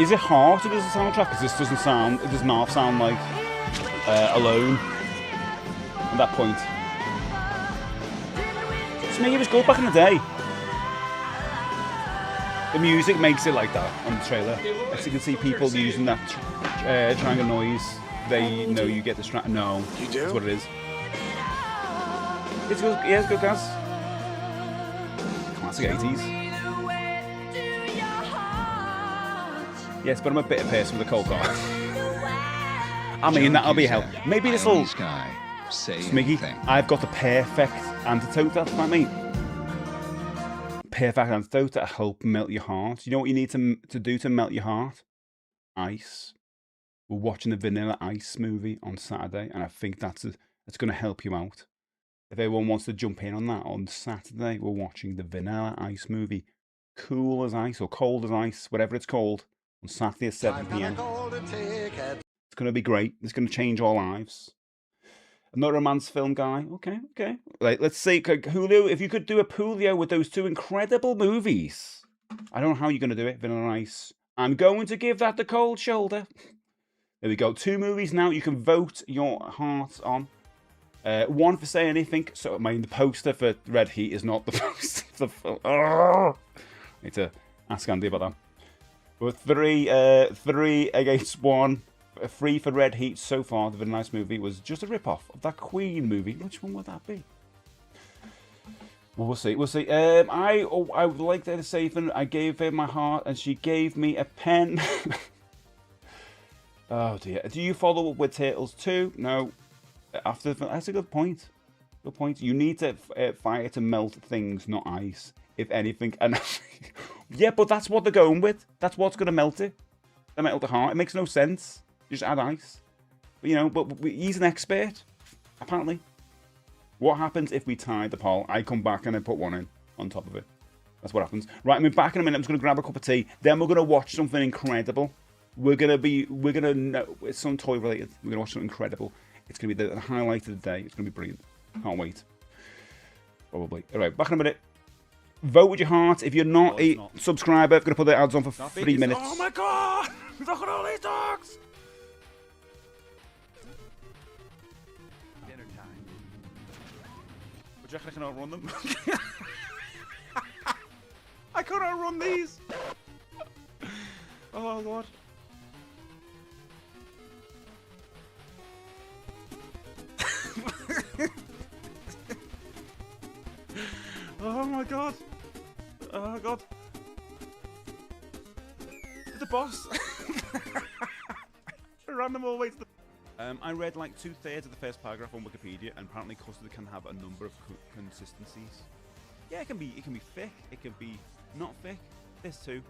Is it hard to do the soundtrack? Because this doesn't sound. It does not sound like Alone. At that point, to me, it was good back in the day. The music makes it like that on the trailer. As you can see, people using that triangle noise. They know you get distracted. No, You do? that's what it is. It's good. Yeah, it's good, guys. Classic 80s. Yes, but I'm a bitter person with a cold car. I mean, that'll be hell. Maybe this will. Smiggy, I've got the perfect antidote. That's what I mean. Perfect antidote to help melt your heart. You know what you need to do to melt your heart? Ice. We're watching the Vanilla Ice movie on Saturday, and I think it's going to help you out. If everyone wants to jump in on that, on Saturday, we're watching the Vanilla Ice movie. Cool as ice, or cold as ice, whatever it's called, on Saturday at 7 p.m. It's going to be great. It's going to change our lives. I'm not a romance film guy. Okay. Right, let's see. Hulu, if you could do a Poolio with those two incredible movies. I don't know how you're going to do it, Vanilla Ice. I'm going to give that the cold shoulder. There we go. 2 movies now you can vote your heart on. One for Say Anything. So, I mean, the poster for Red Heat is not the poster for the film. I need to ask Andy about that. But 3 against 1. 3 for Red Heat so far. The Vanilla Ice movie was just a rip-off of that Queen movie. Which one would that be? Well, we'll see. I would like to say I gave her my heart and she gave me a pen. Oh dear. Do you follow up with Turtles 2? No. That's a good point. Good point. You need to fire to melt things, not ice. If anything. And yeah, but that's what they're going with. That's what's going to melt it. They melt the heart. It makes no sense. Just add ice. But he's an expert, apparently. What happens if we tie the poll? I come back and I put one in on top of it. That's what happens. Right, I'm back in a minute. I'm just going to grab a cup of tea. Then we're going to watch something incredible. It's some toy related. We're going to watch something incredible. It's going to be the highlight of the day. It's going to be brilliant. Can't wait. Probably. All right, back in a minute. Vote with your heart. If you're not a subscriber, I'm going to put the ads on for 3 minutes. Oh my god! Look at all these dogs! Dinner time. Would you reckon I can outrun them? I can't outrun these! Oh god. Oh my god. Oh god. The boss. I ran them all the way to the... I read like 2/3 of the first paragraph on Wikipedia, and apparently custard can have a number of consistencies. Yeah, it can be thick, it can be not thick. This too.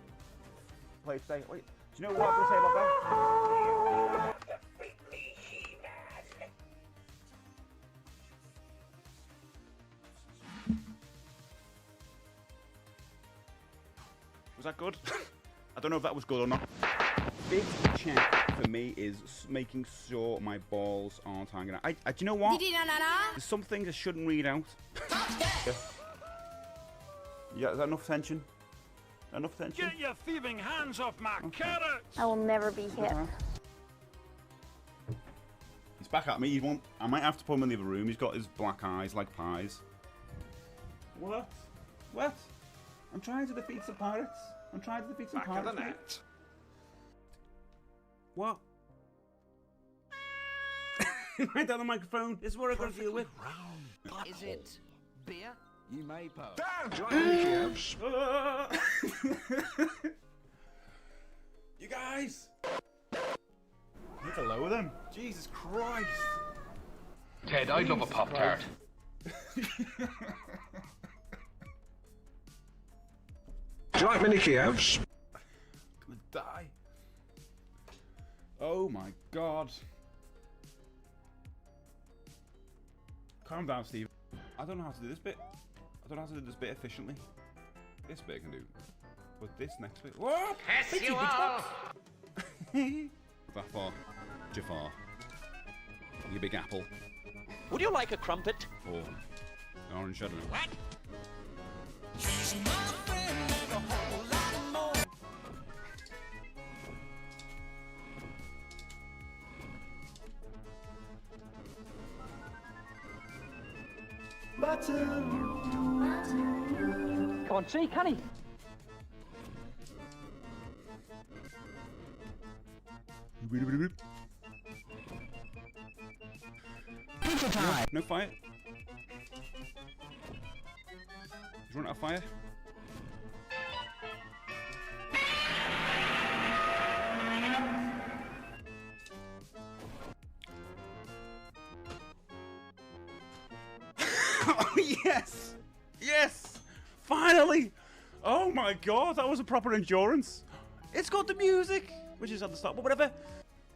Play today. Wait, do you know what I'm gonna say about that? Was that good? I don't know if that was good or not. Big check for me is making sure my balls aren't hanging out. Do you know what? There's some things I shouldn't read out. Yeah, is that enough tension? Enough tension? Get your thieving hands off my carrots! I will never be hip. He's back at me. I might have to put him in the other room. He's got his black eyes like pies. What? What? I'm trying to defeat some pirates. Back of the net. What? Right down the microphone. This is what I've got to deal with. Is it beer? You may pose. You guys! I need to lower them. Jesus Christ. Ted, I'd love a Pop-Tart. Do you like mini Kievs? I'm gonna die. Oh my god. Calm down, Steve. I don't know how to do this bit. I don't know how to do this bit efficiently. This bit I can do. But this next bit... Whoa! Yes, you are! That far. Jafar. You big apple. Would you like a crumpet? Or an orange, I don't know. What? Come on, see, can he? No fire. He's running out of fire. Oh, yes! Yes! Finally! Oh my god, that was a proper endurance. It's got the music, which is at the start, but whatever.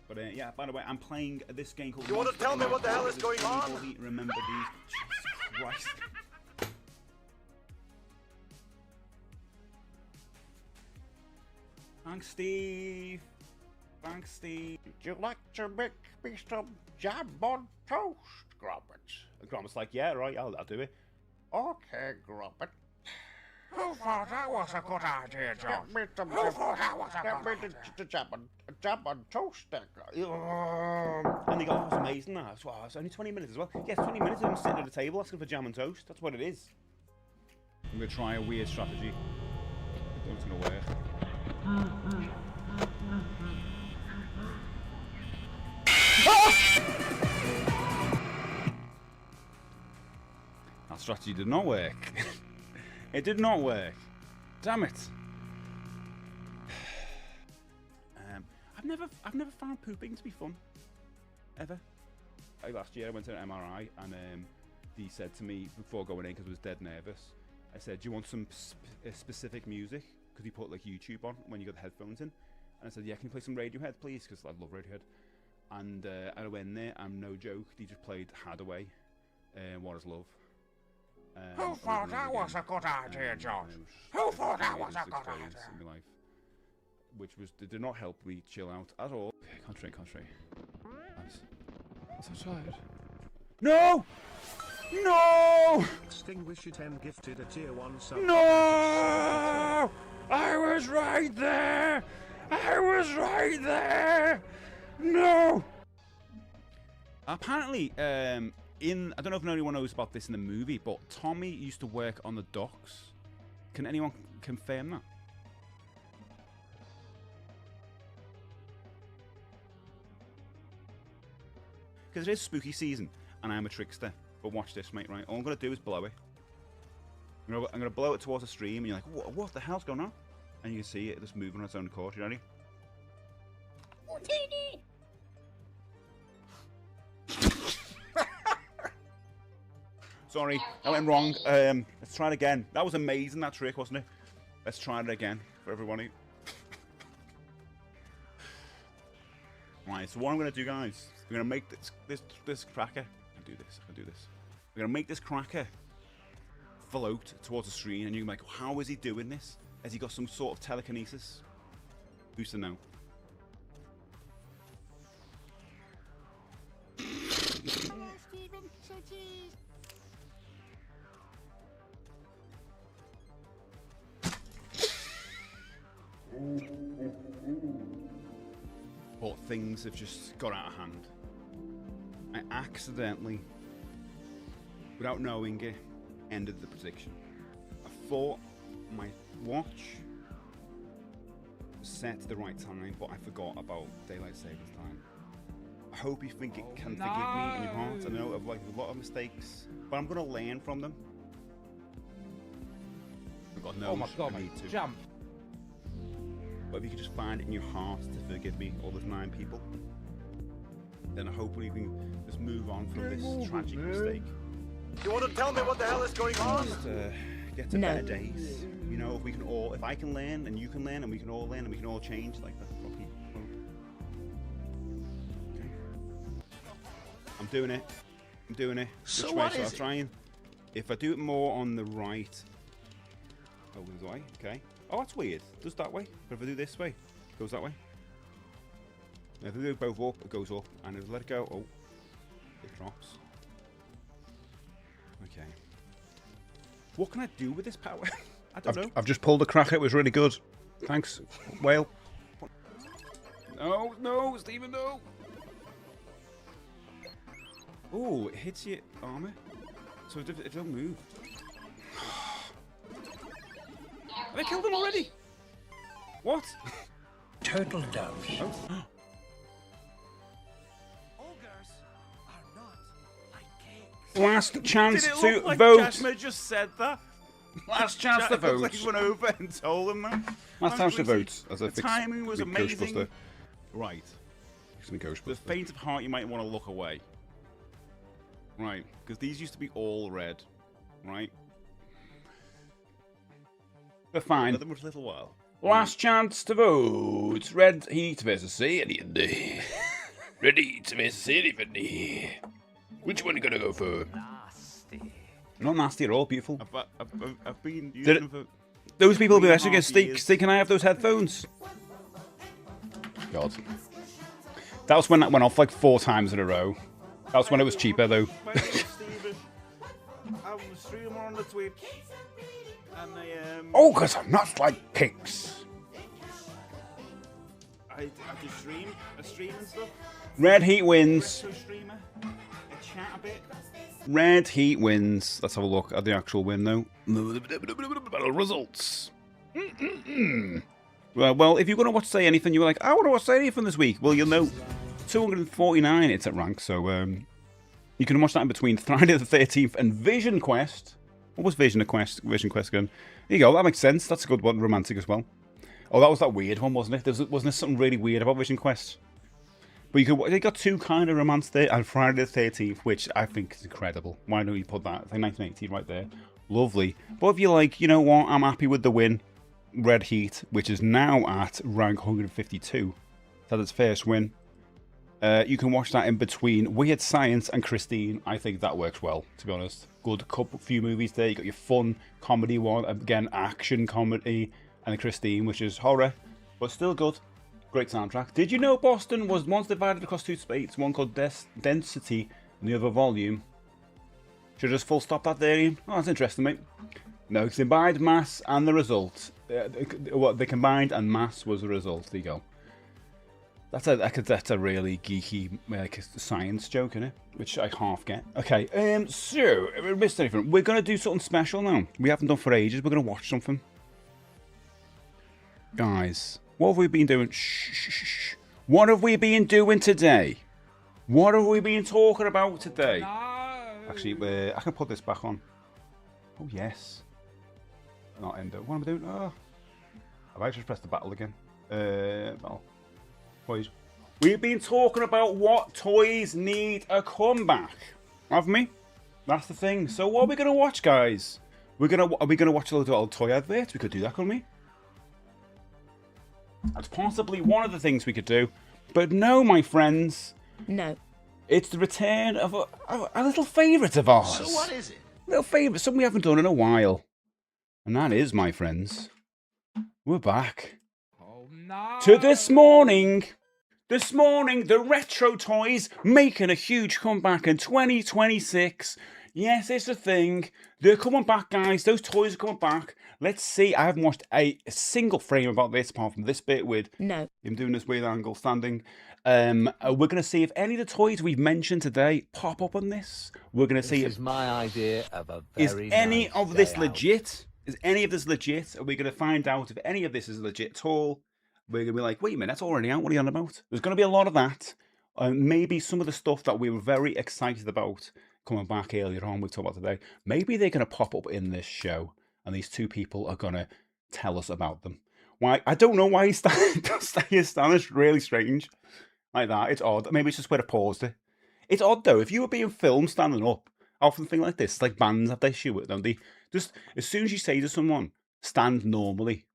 But yeah, by the way, I'm playing this game called... You want to tell me what the hell is going on? Remember these? Jesus Christ. Thanks, Steve. Thanks, Steve. Would you like to make me some jam on toast, Gromit? And Grom's like, yeah, right, I'll do it. Okay, Gromit. Who thought that was a good idea, John? Who thought that was a good idea? Jam on toast, And they go, oh, it's amazing that. So, it's only 20 minutes as well. Yes, 20 minutes of them sitting at a table asking for jam and toast. That's what it is. I'm going to try a weird strategy. I don't think it's going to work. That strategy did not work. It did not work. Damn it. I've never found pooping to be fun. Ever. Like last year I went to an MRI and he said to me before going in, because I was dead nervous, I said, do you want some specific music? Because he put like YouTube on when you got the headphones in. And I said, yeah, can you play some Radiohead please? Because I love Radiohead. And I went there and no joke, he just played Hadaway, What Is Love. Who thought that was a good idea, George? Who thought that was a good idea? In my life, which did not help me chill out at all. Concentrate. I'm so tired. No! No! Extinguish it and gifted a tier 1 sub. No! I was right there! I was right there! No! Apparently, I don't know if anyone knows about this in the movie, but Tommy used to work on the docks. Can anyone confirm that? Because it is spooky season, and I'm a trickster. But watch this, mate, right? All I'm going to do is blow it. I'm going to blow it towards the stream, and you're like, what the hell's going on? And you can see it just moving on its own accord. You ready? Sorry, that went wrong. Let's try it again. That was amazing, that trick, wasn't it? Let's try it again for everybody. Right, so what I'm going to do, guys, I'm going to make this cracker. I can do this. We're going to make this cracker float towards the screen, and you're like, how is he doing this? Has he got some sort of telekinesis? Who's to know? But things have just got out of hand. I accidentally, without knowing it, ended the prediction. I thought my watch was set to the right time, but I forgot about daylight savings time. I hope you can forgive me in your heart. I know I've like a lot of mistakes, but I'm gonna learn from them. God knows, Oh my god, I need to. jump. But if you could just find it in your heart to forgive me, all those 9 people, then hopefully we can just move on from this tragic mistake. You want to tell me what the hell is going on? Just get to better days. You know, if we can all, if I can learn and you can learn and we can all learn and we can all change like that. Okay. I'm doing it. So what is I'm trying. If I do it more on the right... Oh, this way, okay. Oh, that's weird. It does that way. But if I do this way, it goes that way. Now, if I do both up, it goes up. And if I let it go, oh, it drops. Okay. What can I do with this power? I don't know. I've just pulled a crack. It was really good. Thanks, whale. No, no, Stephen, no. Oh, it hits your armor. So it don't move. Have I killed him already? What? Turtle doves. Oh. Last chance Did it to look like vote. Jasmine just said that? Last chance to vote. Like he went over and told them that. Last chance to vote. As The timing was amazing. Right. The faint of heart, you might want to look away. Right, because these used to be all red. Right? But fine. Another little while. Last chance to vote. Red Heat versus Sandy. Red Heat versus Sandy. Which one are you gonna go for? Nasty. Not nasty at all. Beautiful. I've been using them for... Those people will be actually going to Steve, can I have those headphones? God. That was when that went off like 4 times in a row. That was when it was cheaper though. I'm streaming on the Twitch. And Oh, because I'm not like pigs. I do stream and stuff. Red Heat wins. Retro streamer. I chat a bit. Red Heat wins. Let's have a look at the actual win though. Results. Well, if you're going to watch Say Anything, you're like, I want to watch Say Anything this week. Well, you'll know 249 it's at rank, so you can watch that in between Friday the 13th and Vision Quest. What was Vision Quest again? There you go, that makes sense. That's a good one, romantic as well. Oh, that was that weird one, wasn't it? Wasn't there something really weird about Vision Quest? But they got 2 kind of romance there, and Friday the 13th, which I think is incredible. Why don't you put that? I think 1918 right there. Lovely. But if you're like, you know what, I'm happy with the win. Red Heat, which is now at rank 152. That's its first win. You can watch that in between Weird Science and Christine. I think that works well, to be honest. Good few movies there. You got your fun comedy one, again action comedy, and Christine, which is horror, but still good. Great soundtrack. Did you know Boston was once divided across 2 states, one called Density and the other Volume? Should I just full stop that there, Ian? Oh, that's interesting, mate. No, combined mass and the result. What they combined and mass was the result. There you go. That's a really geeky science joke, isn't it? Which I half get. Okay, so if we missed anything, we're gonna do something special now. We haven't done for ages. We're gonna watch something, guys. What have we been doing? Shh. What have we been doing today? What have we been talking about today? No. Actually, I can put this back on. Oh yes. Not endo. What am I doing? Oh, have I just pressed the battle again? Well, toys. We've been talking about what toys need a comeback, haven't we? That's the thing. So what are we gonna watch, guys? Are we gonna watch a load of old toy adverts? We could do that, couldn't we? That's possibly one of the things we could do. But no, my friends. No. It's the return of a little favourite of ours. So what is it? A little favourite, something we haven't done in a while. And that is, my friends, we're back. Oh no. To this morning, the retro toys making a huge comeback in 2026. Yes, it's a thing. They're coming back, guys. Those toys are coming back. Let's see. I haven't watched a single frame about this apart from this bit with him doing this weird angle standing. We're going to see if any of the toys we've mentioned today pop up on this. We're going to see if my idea of a very is any of this legit. Is any of this legit? Are we going to find out if any of this is legit at all? We're going to be like, wait a minute, that's already out. What are you on about? There's going to be a lot of that. Maybe some of the stuff that we were very excited about coming back earlier on, we talked about today. Maybe they're going to pop up in this show, and these 2 people are going to tell us about them. Why? I don't know why he's standing. It's really strange. Like that. It's odd. Maybe it's just where I paused it. It's odd, though. If you were being filmed standing up, I often think like this. It's like bands have they shoot it, don't they? Just as soon as you say to someone, stand normally,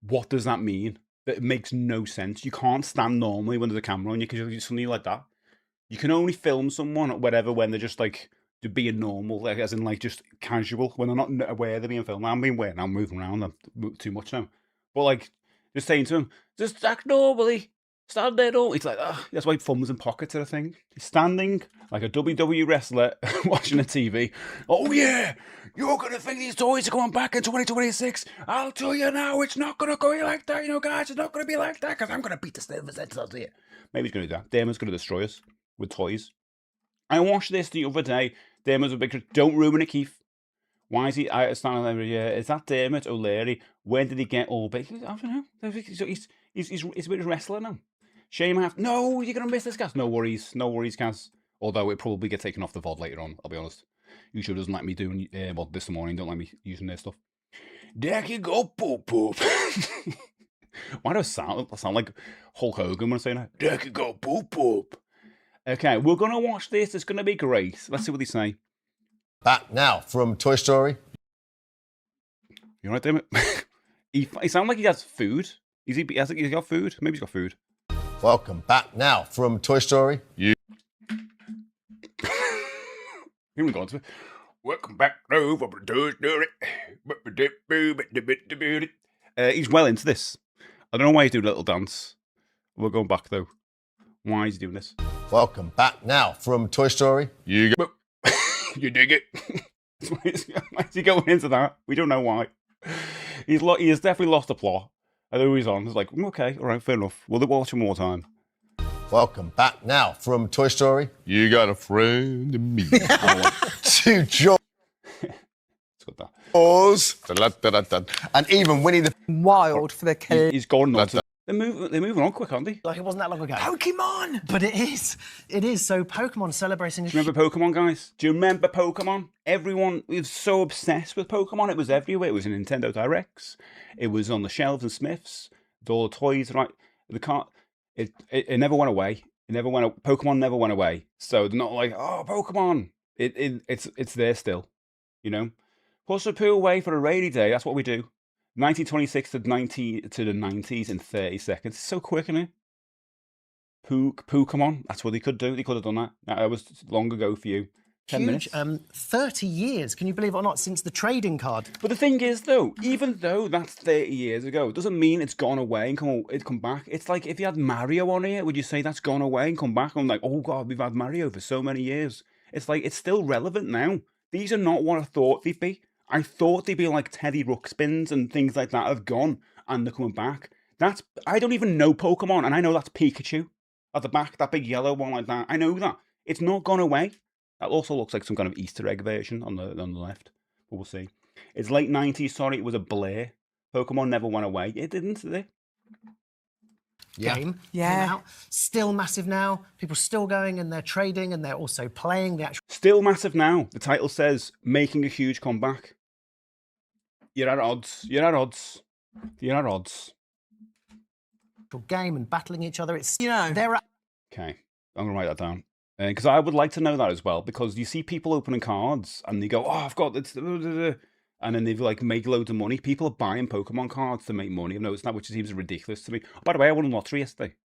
what does that mean? It makes no sense. You can't stand normally when there's a camera on you because you're suddenly like that. You can only film someone or whatever when they're just like being normal, like, as in like just casual when they're not aware they're being filmed. I'm being weird. I'm moving around. I'm too much now. But like just saying to him, just act normally. Stand there, don't. It's like, that's why thumbs and pockets are a thing. He's standing like a WWE wrestler watching the TV. Oh yeah, you're gonna think these toys are going back in 2026. I'll tell you now, it's not gonna go like that, you know, guys. It's not gonna be like that because I'm gonna beat the Steelers heads out here. Maybe he's gonna do that. Damon's gonna destroy us with toys. I watched this the other day. Damon's a big. Don't ruin it, Keith. Why is he standing there? Is that Dermot O'Leary? When did he get all big? I don't know. He's a bit of a wrestler now. Shame I have. No, you're gonna miss this, Kaz. No worries, Kaz. Although it probably get taken off the VOD later on. I'll be honest. YouTube doesn't let me do this morning. Don't let me using their stuff. There you go, poop poop. Why do I sound like Hulk Hogan when I say that? There you go, poop poop. Okay, we're gonna watch this. It's gonna be great. Let's see what they say. Back now from Toy Story. You alright, Dammit? He sounds like he has food. He's got food. Maybe he's got food. Welcome back now from Toy Story. You haven't gone to it. Welcome back now from Toy Story. He's well into this. I don't know why he's doing a little dance. We're going back though. Why is he doing this? Welcome back now from Toy Story. You dig it? Why is he going into that? We don't know why. He has definitely lost the plot. I know he's on. It's like, okay, all right, fair enough. We'll watch him more time. Welcome back now from Toy Story. You got a friend in me. To Jaws. It's got that. And even Winnie the Wild for the kids. He's gone nuts. They're moving on quick, aren't they? Like it wasn't that long ago. Pokemon! But it is. It is. So Pokemon celebrating... Do you remember Pokemon, guys? Do you remember Pokemon? Everyone was so obsessed with Pokemon. It was everywhere. It was in Nintendo Directs. It was on the shelves in Smiths. All the toys, right? It never went away. Pokemon never went away. So they're not like, oh, Pokemon. It's there still, you know? Push a poo away for a rainy day. That's what we do. 1926 to the 90s in 30 seconds. It's so quick, isn't it? Pokemon. That's what they could do. They could have done that. That was long ago for you. 10 minutes. 30 years, can you believe it or not, since the trading card. But the thing is, though, even though that's 30 years ago, it doesn't mean it's gone away and come back. It's like if you had Mario on here, would you say that's gone away and come back? I'm like, oh, God, we've had Mario for so many years. It's like, it's still relevant now. These are not what I thought they'd be. I thought they'd be like Teddy Ruxpins and things like that have gone and they're coming back. I don't even know Pokemon, and I know that's Pikachu at the back, that big yellow one like that. I know that. It's not gone away. That also looks like some kind of Easter egg version on the left, but we'll see. It's late 90s, sorry, it was a blur. Pokemon never went away. It didn't, did it? Game. Yeah. Came out. Still massive now. People still going and they're trading and they're also playing the actual... Still massive now. The title says, making a huge comeback. You're at odds. Game and battling each other. It's, they're... Okay, I'm going to write that down. Because I would like to know that as well, because you see people opening cards and they go, oh, I've got this, and then they've like make loads of money. People are buying Pokemon cards to make money. I've noticed that, which seems ridiculous to me. Oh, by the way, I won a lottery yesterday.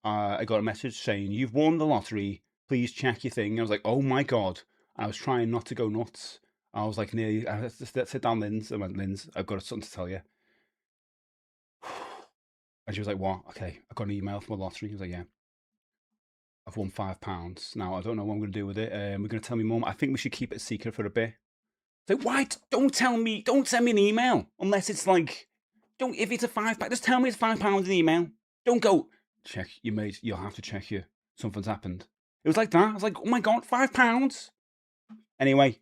I got a message saying, you've won the lottery. Please check your thing. I was like, oh my God. I was trying not to go nuts. I was like, nearly, I just sit down, Linz. I went, Linz, I've got something to tell you. And she was like, what? Okay, I got an email from a lottery. I was like, yeah. I've won £5. Now, I don't know what I'm going to do with it. We're going to tell me mum. I think we should keep it secret for a bit. So why? Don't send me an email. Unless it's like, if it's a £5, just tell me it's £5 an email. Don't go, check your mate. You'll have to check your, something's happened. It was like that. I was like, oh my God, £5. Anyway,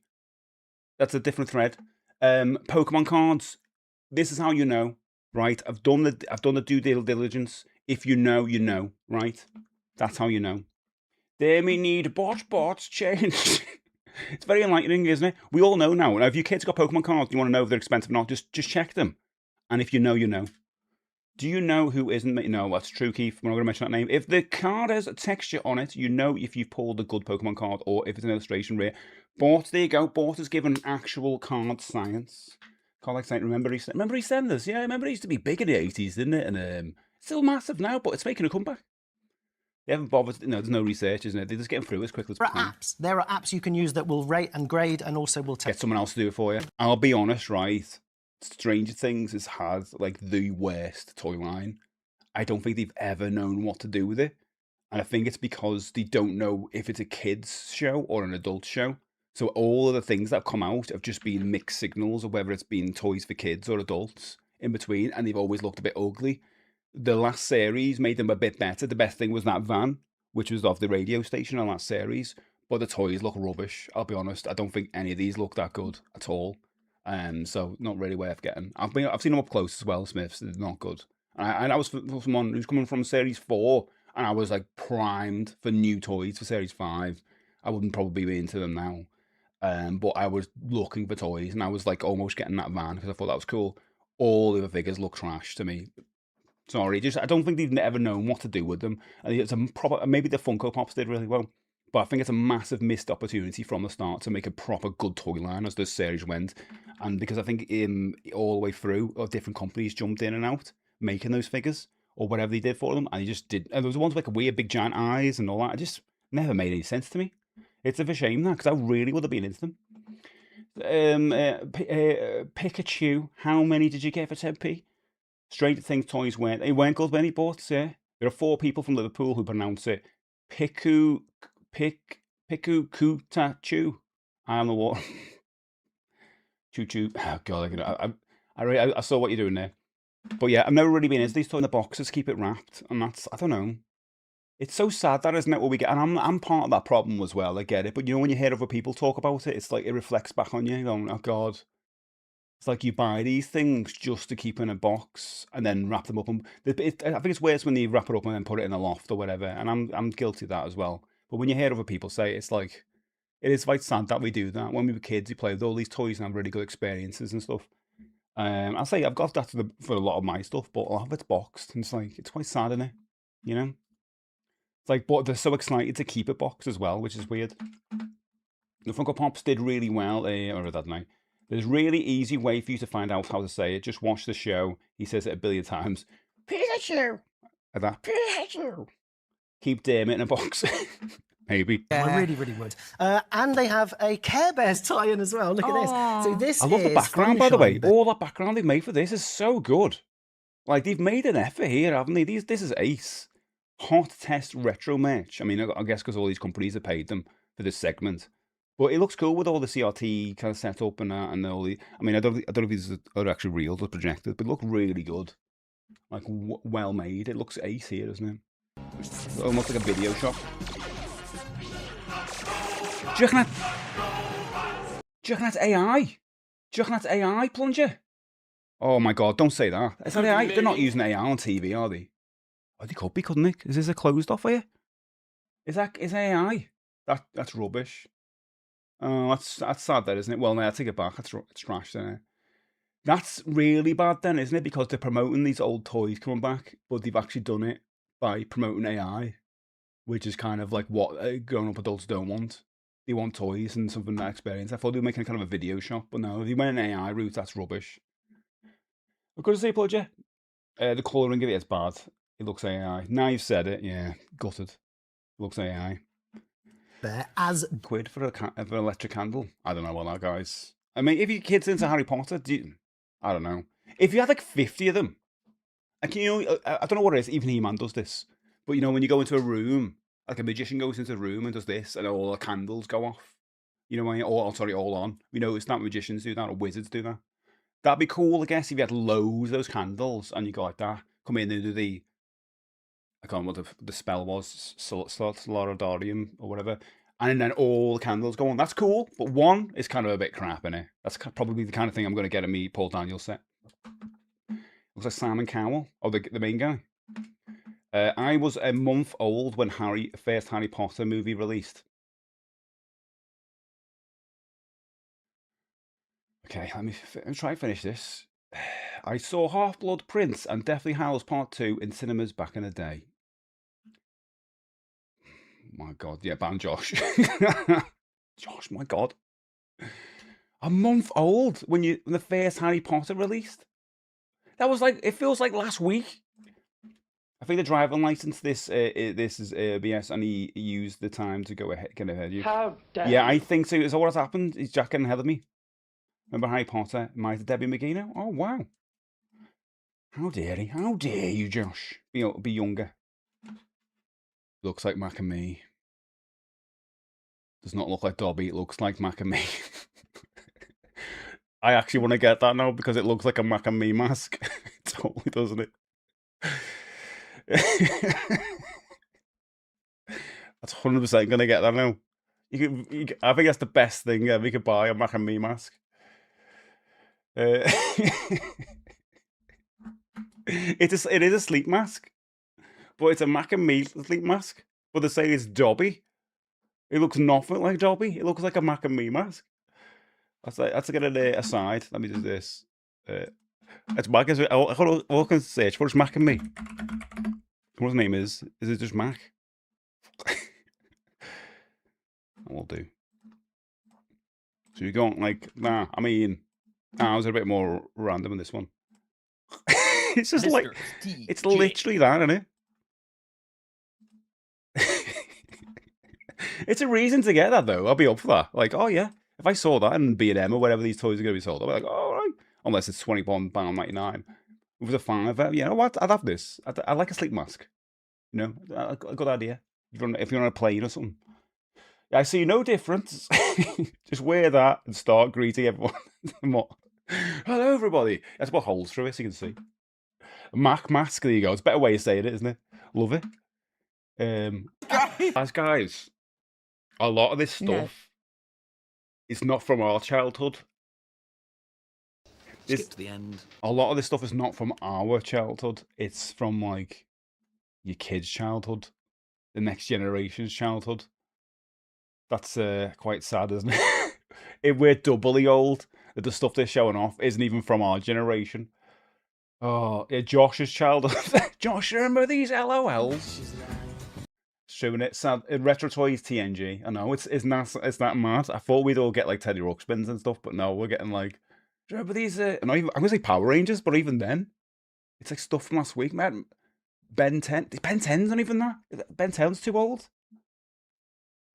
that's a different thread. Pokemon cards. This is how you know, right? I've done the due diligence. If you know, you know, right? That's how you know. They may need bots change. It's very enlightening, isn't it? We all know now. Now, if your kids got Pokemon cards, you want to know if they're expensive or not, just check them. And if you know, you know. Do you know who isn't? No, that's true, Keith. We're not going to mention that name. If the card has a texture on it, you know if you've pulled a good Pokemon card or if it's an illustration rare. Bort, there you go. Bort is given actual card science. Colleague saying, remember EastEnders? Yeah, remember it used to be big in the 80s, didn't it? And still massive now, but it's making a comeback. They haven't bothered. No, there's no research, isn't it? They're just getting through as quickly as possible. There are apps you can use that will rate and grade, and also will Get someone else to do it for you. I'll be honest, right? Stranger Things has had like the worst toy line. I don't think they've ever known what to do with it. And I think it's because they don't know if it's a kids show or an adult show. So all of the things that have come out have just been mixed signals of whether it's been toys for kids or adults in between, and they've always looked a bit ugly. The last series made them a bit better. The best thing was that van, which was off the radio station on that series. But the toys look rubbish, I'll be honest. I don't think any of these look that good at all. So not really worth getting. I've seen them up close as well, Smiths. They're not good. And I was someone who's coming from Series 4, and I was like primed for new toys for Series 5. I wouldn't probably be into them now. But I was looking for toys, and I was like almost getting that van because I thought that was cool. All the figures look trash to me. Sorry, I don't think they've ever known what to do with them. I think it's a proper, maybe the Funko Pops did really well, but I think it's a massive missed opportunity from the start to make a proper good toy line as this series went. And because I think all the way through, different companies jumped in and out making those figures or whatever they did for them, and they just did. And there was ones with like weird big giant eyes and all that. It just never made any sense to me. It's a shame that, because I really would have been into them. Pikachu, how many did you get for 10p? Stranger Things toys weren't good when he bought, yeah. There are 4 people from Liverpool who pronounce it Piku Kutachu. I'm the one. Choo choo. Oh god, I saw what you're doing there. But yeah, I've never really been into these toys in the boxes, keep it wrapped, and that's, I don't know. It's so sad that, isn't it, what we get? And I'm part of that problem as well, I get it. But you know, when you hear other people talk about it, it's like it reflects back on you. You're going, oh god. It's like you buy these things just to keep in a box and then wrap them up. I think it's worse when you wrap it up and then put it in a loft or whatever. And I'm guilty of that as well. But when you hear other people say it, it's like, it is quite sad that we do that. When we were kids, we played with all these toys and had really good experiences and stuff. I'll say I've got that for a lot of my stuff, but a lot of it's boxed. And it's like, it's quite sad, isn't it? You know? It's like, but they're so excited to keep it boxed as well, which is weird. The Funko Pops did really well. I read that night. There's a really easy way for you to find out how to say it. Just watch the show. He says it a billion times. Pikachu! Like that. Pikachu! Keep Dermot in a box. Maybe. Yeah, I really, really would. And they have a Care Bears tie-in as well. Look at this. So this I love the background, by the way. All that background they've made for this is so good. Like, they've made an effort here, haven't they? This is ace. Hot test retro merch. I mean, I guess because all these companies have paid them for this segment. But it looks cool with all the CRT kind of setup and that, and all the. I mean, I don't know if these are actually real or projected, but they look really good. Like, well made. It looks ace here, doesn't it? It's almost like a video shop. Do you reckon that's AI? Do you reckon that's AI, Plunger? Oh my god, don't say that. Is that AI? They're not using AI on TV, are they? Oh, they could be, couldn't they? Is this a closed off here? Is AI? That's rubbish. Oh, that's sad then, isn't it? Well, no, I take it back. It's trash, isn't it? That's really bad then, isn't it? Because they're promoting these old toys coming back, but they've actually done it by promoting AI, which is kind of like what grown-up adults don't want. They want toys and something that experience. I thought they were making kind of a video shop, but no, if you went an AI route, that's rubbish. I've got to say, Pludger, the colouring of it is bad. It looks AI. Now you've said it, yeah, gutted. It looks AI. There as £1 for an electric candle. I don't know about that, guys. I mean, if your kid's into Harry Potter, I don't know. If you had like 50 of them, like, you know, I don't know what it is. Even He-Man does this, but you know, when you go into a room, like a magician goes into a room and does this, and all the candles go off. You know what I mean? All on. You know, it's not magicians do that or wizards do that. That'd be cool, I guess, if you had loads of those candles and you go like that. Come in and do the. I can't remember what the spell was, Slorodarium or whatever. And then all the candles go on. That's cool, but one is kind of a bit crap, innit? That's probably the kind of thing I'm going to get at me Paul Daniels set. Looks like Simon Cowell, the main guy. I was a month old when first Harry Potter movie released. Okay, let me try and finish this. I saw Half-Blood Prince and Deathly Hallows Part 2 in cinemas back in the day. My God, yeah, ban Josh. Josh, my God. A month old when the first Harry Potter released? That was like, it feels like last week. I think the driving license. This is ABS, and he used the time to go ahead, get ahead of you. How dare Yeah, I you. think so. Is that what's happened? He's Jack getting ahead of me. Remember Harry Potter? Am I Debbie McGee now? Oh wow! How dare he? How dare you, Josh? Be younger. Looks like Mac and Me. Does not look like Dobby. It looks like Mac and Me. I actually want to get that now because it looks like a Mac and Me mask. It totally doesn't it? That's 100% gonna get that now. I think that's the best thing we could buy, a Mac and Me mask. It is a sleep mask, but it's a Mac and Me sleep mask. But they say it's Dobby. It looks nothing like Dobby. It looks like a Mac and Me mask. That's to get an aside. Let me do this. It's Mac. I can search for it's Mac and Me. What his name is? Is it just Mac? Will do. So you don't like I mean, I was a bit more random in this one. It's just like it's literally that, isn't it? It's a reason to get that though. I'll be up for that. Like, oh yeah, if I saw that in B&M or whatever these toys are going to be sold, I'll be like, oh, all right. Unless it's £21.99 with a £5. You know what? I'd have this. I'd like a sleep mask. You know, a good idea. If you're on a plane or something. I see no difference. Just wear that and start greeting everyone. Hello, everybody. That's what holes through it, so you can see. Mac mask. There you go. It's a better way of saying it, isn't it? Love it. Guys, a lot of this stuff is not from our childhood. Skip to the end. A lot of this stuff is not from our childhood. It's from like your kids' childhood, the next generation's childhood. That's quite sad, isn't it? If we're doubly old, that the stuff they're showing off isn't even from our generation. Oh, yeah, Josh's childhood. Josh, remember these LOLs? Showing it sad. Retro Toys TNG. I know it's that mad. I thought we'd all get like Teddy Ruxpins and stuff, but no, we're getting like. Do you remember these? I'm gonna say Power Rangers, but even then, it's like stuff from last week, man. Ben 10. Ben 10's not even that. Ben 10's too old.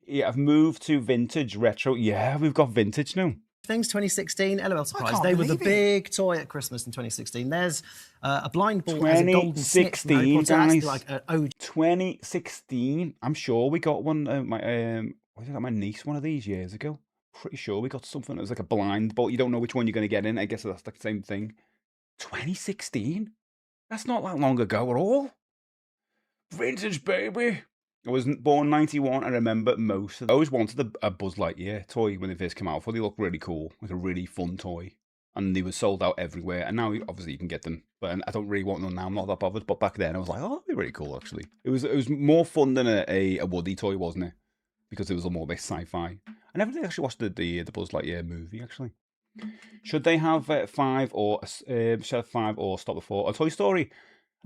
Yeah, I've moved to vintage retro. Yeah, we've got vintage now. Things 2016, LOL Surprise. They were the big toy at Christmas in 2016. There's a blind ball as a golden snitch. 2016, guys. Like an OG. 2016. I'm sure we got one. I got my niece one of these years ago. Pretty sure we got something that was like a blind ball. You don't know which one you're going to get in. I guess that's the same thing. 2016? That's not that long ago at all. Vintage, baby. I was born 91. I remember most of them. I always wanted a Buzz Lightyear toy when they first came out. I thought they looked really cool, like a really fun toy. And they were sold out everywhere. And now, obviously, you can get them. But I don't really want them now. I'm not that bothered. But back then, I was like, oh, that'd be really cool, actually. It was more fun than a Woody toy, wasn't it? Because it was a more bit sci-fi. I never did actually watch the Buzz Lightyear movie, actually. Should they have 5 or Stop the 4? Or Toy Story?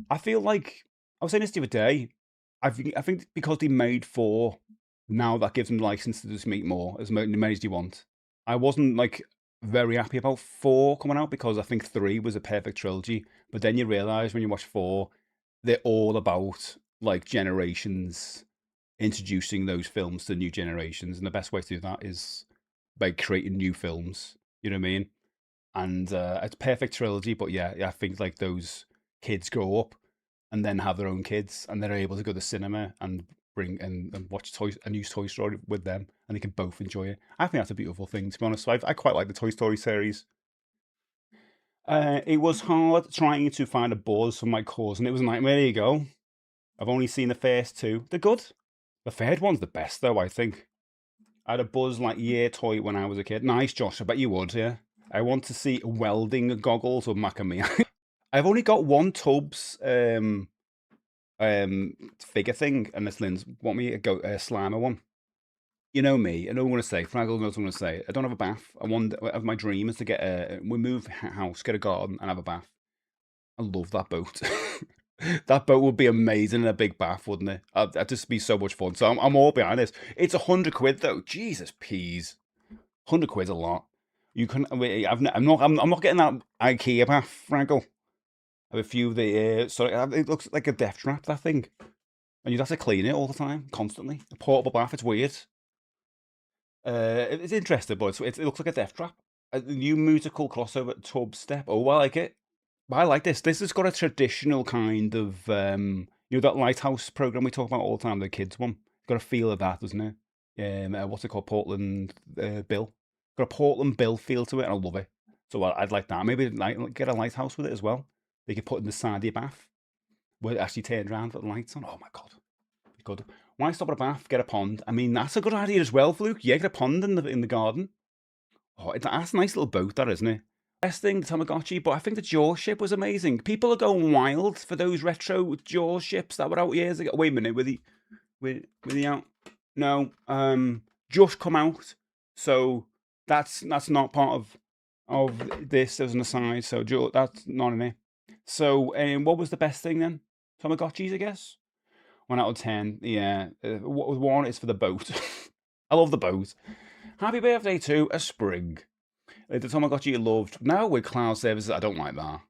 I feel like I was saying this the other day. I think because they made 4, now that gives them license to just make more as many as you want. I wasn't like very happy about 4 coming out because I think 3 was a perfect trilogy. But then you realise when you watch 4, they're all about like generations introducing those films to new generations, and the best way to do that is by creating new films. You know what I mean? And it's perfect trilogy, but yeah, I think like those kids grow up and then have their own kids, and they're able to go to the cinema and bring and watch a new Toy Story with them, and they can both enjoy it. I think that's a beautiful thing, to be honest. So I quite like the Toy Story series. It was hard trying to find a Buzz for my cousin. It was a nightmare. There you go. I've only seen the first 2. They're good. The third one's the best, though, I think. I had a Buzz Lightyear toy when I was a kid. Nice, Josh. I bet you would, yeah. I want to see welding goggles with Mac and Me. I've only got one Tubbs figure thing, and this Lynn's want me to go a Slimer one. You know me. I know what I'm going to say. Fraggle knows what I'm going to say. I don't have a bath. My dream is to get we move house, get a garden, and have a bath. I love that boat. That boat would be amazing in a big bath, wouldn't it? That'd just be so much fun. So I'm all behind this. It's 100 quid though. Jesus peas, 100 quid's a lot. You can. I'm not getting that IKEA bath, Fraggle. I have a few of the, sorry, it looks like a death trap, that thing. And you'd have to clean it all the time, constantly. A portable bath, it's weird. It's interesting, but it looks like a death trap. A new musical crossover tub step. Oh, I like it. I like this. This has got a traditional kind of, you know, that Lighthouse program we talk about all the time, the kids one. It's got a feel of that, doesn't it? What's it called? Portland Bill. Got a Portland Bill feel to it, and I love it. So I'd like that. Maybe get a lighthouse with it as well. They could put in the side of your bath, where it actually turns around, put the lights on. Oh my god, good. Why stop at a bath? Get a pond. I mean, that's a good idea as well, Luke. Yeah, get a pond in the garden. Oh, that's a nice little boat, that isn't it? Best thing, the Tamagotchi, but I think the Jaws ship was amazing. People are going wild for those retro Jaws ships that were out years ago. Wait a minute, were they out? No, just come out. So that's not part of this. There's an aside, so that's not in it. So, what was the best thing then? Tamagotchis, I guess. 1 out of 10. Yeah, one is for the boat. I love the boat. Happy birthday to a spring. The Tamagotchi you loved. Now with cloud services, I don't like that.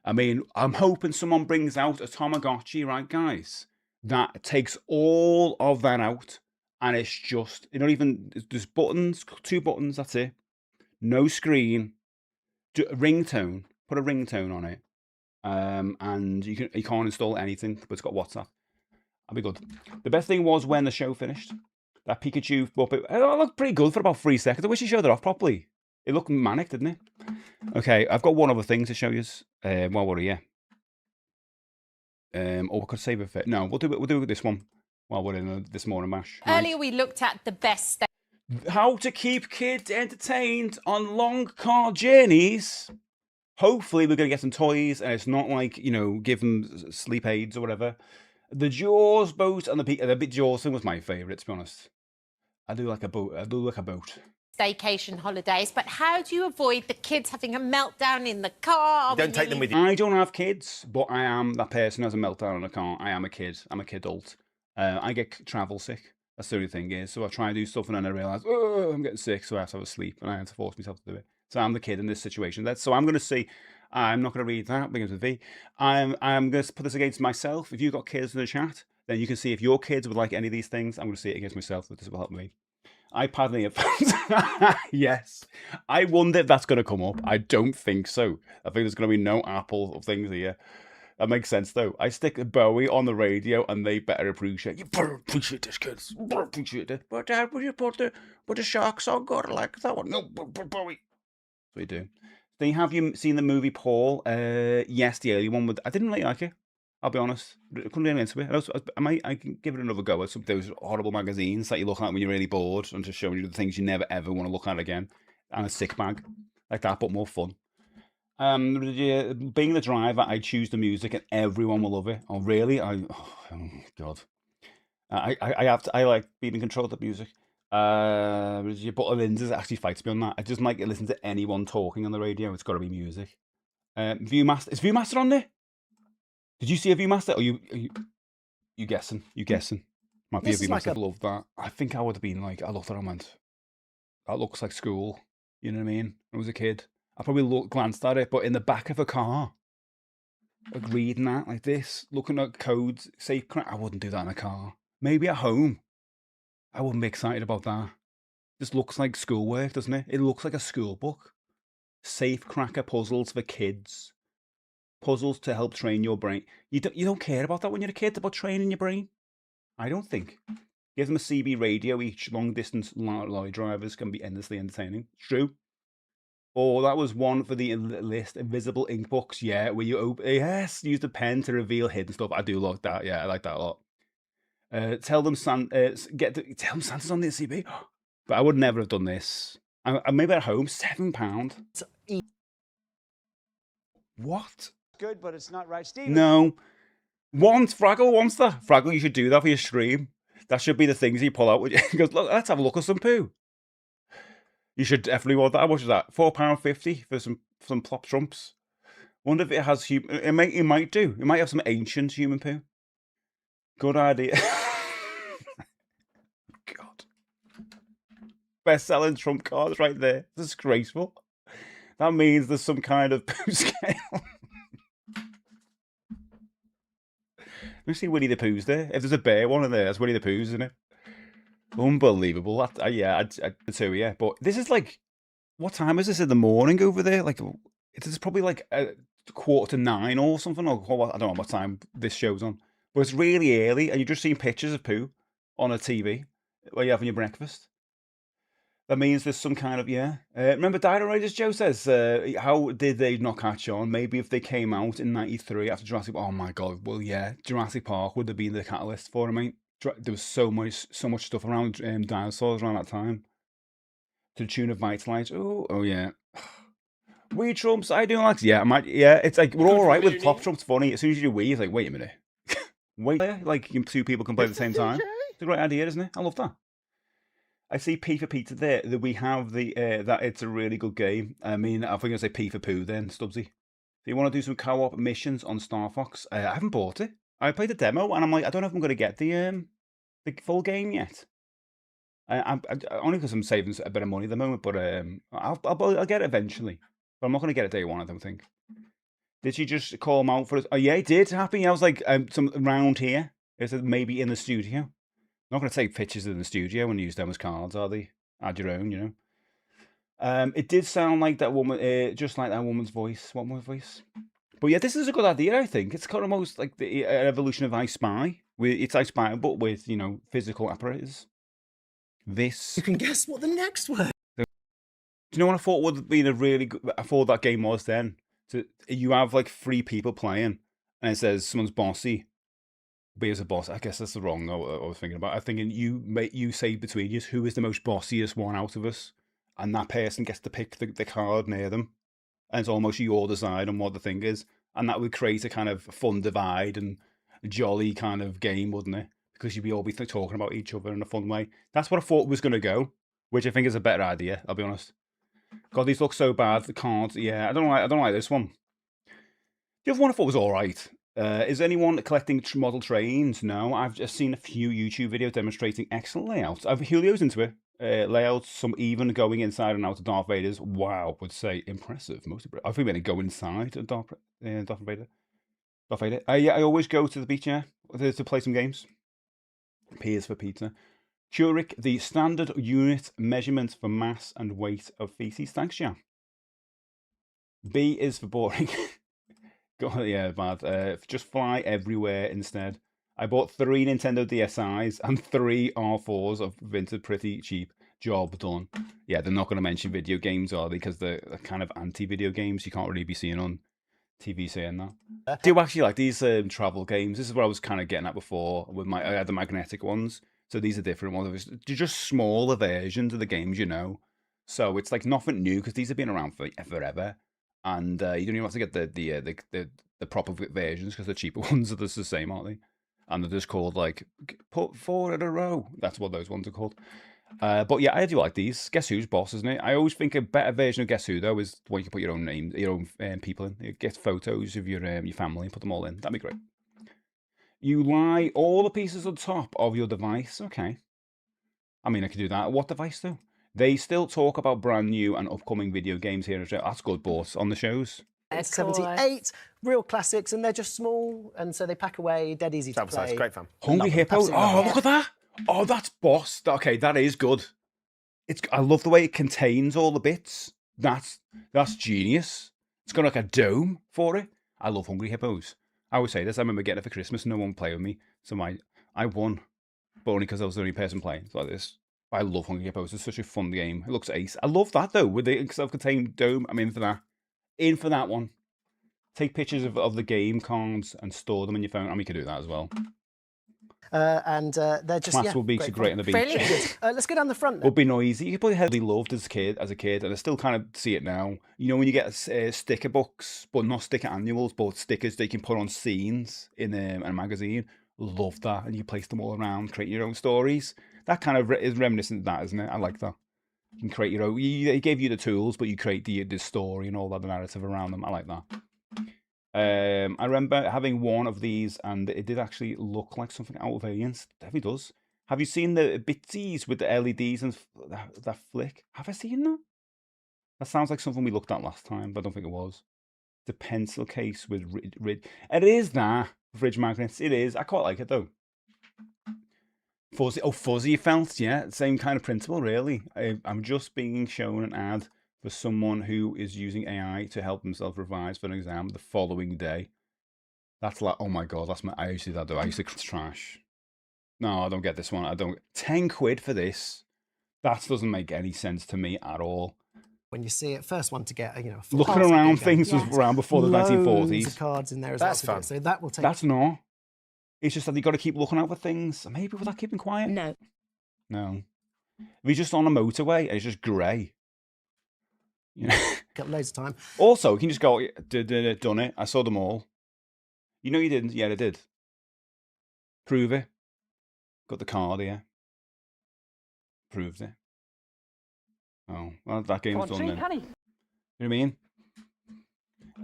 I mean, I'm hoping someone brings out a Tamagotchi, right, guys, that takes all of that out, and it's just, you know, even there's buttons, 2 buttons, that's it. No screen. A ringtone. Put a ringtone on it. And you can't install anything, but it's got WhatsApp. That'd be good. The best thing was when the show finished. That Pikachu Muppet, it looked pretty good for about 3 seconds. I wish he showed it off properly. It looked manic, didn't it? Okay, I've got one other thing to show you. While we're here. Or we could save it for... No, we'll do this one while we're in this morning mash. Earlier we looked at the best... How to keep kids entertained on long car journeys. Hopefully we're going to get some toys, and it's not like, you know, give them sleep aids or whatever. The Jaws boat and the big Jaws thing was my favourite, to be honest. I do like a boat. Staycation holidays, but how do you avoid the kids having a meltdown in the car? Don't take them with you. I don't have kids, but I am that person who has a meltdown in a car. I am a kid. I'm a kidult. I get travel sick. That's the only thing is. So I try and do stuff and then I realise, oh, I'm getting sick, so I have to have a sleep, and I have to force myself to do it. So I'm the kid in this situation. So I'm going to see. I'm not going to read that because of V. I'm going to put this against myself. If you've got kids in the chat, then you can see if your kids would like any of these things. I'm going to see it against myself. This will help me. iPad and earphones. Yes. I wonder if that's going to come up. I don't think so. I think there's going to be no Apple things here. That makes sense, though. I stick Bowie on the radio, and they better appreciate. You better appreciate this, kids. You better appreciate it. But Dad, would you put the shark song on like that one? No, Bowie. That's what you do. So have you seen the movie Paul? Yes, the early one. I didn't really like it. I'll be honest. I couldn't really into it. I can give it another go at some of those horrible magazines that you look at when you're really bored and just showing you the things you never ever want to look at again. And a sick bag like that, but more fun. Being the driver, I choose the music and everyone will love it. Oh, really? Oh God. I like being in control of the music. But Lindsay actually fights me on that. I just might listen to anyone talking on the radio. It's got to be music. Viewmaster. Is Viewmaster on there? Did you see a Viewmaster? Or you guessing? You guessing? Might be a Viewmaster. Like love that. I think I would have been like, I looked at it and went, that looks like school. You know what I mean? When I was a kid. I probably glanced at it, but in the back of a car. Like reading that like this, looking at codes, safe crack. I wouldn't do that in a car. Maybe at home. I wouldn't be excited about that. This looks like schoolwork, doesn't it? It looks like a school book. Safe cracker puzzles for kids. Puzzles to help train your brain. You don't care about that when you're a kid, about training your brain? I don't think. Give them a CB radio each. Long distance lorry drivers can be endlessly entertaining. It's true. Oh, that was one for the list. Invisible ink books. Yeah, where you open. Yes, use the pen to reveal hidden stuff. I do like that. Yeah, I like that a lot. Tell them Santa's on the CB. But I would never have done this. I maybe at home, £7. What? Good, but it's not right, Steve. No. Fraggle wants that. Fraggle, you should do that for your stream. That should be the things you pull out. He goes, look, let's have a look at some poo. You should definitely want that. How much is that? £4.50 for some plop trumps. Wonder if it has human. It might do. It might have some ancient human poo. Good idea. God. Best-selling trump cards right there. Disgraceful. That means there's some kind of poo scale. me see Winnie the Pooh's there. If there's a bear one in there, that's Winnie the Pooh's, isn't it? Unbelievable. Yeah, I'd say yeah. But this is like, what time is this in the morning over there? Like, it's probably like 9:15 or something. Or I don't know what time this show's on. But it's really early, and you're just seeing pictures of Pooh on a TV while you're having your breakfast. That means there's some kind of, yeah. Remember Dino Raiders, Joe says, how did they not catch on? Maybe if they came out in 93 after Jurassic Park. Oh my God, well, yeah, Jurassic Park would have been the catalyst for it, mate. There was so much stuff around dinosaurs around that time. To the tune of Vitalize. Oh yeah. Weed Trumps, I do like, yeah, it's like, we're all right with Pop Trumps funny. As soon as you do weed, it's like, wait a minute. Wait, like two people can play at the same time. It's a great idea, isn't it? I love that. I see P for Pizza there. That we have the that it's a really good game. I mean, I think I say P for Pooh then, Stubbsy. Do you want to do some co-op missions on Star Fox? I haven't bought it. I played the demo and I'm like, I don't know if I'm going to get the full game yet. Only because I'm saving a bit of money at the moment, but I'll get it eventually. But I'm not going to get it day one, I don't think. Did she just call him out for us? Oh yeah, he did. Happy. I was like, some around here. Is it maybe in the studio? Not going to take pictures in the studio and use them as cards, are they? Add your own, you know. It did sound like that woman, just like that woman's voice. What was voice? But yeah, this is a good idea. I think it's kind of almost like the evolution of I Spy. It's I Spy, but with physical apparatus. This. You can guess what the next word. Do you know what I thought would have been a really good? I thought that game was then. So you have like 3 people playing, and it says someone's bossy. Be as a boss. I guess that's the wrong I was thinking about. I'm thinking you say between you who is the most bossiest one out of us, and that person gets to pick the card near them, and it's almost your design on what the thing is, and that would create a kind of fun divide and a jolly kind of game, wouldn't it? Because you'd all be talking about each other in a fun way. That's what I thought was going to go, which I think is a better idea. I'll be honest. God, these look so bad. The cards, yeah, I don't like this one. The other one I thought was all right. Is anyone collecting model trains? No, I've just seen a few YouTube videos demonstrating excellent layouts. Julio's into it. Layouts, some even going inside and out of Darth Vader's. Wow, would say impressive. Most I think they go inside of Darth Vader. Darth Vader. Yeah, I always go to the beach, yeah, to play some games. P is for pizza. Churik, the standard unit measurement for mass and weight of feces. Thanks, Jan. B is for boring. God, yeah, bad. Just fly everywhere instead. I bought 3 Nintendo DSi's and 3 R4s of Vinted, pretty cheap. Job done. Yeah, they're not going to mention video games, are they? Because they're kind of anti-video games. You can't really be seeing on TV saying that. I do actually like these travel games. This is what I was kind of getting at before with I had the magnetic ones. So these are different ones. They're just smaller versions of the games, you know. So it's like nothing new because these have been around for forever. And you don't even have to get the proper versions because the cheaper ones are just the same, aren't they? And they're just called like put 4 in a row. That's what those ones are called. But yeah, I do like these. Guess Who's boss, isn't it? I always think a better version of Guess Who though is when you can put your own name, your own people in. You get photos of your family and put them all in. That'd be great. You lie all the pieces on top of your device. Okay. I mean, I could do that. What device though? They still talk about brand new and upcoming video games here. That's good, boss, on the shows. S78, real classics, and they're just small, and so they pack away, dead easy to play. Great fun. Hungry Hippo. Oh, look at that. Oh, that's boss. Okay, that is good. I love the way it contains all the bits. That's genius. It's got like a dome for it. I love Hungry Hippos. I always say this. I remember getting it for Christmas. No one would play with me, so I won, but only because I was the only person playing. It's like this. I love Hungry Hippos. It's such a fun game. It looks ace. I love that though. With the self-contained dome, I'm in for that. In for that one. Take pictures of the game cards and store them in your phone. I mean, you can do that as well. And they're just Class will be so great on the beach. Really good. Let's go down the front. Would be noisy. You probably heavily loved as a kid, and I still kind of see it now. You know when you get sticker books, but not sticker annuals, but stickers they can put on scenes in a magazine. Love that, and you place them all around, create your own stories. That kind of is reminiscent of that, isn't it? I like that. You can create your own. They gave you the tools, but you create the story and all that, the narrative around them. I like that. I remember having one of these, and it did actually look like something out of Aliens. It definitely does. Have you seen the bitsies with the LEDs and that flick? Have I seen that? That sounds like something we looked at last time, but I don't think it was. The pencil case with rid. It is that. fridge magnets. It is. I quite like it though. Fuzzy. Oh, fuzzy felt. Yeah, same kind of principle, really. I'm just being shown an ad for someone who is using AI to help himself revise for an exam the following day. That's like, oh my god, that's my. I used to do that though. I used to trash. No, I don't get this one. I don't. 10 quid for this. That doesn't make any sense to me at all. When you see it, first one to get, you know, looking around things was around before the 1940s. Of cards in there as That's well. fun. So that will take. That's not. It's just that you got to keep looking out for things. Maybe without keeping quiet. No. No. If you're just on a motorway and it's just grey. You know. Got loads of time. Also, you can just go, done it. I saw them all. You know you didn't. Yeah, I did. Prove it. Got the card here. Proved it. Oh, well, that game's done then. You know what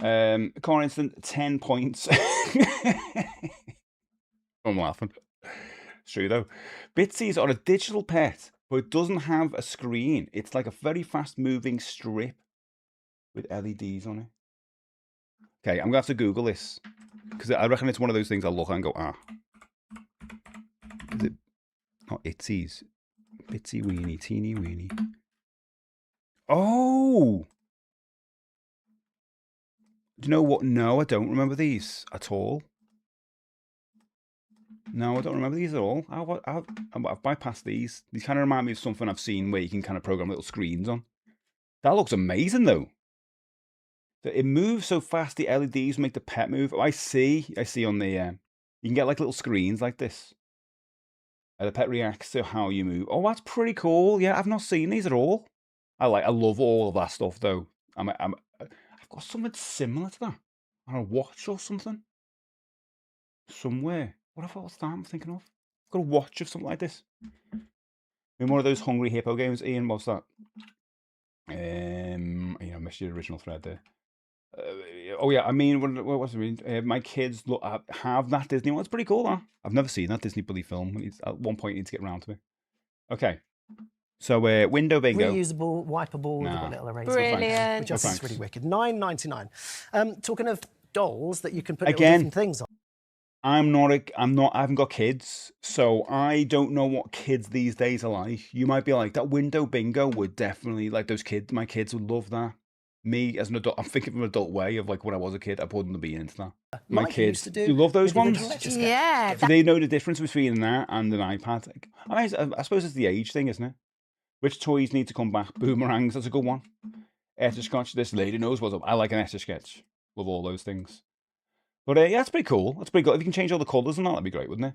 I mean? Car incident, 10 points. I'm laughing. It's true though. Bitsy's are a digital pet, but it doesn't have a screen. It's like a very fast moving strip with LEDs on it. Okay, I'm going to have to Google this. Because I reckon it's one of those things I look at and go, ah. Is it not Itzy's? Bitsy weenie, teeny weenie. Oh! Do you know what? No, I don't remember these at all. No, I don't remember these at all. I've bypassed these. These kind of remind me of something I've seen where you can kind of program little screens on. That looks amazing, though. It moves so fast, the LEDs make the pet move. Oh, I see on the... you can get like little screens like this. The pet reacts to how you move. Oh, that's pretty cool. Yeah, I've not seen these at all. I love all of that stuff, though. I've got something similar to that. On a watch or something. Somewhere. What's that I'm thinking of? I've got a watch of something like this. In one of those Hungry Hippo games. Ian, what's that? I missed your original thread there. Oh yeah, I mean, what's it mean? My kids have that Disney one. It's pretty cool, though. I've never seen that Disney bloody film. At one point, you need to get around to it. Okay. So, window bingo. Reusable, wipeable, Nah. little erasers. Brilliant. Which I think is really wicked. $9.99. Talking of dolls that you can put Again, different things on. I haven't got kids, so I don't know what kids these days are like. You might be like, that window bingo would definitely, like those kids, my kids would love that. Me, as an adult, I'm thinking of an adult way of like when I was a kid, I wouldn't be into that. My kids, do you love those ones? Yeah. Do they know the difference between that and an iPad? I suppose it's the age thing, isn't it? Which toys need to come back? Boomerangs, that's a good one. Etch-a-sketch, this lady knows what's up. I like an etch-a-sketch. Love all those things. But yeah, that's pretty cool. That's pretty cool. If you can change all the colours and that, that'd be great, wouldn't it?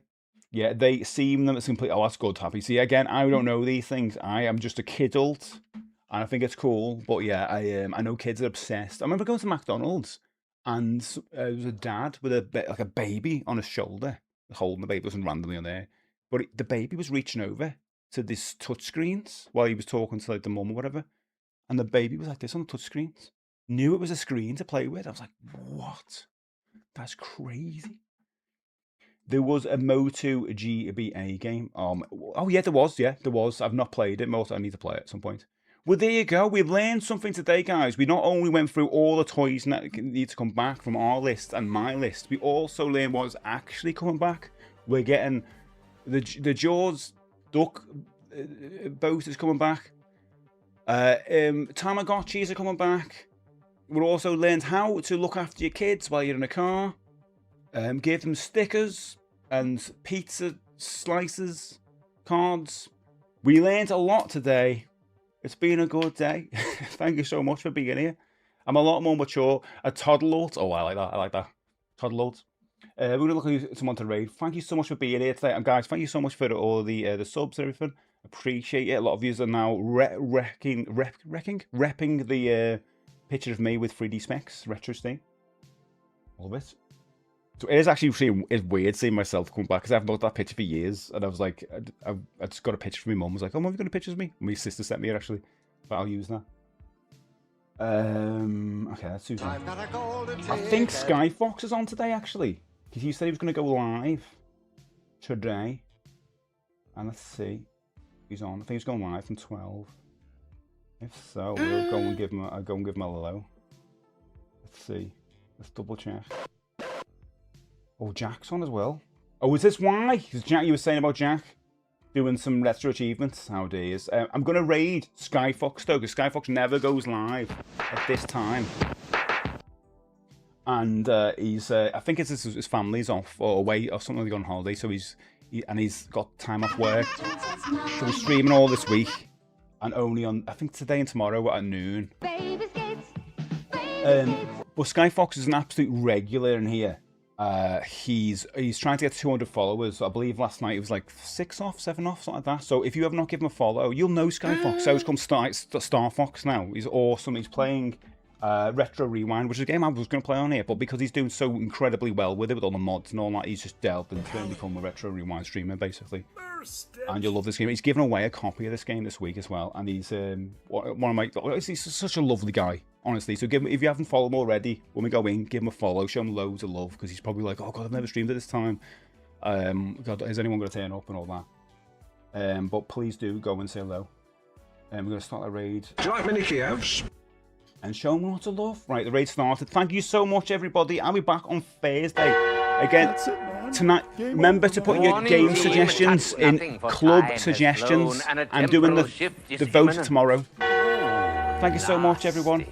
Yeah, they seem them. It's complete. Oh, that's good, Happy. See, again, I don't know these things. I am just a kidult, and I think it's cool. But yeah, I know kids are obsessed. I remember going to McDonald's, and there was a dad with a baby on his shoulder, holding the baby. It wasn't randomly on there, but the baby was reaching over to this touch screens while he was talking to like the mum or whatever, and the baby was like this on the touch screens. Knew it was a screen to play with. I was like, what? That's crazy. There was a Motu GBA game. Oh yeah, there was. Yeah, there was. I've not played it. I need to play it at some point. Well, there you go. We've learned something today, guys. We not only went through all the toys that need to come back from our list and my list, we also learned what's actually coming back. We're getting the Jaws duck boat is coming back. Tamagotchis are coming back. We also learned how to look after your kids while you're in a car. Give them stickers and pizza slices, cards. We learned a lot today. It's been a good day. Thank you so much for being here. I'm a lot more mature. A toddler. Oh, I like that. I like that. Toddler. We're going to look at someone to raid. Thank you so much for being here today. And guys, thank you so much for all the subs and everything. Appreciate it. A lot of you are now repping the picture of me with 3D specs, retro steam. All of it. So it is actually it's weird seeing myself come back because I've looked at that picture for years, and I was like, I just got a picture from my mum. I was like, oh, have you got a picture of me? My sister sent me it actually, but I'll use that. Okay, that's Susan. I think Skyfox is on today actually, because he said he was going to go live today. And let's see, he's on. I think he's going live from 12. If so, we'll go and give him a hello. Let's see. Let's double check. Oh, Jack's on as well. Oh, is this why? Because Jack, you were saying about Jack doing some retro achievements nowadays. I'm going to raid Skyfox though, because Skyfox never goes live at this time. And he's, I think it's his family's off or away or something, on holiday, so he's got time off work. So he's streaming all this week, and only on, I think today and tomorrow at noon. But Skyfox is an absolute regular in here. He's trying to get 200 followers. I believe last night it was like 6 off, 7 off, something like that. So if you have not given him a follow, you'll know Skyfox. So he's called Star Fox now. He's awesome. He's playing Retro Rewind, which is a game I was going to play on here, but because he's doing so incredibly well with it, with all the mods and all that, he's just delved into it and become a Retro Rewind streamer, basically. And you'll love this game. He's given away a copy of this game this week as well, and he's one of my... He's such a lovely guy, honestly. So give him, if you haven't followed him already, when we go in, give him a follow, show him loads of love, because he's probably like, oh god, I've never streamed at this time. God, is anyone going to turn up and all that? But please do go and say hello. We're going to start a raid. Do you like mini Kievs? And show them lots of love. Right, the raid started. Thank you so much, everybody. I'll be back on Thursday. Again, tonight, remember to put your game suggestions in club suggestions. I'm doing the vote tomorrow. Thank you so much, everyone.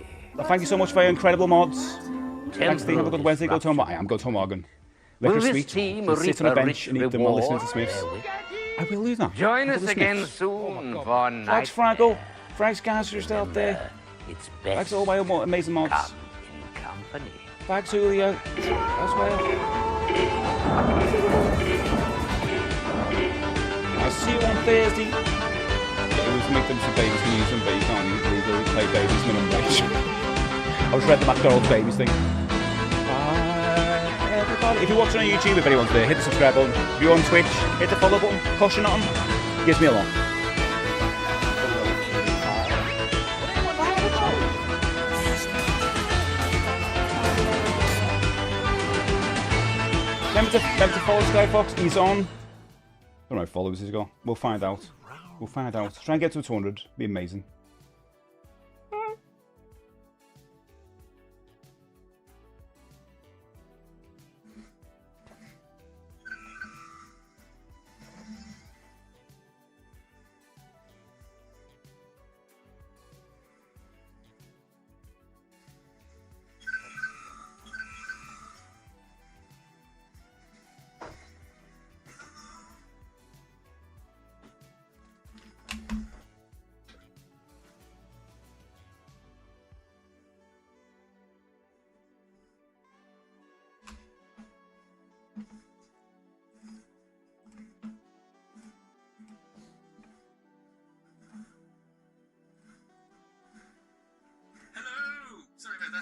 Thank you so much for your incredible mods. Thanks, Steve. Have a good Wednesday. Go to I am go to Morgan. Liquor sweet. Sit on a bench and eat them while listening to Smiths. I will do that. Join us again soon for night. Thanks, Fraggle. Thanks, guys, who are still out there. It's best. Thanks all my amazing mods. Come in company. Thanks, Julio, as well. I'll see you on Thursday. You always make them some babies can use them, but you can't legally play babies minimum wage. I was read the McDonald's babies thing. Everybody. If you're watching on YouTube, if anyone's there, hit the subscribe button. If you're on Twitch, hit the follow button. Caution on. Gives me a lot. Remember to follow Skyfox. He's on. I don't know how many followers he's got. We'll find out. We'll find out. Try and get to 200. Be amazing.